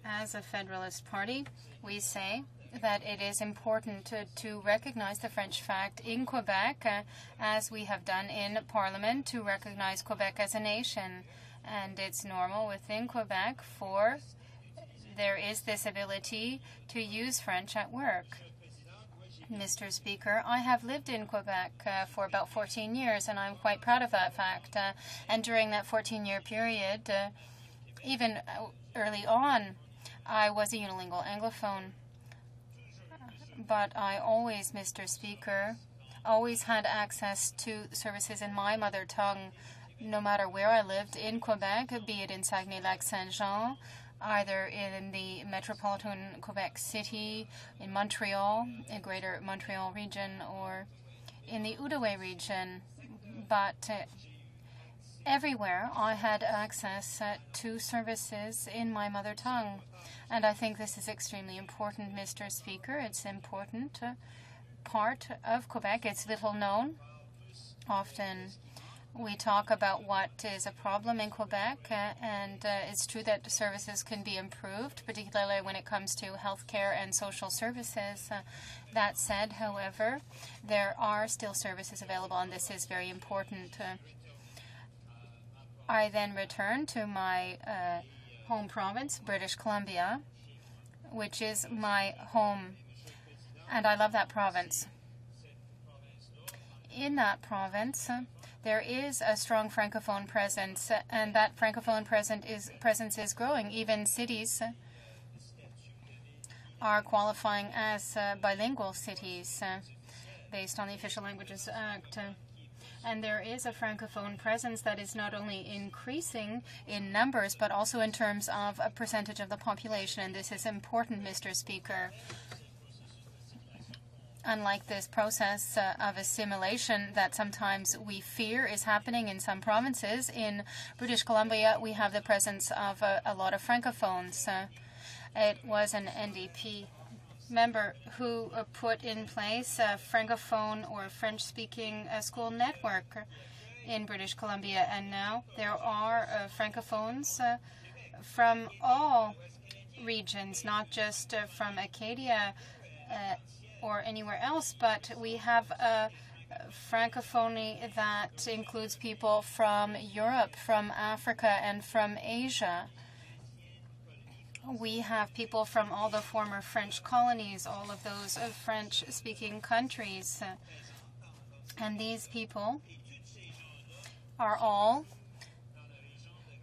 As a Federalist Party, we say that it is important to recognize the French fact in Quebec, as we have done in Parliament, to recognize Quebec as a nation. And it's normal within Quebec for there is this ability to use French at work. Mr. Speaker, I have lived in Quebec for about 14 years, and I'm quite proud of that fact. And during that 14-year period, even early on, I was a unilingual Anglophone, but I always, Mr. Speaker, always had access to services in my mother tongue, no matter where I lived in Quebec, be it in Saguenay-Lac-Saint-Jean, either in the metropolitan Quebec City, in Montreal, in Greater Montreal region, or in the Outaouais region. But everywhere I had access to services in my mother tongue. And I think this is extremely important, Mr. Speaker. It's an important part of Quebec. It's little known. Often we talk about what is a problem in Quebec, and it's true that services can be improved, particularly when it comes to healthcare and social services. That said, however, there are still services available, and this is very important. I then returned to my home province, British Columbia, which is my home, and I love that province. In that province, there is a strong Francophone presence, and that Francophone presence is growing. Even cities are qualifying as bilingual cities based on the Official Languages Act. And there is a Francophone presence that is not only increasing in numbers, but also in terms of a percentage of the population. And this is important, Mr. Speaker. Unlike this process of assimilation that sometimes we fear is happening in some provinces, in British Columbia we have the presence of a lot of Francophones. It was an NDP member who put in place a Francophone or French-speaking school network in British Columbia, and now there are Francophones from all regions, not just from Acadia or anywhere else, but we have a Francophonie that includes people from Europe, from Africa, and from Asia. We have people from all the former French colonies, all of those French-speaking countries. And these people are all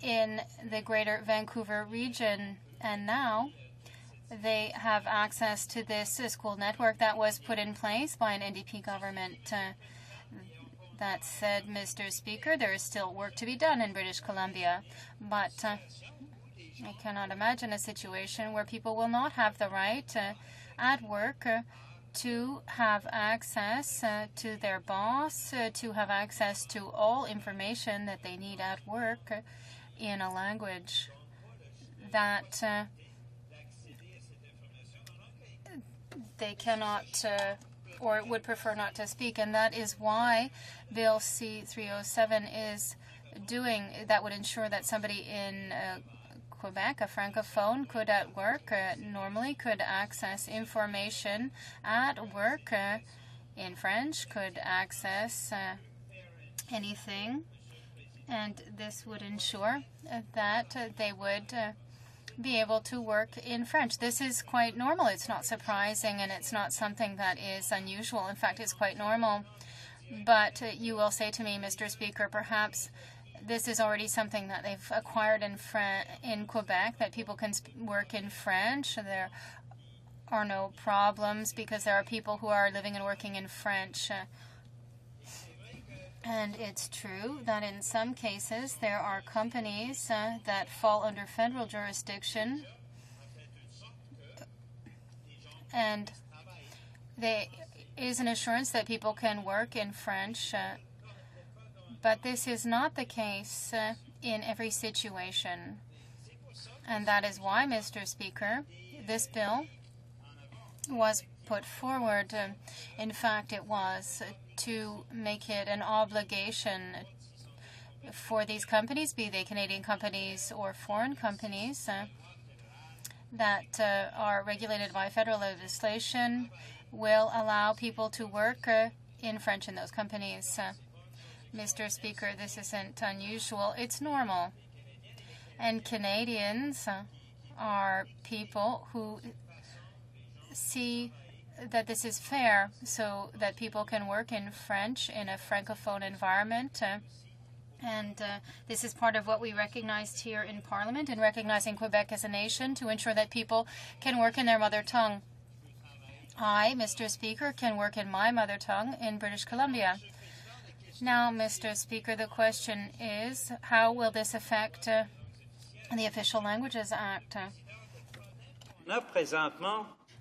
in the Greater Vancouver region. And now they have access to this school network that was put in place by an NDP government. That said, Mr. Speaker, there is still work to be done in British Columbia. But I cannot imagine a situation where people will not have the right at work to have access to their boss, to have access to all information that they need at work in a language that they cannot or would prefer not to speak. And that is why Bill C-307 is doing, that would ensure that somebody in Quebec, a Francophone, could at work normally could access information at work in French, could access anything, and this would ensure that they would be able to work in French. This is quite normal. It's not surprising, and it's not something that is unusual. In fact, it's quite normal. But you will say to me, Mr. Speaker, perhaps this is already something that they've acquired in Quebec, that people can work in French. There are no problems because there are people who are living and working in French. And it's true that in some cases there are companies that fall under federal jurisdiction, and there is an assurance that people can work in French. But this is not the case in every situation. And that is why, Mr. Speaker, this bill was put forward. In fact, it was to make it an obligation for these companies, be they Canadian companies or foreign companies, that are regulated by federal legislation, will allow people to work in French in those companies. Mr. Speaker, this isn't unusual. It's normal. And Canadians are people who see that this is fair, so that people can work in French in a Francophone environment. And this is part of what we recognized here in Parliament in recognizing Quebec as a nation to ensure that people can work in their mother tongue. I, Mr. Speaker, can work in my mother tongue in British Columbia. Now, Mr. Speaker, the question is, how will this affect the Official Languages Act?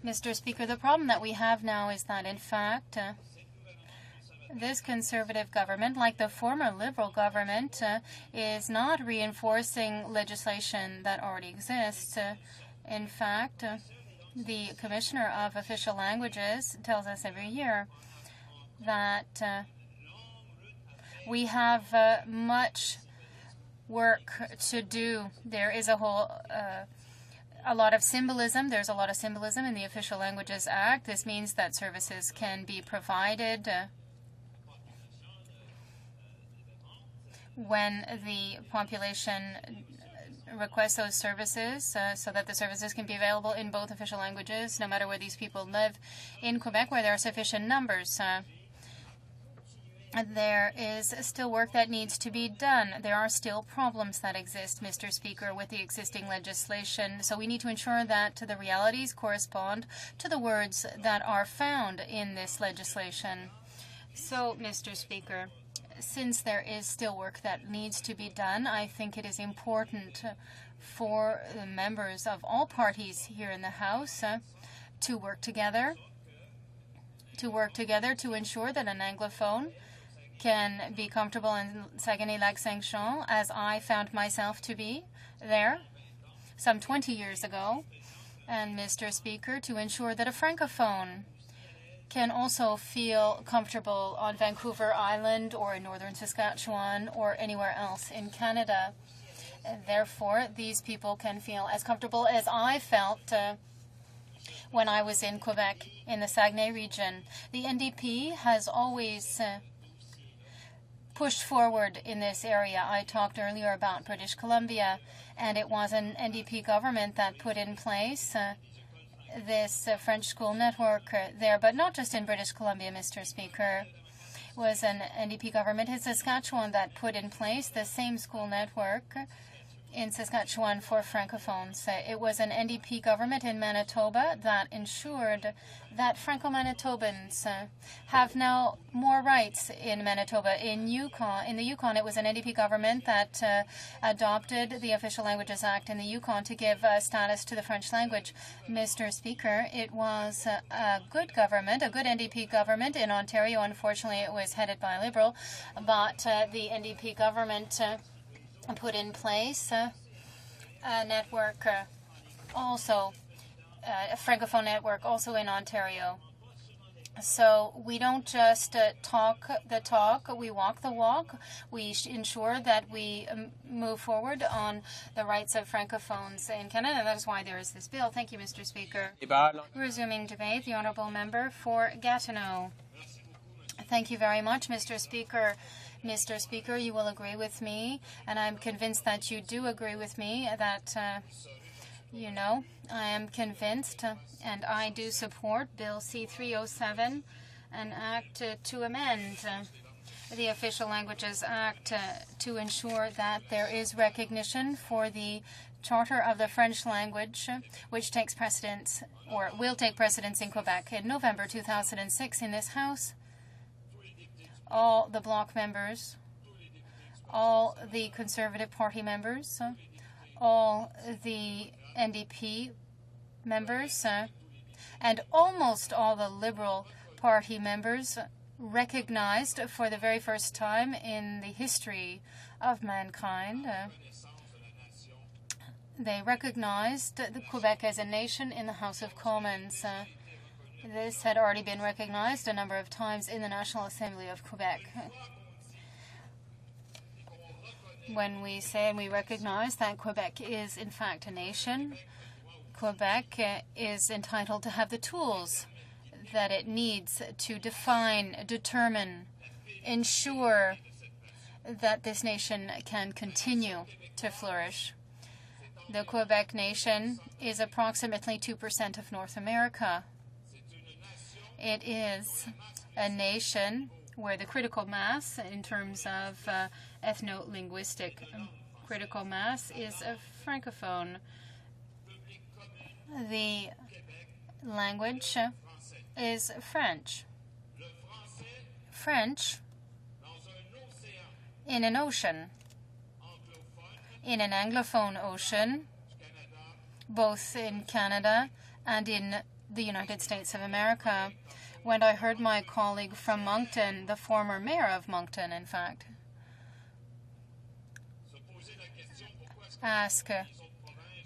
Mr. Speaker, the problem that we have now is that, in fact, this Conservative government, like the former Liberal government, is not reinforcing legislation that already exists. In fact, the Commissioner of Official Languages tells us every year that we have much work to do. There is a lot of symbolism. There's a lot of symbolism in the Official Languages Act. This means that services can be provided when the population requests those services, so that the services can be available in both official languages, no matter where these people live in Quebec, where there are sufficient numbers. There is still work that needs to be done. There are still problems that exist, Mr. Speaker, with the existing legislation. So we need to ensure that the realities correspond to the words that are found in this legislation. So, Mr. Speaker, since there is still work that needs to be done, I think it is important for the members of all parties here in the House to work together to ensure that an Anglophone can be comfortable in Saguenay-Lac-Saint-Jean, as I found myself to be there some 20 years ago. And, Mr. Speaker, to ensure that a Francophone can also feel comfortable on Vancouver Island or in northern Saskatchewan or anywhere else in Canada. And therefore, these people can feel as comfortable as I felt when I was in Quebec, in the Saguenay region. The NDP has always pushed forward in this area. I talked earlier about British Columbia, and it was an NDP government that put in place this French school network there, but not just in British Columbia, Mr. Speaker. It was an NDP government in Saskatchewan that put in place the same school network in Saskatchewan for Francophones. It was an NDP government in Manitoba that ensured that Franco-Manitobans have now more rights in Manitoba. In the Yukon, it was an NDP government that adopted the Official Languages Act in the Yukon to give status to the French language. Mr. Speaker, it was a good government, a good NDP government in Ontario. Unfortunately, it was headed by a Liberal, but the NDP government put in place a network also, a Francophone network also in Ontario. So we don't just talk the talk, we walk the walk. We ensure that we move forward on the rights of Francophones in Canada. That is why there is this bill. Thank you, Mr. Speaker. Resuming debate, the Honourable Member for Gatineau. Thank you very much, Mr. Speaker. Mr. Speaker, you will agree with me, and I'm convinced that you do agree with me, that, I am convinced, and I do support Bill C-307, an act to amend the Official Languages Act to ensure that there is recognition for the Charter of the French language, which takes precedence, or will take precedence in Quebec. In November 2006 in this House, all the Bloc members, all the Conservative Party members, all the NDP members, and almost all the Liberal Party members recognized for the very first time in the history of mankind, they recognized Quebec as a nation in the House of Commons. This had already been recognized a number of times in the National Assembly of Quebec. When we say and we recognize that Quebec is in fact a nation, Quebec is entitled to have the tools that it needs to define, determine, ensure that this nation can continue to flourish. The Quebec nation is approximately 2% of North America. It is a nation where the critical mass in terms of ethno-linguistic critical mass is a francophone. The language is French. French in an ocean, in an Anglophone ocean, both in Canada and in the United States of America. When I heard my colleague from Moncton, the former mayor of Moncton, in fact, ask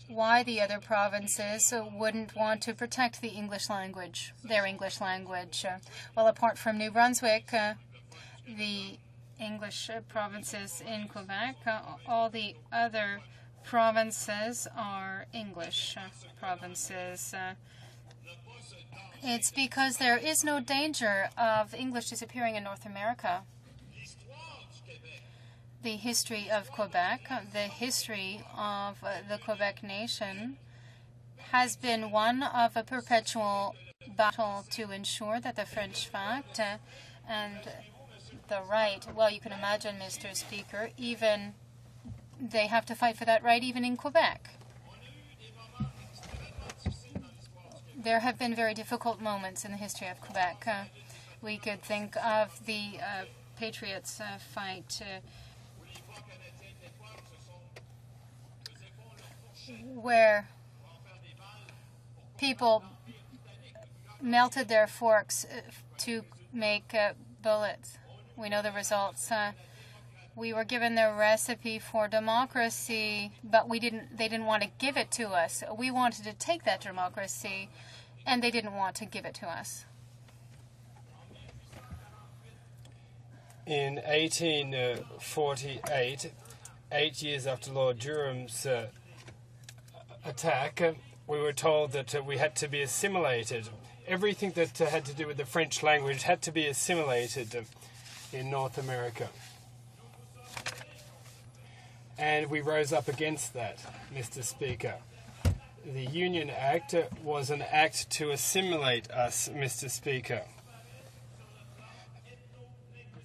why the other provinces wouldn't want to protect the English language, their English language. Well, apart from New Brunswick, the English provinces in Quebec, all the other provinces are English provinces. It's because there is no danger of English disappearing in North America. The history of Quebec, the history of the Quebec nation, has been one of a perpetual battle to ensure that the French fact and the right, well, you can imagine, Mr. Speaker, even they have to fight for that right even in Quebec. There have been very difficult moments in the history of Quebec. We could think of the Patriots fight, where people melted their forks to make bullets. We know the results. We were given the recipe for democracy, but they didn't want to give it to us. We wanted to take that democracy, and they didn't want to give it to us. In 1848, 8 years after Lord Durham's attack, we were told that we had to be assimilated. Everything that had to do with the French language had to be assimilated in North America. And we rose up against that, Mr. Speaker. The Union Act was an act to assimilate us, Mr. Speaker.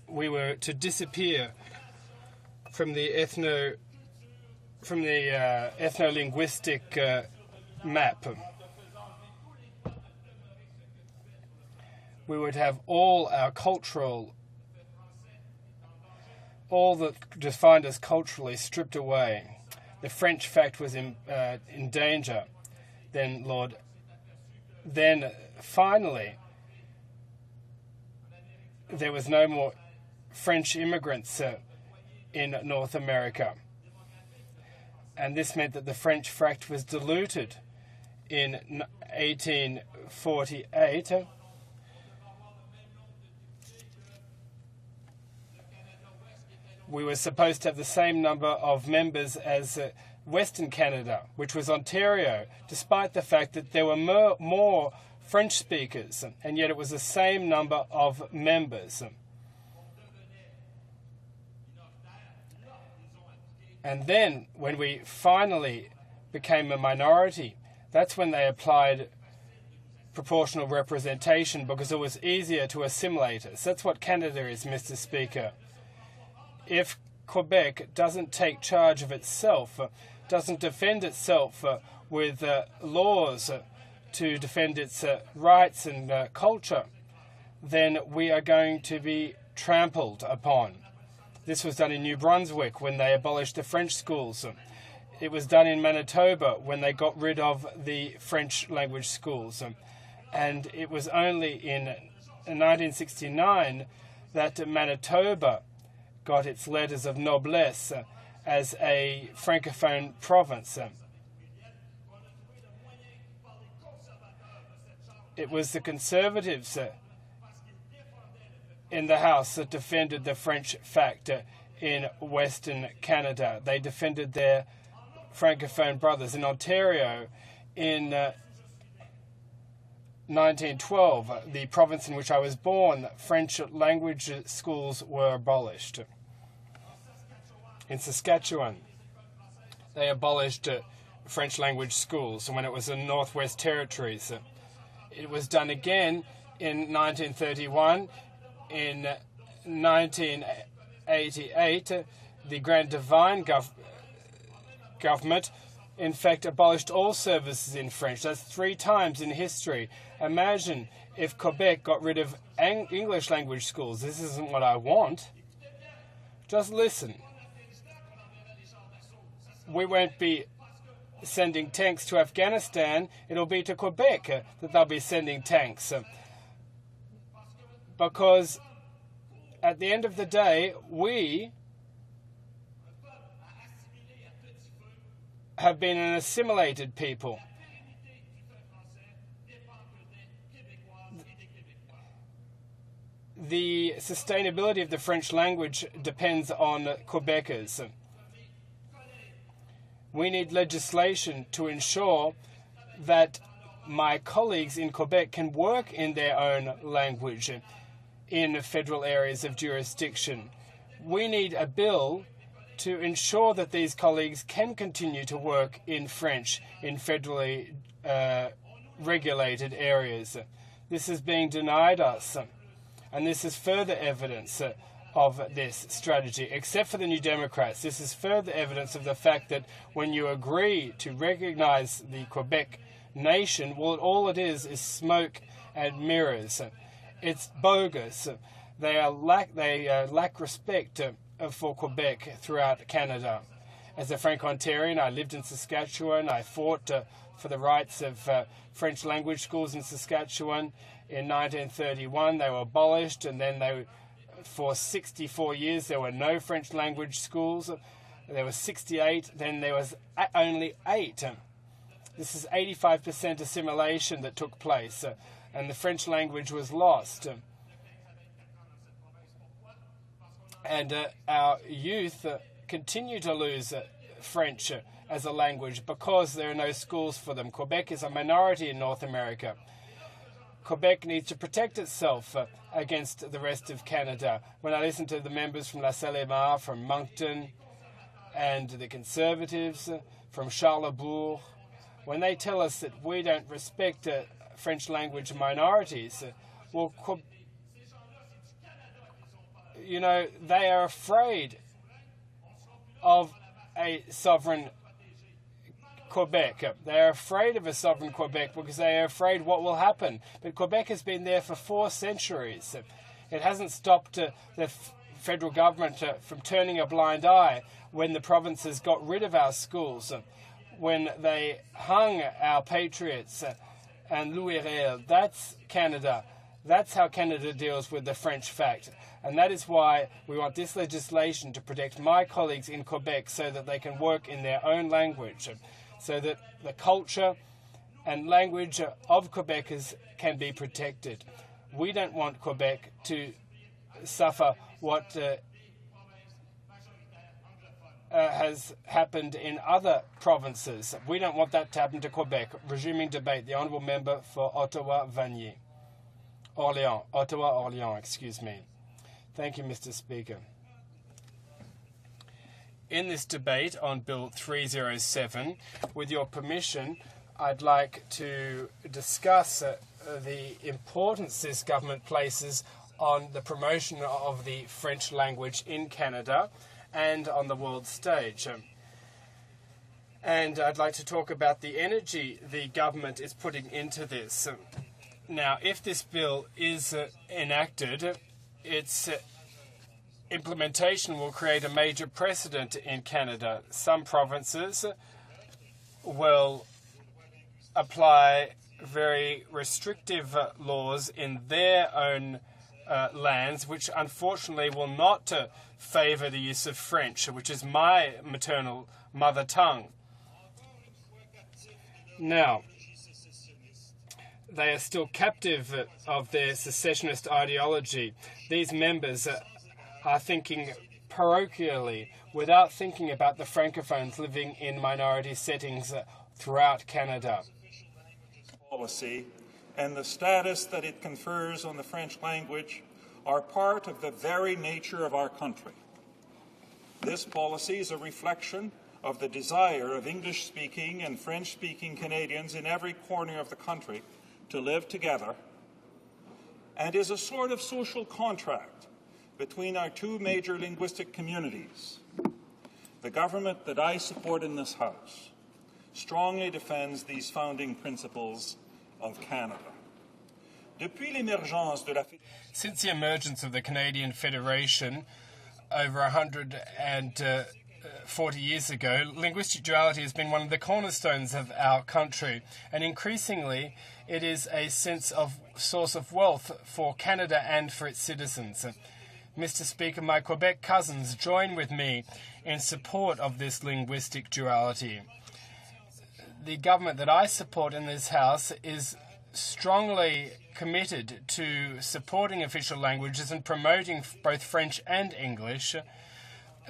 We were to disappear from the ethno-linguistic map. We would have all our cultural, all that defined us culturally, stripped away. The French fact was in danger. Then finally, there was no more French immigrants in North America. And this meant that the French fact was diluted in 1848. We were supposed to have the same number of members as Western Canada, which was Ontario, despite the fact that there were more French speakers, and yet it was the same number of members. And then, when we finally became a minority, that's when they applied proportional representation, because it was easier to assimilate us. That's what Canada is, Mr. Speaker. If Quebec doesn't take charge of itself, doesn't defend itself with laws to defend its rights and culture, then we are going to be trampled upon. This was done in New Brunswick when they abolished the French schools. It was done in Manitoba when they got rid of the French language schools. And it was only in 1969 that Manitoba got its letters of noblesse as a francophone province. It was the Conservatives in the House that defended the French fact in Western Canada. They defended their francophone brothers. In Ontario, in 1912, the province in which I was born, French language schools were abolished. In Saskatchewan, they abolished French language schools when it was in Northwest Territories. It was done again in 1931 in 1988, the Grand Devine government, in fact, abolished all services in French. That's 3 times in history. Imagine if Quebec got rid of English language schools. This isn't what I want. Just listen. We won't be sending tanks to Afghanistan. It'll be to Quebec that they'll be sending tanks. Because at the end of the day, we have been an assimilated people. The sustainability of the French language depends on Quebecers. We need legislation to ensure that my colleagues in Quebec can work in their own language in federal areas of jurisdiction. We need a bill to ensure that these colleagues can continue to work in French in federally regulated areas. This is being denied us, and this is further evidence of this strategy. Except for the New Democrats, this is further evidence of the fact that when you agree to recognize the Quebec nation, well, all it is smoke and mirrors. It's bogus. They lack respect for Quebec throughout Canada. As a Franco-Ontarian, I lived in Saskatchewan. I fought for the rights of French language schools in Saskatchewan. In 1931, they were abolished, and then for 64 years there were no French language schools. There were 68, then there was only 8. This is 85% assimilation that took place, and the French language was lost. And our youth continue to lose French as a language because there are no schools for them. Quebec is a minority in North America. Quebec needs to protect itself against the rest of Canada. When I listen to the members from La Salle-et-Mar, from Moncton, and the Conservatives from Charlesbourg, when they tell us that we don't respect French language minorities, well, you know, they are afraid of a sovereign Quebec. They are afraid of a sovereign Quebec because they are afraid what will happen. But Quebec has been there for 4 centuries. It hasn't stopped the federal government from turning a blind eye when the provinces got rid of our schools, when they hung our patriots and Louis Riel. That's Canada. That's how Canada deals with the French fact. And that is why we want this legislation to protect my colleagues in Quebec so that they can work in their own language, so that the culture and language of Quebecers can be protected. We don't want Quebec to suffer what has happened in other provinces. We don't want that to happen to Quebec. Resuming debate, the Honourable Member for Ottawa-Vanier. Ottawa-Orléans, excuse me. Thank you, Mr. Speaker. In this debate on Bill 307, with your permission, I'd like to discuss the importance this government places on the promotion of the French language in Canada and on the world stage. And I'd like to talk about the energy the government is putting into this. Now, if this bill is enacted, its implementation will create a major precedent in Canada. Some provinces will apply very restrictive laws in their own lands, which unfortunately will not favour the use of French, which is my maternal mother tongue. Now, they are still captive of their secessionist ideology. These members are thinking parochially, without thinking about the Francophones living in minority settings throughout Canada. Policy and the status that it confers on the French language are part of the very nature of our country. This policy is a reflection of the desire of English-speaking and French-speaking Canadians in every corner of the country to live together, and is a sort of social contract between our two major linguistic communities, the government that I support in this House strongly defends these founding principles of Canada. Since the emergence of the Canadian Federation over 140 years ago, linguistic duality has been one of the cornerstones of our country, and increasingly it is a source of wealth for Canada and for its citizens. Mr. Speaker, my Quebec cousins join with me in support of this linguistic duality. The government that I support in this House is strongly committed to supporting official languages and promoting both French and English,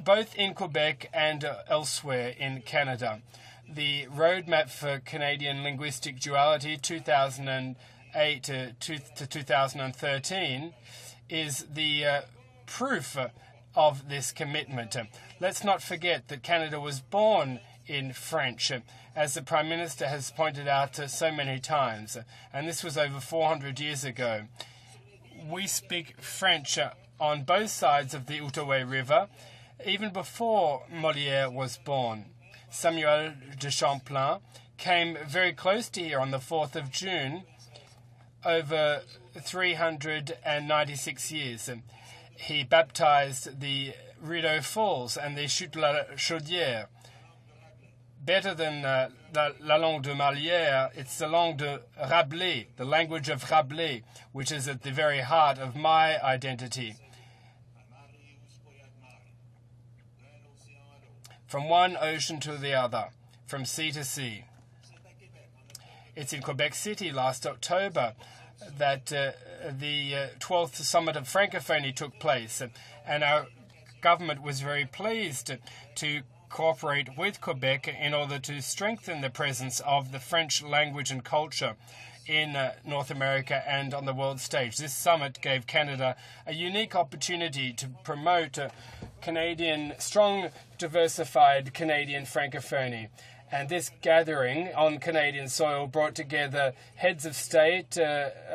both in Quebec and elsewhere in Canada. The Roadmap for Canadian Linguistic Duality 2008 to 2013 is the proof of this commitment. Let's not forget that Canada was born in French, as the Prime Minister has pointed out so many times, and this was over 400 years ago. We speak French on both sides of the Outaouais River, even before Molière was born. Samuel de Champlain came very close to here on the 4th of June, over 396 years. He baptized the Rideau Falls and the Chute la Chaudière. Better than la langue de Molière, it's the langue de Rabelais, the language of Rabelais, which is at the very heart of my identity. From one ocean to the other, from sea to sea. It's in Quebec City last October that the 12th Summit of Francophonie took place, and our government was very pleased to cooperate with Quebec in order to strengthen the presence of the French language and culture in North America and on the world stage. This summit gave Canada a unique opportunity to promote strong, diversified Canadian Francophonie. And this gathering on Canadian soil brought together heads of state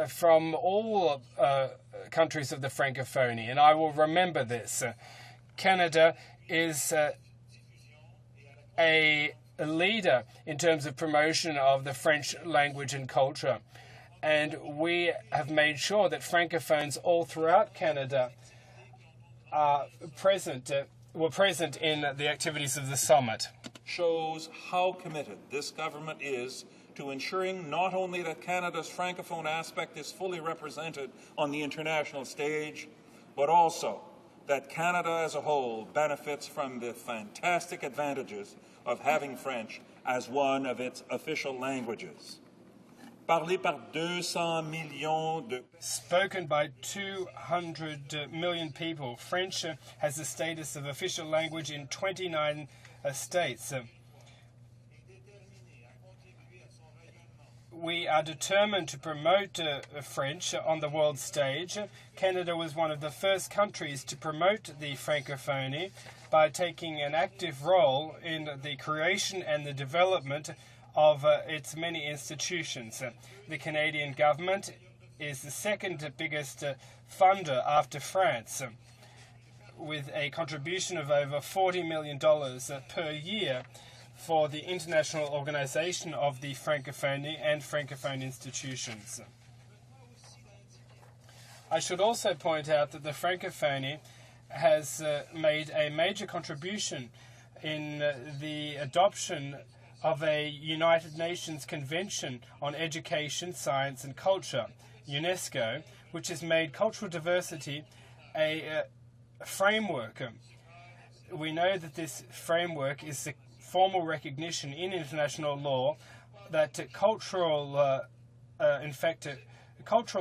from all countries of the Francophonie. And I will remember this. Canada is a leader in terms of promotion of the French language and culture. And we have made sure that Francophones all throughout Canada were present in the activities of the summit. Shows how committed this government is to ensuring not only that Canada's Francophone aspect is fully represented on the international stage, but also that Canada as a whole benefits from the fantastic advantages of having French as one of its official languages. Parlé par 200 millions de... Spoken by 200 million people, French has the status of official language in 29 states. We are determined to promote French on the world stage. Canada was one of the first countries to promote the Francophonie by taking an active role in the creation and the development of its many institutions. The Canadian government is the second biggest funder after France, with a contribution of over $40 million per year for the international organization of the Francophonie and Francophone institutions. I should also point out that the Francophonie has made a major contribution in the adoption of a United Nations Convention on Education, Science and Culture, UNESCO, which has made cultural diversity a framework. We know that this framework is the formal recognition in international law that cultural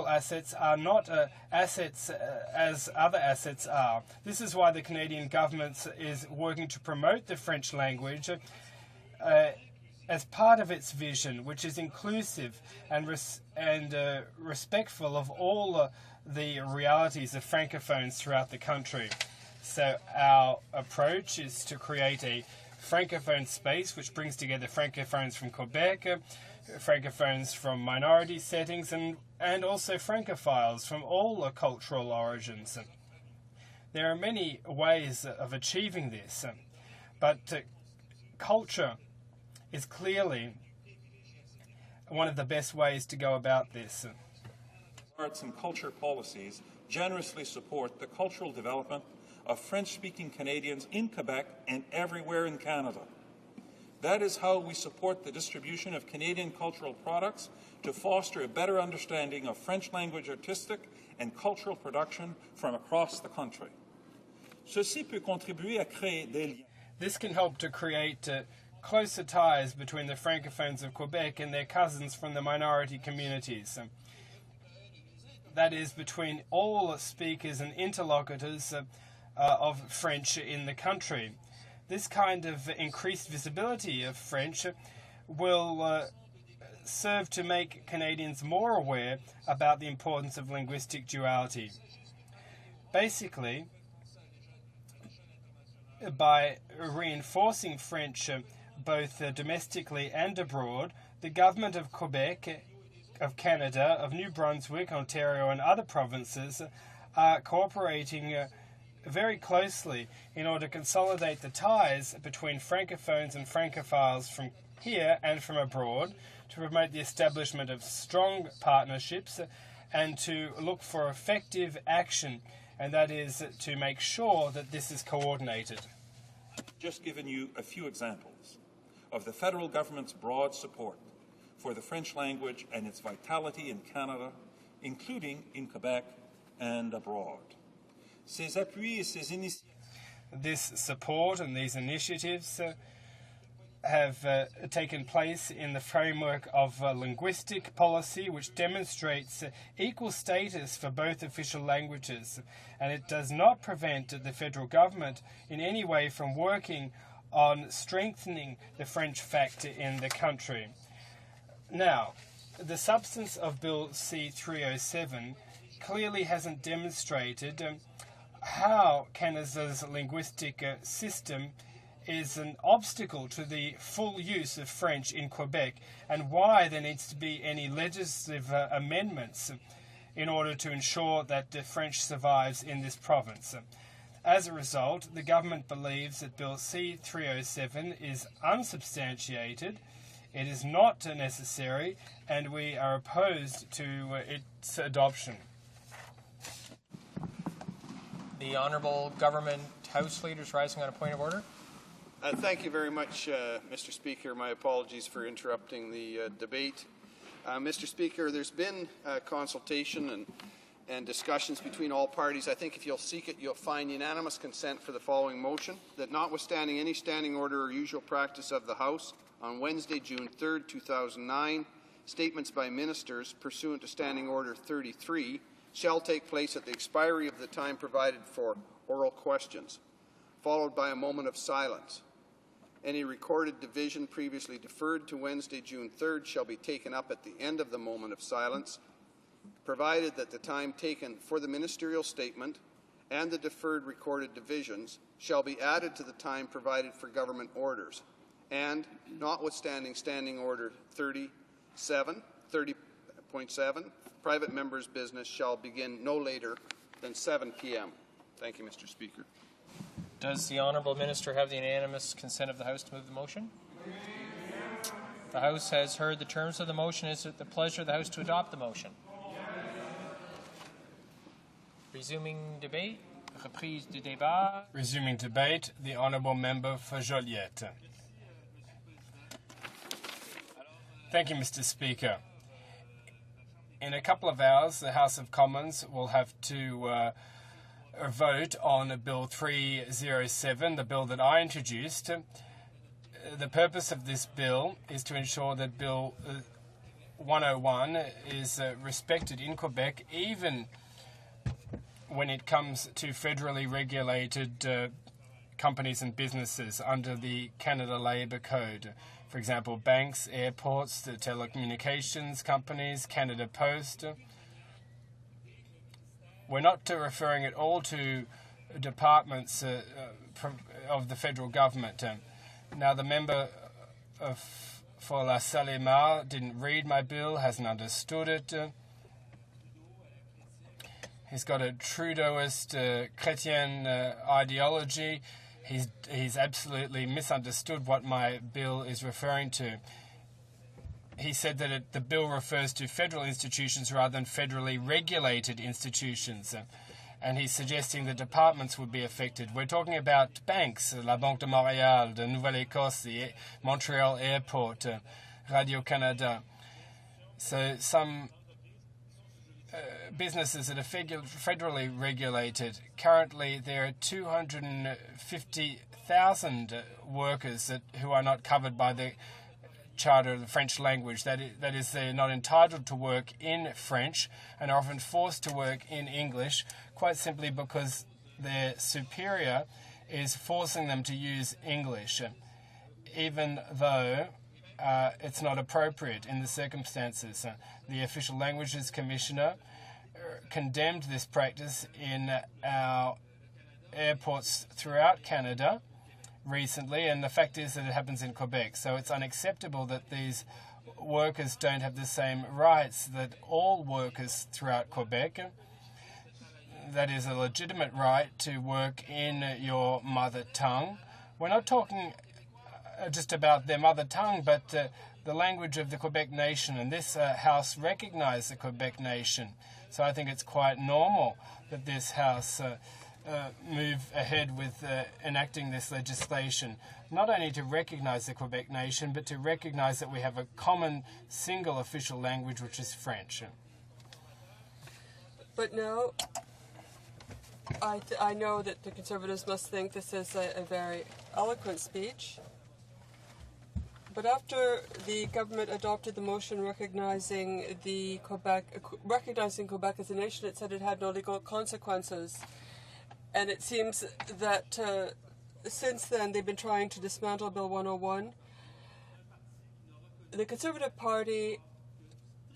assets are not assets as other assets are. This is why the Canadian government is working to promote the French language as part of its vision, which is inclusive and respectful of all the realities of Francophones throughout the country. So our approach is to create a Francophone space which brings together Francophones from Quebec, Francophones from minority settings, and also Francophiles from all cultural origins. There are many ways of achieving this, but culture is clearly one of the best ways to go about this. Arts and culture policies generously support the cultural development of French-speaking Canadians in Quebec and everywhere in Canada. That is how we support the distribution of Canadian cultural products to foster a better understanding of French language artistic and cultural production from across the country. Ceci peut contribuer à créer des liens. This can help to create closer ties between the francophones of Quebec and their cousins from the minority communities. That is, between all speakers and interlocutors of French in the country. This kind of increased visibility of French will serve to make Canadians more aware about the importance of linguistic duality. Basically, by reinforcing French both domestically and abroad, the government of Quebec, of Canada, of New Brunswick, Ontario and other provinces are cooperating very closely in order to consolidate the ties between francophones and francophiles from here and from abroad, to promote the establishment of strong partnerships and to look for effective action, and that is to make sure that this is coordinated. Just given you a few examples of the federal government's broad support for the French language and its vitality in Canada, including in Quebec and abroad. Ces appuis et ces initiatives. This support and these initiatives have taken place in the framework of linguistic policy, which demonstrates equal status for both official languages, and it does not prevent the federal government in any way from working on strengthening the French factor in the country. Now, the substance of Bill C-307 clearly hasn't demonstrated how Canada's linguistic system is an obstacle to the full use of French in Quebec, and why there needs to be any legislative amendments in order to ensure that French survives in this province. As a result, the government believes that Bill C-307 is unsubstantiated, it is not necessary, and we are opposed to its adoption. The Honourable Government House Leaders rising on a point of order. Thank you very much, Mr. Speaker. My apologies for interrupting the debate. Mr. Speaker, there's been consultation and discussions between all parties. I think if you'll seek it, you'll find unanimous consent for the following motion, that notwithstanding any standing order or usual practice of the House, on Wednesday, June 3rd, 2009, statements by ministers pursuant to Standing Order 33 shall take place at the expiry of the time provided for oral questions, followed by a moment of silence. Any recorded division previously deferred to Wednesday, June 3rd shall be taken up at the end of the moment of silence, provided that the time taken for the ministerial statement and the deferred recorded divisions shall be added to the time provided for government orders, and, notwithstanding Standing Order 30.7, private members' business shall begin no later than 7 p.m. Thank you, Mr. Speaker. Does the Honourable Minister have the unanimous consent of the House to move the motion? The House has heard the terms of the motion. Is it the pleasure of the House to adopt the motion? Resuming debate. Reprise du débat. Resuming debate, the Honourable Member for Joliette. Thank you, Mr. Speaker. In a couple of hours, the House of Commons will have to vote on Bill 307, the bill that I introduced. The purpose of this bill is to ensure that Bill 101 is respected in Quebec, even when it comes to federally regulated companies and businesses under the Canada Labour Code. For example, banks, airports, the telecommunications companies, Canada Post. We're not referring at all to departments of the federal government. Now, the member for La Salle-Mar didn't read my bill, hasn't understood it. He's got a Trudeauist Chrétien ideology. He's absolutely misunderstood what my bill is referring to. He said that the bill refers to federal institutions rather than federally regulated institutions. And he's suggesting the departments would be affected. We're talking about banks, la Banque de Montréal, de Nouvelle-Écosse, the Montreal Airport, Radio-Canada. So some businesses that are federally regulated. Currently, there are 250,000 workers who are not covered by the Charter of the French language. That is, they're not entitled to work in French and are often forced to work in English, quite simply because their superior is forcing them to use English, even though it's not appropriate in the circumstances. The Official Languages Commissioner condemned this practice in our airports throughout Canada recently, and the fact is that it happens in Quebec. So it's unacceptable that these workers don't have the same rights that all workers throughout Quebec. That is a legitimate right to work in your mother tongue. We're not talking just about their mother tongue, but the language of the Quebec nation, and this House recognized the Quebec nation. So I think it's quite normal that this House move ahead with enacting this legislation, not only to recognize the Quebec nation, but to recognize that we have a common single official language, which is French. But now, I know that the Conservatives must think this is a very eloquent speech. But after the government adopted the motion recognizing Quebec as a nation, it said it had no legal consequences. And it seems that since then they've been trying to dismantle Bill 101. The Conservative Party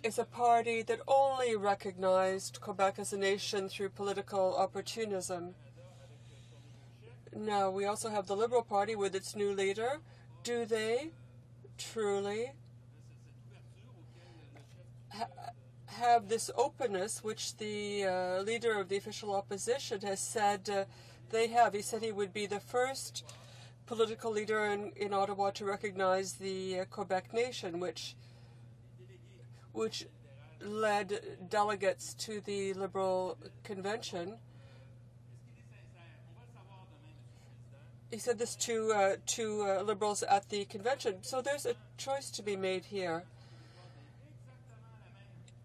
is a party that only recognized Quebec as a nation through political opportunism. Now, we also have the Liberal Party with its new leader. Do they truly have this openness which the leader of the official opposition has said they have? He said he would be the first political leader in Ottawa to recognize the Quebec nation, which led delegates to the Liberal convention. He said this to Liberals at the convention. So there's a choice to be made here.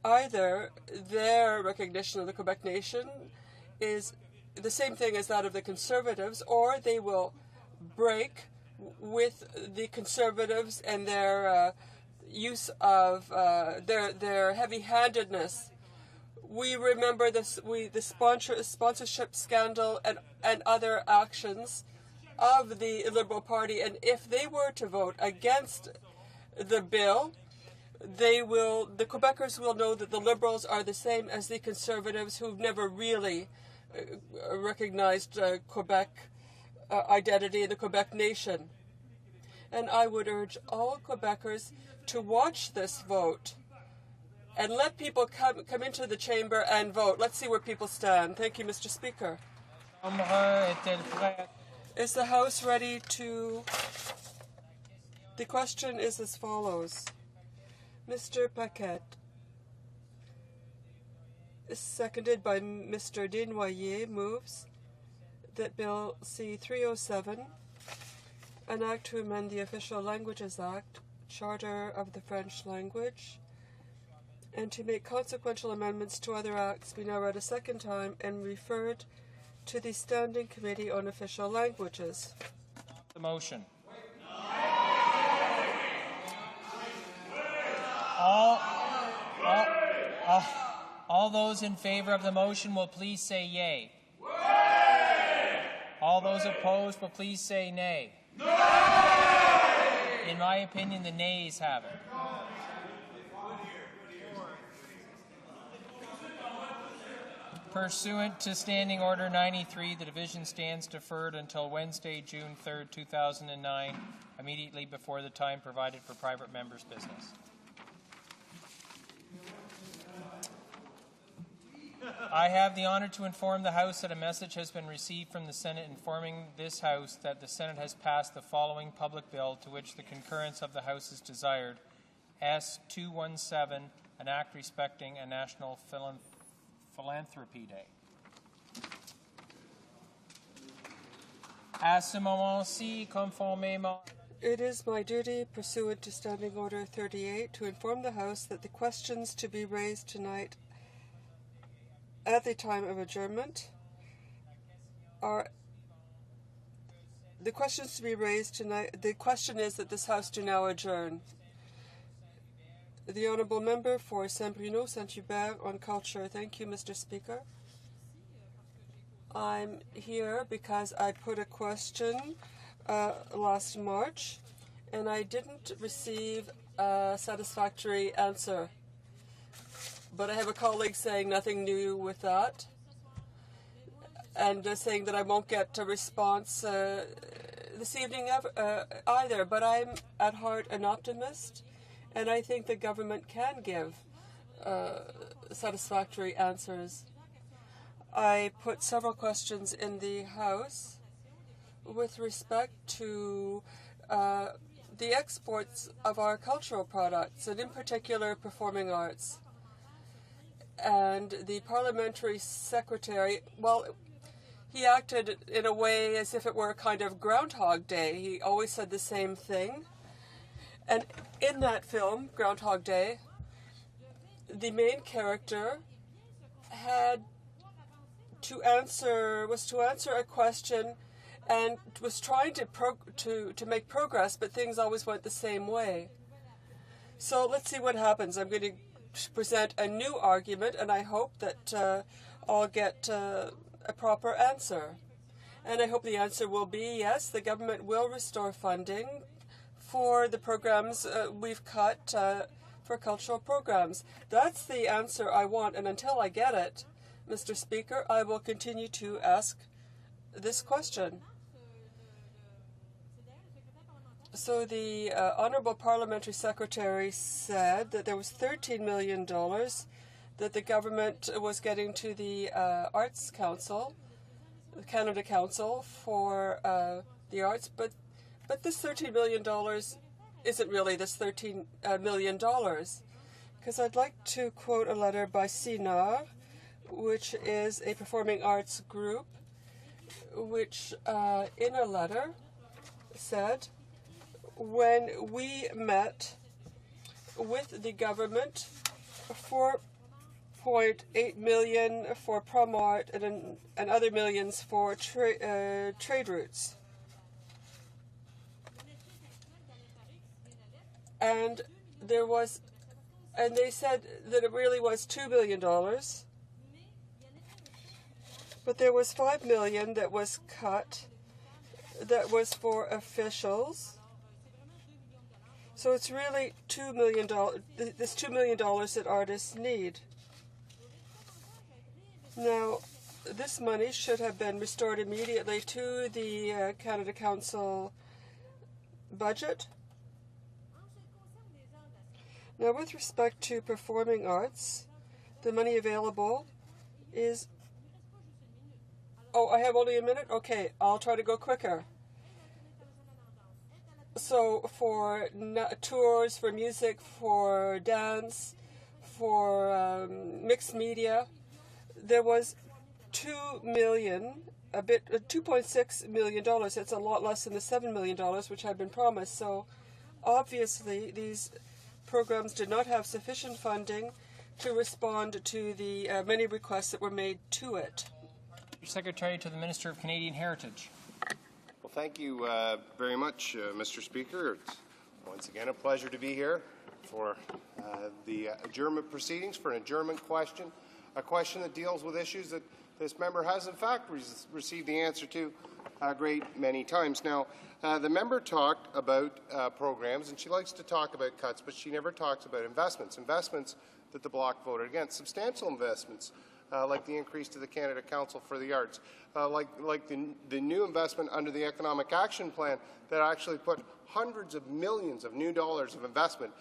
Either their recognition of the Quebec nation is the same thing as that of the Conservatives, or they will break with the Conservatives and their use of their heavy-handedness. We remember the sponsorship scandal and other actions of the Liberal Party, and if they were to vote against the bill, the Quebecers will know that the Liberals are the same as the Conservatives, who've never really recognized Quebec identity and the Quebec nation. And I would urge all Quebecers to watch this vote and let people come into the chamber and vote. Let's see where people stand. Thank you, Mr. Speaker. Is the House ready to... The question is as follows. Mr. Paquette, seconded by Mr. Desnoyers, moves that Bill C-307, an act to amend the Official Languages Act, Charter of the French language, and to make consequential amendments to other acts, be now read a second time and referred to the Standing Committee on Official Languages. The motion. All those in favor of the motion will please say yay. All those opposed will please say nay. In my opinion, the nays have it. Pursuant to Standing Order 93, the division stands deferred until Wednesday, June 3rd, 2009, immediately before the time provided for private members' business. I have the honor to inform the House that a message has been received from the Senate informing this House that the Senate has passed the following public bill to which the concurrence of the House is desired. S-217, an act respecting a National Philanthropy Day. À ce moment-ci, conformément. It is my duty, pursuant to Standing Order 38, to inform the House that the questions to be raised tonight at the time of adjournment are the questions to be raised tonight. The question is that this House do now adjourn. The Honourable Member for Saint-Bruno, Saint-Hubert on Culture. Thank you, Mr. Speaker. I'm here because I put a question last March, and I didn't receive a satisfactory answer. But I have a colleague saying nothing new with that, and saying that I won't get a response this evening either. But I'm at heart an optimist, and I think the government can give satisfactory answers. I put several questions in the House with respect to the exports of our cultural products, and in particular performing arts. And the parliamentary secretary, well, he acted in a way as if it were a kind of Groundhog Day. He always said the same thing. And in that film, Groundhog Day, the main character was to answer a question and was trying to make progress, but things always went the same way. So let's see what happens. I'm going to present a new argument, and I hope that I'll get a proper answer. And I hope the answer will be yes, the government will restore funding for the programs we've cut for cultural programs. That's the answer I want, and until I get it, Mr. Speaker, I will continue to ask this question. So the Honourable Parliamentary Secretary said that there was $13 million that the government was getting to the Arts Council, the Canada Council, for the arts, but this $13 million isn't really this $13 million, because I'd like to quote a letter by CNAR, which is a performing arts group, which in a letter said, when we met with the government, 4.8 million for prom art and other millions for trade routes. And they said that it really was $2 million. But there was $5 million that was cut, that was for officials. So it's really $2 million, this $2 million that artists need. Now, this money should have been restored immediately to the Canada Council budget. Now, with respect to performing arts, the money available is... Oh, I have only a minute? Okay, I'll try to go quicker. So for tours, for music, for dance, for mixed media, there was $2 million, $2.6 million. That's a lot less than the $7 million which had been promised. So obviously these programs did not have sufficient funding to respond to the many requests that were made to it. Secretary to the Minister of Canadian Heritage. Well, thank you very much, Mr. Speaker. It's once again a pleasure to be here for the adjournment proceedings, for an adjournment question, a question that deals with issues that this member has in fact received the answer to a great many times. Now, the member talked about programs, and she likes to talk about cuts, but she never talks about investments that the Bloc voted against, substantial investments, like the increase to the Canada Council for the Arts, like the new investment under the Economic Action Plan that actually put hundreds of millions of new dollars of investment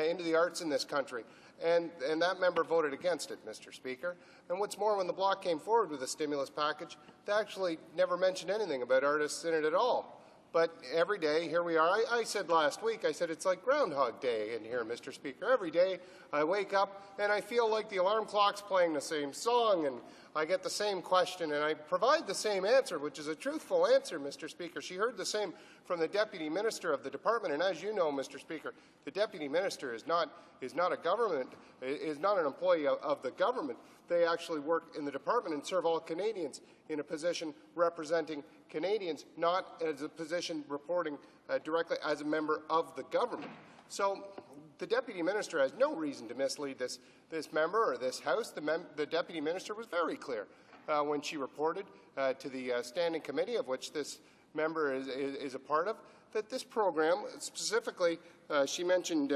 into the arts in this country. And that member voted against it, Mr. Speaker. And what's more, when the Bloc came forward with a stimulus package, they actually never mentioned anything about artists in it at all. But every day, here we are. I said last week, I said it's like Groundhog Day in here, Mr. Speaker. Every day I wake up and I feel like the alarm clock's playing the same song, and I get the same question, and I provide the same answer, which is a truthful answer, Mr. Speaker. She heard the same from the Deputy Minister of the Department, and as you know, Mr. Speaker, the Deputy Minister is not an employee of the government. They actually work in the department and serve all Canadians in a position representing Canadians, not as a position reporting directly as a member of the government. So the Deputy Minister has no reason to mislead this member or this House. The Deputy Minister was very clear when she reported to the Standing Committee, of which this member is a part of, that this program, specifically, she mentioned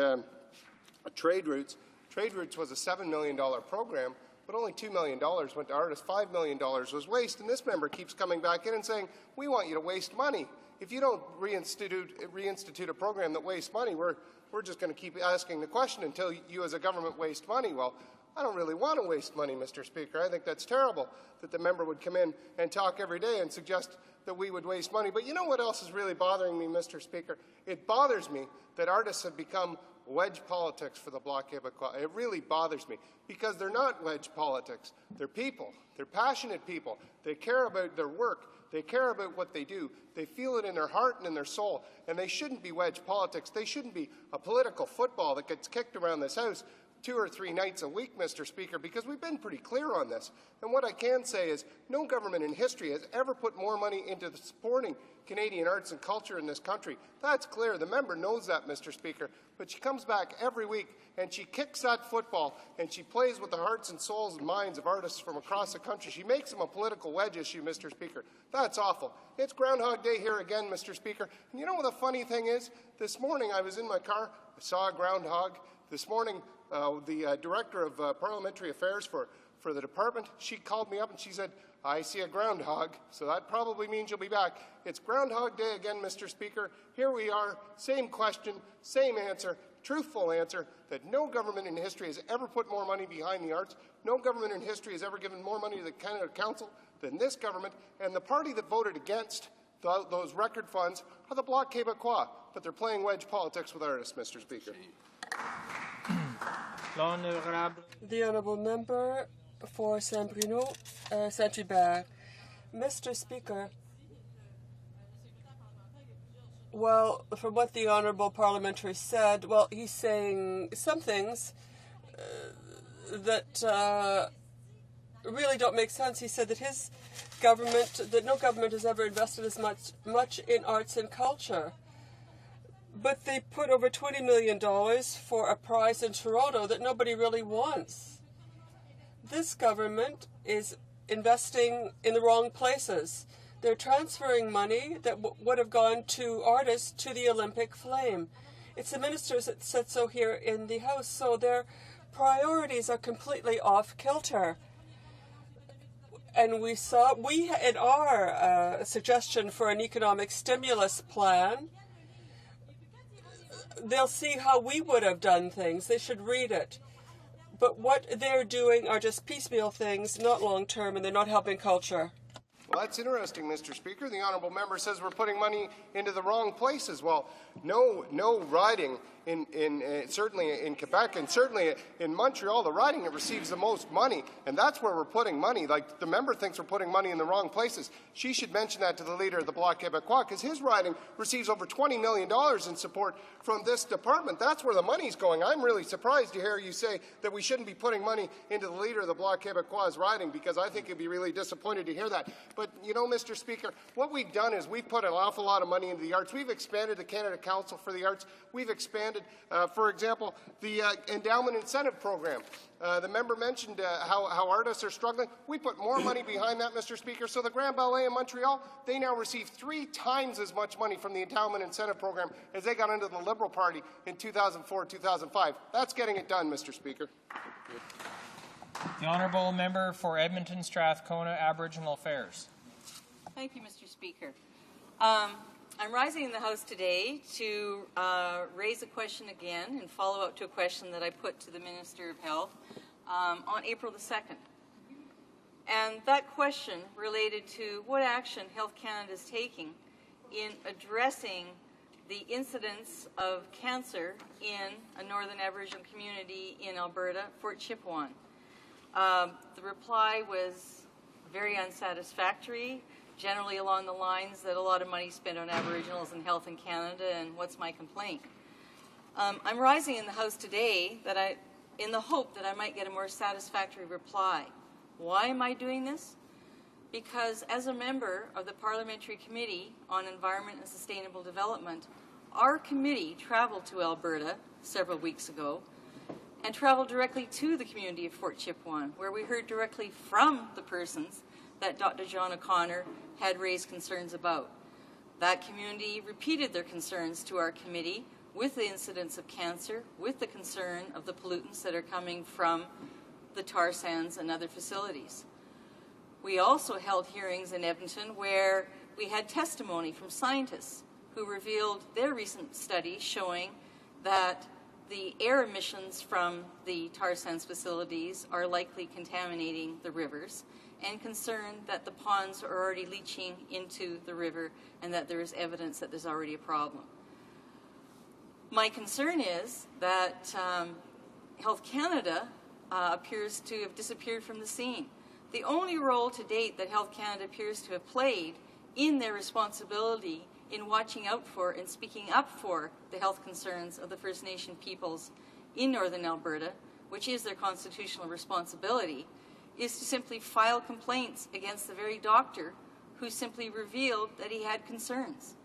trade routes. Trade routes was a $7 million program, but only $2 million went to artists. $5 million was waste, and this member keeps coming back in and saying, we want you to waste money. If you don't reinstitute a program that wastes money, we're just going to keep asking the question until you as a government waste money. Well, I don't really want to waste money, Mr. Speaker. I think that's terrible that the member would come in and talk every day and suggest that we would waste money. But you know what else is really bothering me, Mr. Speaker? It bothers me that artists have become wedge politics for the Bloc Québécois. It really bothers me because they're not wedge politics. They're people. They're passionate people. They care about their work. They care about what they do. They feel it in their heart and in their soul. And they shouldn't be wedge politics. They shouldn't be a political football that gets kicked around this House 2 or 3 nights a week, Mr. Speaker, because we've been pretty clear on this. And what I can say is no government in history has ever put more money into supporting Canadian arts and culture in this country. That's clear. The member knows that, Mr. Speaker. But she comes back every week and she kicks that football and she plays with the hearts and souls and minds of artists from across the country. She makes them a political wedge issue, Mr. Speaker. That's awful. It's Groundhog Day here again, Mr. Speaker. And you know what the funny thing is? This morning I was in my car. I saw a groundhog. This morning the Director of Parliamentary Affairs for the department, she called me up and she said, I see a groundhog, so that probably means you'll be back. It's Groundhog Day again, Mr. Speaker. Here we are, same question, same answer, truthful answer, that no government in history has ever put more money behind the arts. No government in history has ever given more money to the Canada Council than this government. And the party that voted against those record funds are the Bloc Québécois. But they're playing wedge politics with artists, Mr. Speaker. The Honourable Member for Saint-Bruno, Saint-Hubert. Mr. Speaker, well, from what the Honourable Parliamentary said, well, he's saying some things that really don't make sense. He said that his government, that no government has ever invested as much in arts and culture. But they put over $20 million for a prize in Toronto that nobody really wants. This government is investing in the wrong places. They're transferring money that would have gone to artists to the Olympic flame. It's the ministers that said so here in the House, so their priorities are completely off kilter. And we in our suggestion for an economic stimulus plan, they'll see how we would have done things. They should read it. But what they're doing are just piecemeal things, not long-term, and they're not helping culture. Well, that's interesting, Mr. Speaker. The honourable member says we're putting money into the wrong places. Well, no riding certainly in Quebec and certainly in Montreal, the riding that receives the most money, and that's where we're putting money. Like, the member thinks we're putting money in the wrong places. She should mention that to the leader of the Bloc Québécois, because his riding receives over $20 million in support from this department. That's where the money's going. I'm really surprised to hear you say that we shouldn't be putting money into the leader of the Bloc Québécois' riding, because I think you'd be really disappointed to hear that. But, you know, Mr. Speaker, what we've done is we've put an awful lot of money into the arts. We've expanded the Canada Council for the Arts. We've expanded expanded. For example, the endowment incentive program. The member mentioned how artists are struggling. We put more money behind that, Mr. Speaker. So the Grand Ballet in Montreal, they now receive 3 times as much money from the endowment incentive program as they got into the Liberal Party in 2004-2005. That's getting it done, Mr. Speaker. The honourable member for Edmonton Strathcona Aboriginal Affairs. Thank you, Mr. Speaker. I'm rising in the House today to raise a question again and follow up to a question that I put to the Minister of Health on April the 2nd. And that question related to what action Health Canada is taking in addressing the incidence of cancer in a Northern Aboriginal community in Alberta, Fort Chipewyan. The reply was very unsatisfactory, generally along the lines that a lot of money spent on Aboriginals and health in Canada, and what's my complaint? I'm rising in the House today in the hope that I might get a more satisfactory reply. Why am I doing this? Because as a member of the Parliamentary Committee on Environment and Sustainable Development, our committee traveled to Alberta several weeks ago and traveled directly to the community of Fort Chipewyan, where we heard directly from the persons that Dr. John O'Connor had raised concerns about. That community repeated their concerns to our committee with the incidence of cancer, with the concern of the pollutants that are coming from the tar sands and other facilities. We also held hearings in Edmonton where we had testimony from scientists who revealed their recent studies showing that the air emissions from the tar sands facilities are likely contaminating the rivers, and concerned that the ponds are already leaching into the river and that there is evidence that there's already a problem. My concern is that Health Canada appears to have disappeared from the scene. The only role to date that Health Canada appears to have played in their responsibility in watching out for and speaking up for the health concerns of the First Nation peoples in Northern Alberta, which is their constitutional responsibility, is to simply file complaints against the very doctor who simply revealed that he had concerns.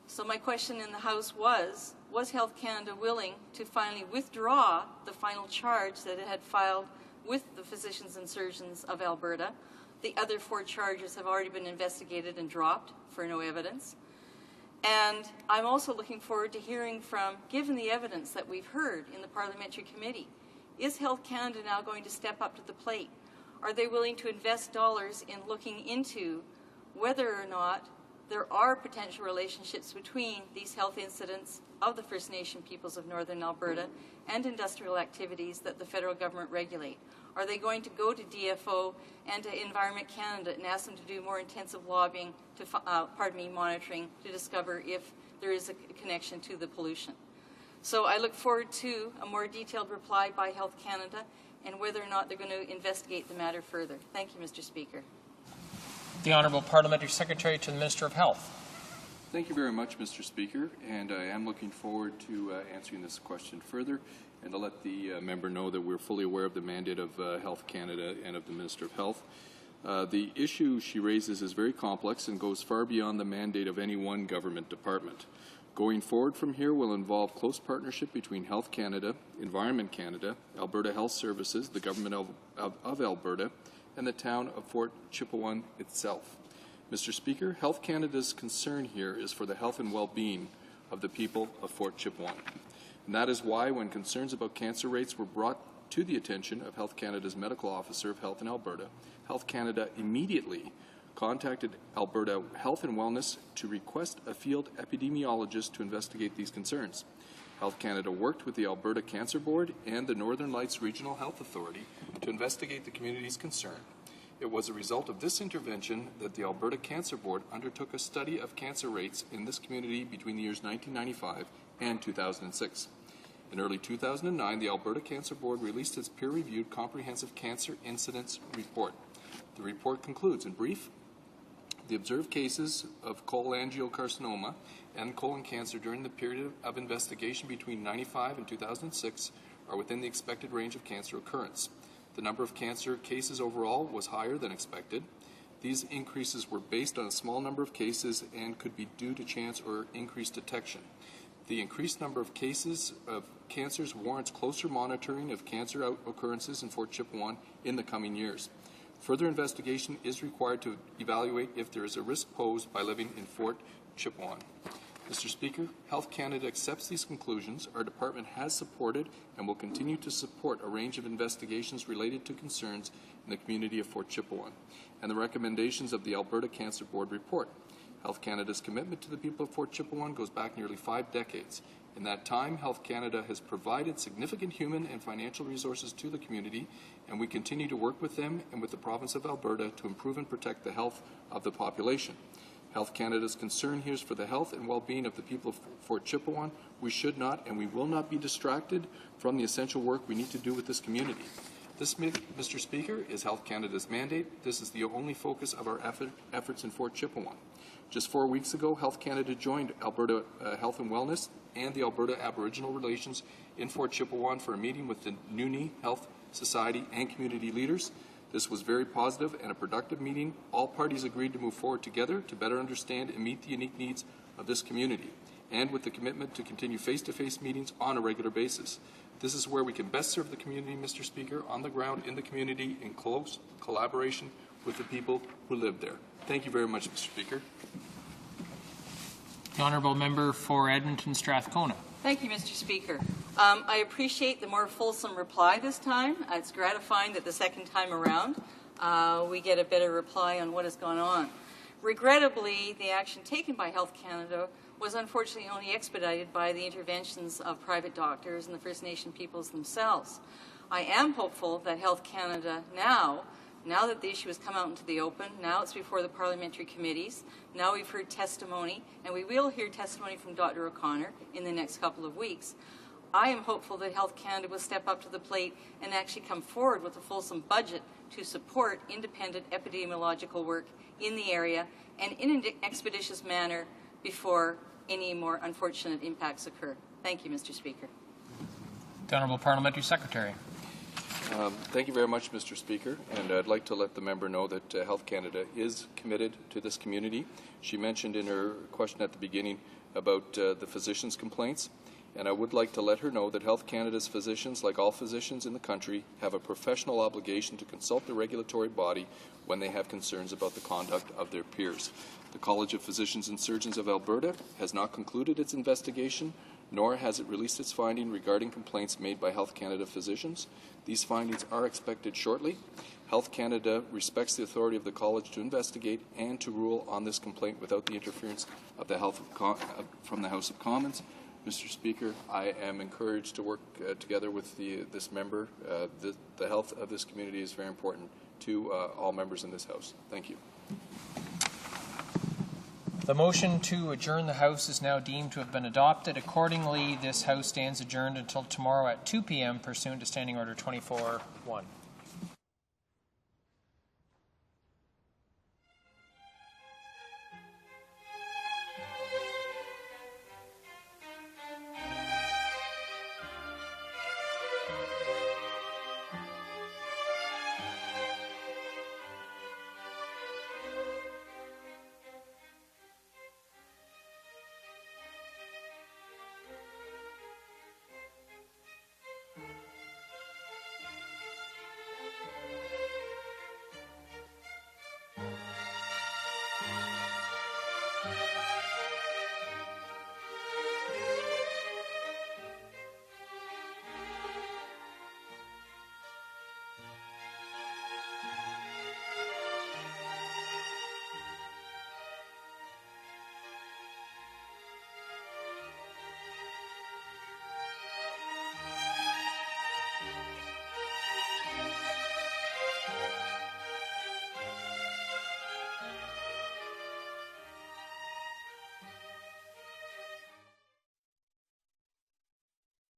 So my question in the House was Health Canada willing to finally withdraw the final charge that it had filed with the physicians and surgeons of Alberta? The other 4 charges have already been investigated and dropped for no evidence. And I'm also looking forward to hearing from, given the evidence that we've heard in the Parliamentary Committee, is Health Canada now going to step up to the plate? Are they willing to invest dollars in looking into whether or not there are potential relationships between these health incidents of the First Nation peoples of Northern Alberta and industrial activities that the federal government regulate? Are they going to go to DFO and to Environment Canada and ask them to do more intensive lobbying, monitoring, to discover if there is a connection to the pollution? So I look forward to a more detailed reply by Health Canada and whether or not they're going to investigate the matter further. Thank you, Mr. Speaker. The Honourable Parliamentary Secretary to the Minister of Health. Thank you very much, Mr. Speaker, and I am looking forward to answering this question further, and to let the member know that we're fully aware of the mandate of Health Canada and of the Minister of Health. The issue she raises is very complex and goes far beyond the mandate of any one government department. Going forward from here will involve close partnership between Health Canada, Environment Canada, Alberta Health Services, the Government of Alberta, and the town of Fort Chipewyan itself. Mr. Speaker, Health Canada's concern here is for the health and well-being of the people of Fort Chipewyan. And that is why, when concerns about cancer rates were brought to the attention of Health Canada's Medical Officer of Health in Alberta, Health Canada immediately contacted Alberta Health and Wellness to request a field epidemiologist to investigate these concerns. Health Canada worked with the Alberta Cancer Board and the Northern Lights Regional Health Authority to investigate the community's concern. It was a result of this intervention that the Alberta Cancer Board undertook a study of cancer rates in this community between the years 1995 and 2006. In early 2009, the Alberta Cancer Board released its peer-reviewed Comprehensive Cancer Incidence Report. The report concludes, in brief, the observed cases of cholangiocarcinoma and colon cancer during the period of investigation between 1995 and 2006 are within the expected range of cancer occurrence. The number of cancer cases overall was higher than expected. These increases were based on a small number of cases and could be due to chance or increased detection. The increased number of cases of cancers warrants closer monitoring of cancer occurrences in Fort Chipewyan in the coming years. Further investigation is required to evaluate if there is a risk posed by living in Fort Chipewyan. Mr. Speaker, Health Canada accepts these conclusions. Our department has supported and will continue to support a range of investigations related to concerns in the community of Fort Chipewyan and the recommendations of the Alberta Cancer Board report. Health Canada's commitment to the people of Fort Chipewyan goes back nearly 5 decades. In that time, Health Canada has provided significant human and financial resources to the community, and we continue to work with them and with the province of Alberta to improve and protect the health of the population. Health Canada's concern here is for the health and well-being of the people of Fort Chipewyan. We should not and we will not be distracted from the essential work we need to do with this community. This, Mr. Speaker, is Health Canada's mandate. This is the only focus of our efforts in Fort Chipewyan. Just 4 weeks ago, Health Canada joined Alberta Health and Wellness and the Alberta Aboriginal Relations in Fort Chipewyan for a meeting with the Nooney Health Society and community leaders. This was very positive and a productive meeting. All parties agreed to move forward together to better understand and meet the unique needs of this community, and with the commitment to continue face-to-face meetings on a regular basis. This is where we can best serve the community, Mr. Speaker, on the ground in the community in close collaboration with the people who live there. Thank you very much, Mr. Speaker. The Honourable Member for Edmonton Strathcona. Thank you, Mr. Speaker. I appreciate the more fulsome reply this time. It's gratifying that the second time around we get a better reply on what has gone on. Regrettably, the action taken by Health Canada was unfortunately only expedited by the interventions of private doctors and the First Nation peoples themselves. I am hopeful that Health Canada now that the issue has come out into the open, now it's before the parliamentary committees, now we've heard testimony, and we will hear testimony from Dr. O'Connor in the next couple of weeks. I am hopeful that Health Canada will step up to the plate and actually come forward with a fulsome budget to support independent epidemiological work in the area and in an expeditious manner before any more unfortunate impacts occur. Thank you, Mr. Speaker. The Honourable Parliamentary Secretary. Thank you very much, Mr. Speaker, and I'd like to let the member know that Health Canada is committed to this community. She mentioned in her question at the beginning about the physicians' complaints, and I would like to let her know that Health Canada's physicians, like all physicians in the country, have a professional obligation to consult the regulatory body when they have concerns about the conduct of their peers. The College of Physicians and Surgeons of Alberta has not concluded its investigation, nor has it released its finding regarding complaints made by Health Canada physicians. These findings are expected shortly. Health Canada respects the authority of the College to investigate and to rule on this complaint without the interference of the from the House of Commons. Mr. Speaker, I am encouraged to work together with this member. The health of this community is very important to all members in this House. Thank you. The motion to adjourn the House is now deemed to have been adopted. Accordingly, this House stands adjourned until tomorrow at 2 p.m. pursuant to Standing Order 24-1.